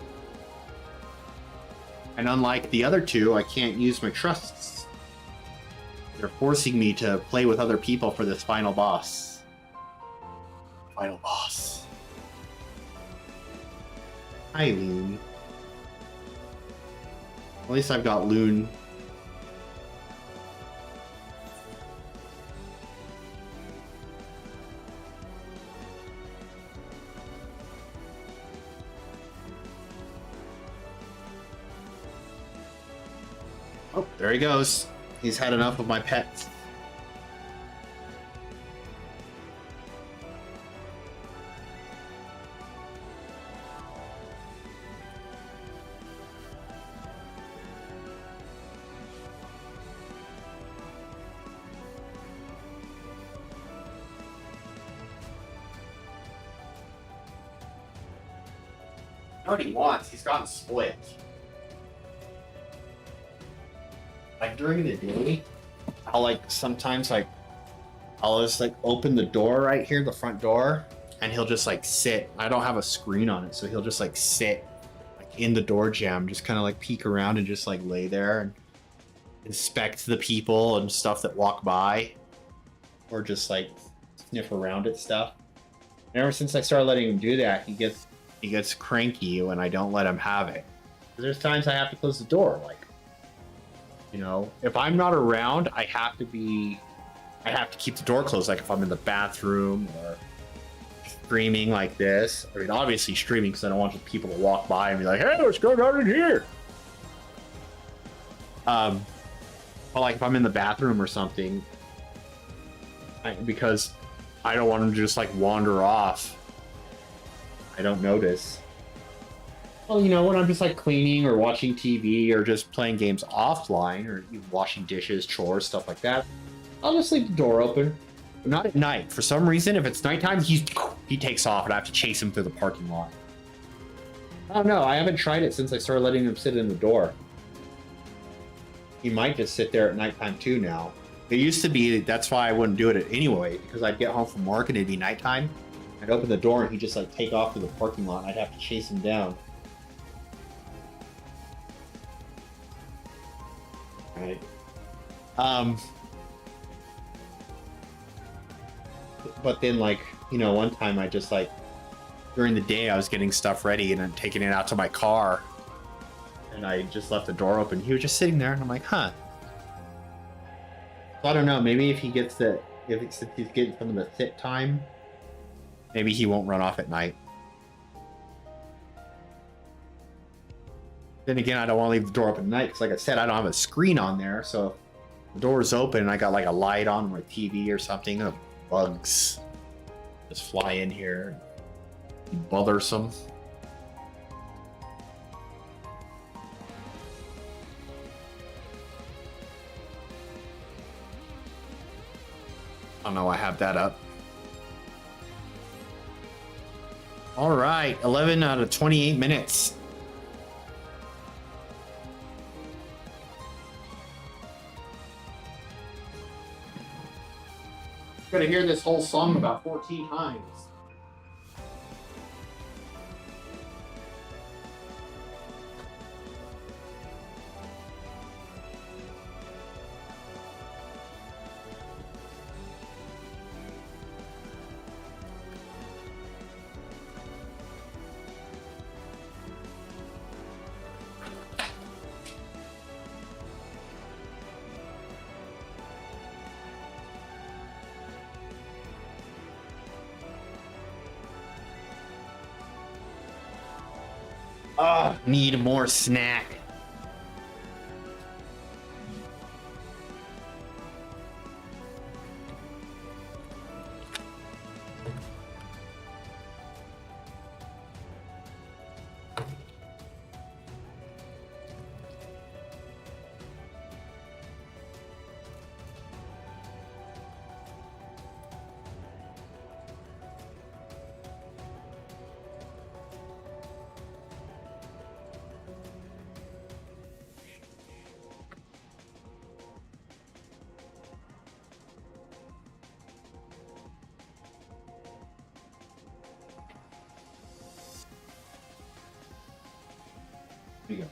And unlike the other two, I can't use my trusts. They're forcing me to play with other people for this final boss. Final boss. Hi, Loon. At least I've got Loon. Oh, there he goes. He's had enough of my pets. I know what he wants. He's gotten split. Like during the day, I'll like sometimes like I'll just like open the door right here, the front door, and he'll just like sit. I don't have a screen on it, so he'll just like sit like in the door jamb, just kind of like peek around and just like lay there and inspect the people and stuff that walk by, or just like sniff around at stuff. And ever since I started letting him do that, he gets cranky when I don't let him have it. There's times I have to close the door, like. You know, if I'm not around, I have to keep the door closed. Like if I'm in the bathroom or streaming like this. I mean, obviously streaming because I don't want the people to walk by and be like, hey, what's going on in here? Or like if I'm in the bathroom or something, because I don't want him to just like wander off. I don't notice. Well, you know, when I'm just like cleaning or watching TV or just playing games offline or even washing dishes, chores, stuff like that, I'll just leave the door open. But not at night. For some reason, if it's nighttime, he takes off and I have to chase him through the parking lot. I don't know. I haven't tried it since I started letting him sit in the door. He might just sit there at nighttime too now. It used to be, that's why I wouldn't do it anyway, because I'd get home from work and it'd be nighttime. I'd open the door and he'd just like take off to the parking lot and I'd have to chase him down. Right. But then like, you know, one time I just like, during the day I was getting stuff ready and I'm taking it out to my car and I just left the door open. He was just sitting there and I'm like, huh. So I don't know, maybe if he gets since he's getting some of the sit time, maybe he won't run off at night. Then again, I don't want to leave the door open at night because like I said, I don't have a screen on there. So if the door is open and I got like a light on my TV or something, the bugs just fly in here. Bothersome. Oh no, I have that up. All right, 11 out of 28 minutes. Gonna hear this whole song about 14 times. Need more snack. Here you go.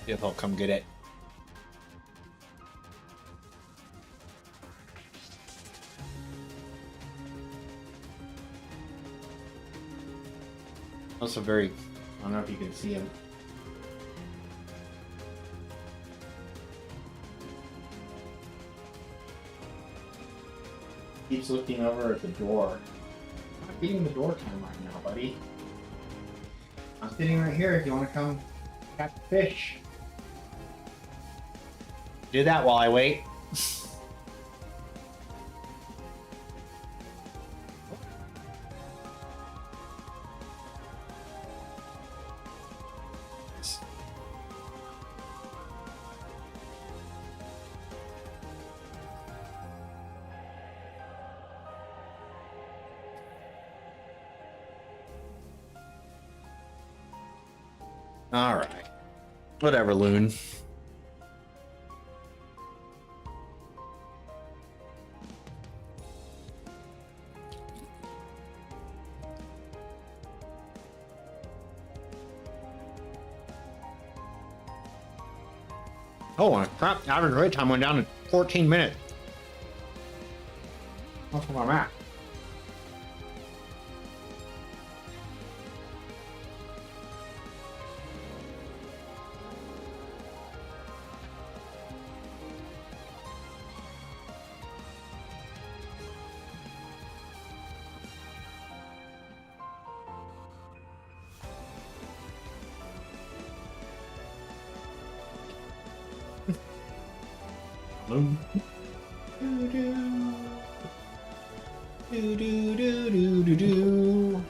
See if he'll come get it. Also very, I don't know if you can see him. Keeps looking over at the door. I'm not beating the door time right now, buddy. I'm sitting right here if you want to come catch the fish. Do that while I wait. All right. Whatever, Loon. Oh, crap. Average wait time went down to 14 minutes. That's where I'm at. Boom. Do do do do do do do do.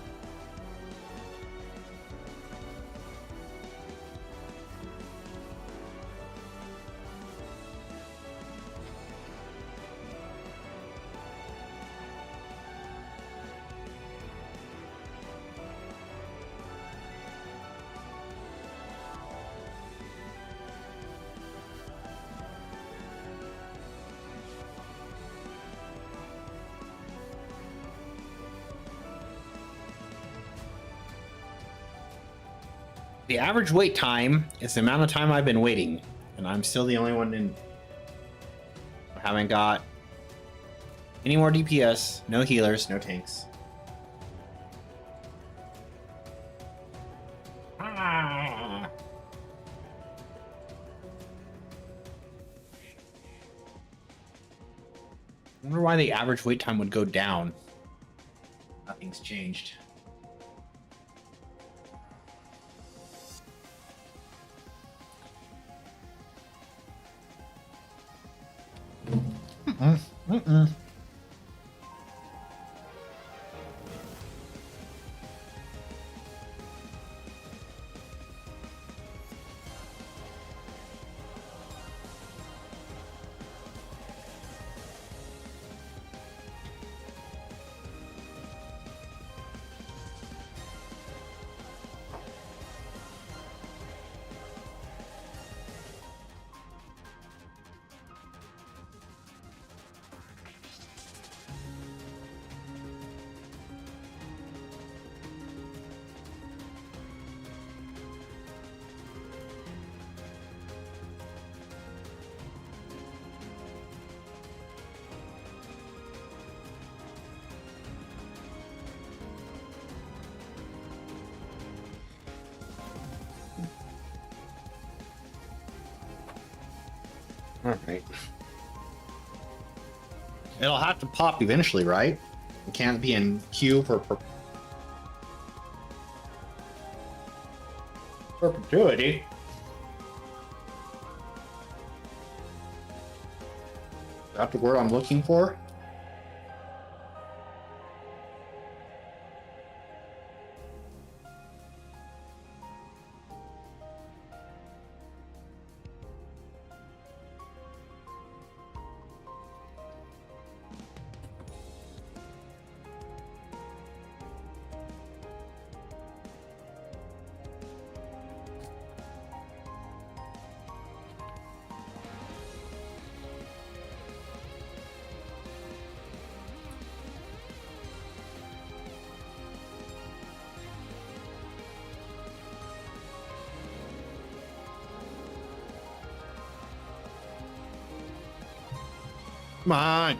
The average wait time is the amount of time I've been waiting, and I'm still the only one in. I haven't got any more DPS, no healers, no tanks. Ah. I wonder why the average wait time would go down. Nothing's changed. Mm-mm. Alright. It'll have to pop eventually, right? It can't be in queue for perpetuity. Is that the word I'm looking for? Come on.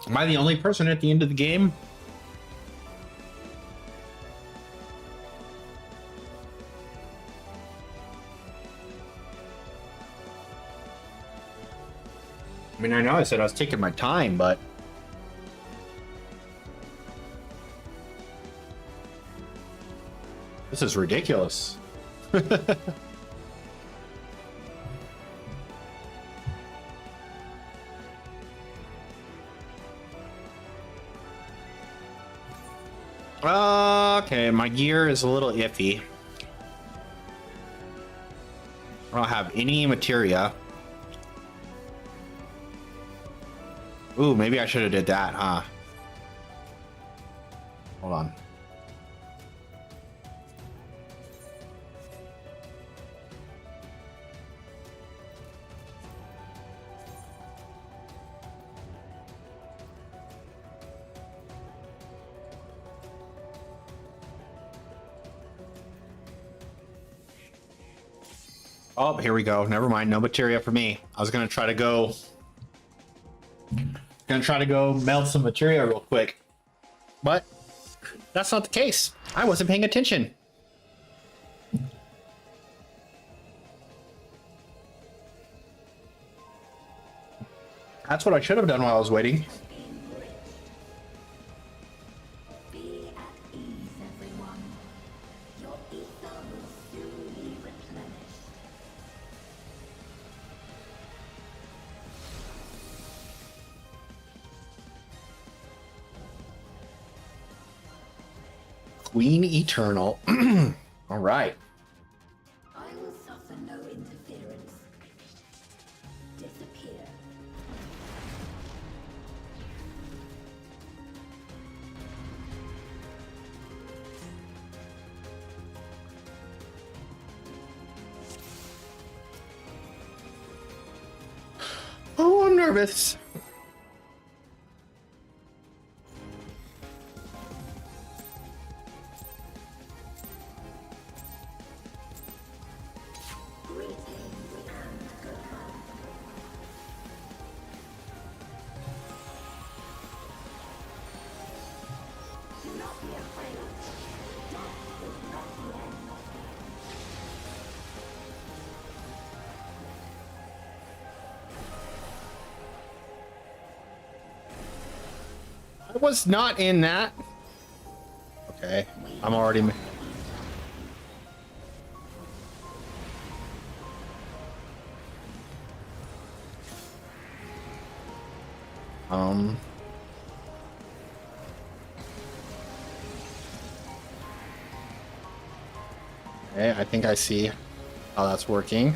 Am I the only person at the end of the game? I mean, I know I said I was taking my time, but this is ridiculous. Okay, my gear is a little iffy. I don't have any materia. Ooh, maybe I should have did that, huh? Hold on. Oh, here we go. Never mind. No materia for me. I was gonna try to go. Melt some materia real quick, but that's not the case. I wasn't paying attention. That's what I should have done while I was waiting. Be at ease, everyone. Your ether will soon be replenished. Queen Eternal. All right. I will suffer no interference. Disappear. Oh, I'm nervous. I was not in that. Okay, I'm already. Okay, I think I see how that's working.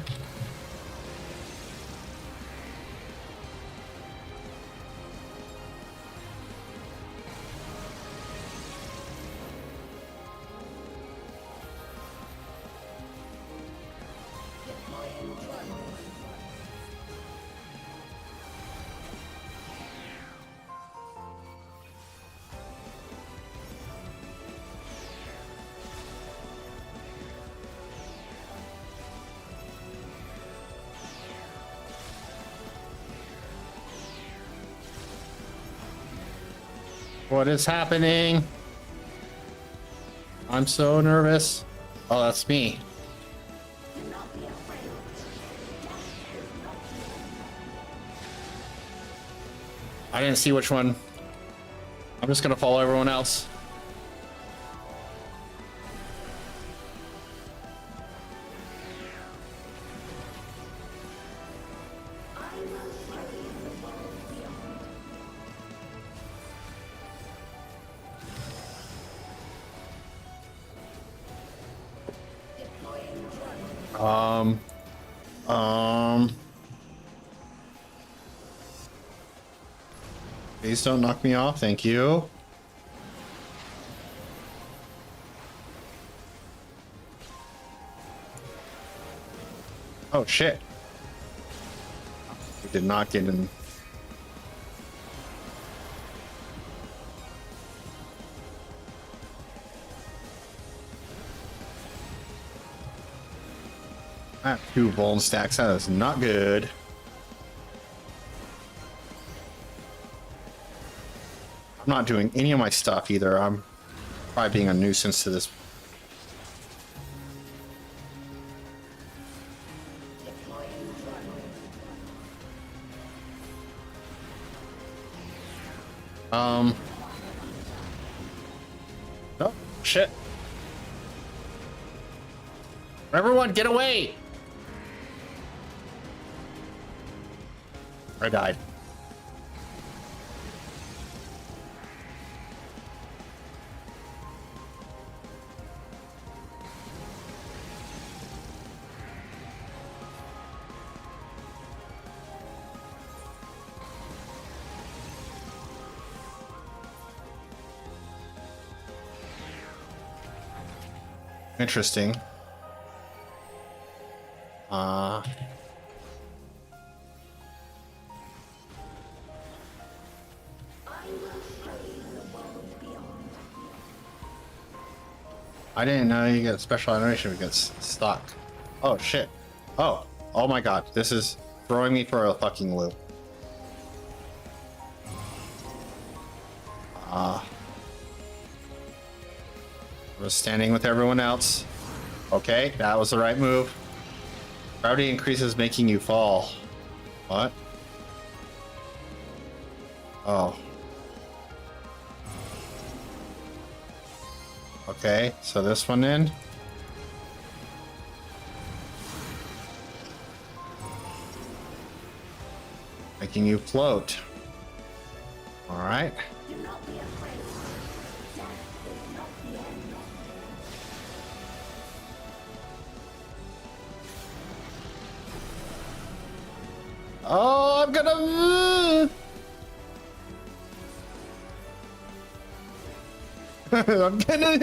What is happening? I'm so nervous. Oh, that's me. I didn't see which one. I'm just gonna follow everyone else. Please don't knock me off, thank you. Oh shit. We did not get in. I have 2 Vuln stacks, that is not good. I'm not doing any of my stuff either. I'm probably being a nuisance to this. Oh, shit. Everyone, get away! I died. Interesting. I didn't know you get a special animation if it gets stuck. Oh shit. Oh, oh my god, this is throwing me for a fucking loop. Was standing with everyone else. Okay, that was the right move. Gravity increases, making you fall. What? Oh. Okay, so this one in. Making you float. All right. Do not be afraid. Death is not the end. Oh, I'm gonna. I'm gonna.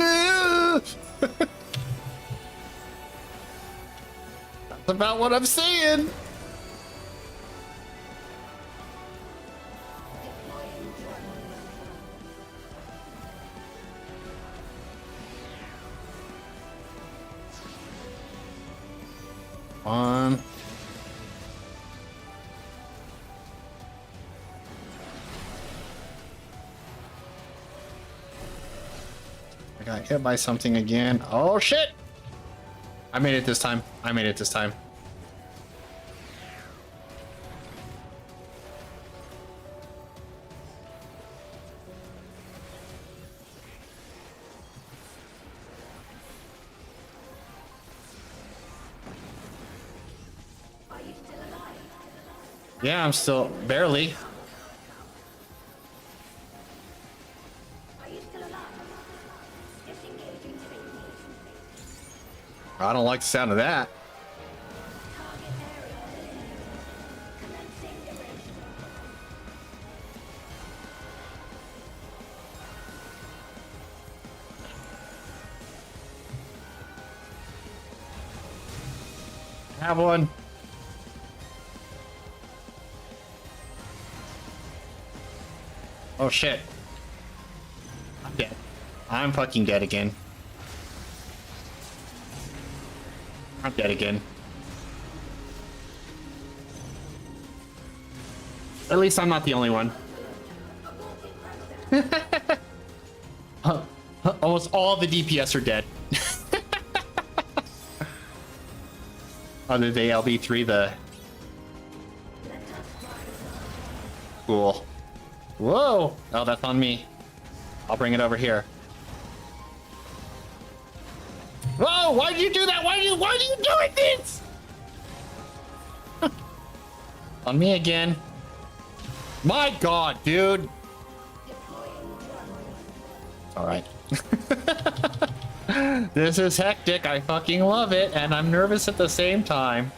That's about what I'm saying. One. I got hit by something again. Oh shit! I made it this time. I made it this time. Are you still alive? Yeah, I'm still barely. Are you still alive? Disengaging signal. I don't like the sound of that. Target area. Commencing erasure. Have one. Oh shit. I'm dead. I'm fucking dead again. I'm dead again. At least I'm not the only one. Almost all the DPS are dead. Other than LB3, the... Cool. Whoa! Oh, that's on me. I'll bring it over here. Whoa! Why'd you do that? Why are you doing this? On me again. My god, dude. Alright. This is hectic. I fucking love it, and I'm nervous at the same time.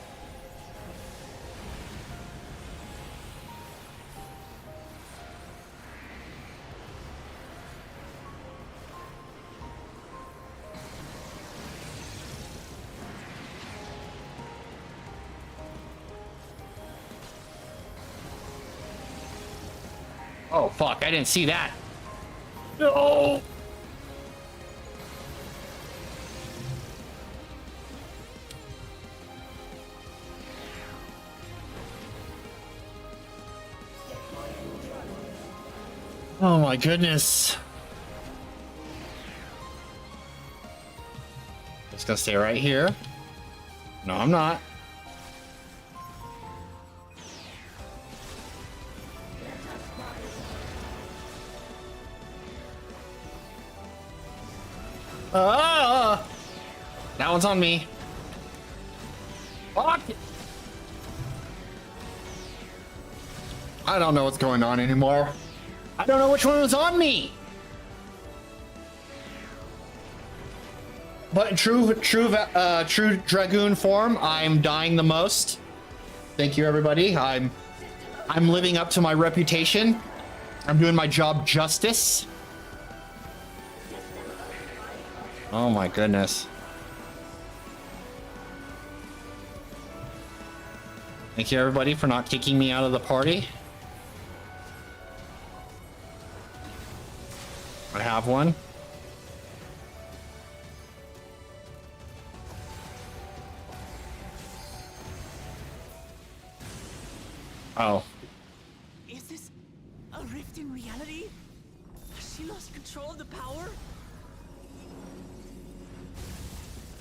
Oh fuck, I didn't see that. No! Oh my goodness. Just gonna stay right here. No, I'm not. Ah! That one's on me. Fuck! I don't know what's going on anymore. I don't know which one was on me. But in true Dragoon form, I'm dying the most. Thank you, everybody. I'm living up to my reputation. I'm doing my job justice. Oh my goodness. Thank you, everybody, for not kicking me out of the party. I have one. Oh. Is this a rift in reality? Has she lost control of the power?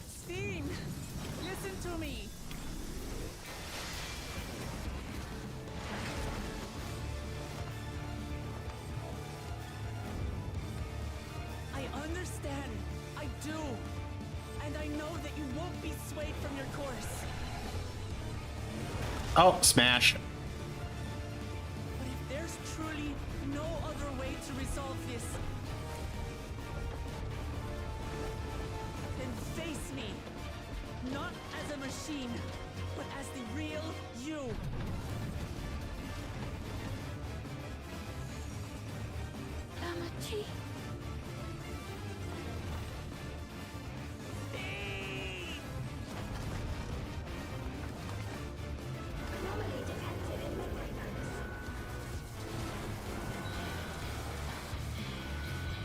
Steen, listen to me. I understand. I do. And I know that you won't be swayed from your course. Oh, smash. But if there's truly no other way to resolve this, then face me. Not as a machine, but as the real you. Lamachi. Anomaly detected in memory nodes.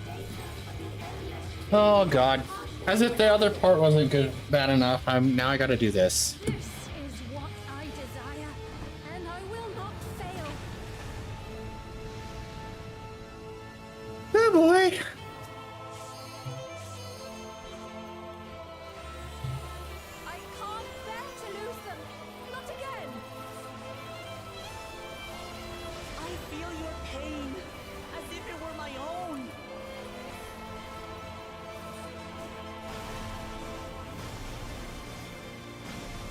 Data for the endless Oh god. As if the other part wasn't good, bad enough. Now I gotta do this. This is what I desire, and I will not fail. Oh boy. I can't bear to lose them. Not again. I feel your pain, as if it were my own.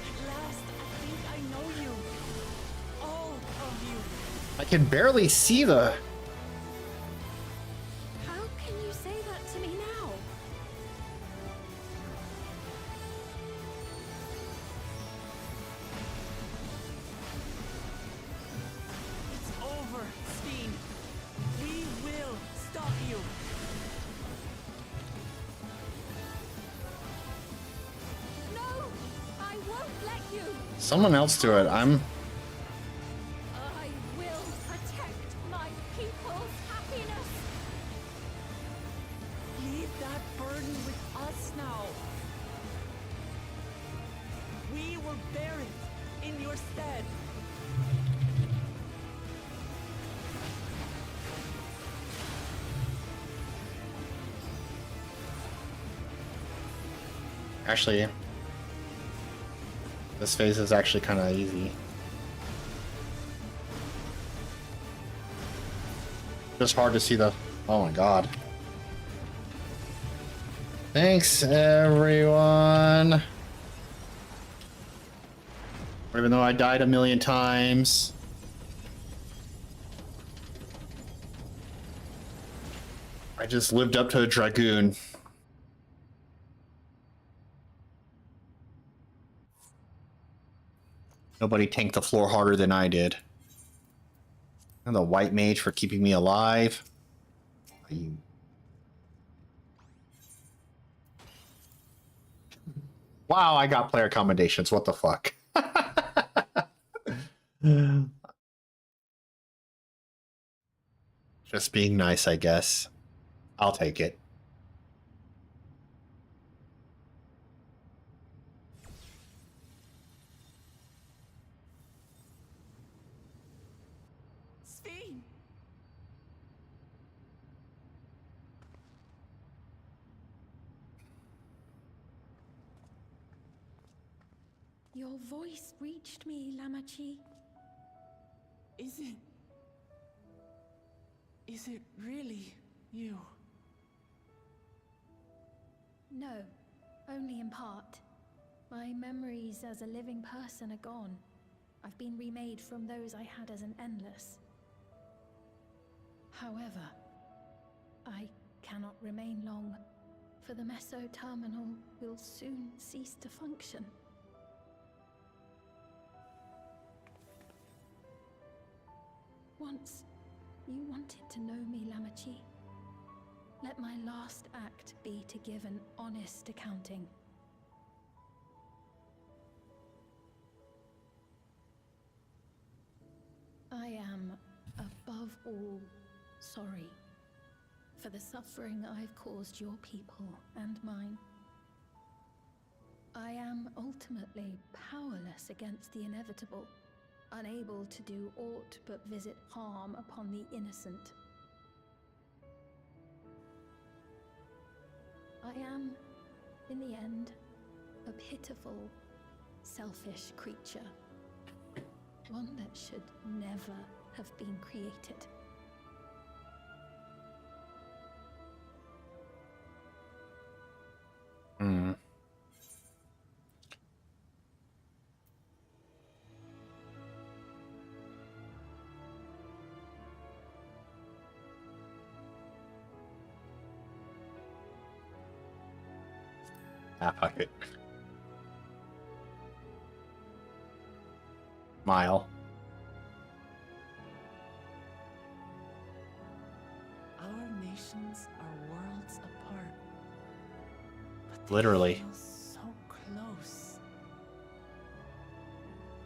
At last, I think I know you. All of you. I can barely see the... How can you say that to me now? It's over, Steen. We will stop you. No! I won't let you! Someone else do it. I'm... I will protect my people's happiness! Leave that burden with us now. We will bear it in your stead. Actually... This phase is actually kind of easy. Just hard to see the... Oh my god. Thanks, everyone. Even though I died a million times. I just lived up to a Dragoon. Nobody tanked the floor harder than I did. And the white mage for keeping me alive. Wow, I got player commendations. What the fuck? Just being nice, I guess. I'll take it. Steen! Your voice reached me, Lamachi. Is it really you? No, only in part. My memories as a living person are gone. I've been remade from those I had as an endless. However, I cannot remain long, for the meso-terminal will soon cease to function. Once, you wanted to know me, Lamachi. Let my last act be to give an honest accounting. I am, above all, sorry for the suffering I've caused your people and mine. I am ultimately powerless against the inevitable, unable to do aught but visit harm upon the innocent. I am, in the end, a pitiful, selfish creature. One that should never have been created. Hmm. Ah, fuck it. Smile. Our nations are worlds apart. But they Literally. feel so close.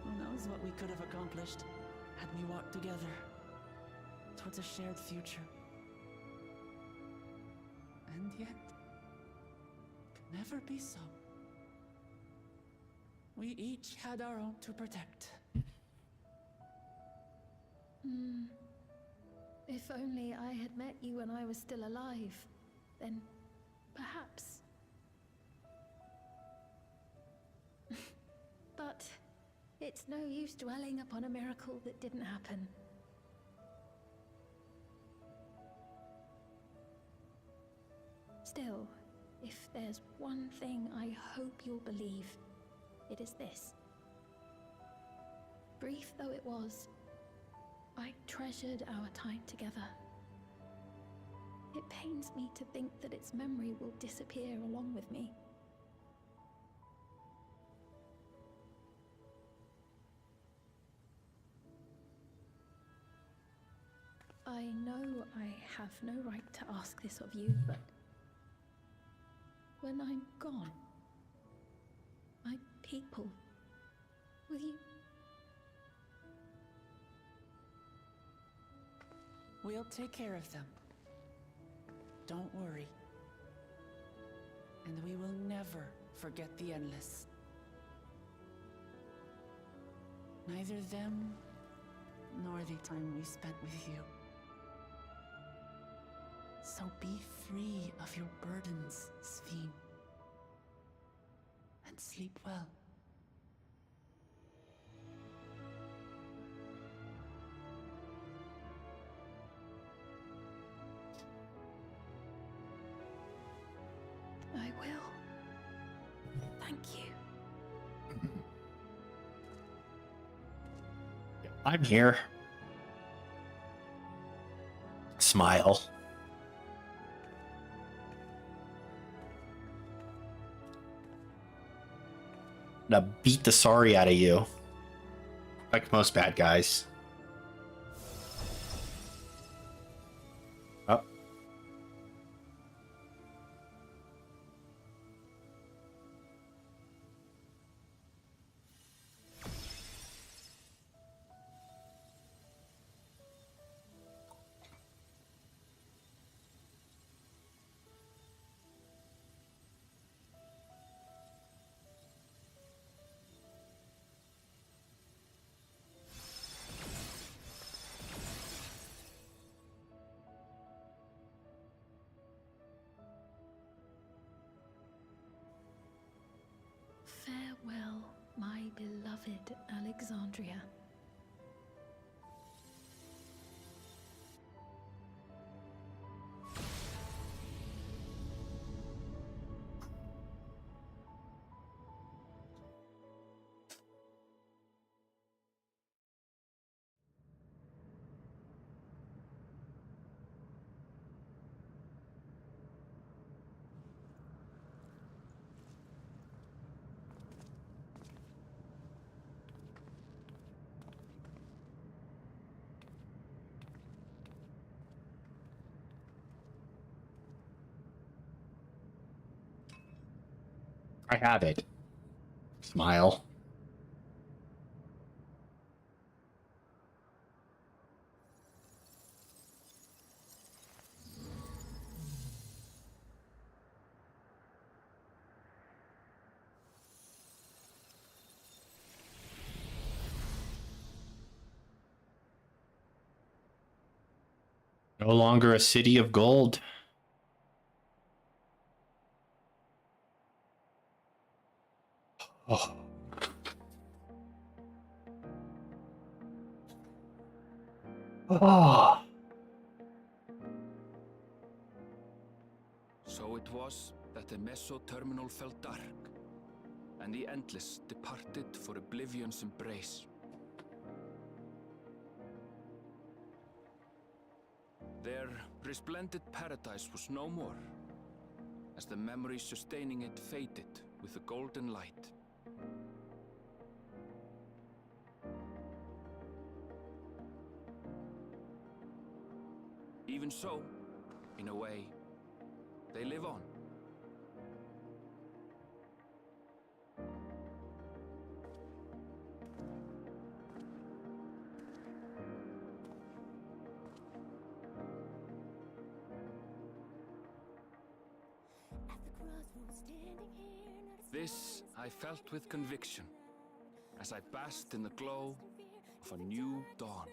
Who knows what we could have accomplished had we walked together towards a shared future. And yet, it could never be so. We each had our own to protect. If only I had met you when I was still alive, then perhaps. But it's no use dwelling upon a miracle that didn't happen. Still, if there's one thing I hope you'll believe, it is this. Brief though it was, I treasured our time together. It pains me to think that its memory will disappear along with me. I know I have no right to ask this of you, but when I'm gone, my people, will you? We'll take care of them. Don't worry. And we will never forget the Endless. Neither them, nor the time we spent with you. So be free of your burdens, Sphene. And sleep well. I will. Thank you. I'm here. Smile. I'm gonna beat the sorry out of you. Like most bad guys. Oh. Farewell, my beloved Alexandria. I have it. Smile. No longer a city of gold. Oh. Oh. So it was that the Meso terminal fell dark, and the Endless departed for oblivion's embrace. Their resplendent paradise was no more, as the memory sustaining it faded with the golden light. Even so, in a way, they live on. This I felt with conviction, as I basked in the glow of a new dawn.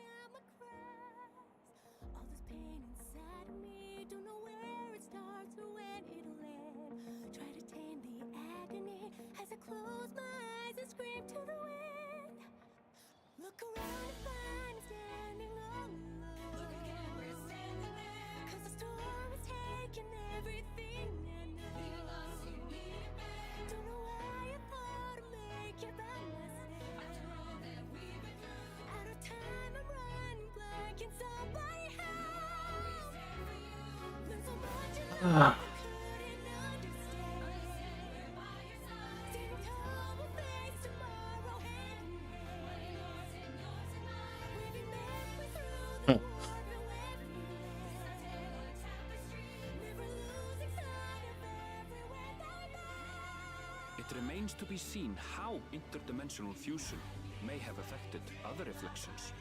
It remains to be seen how interdimensional fusion may have affected other reflections.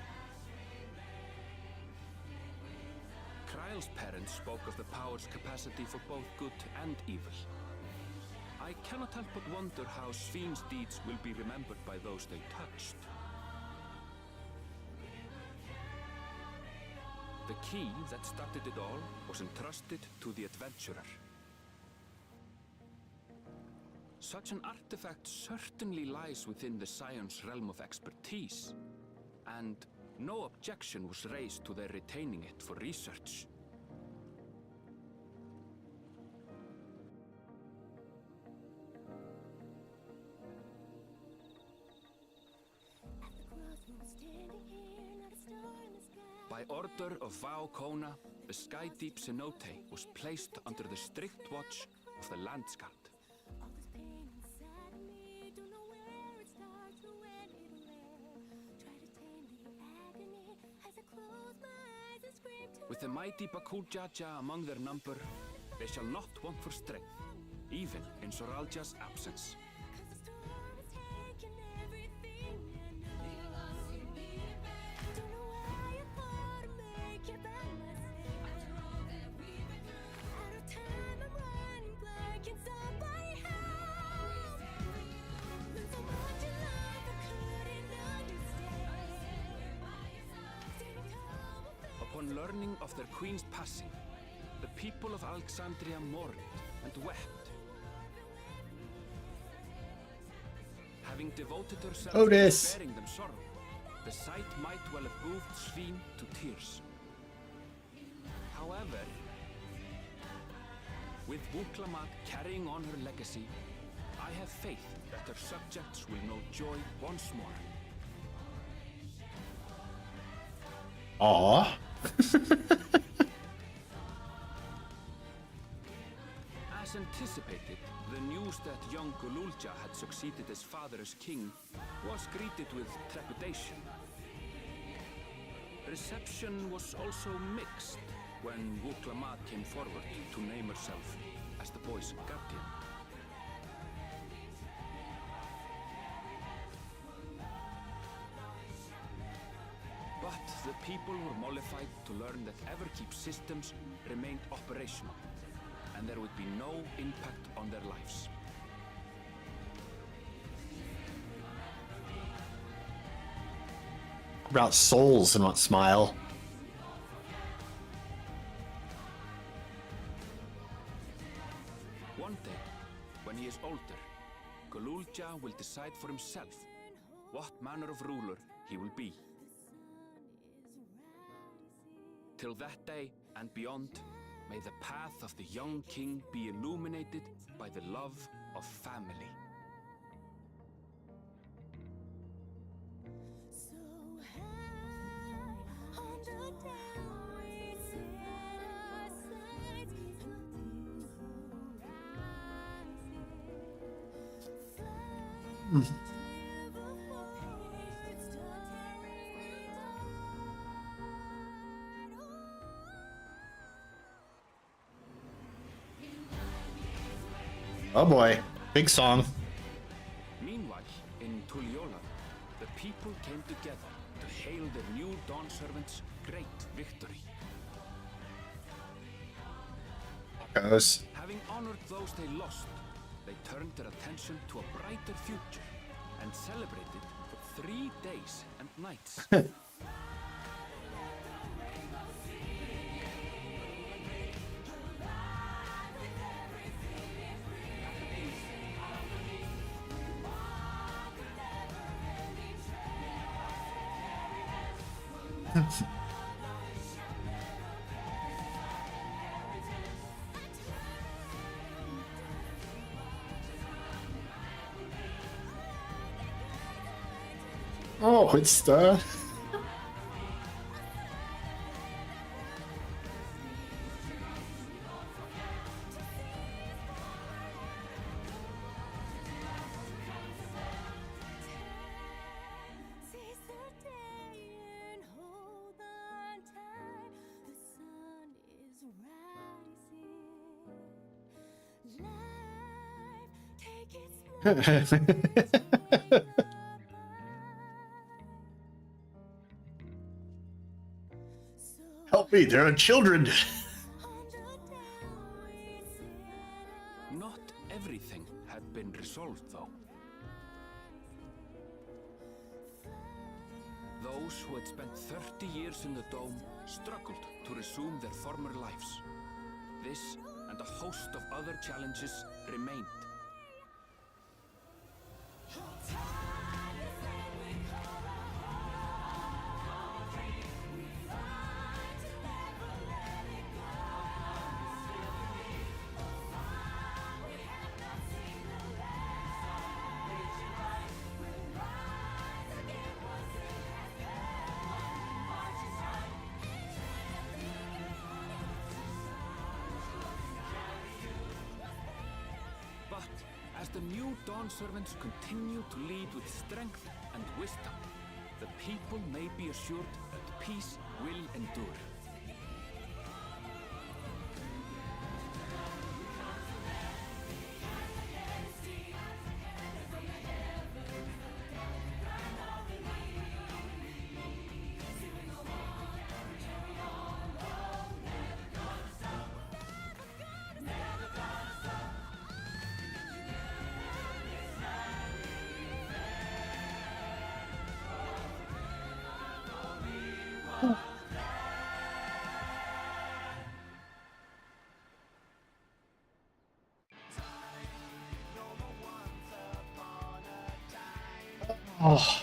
Kryle's parents spoke of the power's capacity for both good and evil. I cannot help but wonder how Svine's deeds will be remembered by those they touched. The key that started it all was entrusted to the adventurer. Such an artifact certainly lies within the Scion's realm of expertise, and no objection was raised to their retaining it for research. By order of Vau Kona, the Sky Deep Cenote was placed under the strict watch of the Landsguard. With the mighty Bakujaja among their number, they shall not want for strength, even in Soralja's absence. Upon learning of their queen's passing, the people of Alexandria mourned and wept. Having devoted herself to sparing them sorrow, the sight might well have moved Svine to tears. However, with Wuklamat carrying on her legacy, I have faith that her subjects will know joy once more. Aww. As anticipated, the news that young Gululja had succeeded his father as king was greeted with trepidation. Reception was also mixed when Wuklamat came forward to name herself as the boy's guardian. But the people were mollified to learn that Everkeep systems remained operational, and there would be no impact on their lives. About souls and not smile. one day, when he is older, Galulja will decide for himself what manner of ruler he will be. Till that day and beyond, may the path of the young king be illuminated by the love of family. Oh boy, big song. Meanwhile, in Tulliola, the people came together to hail their new Dawn servants' great victory. Goes. Having honored those they lost, they turned their attention to a brighter future and celebrated for 3 days and nights. Oh, it's the... Help me, there are children. Not everything had been resolved, though. Those who had spent 30 years in the Dome struggled to resume their former lives. This and a host of other challenges remained. But as the new Dawn servants continue to lead with strength and wisdom, the people may be assured that peace will endure. Oh.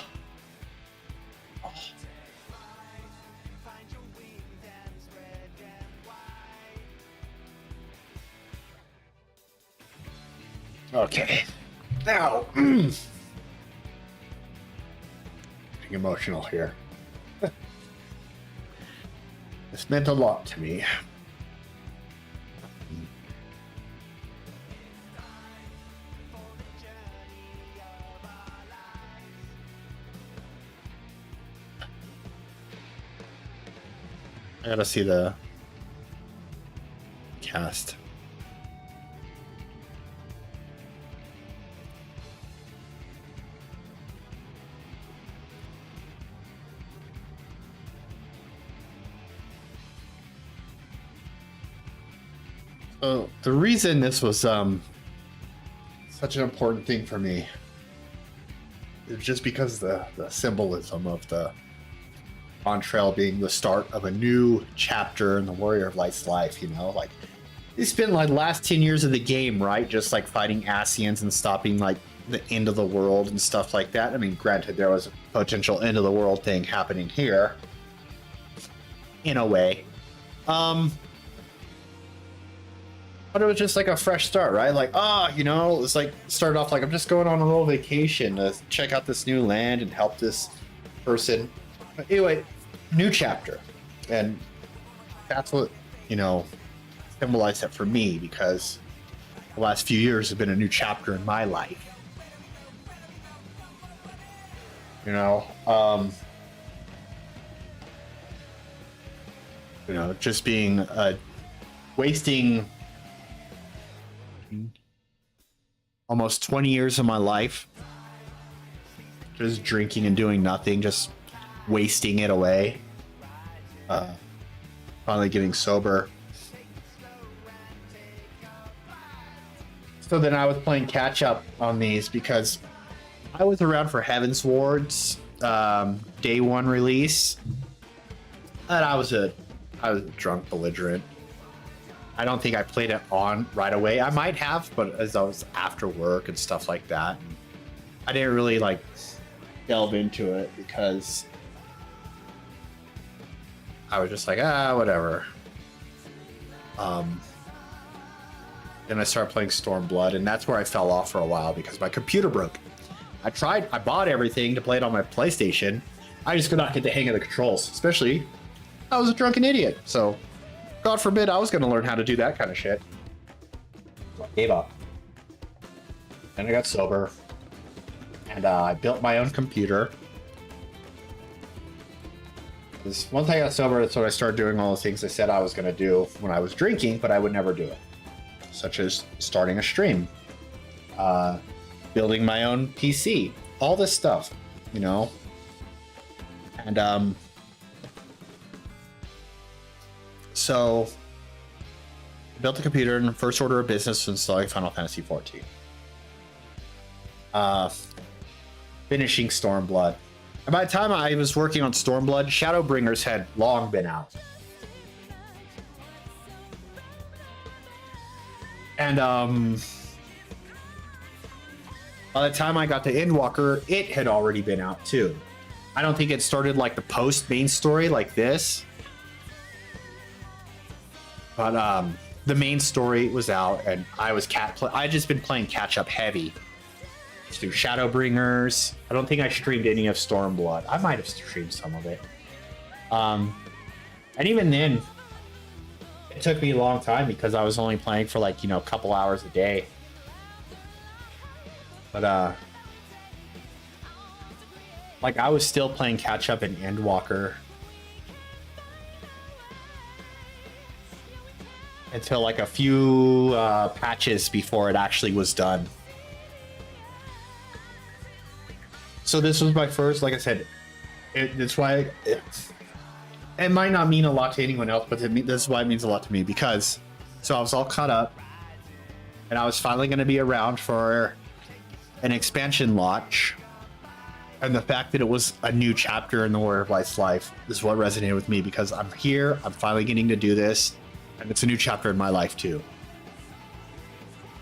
Okay. Now, getting emotional here. This meant a lot to me. I gotta see the cast. So the reason this was such an important thing for me is just because the symbolism of the Dawntrail being the start of a new chapter in the Warrior of Light's life, you know, like They spent like the last 10 years of the game, right? Just like fighting Asians and stopping like the end of the world and stuff like that. I mean, granted, there was a potential end of the world thing happening here. In a way. But it was just like a fresh start, right? Like, it's like started off like I'm just going on a little vacation to check out this new land and help this person. But anyway, new chapter. And that's what, symbolized that for me, because the last few years have been a new chapter in my life. Just being wasting almost 20 years of my life just drinking and doing nothing, just wasting it away. Finally getting sober. So then I was playing catch up on these because I was around for Heaven's Ward's day one release, and I was a drunk belligerent. I don't think I played it on right away. I might have, but as I was after work and stuff like that, I didn't really like delve into it because I was just like, whatever. Then I started playing Stormblood, and that's where I fell off for a while because my computer broke. I bought everything to play it on my PlayStation. I just could not get the hang of the controls, especially I was a drunken idiot. So, God forbid I was going to learn how to do that kind of shit. So I gave up. Then I got sober, and I built my own computer. Once I got sober, that's when I started doing all the things I said I was going to do when I was drinking, but I would never do it. Such as starting a stream, building my own PC, all this stuff, And so I built a computer, and the first order of business was installing Final Fantasy XIV. Finishing Stormblood. And by the time I was working on Stormblood, Shadowbringers had long been out. And by the time I got to Endwalker, it had already been out too. I don't think it started like the post main story like this. But the main story was out, and I was I just been playing catch up heavy through Shadowbringers. I don't think I streamed any of Stormblood. I might have streamed some of it. And even then, it took me a long time because I was only playing for like, a couple hours a day. But I was still playing catch up in Endwalker until like a few patches before it actually was done. So this was my first, like I said, that's why it might not mean a lot to anyone else, but this is why it means a lot to me, because so I was all caught up, and I was finally going to be around for an expansion launch, and the fact that it was a new chapter in the Warrior of Light's life is what resonated with me, because I'm here, I'm finally getting to do this, and it's a new chapter in my life too.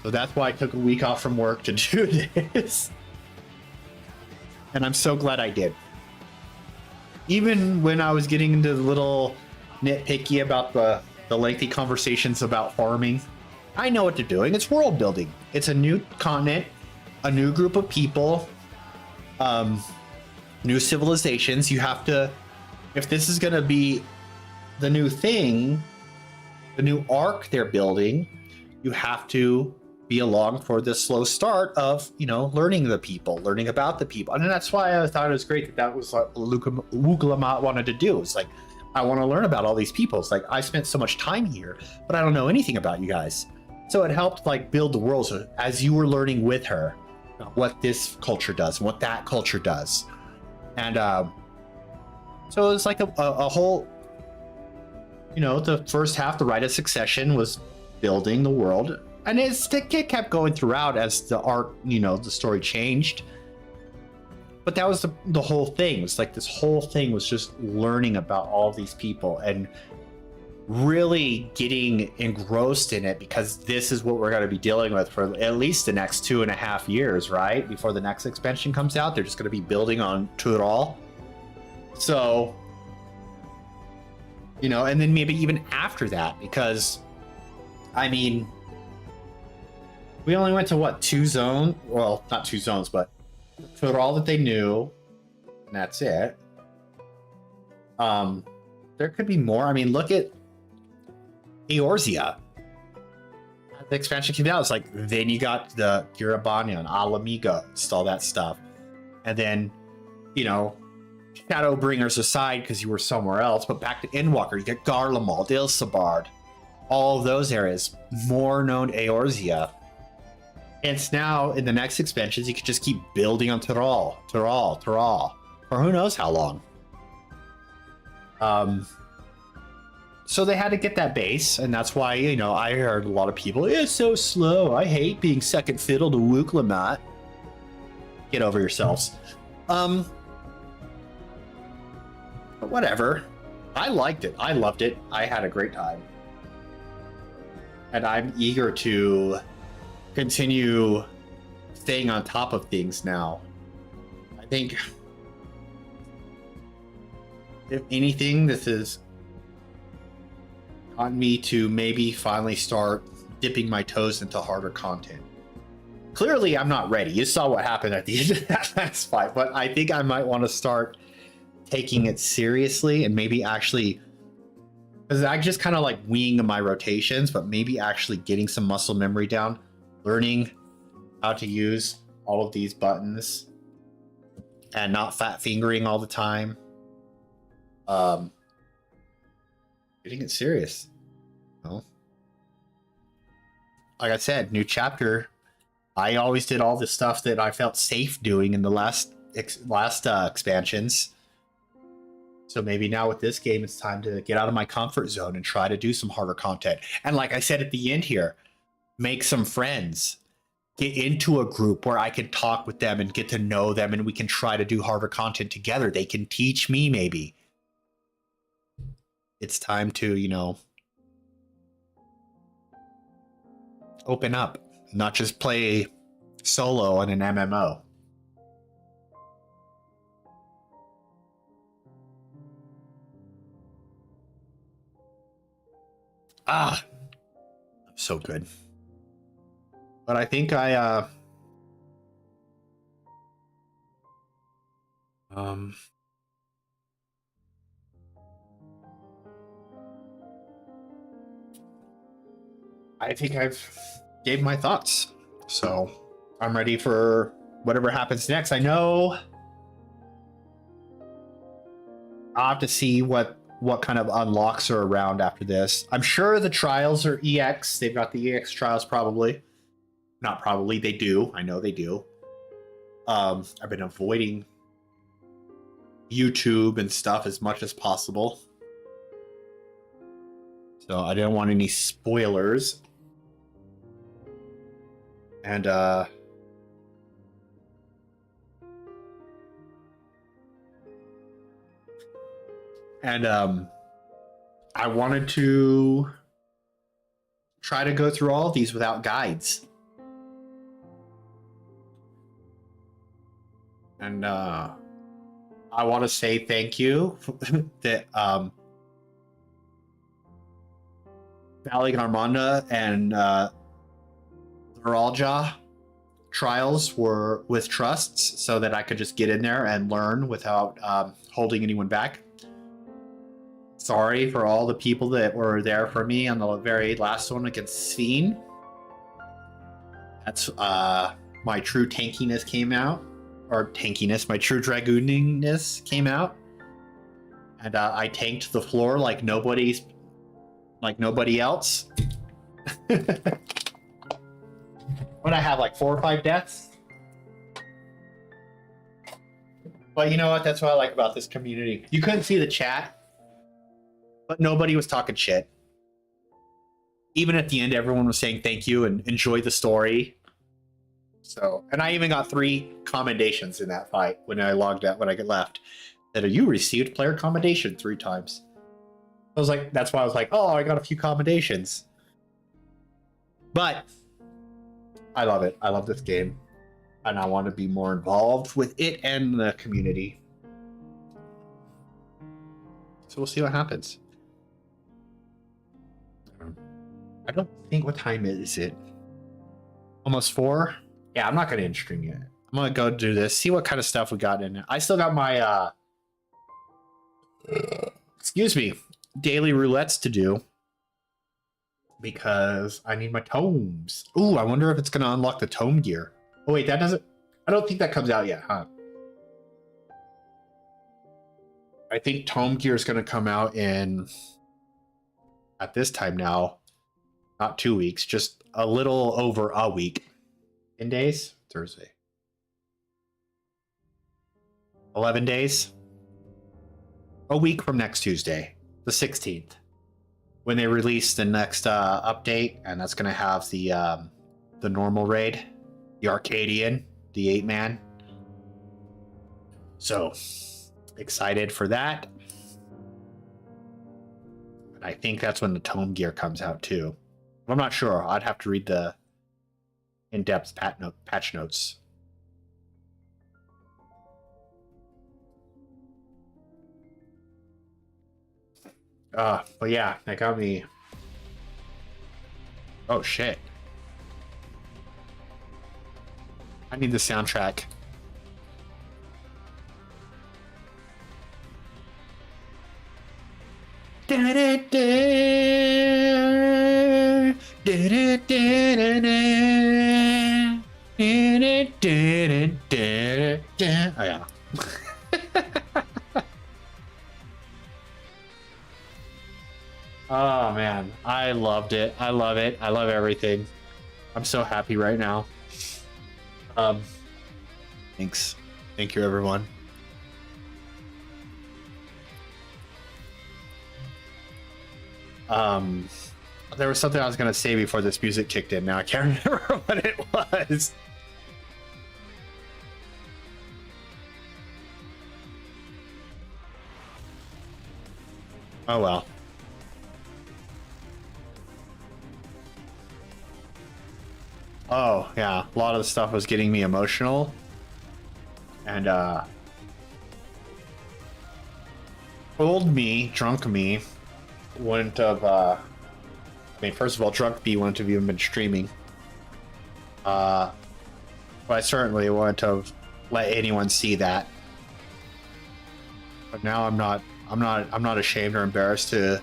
So that's why I took a week off from work to do this, and I'm so glad I did. Even when I was getting into the little nitpicky about the lengthy conversations about farming, I know what they're doing. It's world building. It's a new continent, a new group of people, new civilizations. You have to, if this is going to be the new thing, the new arc they're building, you have to be along for the slow start of, learning the people, learning about the people. And that's why I thought it was great that was what Wuglamat wanted to do. It's like, I want to learn about all these people. It's like, I spent so much time here, but I don't know anything about you guys. So it helped build the world. So as you were learning with her, what this culture does, what that culture does. And so it was like a whole, the first half, the Rite of Succession was building the world. And it kept going throughout as the arc, the story changed. But that was the whole thing. It was like this whole thing was just learning about all these people and really getting engrossed in it because this is what we're going to be dealing with for at least the next 2.5 years, right? Before the next expansion comes out, they're just going to be building on to it all. So, you know, and then maybe even after that, because I mean, we only went to what, 2 zones? Well, not 2 zones, but to all that they knew, and that's it. There could be more. I mean, look at Eorzea. The expansion came out. It's like, then you got the Girabanyan and Alamigos, all that stuff. And then, you know, Shadowbringers aside because you were somewhere else, but back to Endwalker, you get Garlemald, Ilsabard, all of those areas, more known Eorzea. And it's now, in the next expansions, you could just keep building on Tyrol, for who knows how long. So they had to get that base, and that's why, you know, I heard a lot of people, it's so slow, I hate being second fiddle to Wooklamat. Get over yourselves. But whatever. I liked it. I loved it. I had a great time. And I'm eager to continue staying on top of things now. I think, if anything, this has gotten me to maybe finally start dipping my toes into harder content. Clearly, I'm not ready. You saw what happened at the end of that last fight, but I think I might want to start taking it seriously and maybe actually, because I just kind of like wing my rotations, but maybe actually getting some muscle memory down, learning how to use all of these buttons and not fat fingering all the time. Getting it serious. Well, like I said, new chapter. I always did all the stuff that I felt safe doing in the last expansions. So maybe now with this game, it's time to get out of my comfort zone and try to do some harder content. And like I said at the end here, make some friends. Get into a group where I can talk with them and get to know them, and we can try to do harder content together. They can teach me maybe. It's time to, you know, open up, not just play solo on an MMO. So good. But I think I think I've gave my thoughts. So I'm ready for whatever happens next. I know I'll have to see what kind of unlocks are around after this. I'm sure the trials are EX. They've got the EX trials probably. Not probably, they do. I know they do. I've been avoiding YouTube and stuff as much as possible. So I didn't want any spoilers. And I wanted to try to go through all of these without guides. And I want to say thank you that Valley Armanda and Zeralja trials were with trusts so that I could just get in there and learn without holding anyone back. Sorry for all the people that were there for me on the very last one against Sven. That's my true tankiness came out. Or tankiness, my true dragooniness came out. And I tanked the floor like nobody else. What I have, like 4 or 5 deaths? But you know what? That's what I like about this community. You couldn't see the chat, but nobody was talking shit. Even at the end, everyone was saying thank you and enjoy the story. So, and I even got 3 commendations in that fight when I logged out, when I left. That you received player commendation 3 times. I was like, that's why I was like, oh, I got a few commendations. But I love it. I love this game. And I want to be more involved with it and the community. So we'll see what happens. I don't think, what time is it? Almost 4? Yeah, I'm not going to end stream yet. I'm going to go do this, see what kind of stuff we got in it. I still got my, excuse me, daily roulettes to do. Because I need my tomes. Ooh, I wonder if it's going to unlock the tome gear. Oh, wait, that doesn't... I don't think that comes out yet, huh? I think tome gear is going to come out in... At this time now. Not 2 weeks, just a little over a week. 10 days? Thursday. 11 days? A week from next Tuesday, the 16th. When they release the next update, and that's going to have the normal raid, the Arcadian, the 8-man. So, excited for that. And I think that's when the tome gear comes out too. I'm not sure. I'd have to read the in-depth patch notes. But yeah, that got me. Oh shit. I need the soundtrack. Oh yeah. Oh man, I loved it. I love it. I love everything. I'm so happy right now. Thanks. Thank you, everyone. There was something I was gonna say before this music kicked in. Now I can't remember what it was. Oh well. Oh yeah, a lot of the stuff was getting me emotional, and old me, drunk me, wouldn't have. I mean, first of all, drunk me wouldn't have even been streaming. But I certainly wouldn't have let anyone see that. But now I'm not ashamed or embarrassed to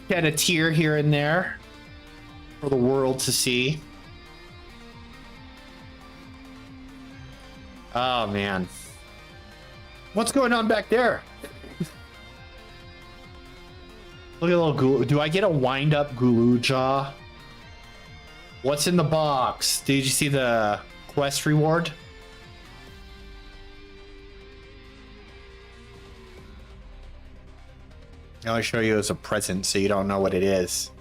shed a tear here and there for the world to see. Oh man, what's going on back there? Look at a little ghoul. Do I get a wind up Gulu jaw? What's in the box? Did you see the quest reward? I'll show you as a present so you don't know what it is.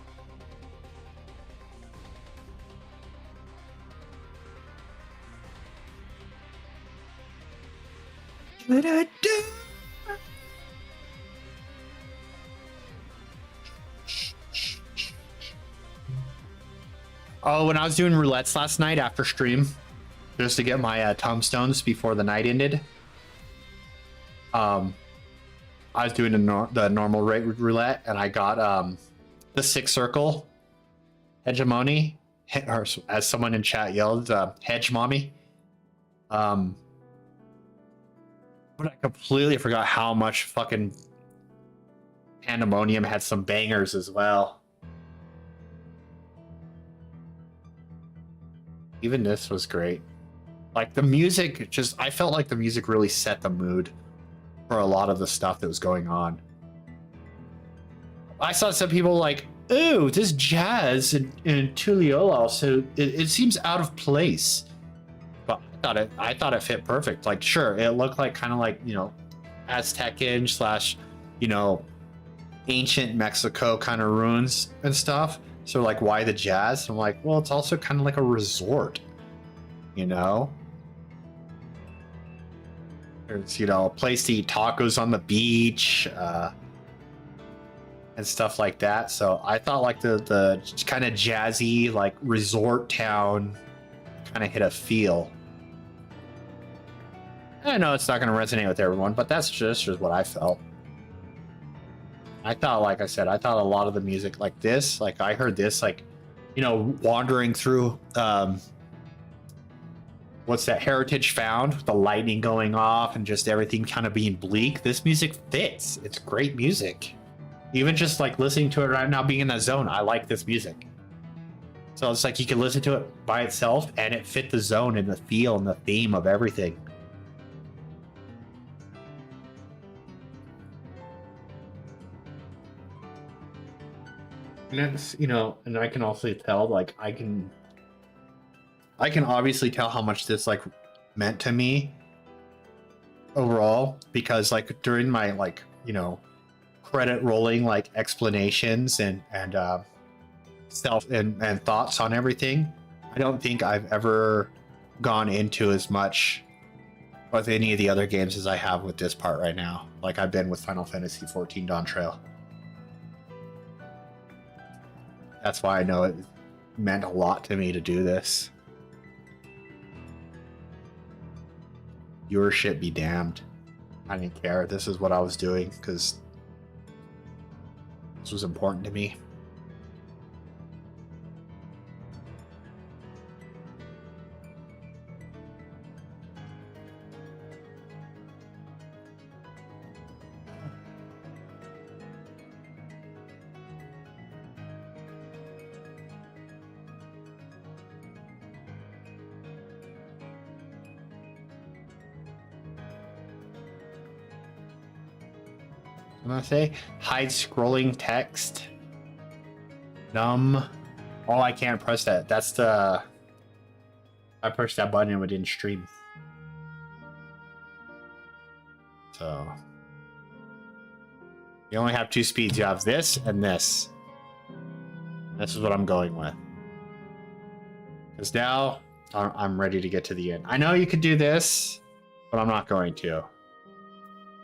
Oh, when I was doing roulettes last night after stream, just to get my tombstones before the night ended, I was doing the normal roulette, and I got the 6 circle hegemony, or as someone in chat yelled, hedge mommy. But I completely forgot how much fucking Pandemonium had some bangers as well. Even this was great. Like the music, I felt like the music really set the mood for a lot of the stuff that was going on. I saw some people like, ooh, this jazz in Tuliolo, so it seems out of place. But I thought it fit perfect. Like, sure, it looked like kind of like, you know, Aztecian / you know, ancient Mexico kind of ruins and stuff. So like, why the jazz? I'm like, well, it's also kind of like a resort, you know? There's, you know, a place to eat tacos on the beach. and stuff like that. So I thought like the kind of jazzy like resort town kind of hit a feel. I know it's not going to resonate with everyone, but that's just what I felt. I thought, like I said, I thought a lot of the music like this, like I heard this, like, you know, wandering through, what's that, Heritage Found, the lightning going off and just everything kind of being bleak. This music fits. It's great music. Even just like listening to it right now, being in that zone, I like this music. So it's like you can listen to it by itself and it fit the zone and the feel and the theme of everything. And that's, you know, and I can also tell, like, I can obviously tell how much this like meant to me overall, because like during my like, you know, credit rolling like explanations and self and thoughts on everything, I don't think I've ever gone into as much with any of the other games as I have with this part right now. Like I've been with Final Fantasy XIV Dawntrail. That's why I know it meant a lot to me to do this. Viewership be damned. I didn't care. This is what I was doing because this was important to me. I'm gonna say hide scrolling text. Oh, I can't press that. That's the. I pushed that button and it didn't stream. So you only have two speeds. You have this and this. This is what I'm going with. Because now I'm ready to get to the end. I know you could do this, but I'm not going to. Out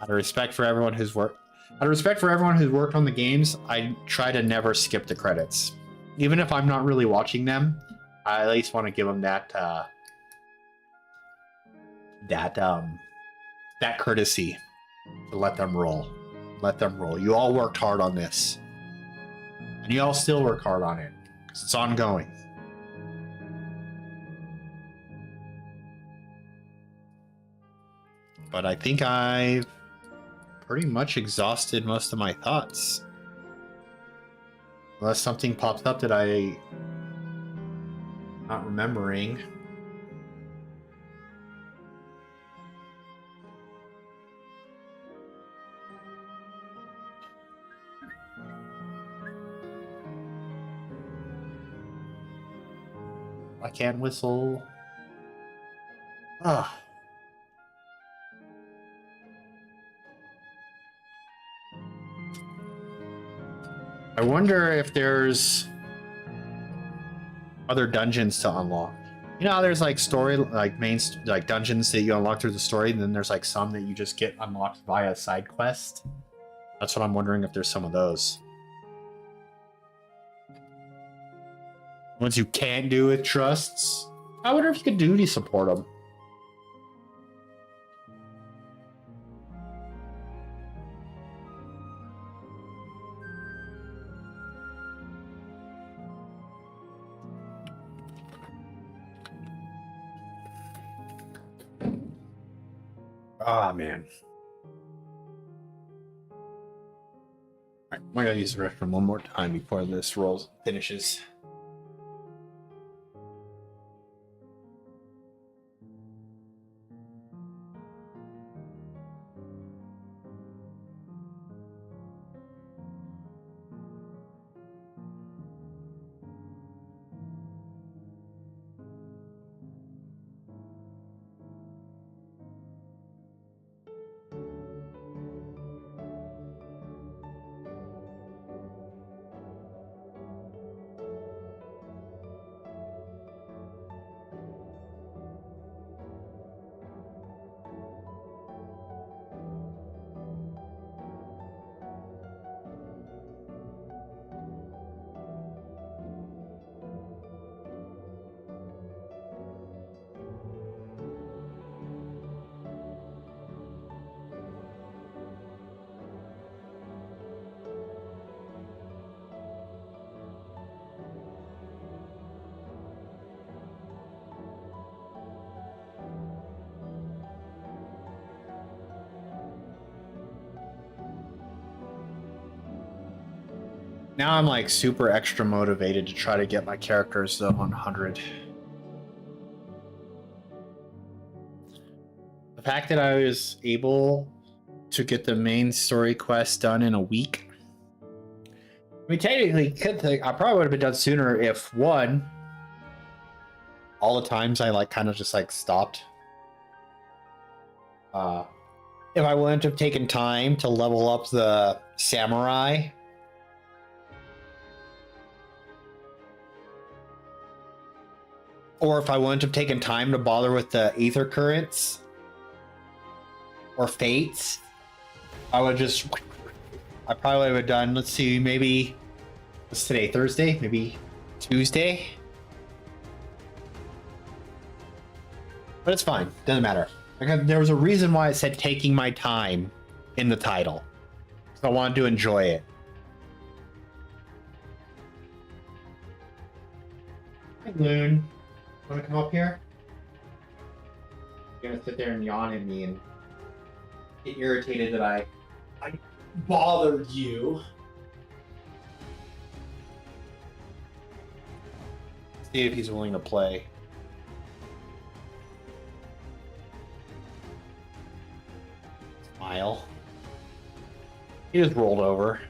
of respect for everyone who's worked. Out of respect for everyone who's worked on the games, I try to never skip the credits. Even if I'm not really watching them, I at least want to give them that courtesy to let them roll. Let them roll. You all worked hard on this. And you all still work hard on it. Because it's ongoing. But I think I've pretty much exhausted most of my thoughts. Unless something pops up that I'm not remembering. I can't whistle. Ah. I wonder if there's other dungeons to unlock. You know how there's like story, like main, like dungeons that you unlock through the story, and then there's like some that you just get unlocked via side quest. That's what I'm wondering, if there's some of those. Ones you can't do with trusts. I wonder if you could duty support them. Ah, man. Alright, I'm gonna use the restroom one more time before this roll finishes. Now I'm like super extra motivated to try to get my characters to 100. The fact that I was able to get the main story quest done in a week. I mean, technically, I probably would have been done sooner if one, all the times I like kind of just like stopped. If I wouldn't have taken time to level up the samurai. Or if I wouldn't have taken time to bother with the Aether Currents or Fates, I probably would have done, let's see, maybe, what's today, Thursday? Maybe Tuesday? But it's fine, doesn't matter. There was a reason why it said taking my time in the title. Because I wanted to enjoy it. Hi, Loon. Want to come up here? You're gonna sit there and yawn at me and get irritated that I bothered you. See if he's willing to play. Smile. He just rolled over.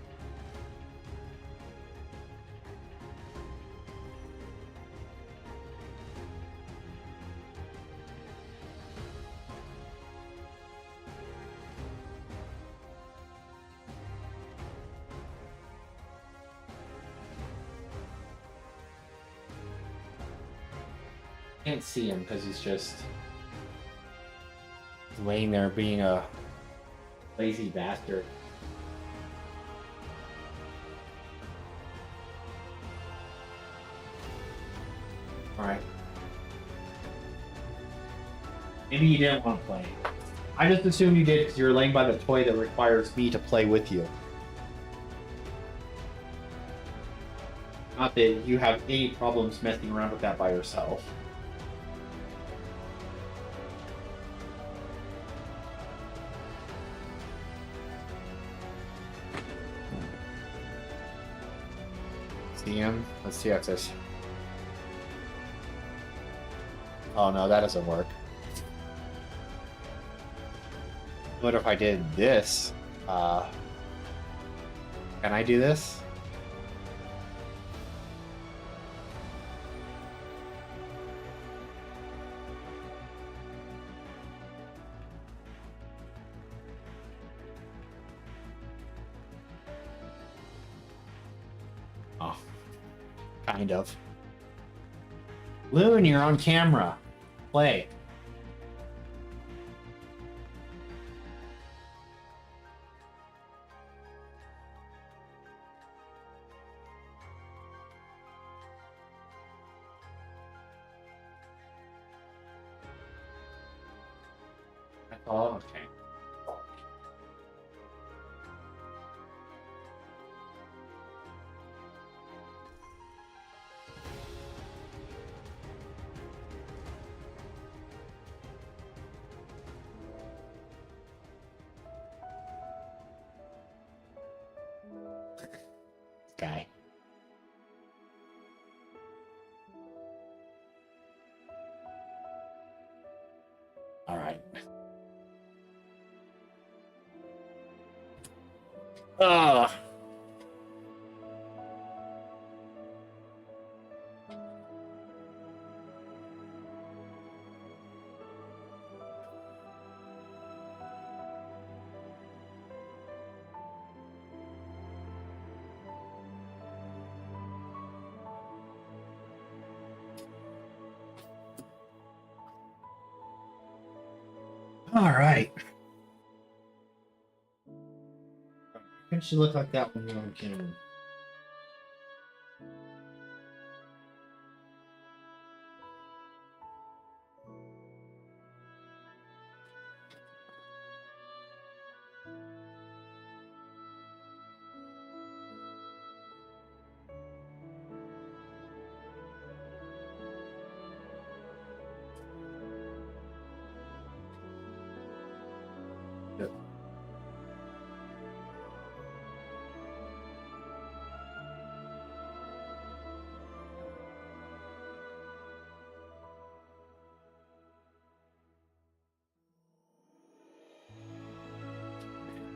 Can't see him because he's just laying there being a lazy bastard. Alright. Maybe you didn't want to play. I just assumed you did because you were laying by the toy that requires me to play with you. Not that you have any problems messing around with that by yourself. See him? Let's see access. Oh no, that doesn't work. What if I did this? Can I do this? Oh, kind of. Loon, you're on camera. Play. That's all? Okay. Guy. All right. Ugh. All right. Why don't you look like that when you're on camera?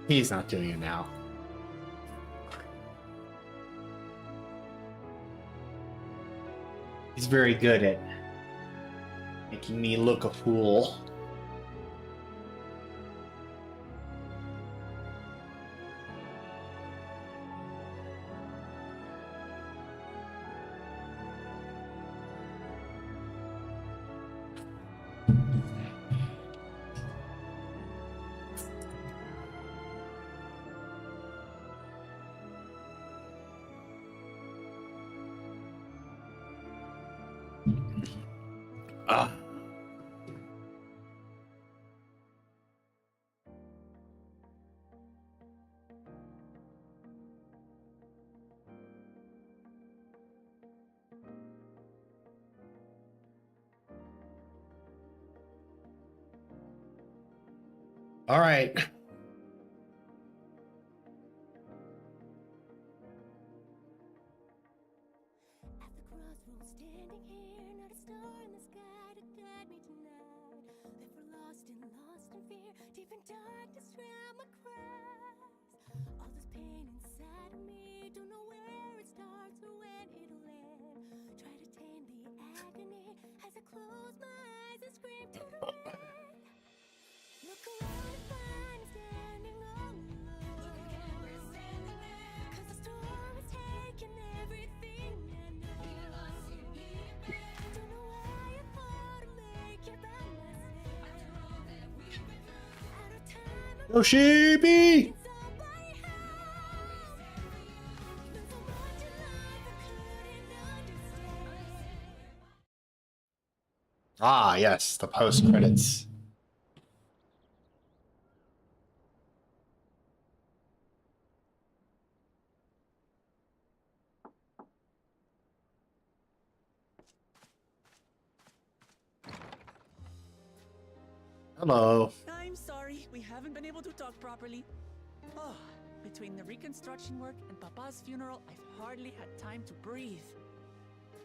He's not doing it now. He's very good at making me look a fool. Ah. All right. At the crossroads, standing here, not a star in the sky to guide me tonight. Therefore lost in fear, deep in darkness, drown my cries. All this pain inside of me, don't know where it starts or when it'll end. Try to tame the agony as I close my eyes and scream to the wind. Look around and find me standing all alone. Look again, we're standing there. 'Cause the storm has taken everything I know. Don't know why I thought I'd make it by myself. After all that we've been through, out of time, I'm Yoshibi! somebody else. There's so much in life I couldn't understand. Ah, yes, the post credits. Hello. I'm sorry, we haven't been able to talk properly. Oh, between the reconstruction work and Papa's funeral, I've hardly had time to breathe.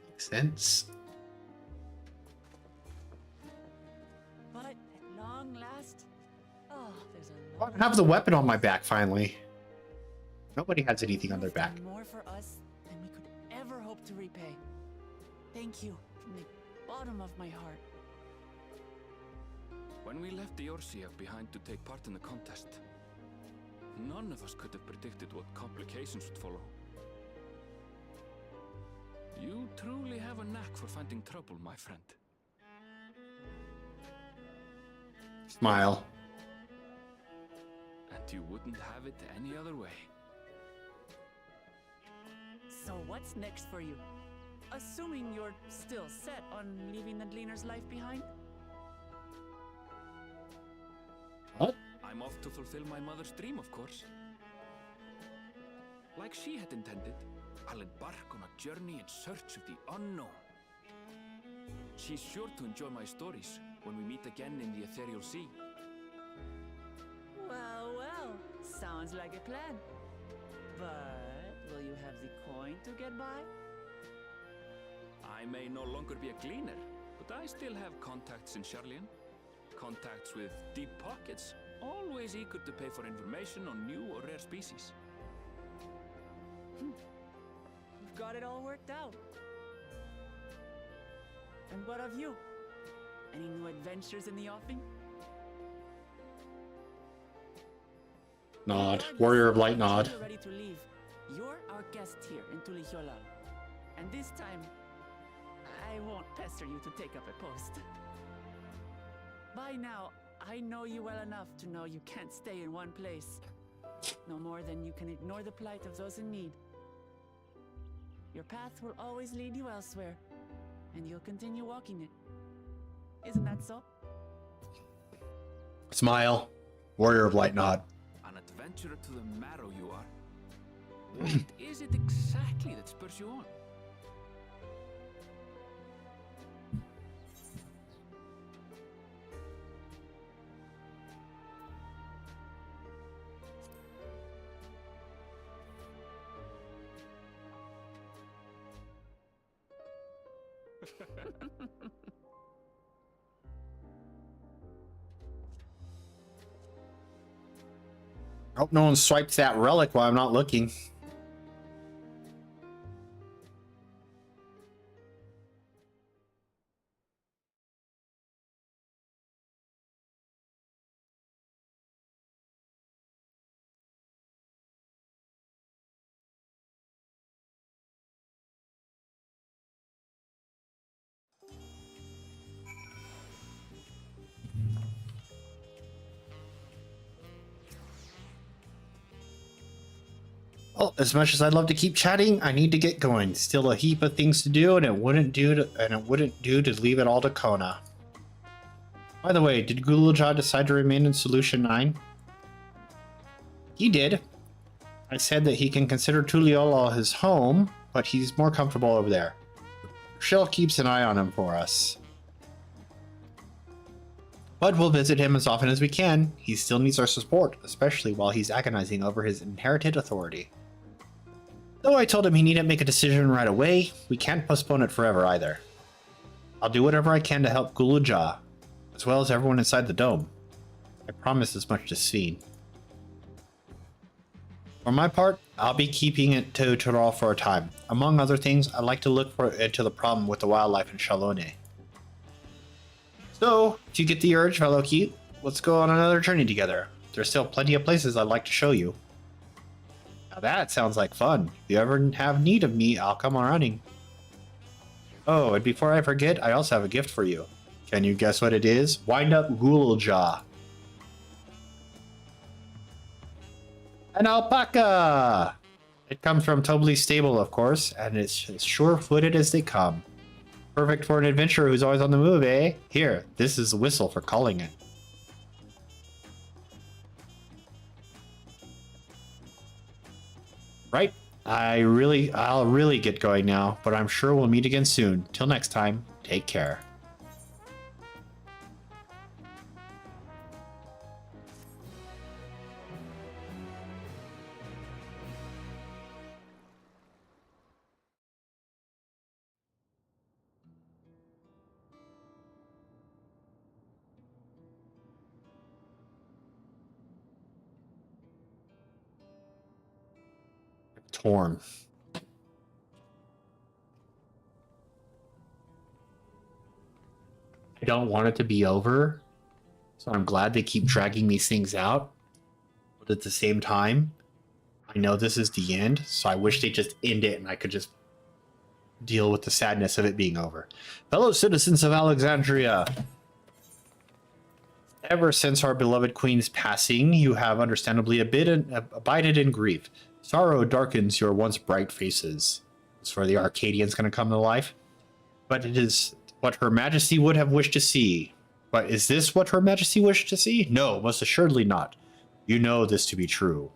Makes sense. But at long last, oh, there's a I long have the weapon on my back finally. Nobody has anything on their You've done back. more for us than we could ever hope to repay. Thank you from the bottom of my heart. When we left the Orsia behind to take part in the contest, none of us could have predicted what complications would follow. You truly have a knack for finding trouble, my friend. Smile. And you wouldn't have it any other way. So what's next for you? Assuming you're still set on leaving the Gleaner's life behind? What? I'm off to fulfill my mother's dream, of course. Like she had intended, I'll embark on a journey in search of the unknown. She's sure to enjoy my stories when we meet again in the ethereal sea. Well, well, sounds like a plan. But will you have the coin to get by? I may no longer be a gleaner, but I still have contacts in Charlian. Contacts with deep pockets, always eager to pay for information on new or rare species. You've got it all worked out. And what of you? Any new adventures in the offing? Nod. Regardless, Warrior of Light until nod. you're ready to leave. You're our guest here in Tulihyolal. And this time, I won't pester you to take up a post. By now, I know you well enough to know you can't stay in one place. No more than you can ignore the plight of those in need. Your path will always lead you elsewhere, and you'll continue walking it. Isn't that so? Smile. Warrior of Light nod. An adventurer to the marrow you are. What is it exactly that spurs you on? Hope no one swipes that relic while I'm not looking. Well, as much as I'd love to keep chatting, I need to get going. Still a heap of things to do, and it wouldn't do to leave it all to Kona. By the way, did Gulujah decide to remain in Solution 9? He did. I said that he can consider Tuliolo his home, but he's more comfortable over there. Shell keeps an eye on him for us. But we'll visit him as often as we can. He still needs our support, especially while he's agonizing over his inherited authority. Though I told him he needn't make a decision right away, we can't postpone it forever either. I'll do whatever I can to help Gulujah, as well as everyone inside the dome. I promise as much to Sphene. For my part, I'll be keeping it to Tural for a time. Among other things, I'd like to look into the problem with the wildlife in Shalone. So, if you get the urge, fellow Keith, let's go on another journey together. There's still plenty of places I'd like to show you. Now that sounds like fun. If you ever have need of me, I'll come on running. Oh, and before I forget, I also have a gift for you. Can you guess what it is? Wind up Gulujah. An alpaca! It comes from Tobley's stable, of course, and it's as sure-footed as they come. Perfect for an adventurer who's always on the move, eh? Here, this is the whistle for calling it. Right. I'll really get going now, but I'm sure we'll meet again soon. Till next time, take care. Torn. I don't want it to be over, so I'm glad they keep dragging these things out. But at the same time, I know this is the end, so I wish they just end it and I could just deal with the sadness of it being over. Fellow citizens of Alexandria, ever since our beloved queen's passing, you have understandably abided in grief. Sorrow darkens your once bright faces. As for the Arcadians going to come to life, but it is what Her Majesty would have wished to see. But is this what Her Majesty wished to see? No, most assuredly not. You know this to be true.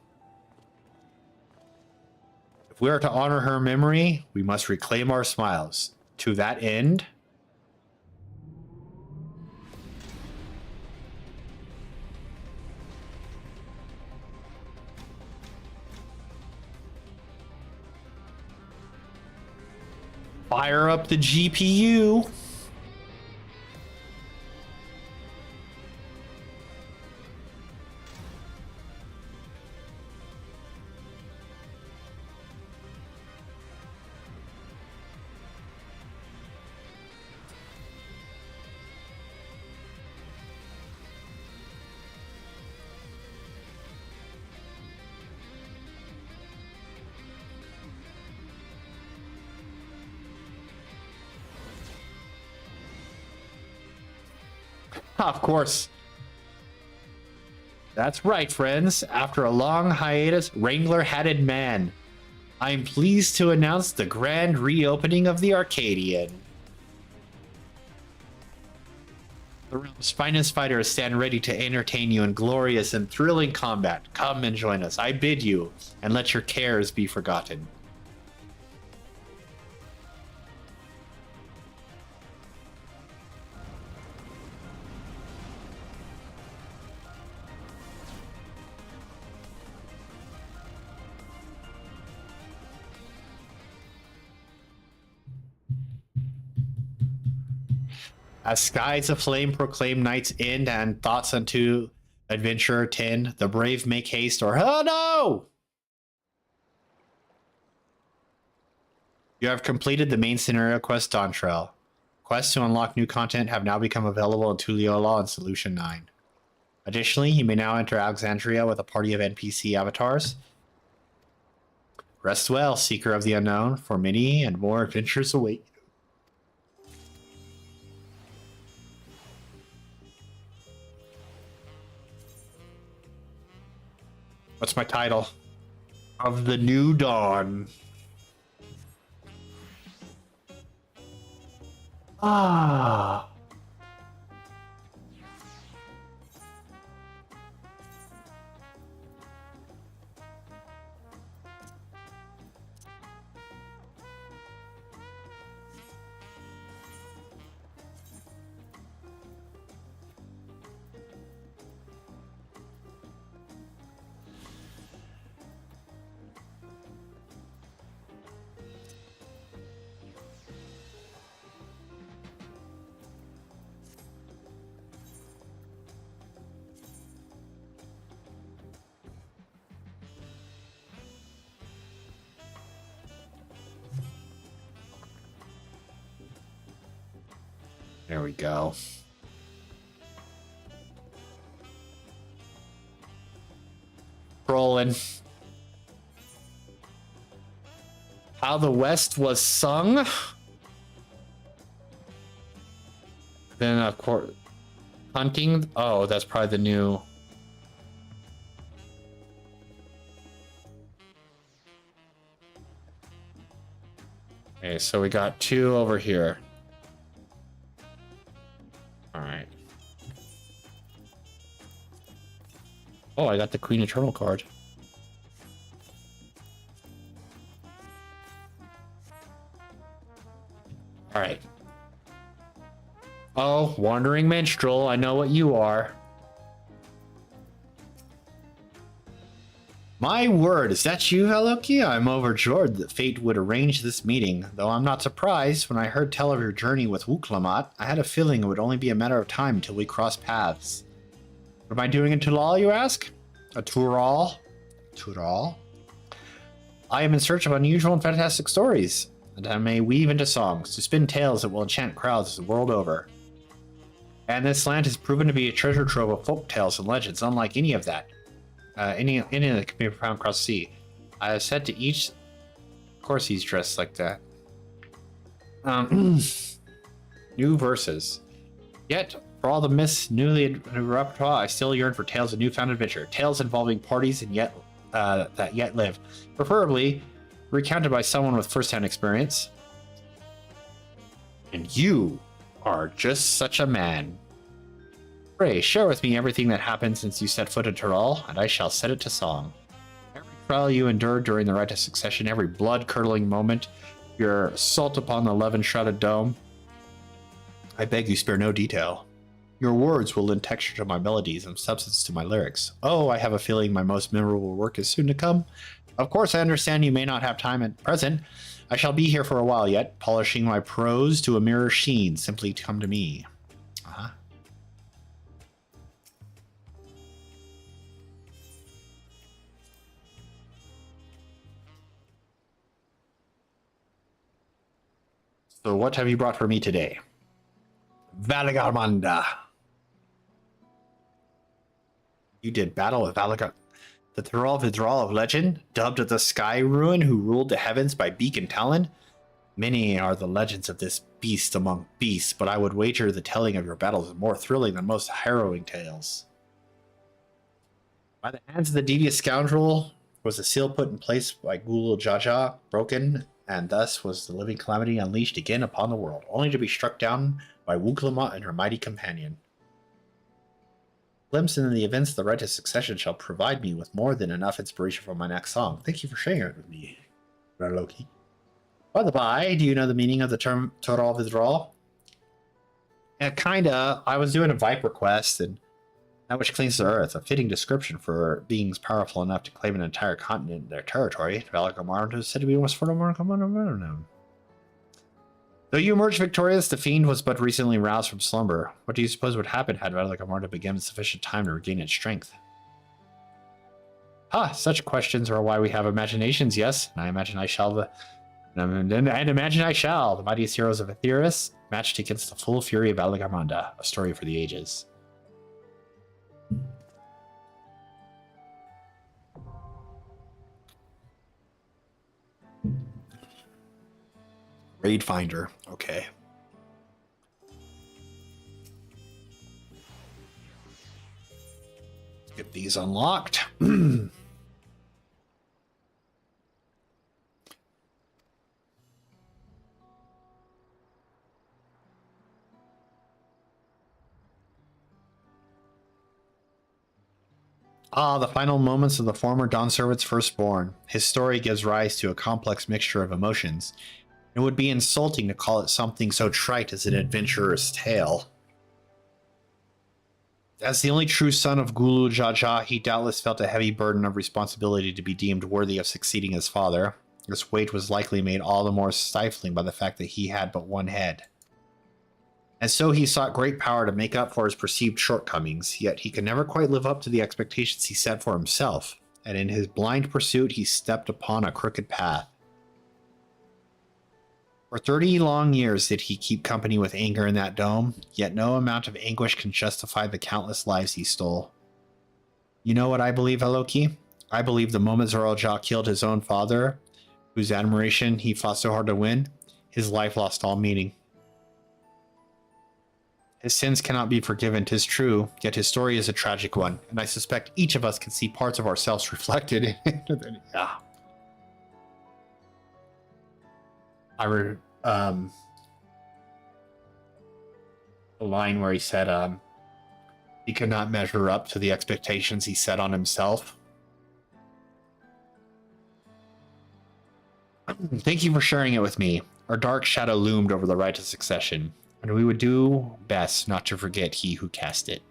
If we are to honor her memory, we must reclaim our smiles. To that end, fire up the GPU. Of course. That's right, friends. After a long hiatus, Wrangler-hatted man. I'm pleased to announce the grand reopening of the Arcadian. The realm's finest fighters stand ready to entertain you in glorious and thrilling combat. Come and join us, I bid you, and let your cares be forgotten. As skies aflame proclaim night's end and thoughts unto Adventurer 10, The Brave Make Haste, or oh no! You have completed the main scenario quest Dawntrail. Quests to unlock new content have now become available in Tuliyola and Solution 9. Additionally, you may now enter Alexandria with a party of NPC avatars. Rest well, Seeker of the Unknown, for many and more adventures await you. What's my title? Of the New Dawn. Ah. There we go. Rolling. How the West was sung. Then of course, hunting. Oh, that's probably the new. Okay, so we got 2 over here. All right. Oh, I got the Queen Eternal card. All right. Oh, Wandering Minstrel, I know what you are. My word, is that you, Veloki? I'm overjoyed that fate would arrange this meeting, though I'm not surprised. When I heard tell of your journey with Wuklamat, I had a feeling it would only be a matter of time until we cross paths. What am I doing in Tulal, you ask? A Tural? Tural? I am in search of unusual and fantastic stories, that I may weave into songs, to spin tales that will enchant crowds the world over. And this land has proven to be a treasure trove of folk tales and legends, unlike any of that. Any that can be found across the sea. I have said to each... Of course he's dressed like that. New verses. Yet, for all the myths newly in the repertoire, I still yearn for tales of newfound adventure. Tales involving parties and that yet live. Preferably recounted by someone with first-hand experience. And you are just such a man. Pray, share with me everything that happened since you set foot in Tural, and I shall set it to song. Every trial you endured during the Rite of Succession, every blood-curdling moment, your assault upon the 11-shrouded dome. I beg you spare no detail. Your words will lend texture to my melodies and substance to my lyrics. Oh, I have a feeling my most memorable work is soon to come. Of course, I understand you may not have time at present. I shall be here for a while yet, polishing my prose to a mirror sheen. Simply come to me. Uh-huh. So what have you brought for me today? Valagarmanda. You did battle with Valagar, the Thrall Vidral of legend, dubbed the Sky Ruin, who ruled the heavens by beak and talon. Many are the legends of this beast among beasts, but I would wager the telling of your battles is more thrilling than most harrowing tales. By the hands of the devious scoundrel was the seal put in place by Gulul Jaja broken, and thus was the living calamity unleashed again upon the world, only to be struck down by Wuklamat and her mighty companion. Glimpse into the events of the Rite of Succession shall provide me with more than enough inspiration for my next song. Thank you for sharing it with me, Loki. By the by, do you know the meaning of the term Total Withdrawal? Kinda. I was doing a Viper quest, and that which clings to Earth, a fitting description for beings powerful enough to claim an entire continent in their territory. Valagamar is said to be almost for no. Though you emerged victorious, the fiend was but recently roused from slumber. What do you suppose would happen had Relic of Marta been given sufficient time to regain its strength? Such questions are why we have imaginations, yes? And I imagine I shall. And imagine I shall. The mightiest heroes of Aetheris, matched against the full fury of Alagamonda. A story for the ages. Raid Finder. Okay. Let's get these unlocked. The final moments of the former Dawn Servant's firstborn. His story gives rise to a complex mixture of emotions. It would be insulting to call it something so trite as an adventurer's tale. As the only true son of Gulu Jaja, he doubtless felt a heavy burden of responsibility to be deemed worthy of succeeding his father. This weight was likely made all the more stifling by the fact that he had but one head. And so he sought great power to make up for his perceived shortcomings, yet he could never quite live up to the expectations he set for himself, and in his blind pursuit he stepped upon a crooked path. For 30 long years did he keep company with anger in that dome, yet no amount of anguish can justify the countless lives he stole. You know what I believe, Aloki? I believe the moment Zoralja killed his own father, whose admiration he fought so hard to win, his life lost all meaning. His sins cannot be forgiven, 'tis true, yet his story is a tragic one, and I suspect each of us can see parts of ourselves reflected in it. Yeah. The line where he said he could not measure up to the expectations he set on himself. Thank you for sharing it with me. Our dark shadow loomed over the right of succession, and we would do best not to forget he who cast it.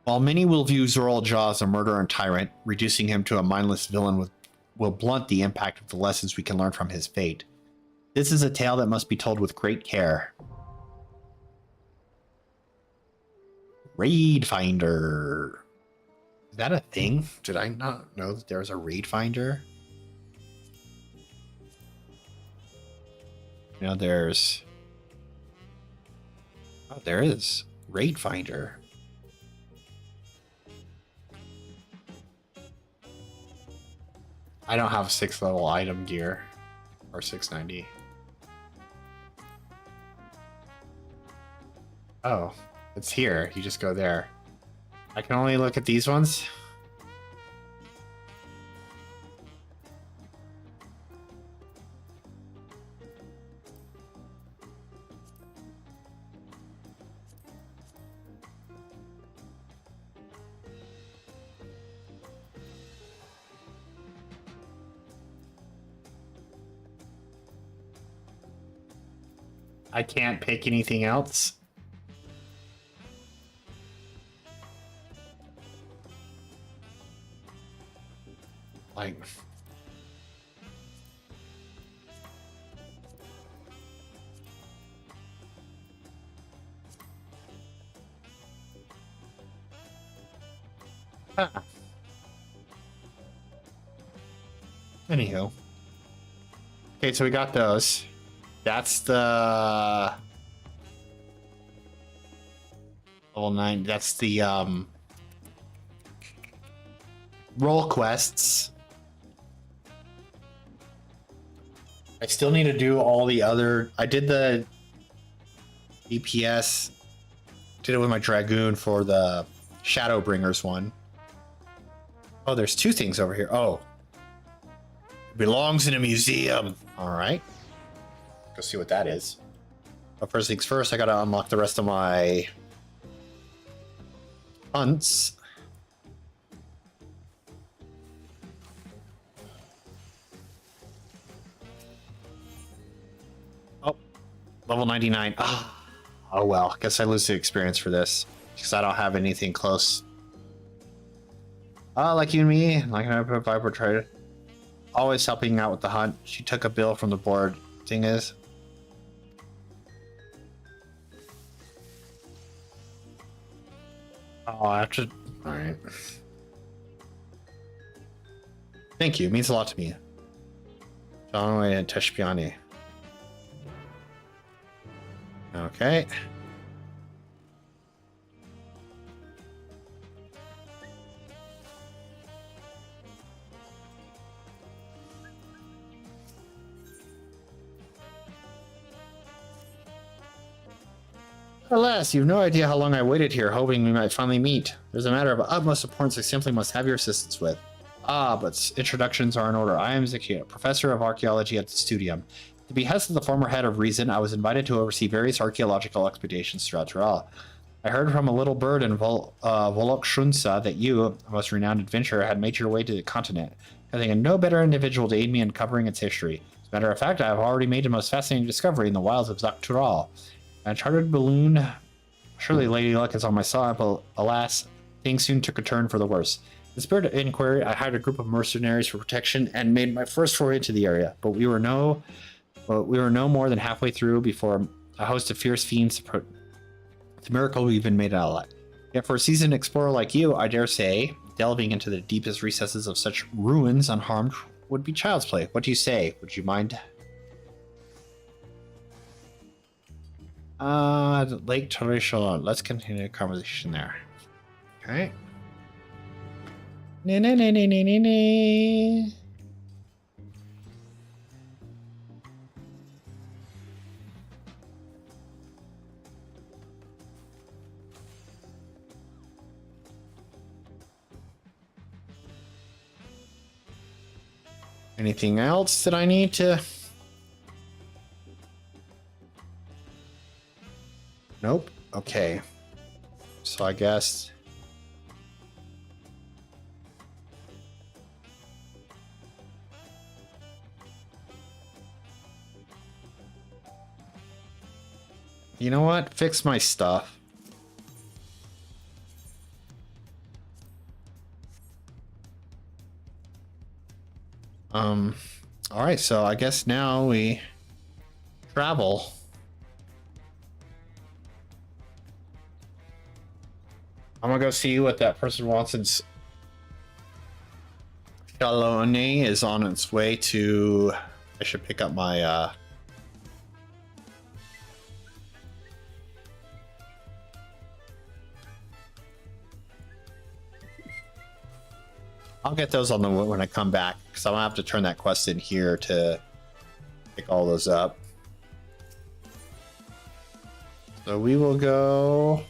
While many will view Zoralja as a murderer and tyrant, reducing him to a mindless villain will blunt the impact of the lessons we can learn from his fate. This is a tale that must be told with great care. Raid Finder. Is that a thing? Did I not know that there was a Raid Finder? You know, there's... Oh, there is. Raid Finder. I don't have 6th level item gear. Or 690. Oh, it's here. You just go there. I can only look at these ones. I can't pick anything else. Like... Huh. Anywho. Okay, so we got those. That's the level 9. That's the role quests. I still need to do all the other. I did the DPS. Did it with my Dragoon for the Shadowbringers one. Oh, there's 2 things over here. Oh. It belongs in a museum. All right. Go see what that is. But first things first, I gotta unlock the rest of my hunts. Oh, level 99. Oh well, guess I lose the experience for this because I don't have anything close. Like you and me, like I Viper tried. Always helping out with the hunt. She took a bill from the board. Thing is, Oh, I have to. All right. Thank you. It means a lot to me. John and Teshpiani. Okay. Alas, you've no idea how long I waited here, hoping we might finally meet. There's a matter of utmost importance I simply must have your assistance with. Ah, but introductions are in order. I am Zakia, professor of archaeology at the Studium. At the behest of the former head of Reason, I was invited to oversee various archaeological expeditions throughout Dawntrail. I heard from a little bird in Volok Shunsa that you, a most renowned adventurer, had made your way to the continent, having a no better individual to aid me in covering its history. As a matter of fact, I have already made a most fascinating discovery in the wilds of Dawntrail. A chartered balloon. Surely Lady Luck is on my side, but alas, things soon took a turn for the worse. In the spirit of inquiry, I hired a group of mercenaries for protection and made my first foray into the area. But we were no more than halfway through before a host of fierce fiends. It's a miracle we even made it out alive. Yet for a seasoned explorer like you, I dare say, delving into the deepest recesses of such ruins unharmed would be child's play. What do you say? Would you mind? Lake Tarisha. Let's continue the conversation there. Okay. Anything else that I need to? Nope. Okay. So I guess. You know what? Fix my stuff. All right, so I guess now we travel. I'm gonna go see what that person wants. And Shalone is on its way to. I should pick up my. I'll get those on the when I come back because I'm gonna have to turn that quest in here to pick all those up. So we will go.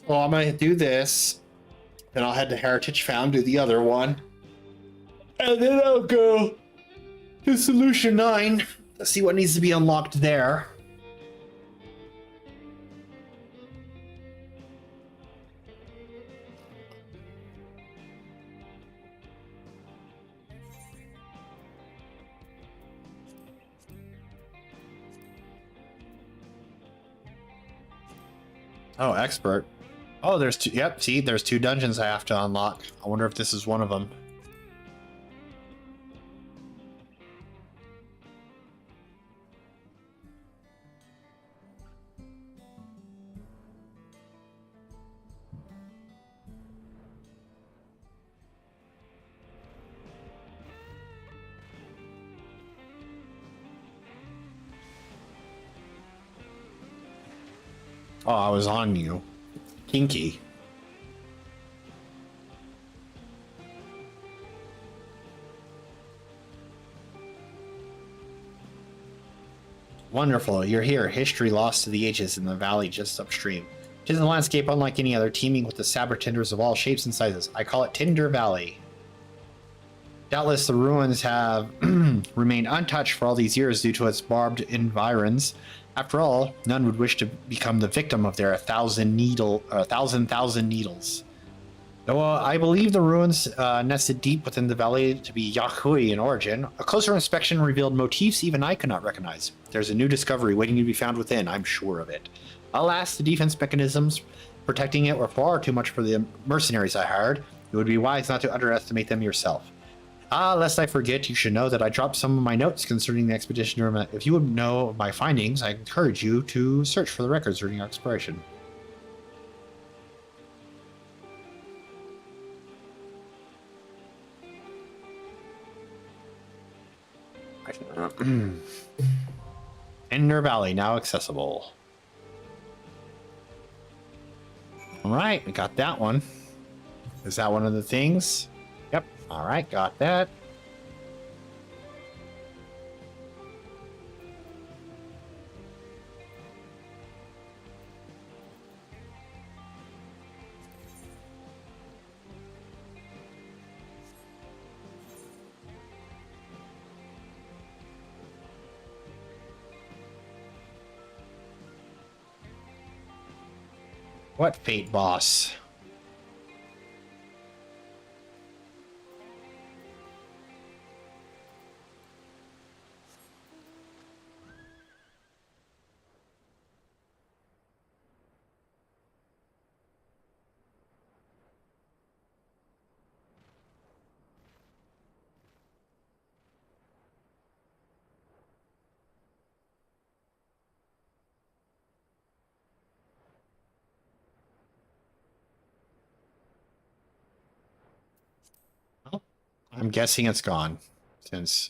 Well, I'm gonna do this, then I'll head to Heritage Found, do the other one, and then I'll go to Solution 9. Let's see what needs to be unlocked there. Oh, expert. Oh, there's two. Yep, see, there's 2 dungeons I have to unlock. I wonder if this is one of them. Oh, I was on you. Kinky. Wonderful, you're here. History lost to the ages in the valley just upstream. It is a landscape unlike any other, teeming with the sabre tinders of all shapes and sizes. I call it Tinder Valley. Doubtless the ruins have remained untouched for all these years due to its barbed environs. After all, none would wish to become the victim of their thousand needles. Though I believe the ruins nested deep within the valley to be Yahui in origin, a closer inspection revealed motifs even I could not recognize. There's a new discovery waiting to be found within, I'm sure of it. Alas, the defense mechanisms protecting it were far too much for the mercenaries I hired. It would be wise not to underestimate them yourself. Lest I forget, you should know that I dropped some of my notes concerning the expedition. If you would know my findings, I encourage you to search for the records during your exploration. Ender Valley now accessible. All right, we got that one. Is that one of the things? Yep. All right, got that. What fate, boss? Well, I'm guessing it's gone since.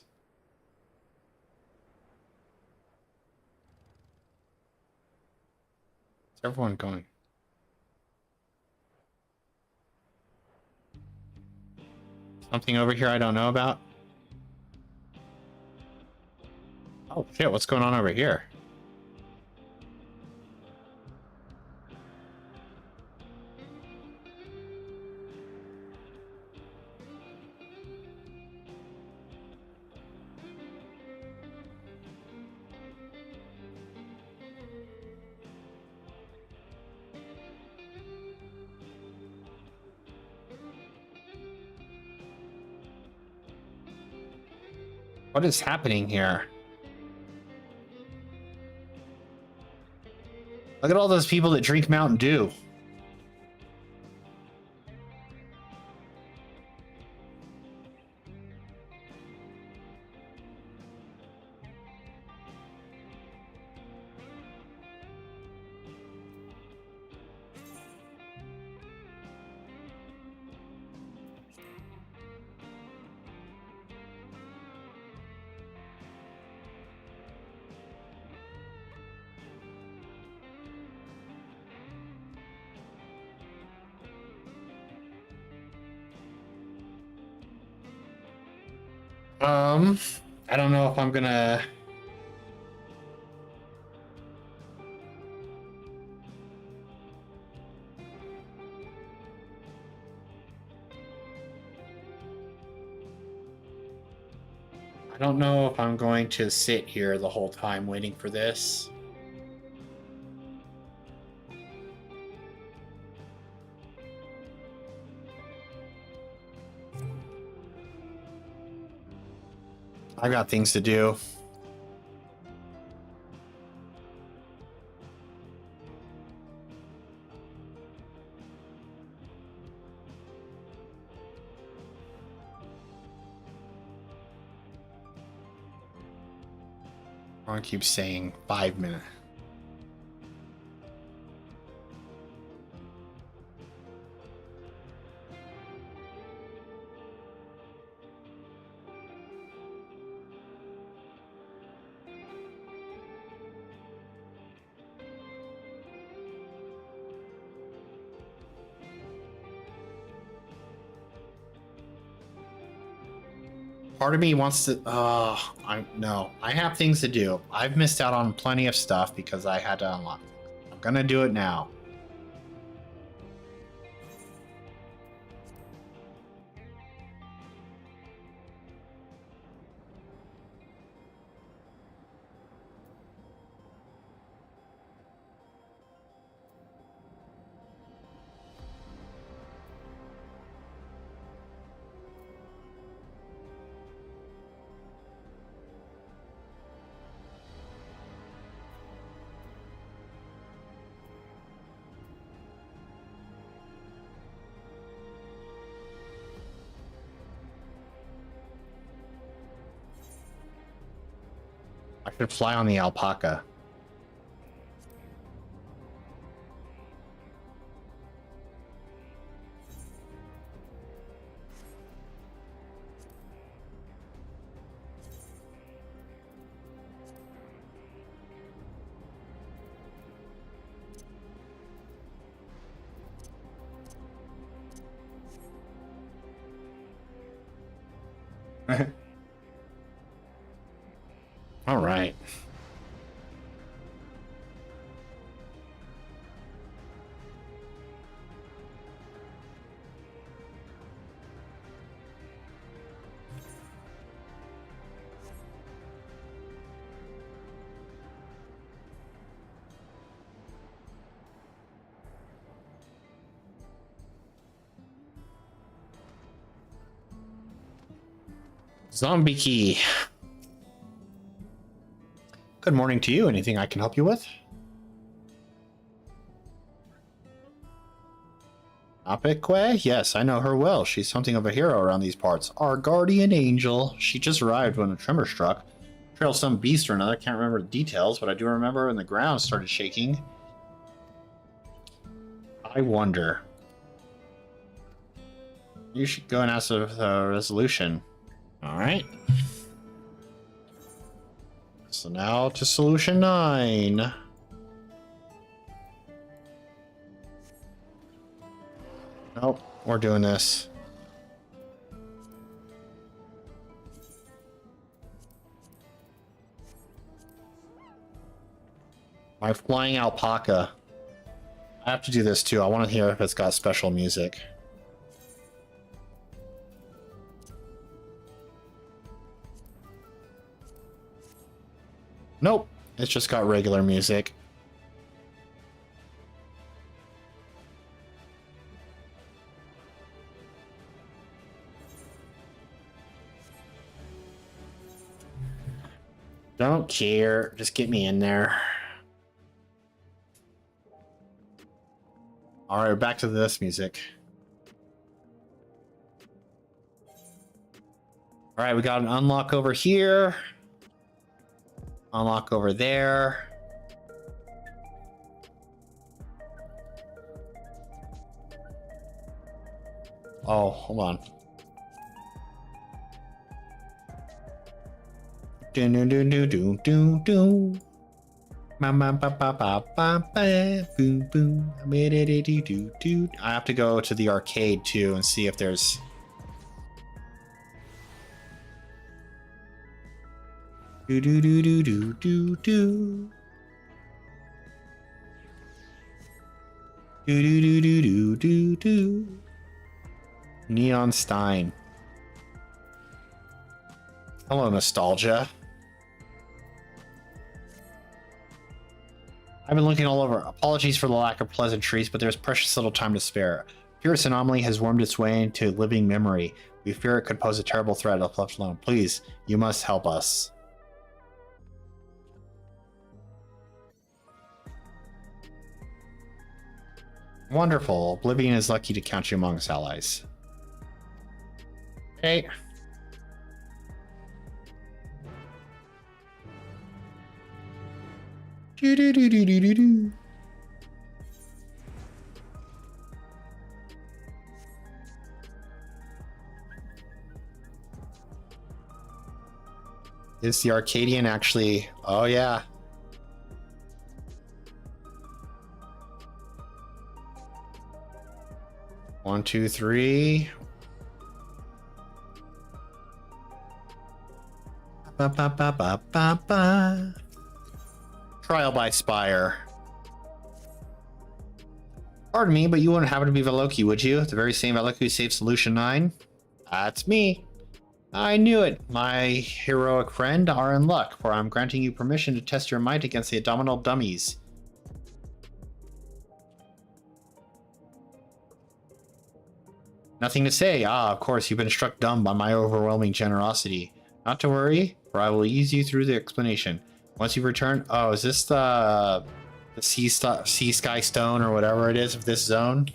Is everyone going? Something over here I don't know about? Oh shit, what's going on over here? What is happening here? Look at all those people that drink Mountain Dew. I don't know if I'm gonna. I don't know if I'm going to sit here the whole time waiting for this. I got things to do. I keep saying 5 minutes. Part of me wants to. I have things to do. I've missed out on plenty of stuff because I had to unlock. I'm gonna do it now. Should fly on the alpaca. All right. Zombie key. Good morning to you. Anything I can help you with? Apikwe? Yes, I know her well. She's something of a hero around these parts. Our guardian angel. She just arrived when a tremor struck. Trailed some beast or another. Can't remember the details, but I do remember when the ground started shaking. I wonder. You should go and ask a resolution. Alright. So now to solution 9. Nope, we're doing this. My flying alpaca. I have to do this too. I want to hear if it's got special music. Nope, it's just got regular music. Don't care, just get me in there. Alright, back to this music. Alright, we got an unlock over here. Unlock over there. Oh, hold on. Do do do do do do do. Ma ma ba ba ba ba ba boom boom. Do do do. I have to go to the arcade too and see if there's. Do do do do do do do. Do do do do do do do. Neon Stein. Hello, nostalgia. I've been looking all over. Apologies for the lack of pleasantries, but there's precious little time to spare. Pyrrhus anomaly has wormed its way into living memory. We fear it could pose a terrible threat if left alone. Please, you must help us. Wonderful. Oblivion is lucky to count you among its allies. Hey. Do do do do do do do. Is the Arcadian actually? Oh yeah. One, two, three. Ba ba ba ba ba ba. Trial by Spire. Pardon me, but you wouldn't happen to be Veloki, would you? The very same Veloki who saved Solution 9? That's me. I knew it. My heroic friend are in luck, for I'm granting you permission to test your might against the Abdominal Dummies. Nothing to say. Ah, of course, you've been struck dumb by my overwhelming generosity. Not to worry, for I will ease you through the explanation. Once you return... Oh, is this the sea sky stone or whatever it is of this zone?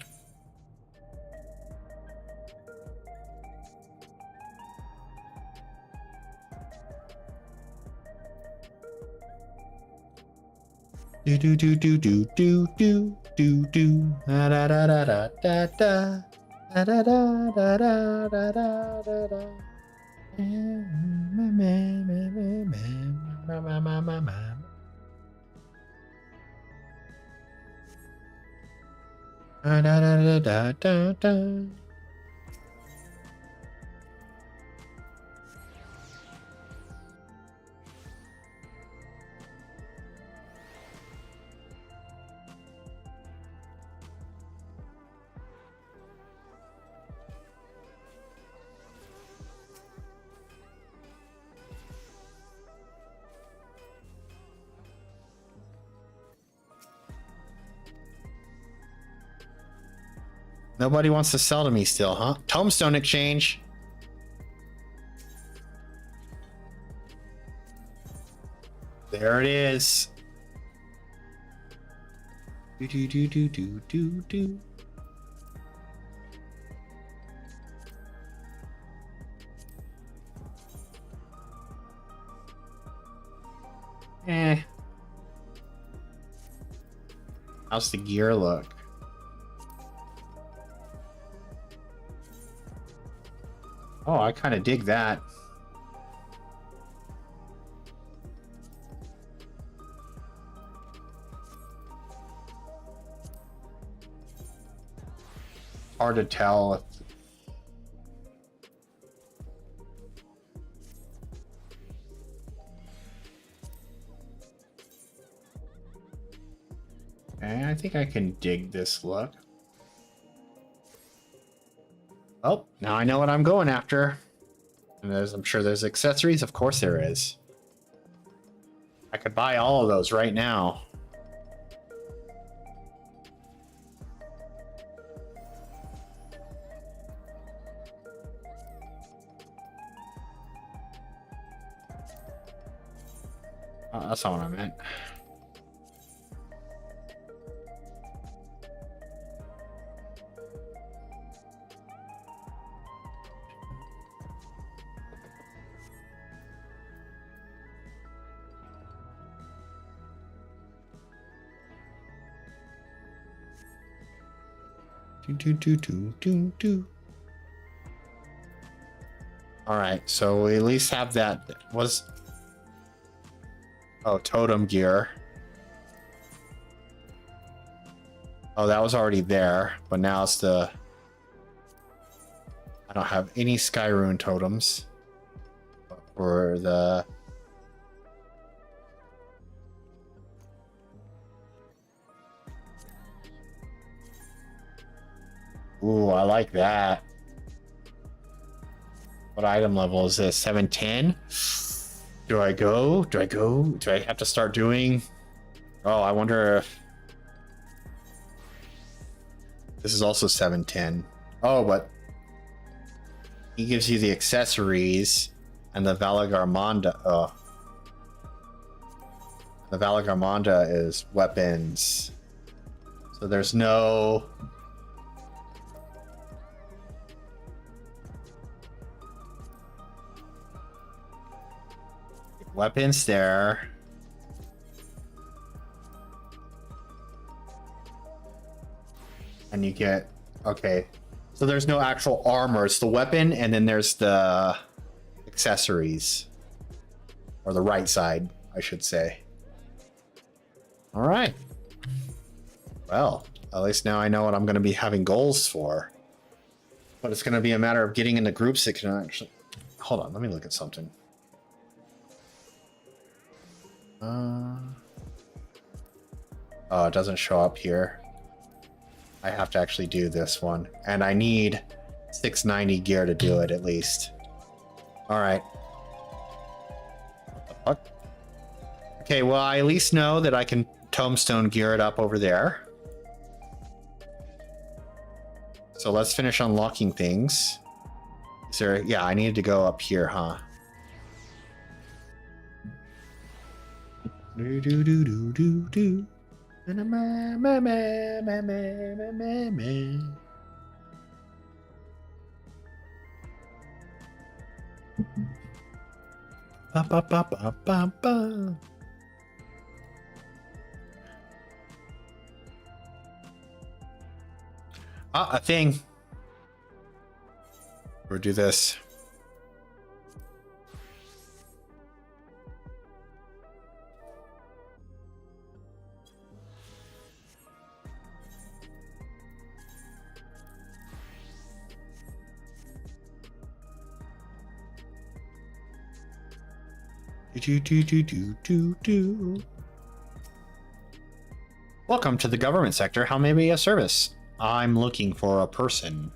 Do do do do do do do do do da da da da da da da da da da da da da da da. Da da da da da da. Nobody wants to sell to me still, huh? Tombstone exchange. There it is. Do do do do do do do. How's the gear look? Oh, I kind of dig that. Hard to tell if I think I can dig this look. Oh, now I know what I'm going after. And I'm sure there's accessories. Of course there is. I could buy all of those right now. Oh, that's not what I meant. Do. All right, so we at least have that. Oh, totem gear. Oh, that was already there, but now it's the. I don't have any Skyrune totems for the. Ooh, I like that. What item level is this? 710? Do I go? Do I have to start doing? Oh, I wonder if this is also 710. Oh, but he gives you the accessories and the Valagarmonda. Oh, the Valagarmonda is weapons. So there's no. Weapons there. And you get, okay. So there's no actual armor. It's the weapon, and then there's the accessories. Or the right side, I should say. All right. Well, at least now I know what I'm going to be having goals for. But it's going to be a matter of getting into groups that can actually... Hold on, let me look at something. Oh, it doesn't show up here. I have to actually do this one. And I need 690 gear to do it, at least. Alright. What the fuck? Okay, well, I at least know that I can tombstone gear it up over there. So let's finish unlocking things. Is there... Yeah, I needed to go up here, huh? Do do do do do do. Ba ba ba ba ba ba. Ah, a thing. We'll do this. Do. Welcome to the government sector. How may I be of service? I'm looking for a person.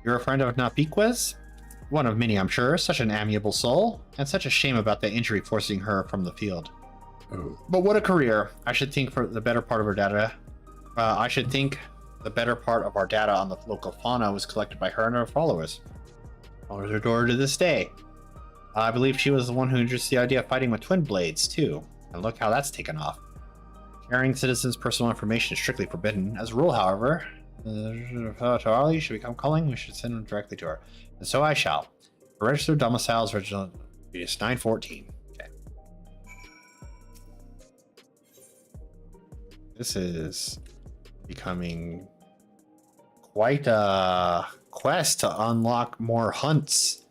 You're a friend of Napiquez? One of many, I'm sure. Such an amiable soul, and such a shame about the injury forcing her from the field. But what a career! I should think for the better part of our data. I should think the better part of our data on the local fauna was collected by her and her followers. Followers adore her to this day. I believe she was the one who introduced the idea of fighting with twin blades, too. And look how that's taken off. Sharing citizens' personal information is strictly forbidden. As a rule, however, to Ali should become calling, we should send them directly to her. And so I shall. For registered domiciles, original is 914. Okay. This is becoming quite a quest to unlock more hunts.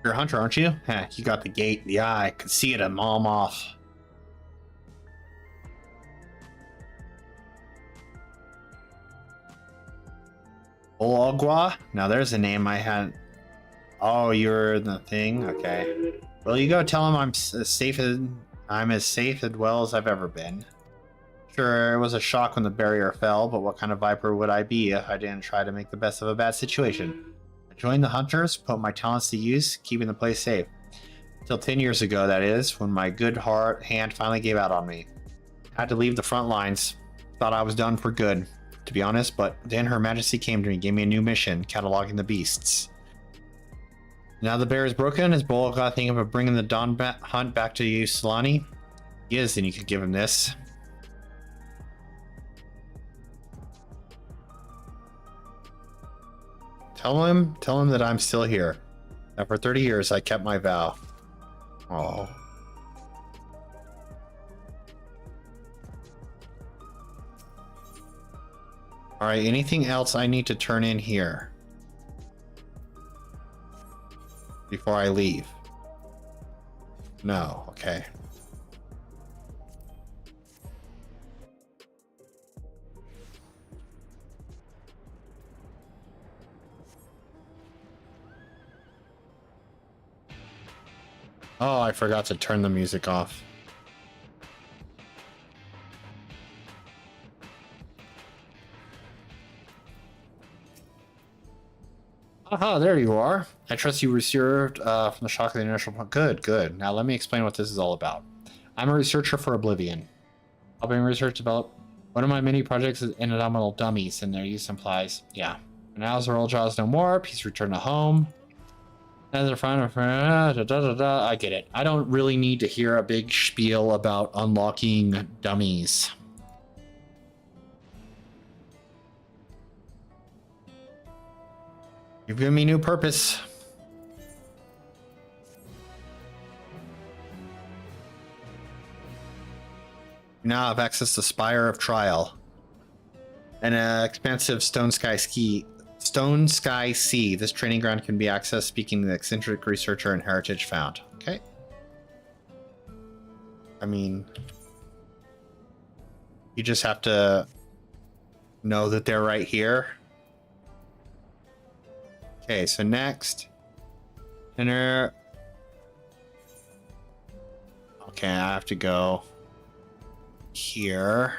You're a hunter, aren't you? Heh, you got the gate, the eye. I could see it a mom off. Olagua? Now there's a name I had. Oh, you're the thing? Okay. Well, you go tell him I'm as safe as well as I've ever been. Sure, it was a shock when the barrier fell, but what kind of viper would I be if I didn't try to make the best of a bad situation? I joined the hunters, put my talents to use, keeping the place safe. Till 10 years ago, that is, when my good hand finally gave out on me. I had to leave the front lines. Thought I was done for good, to be honest, but then Her Majesty came to me and gave me a new mission, cataloging the beasts. Now the bear is broken, is Bolga thinking of bringing the Dawn hunt back to you, Solani? He is, then you could give him this. Tell him that I'm still here. That for 30 years I kept my vow. Oh. Alright, anything else I need to turn in here before I leave? No, okay. Oh, I forgot to turn the music off. Aha, there you are. I trust you reserved from the shock of the initial point. Good, good. Now let me explain what this is all about. I'm a researcher for Oblivion. Helping research develop one of my many projects is indomitable dummies, and their use implies, yeah. Now as the roll draws no more, peace return to home. As a friend of I get it. I don't really need to hear a big spiel about unlocking dummies. You've given me new purpose. You now have access to Spire of Trial. An expansive Stone Sky Sea. This training ground can be accessed speaking to the eccentric researcher and heritage found. Okay. I mean, you just have to know that they're right here. Okay, so next. Enter. Okay, I have to go here.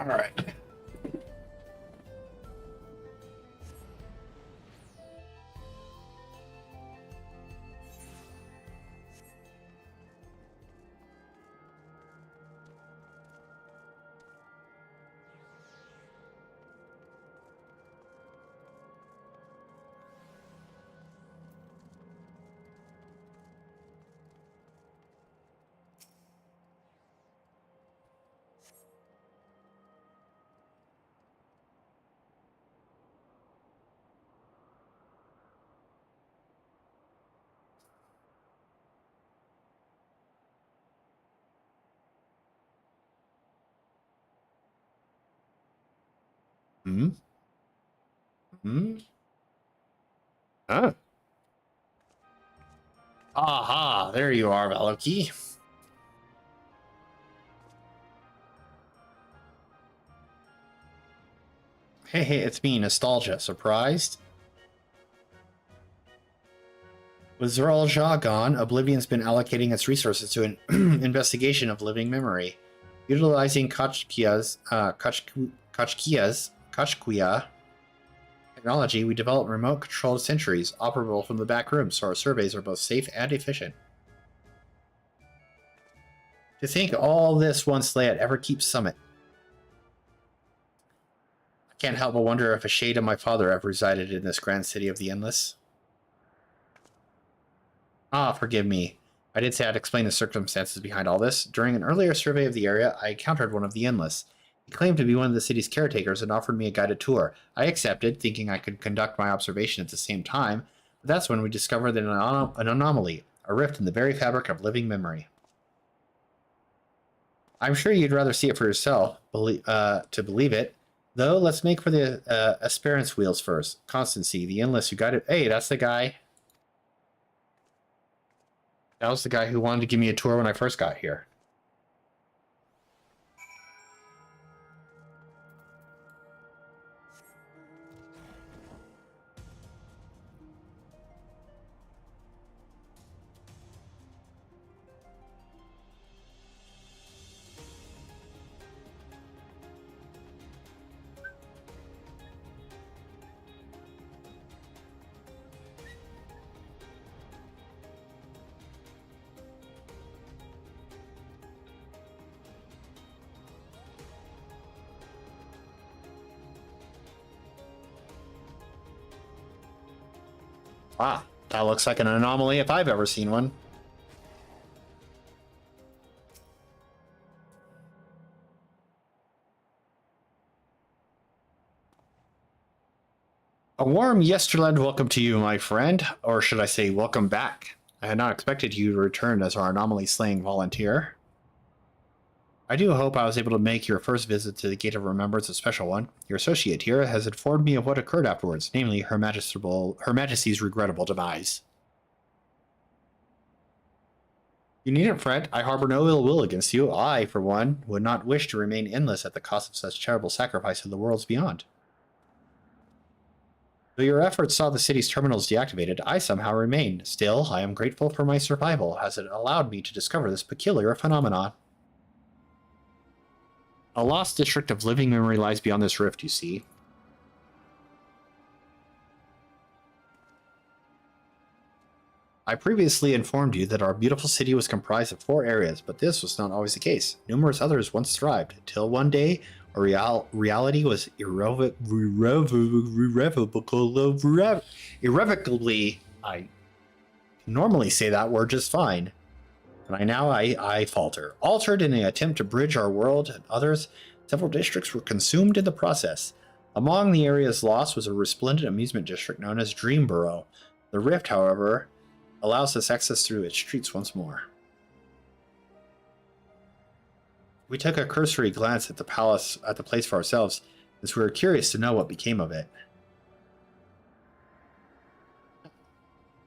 All right. Hmm? Hmm? Huh? Aha, there you are, Valoki. Hey, it's me, Nostalgia. Surprised? With Zeralja gone, Oblivion's been allocating its resources to an investigation of living memory. Utilizing Kachkia technology, we developed remote-controlled sentries operable from the back room, so our surveys are both safe and efficient. To think all this once lay at Everkeep Summit. I can't help but wonder if a shade of my father ever resided in this grand city of the Endless. Ah, forgive me. I did say I'd explain the circumstances behind all this. During an earlier survey of the area, I encountered one of the Endless. He claimed to be one of the city's caretakers and offered me a guided tour. I accepted, thinking I could conduct my observation at the same time, but that's when we discovered an anomaly, a rift in the very fabric of living memory. I'm sure you'd rather see it for yourself, to believe it. Though, let's make for the Esperance wheels first. Constancy, the Endless who guided... Hey, that's the guy. That was the guy who wanted to give me a tour when I first got here. Ah, that looks like an anomaly if I've ever seen one. A warm Yesterland welcome to you, my friend. Or should I say, welcome back. I had not expected you to return as our anomaly-slaying volunteer. I do hope I was able to make your first visit to the Gate of Remembrance a special one. Your associate here has informed me of what occurred afterwards, namely Her Majesty's regrettable demise. You needn't fret. I harbor no ill will against you. I, for one, would not wish to remain endless at the cost of such terrible sacrifice in the worlds beyond. Though your efforts saw the city's terminals deactivated, I somehow remain. Still, I am grateful for my survival, as it allowed me to discover this peculiar phenomenon. A lost district of living memory lies beyond this rift, you see. I previously informed you that our beautiful city was comprised of 4 areas, but this was not always the case. Numerous others once thrived, till one day, reality was irrevocably, I normally say that word just fine, and I falter. Altered in an attempt to bridge our world and others, several districts were consumed in the process. Among the areas lost was a resplendent amusement district known as Dreamborough. The rift, however, allows us access through its streets once more. We took a cursory glance at the place for ourselves, as we were curious to know what became of it.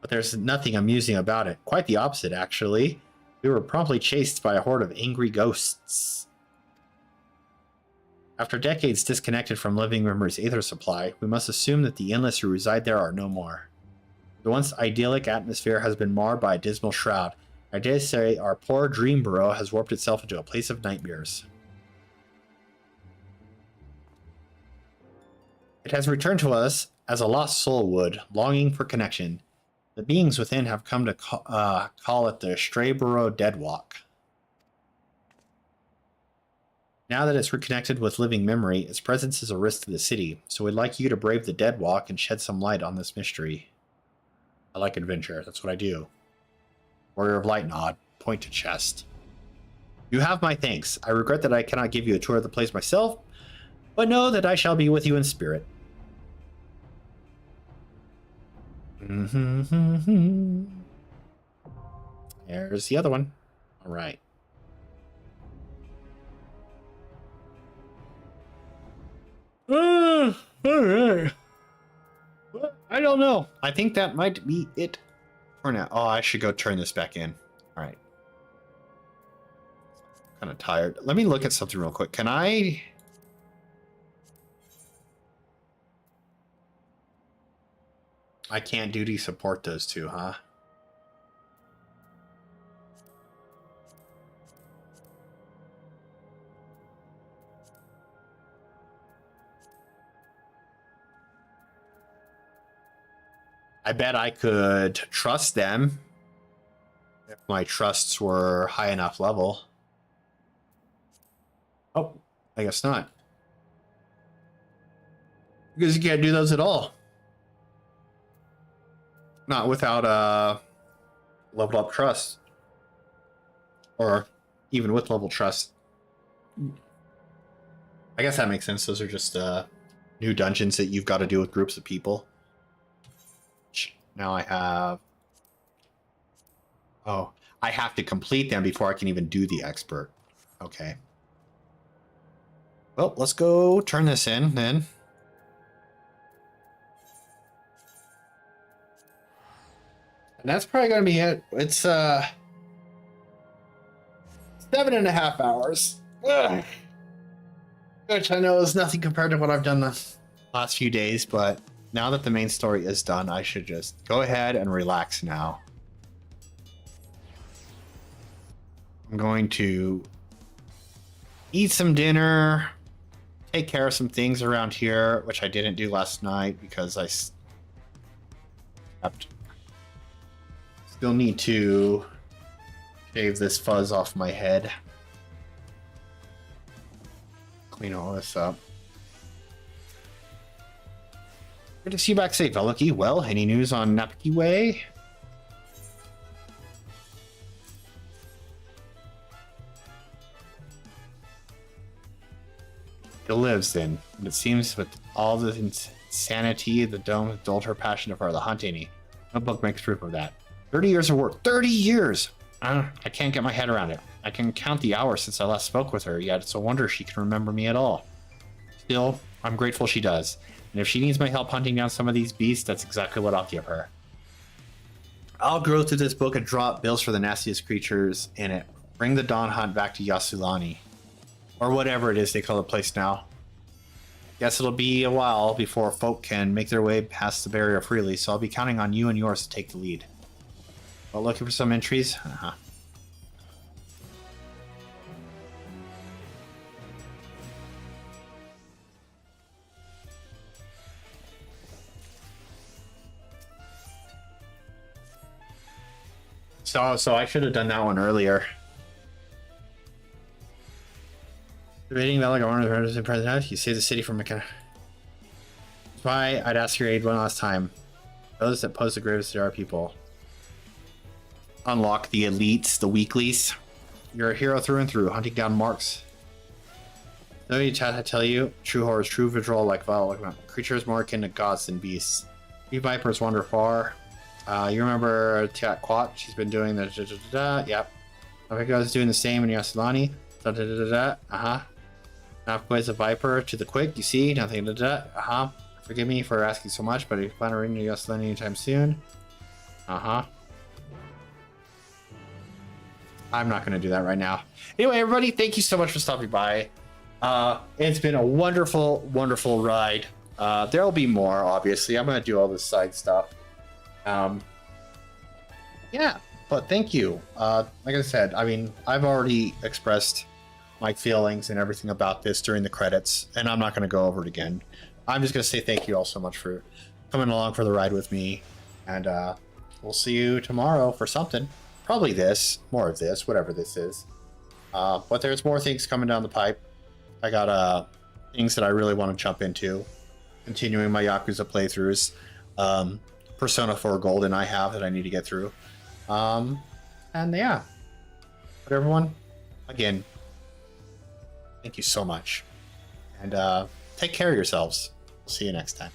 But there's nothing amusing about it. Quite the opposite, actually. We were promptly chased by a horde of angry ghosts. After decades disconnected from living memory's aether supply, we must assume that the endless who reside there are no more. The once idyllic atmosphere has been marred by a dismal shroud. I dare say our poor Dreamborough has warped itself into a place of nightmares. It has returned to us as a lost soul would, longing for connection. The beings within have come to call it the Strayborough Deadwalk. Now that it's reconnected with living memory, its presence is a risk to the city, so we'd like you to brave the Deadwalk and shed some light on this mystery. I like adventure, that's what I do. Warrior of Light nod, point to chest. You have my thanks. I regret that I cannot give you a tour of the place myself, but know that I shall be with you in spirit. There's the other one. All right. All right. Well, I don't know. I think that might be it for now. Oh, I should go turn this back in. All right. Kind of tired. Let me look at something real quick. Can I... I can't duty support those two, huh? I bet I could trust them if my trusts were high enough level. Oh, I guess not. Because you can't do those at all. Not without leveled up trust. Or even with level trust. I guess that makes sense. Those are just new dungeons that you've got to do with groups of people. Now I have... Oh, I have to complete them before I can even do the expert. Okay. Well, let's go turn this in then. And that's probably going to be it. It's 7.5 hours. Ugh. Which I know is nothing compared to what I've done the last few days, but now that the main story is done, I should just go ahead and relax now. I'm going to eat some dinner, take care of some things around here, which I didn't do last night because I still need to shave this fuzz off my head. Clean all this up. Good to see you back safe, Velucky. Well, any news on Napaki Way? It lives then, but it seems with all the insanity, the dome dulled her passion for the hunt any. No book makes proof of that. 30 years of work. 30 years! I can't get my head around it. I can count the hours since I last spoke with her, yet it's a wonder she can remember me at all. Still, I'm grateful she does. And if she needs my help hunting down some of these beasts, that's exactly what I'll give her. I'll go through this book and draw up bills for the nastiest creatures in it. Bring the dawn hunt back to Yasulani. Or whatever it is they call the place now. Guess it'll be a while before folk can make their way past the barrier freely, so I'll be counting on you and yours to take the lead. Well, looking for some entries? Uh-huh. So I should have done that one earlier. Debating about like I wanted to be president. You saved the city from McKenna. That's why I'd ask your aid one last time. Those that pose the gravest to our people. Unlock the elites, the weeklies. You're a hero through and through, hunting down marks. No need to tell you, true horrors, true visual like creatures more akin to gods than beasts. We vipers wander far. You remember Tiat Quat? She's been doing the yep. I think I was doing the same in Yasulani. Uh-huh. Napquay is a viper to the quick, you see? Nothing uh-huh. Forgive me for asking so much, but if you plan on reading to Yasulani anytime soon. Uh-huh. I'm not going to do that right now. Anyway, everybody, thank you so much for stopping by. It's been a wonderful, wonderful ride. There'll be more, obviously. I'm going to do all this side stuff. Yeah, but thank you. Like I said, I mean, I've already expressed my feelings and everything about this during the credits, and I'm not going to go over it again. I'm just gonna say thank you all so much for coming along for the ride with me, and we'll see you tomorrow for something. Probably this, more of this, whatever this is. But there's more things coming down the pipe. I got things that I really want to jump into. Continuing my Yakuza playthroughs. Persona 4 Golden I have that I need to get through. And yeah. But everyone, again, thank you so much. And take care of yourselves. See you next time.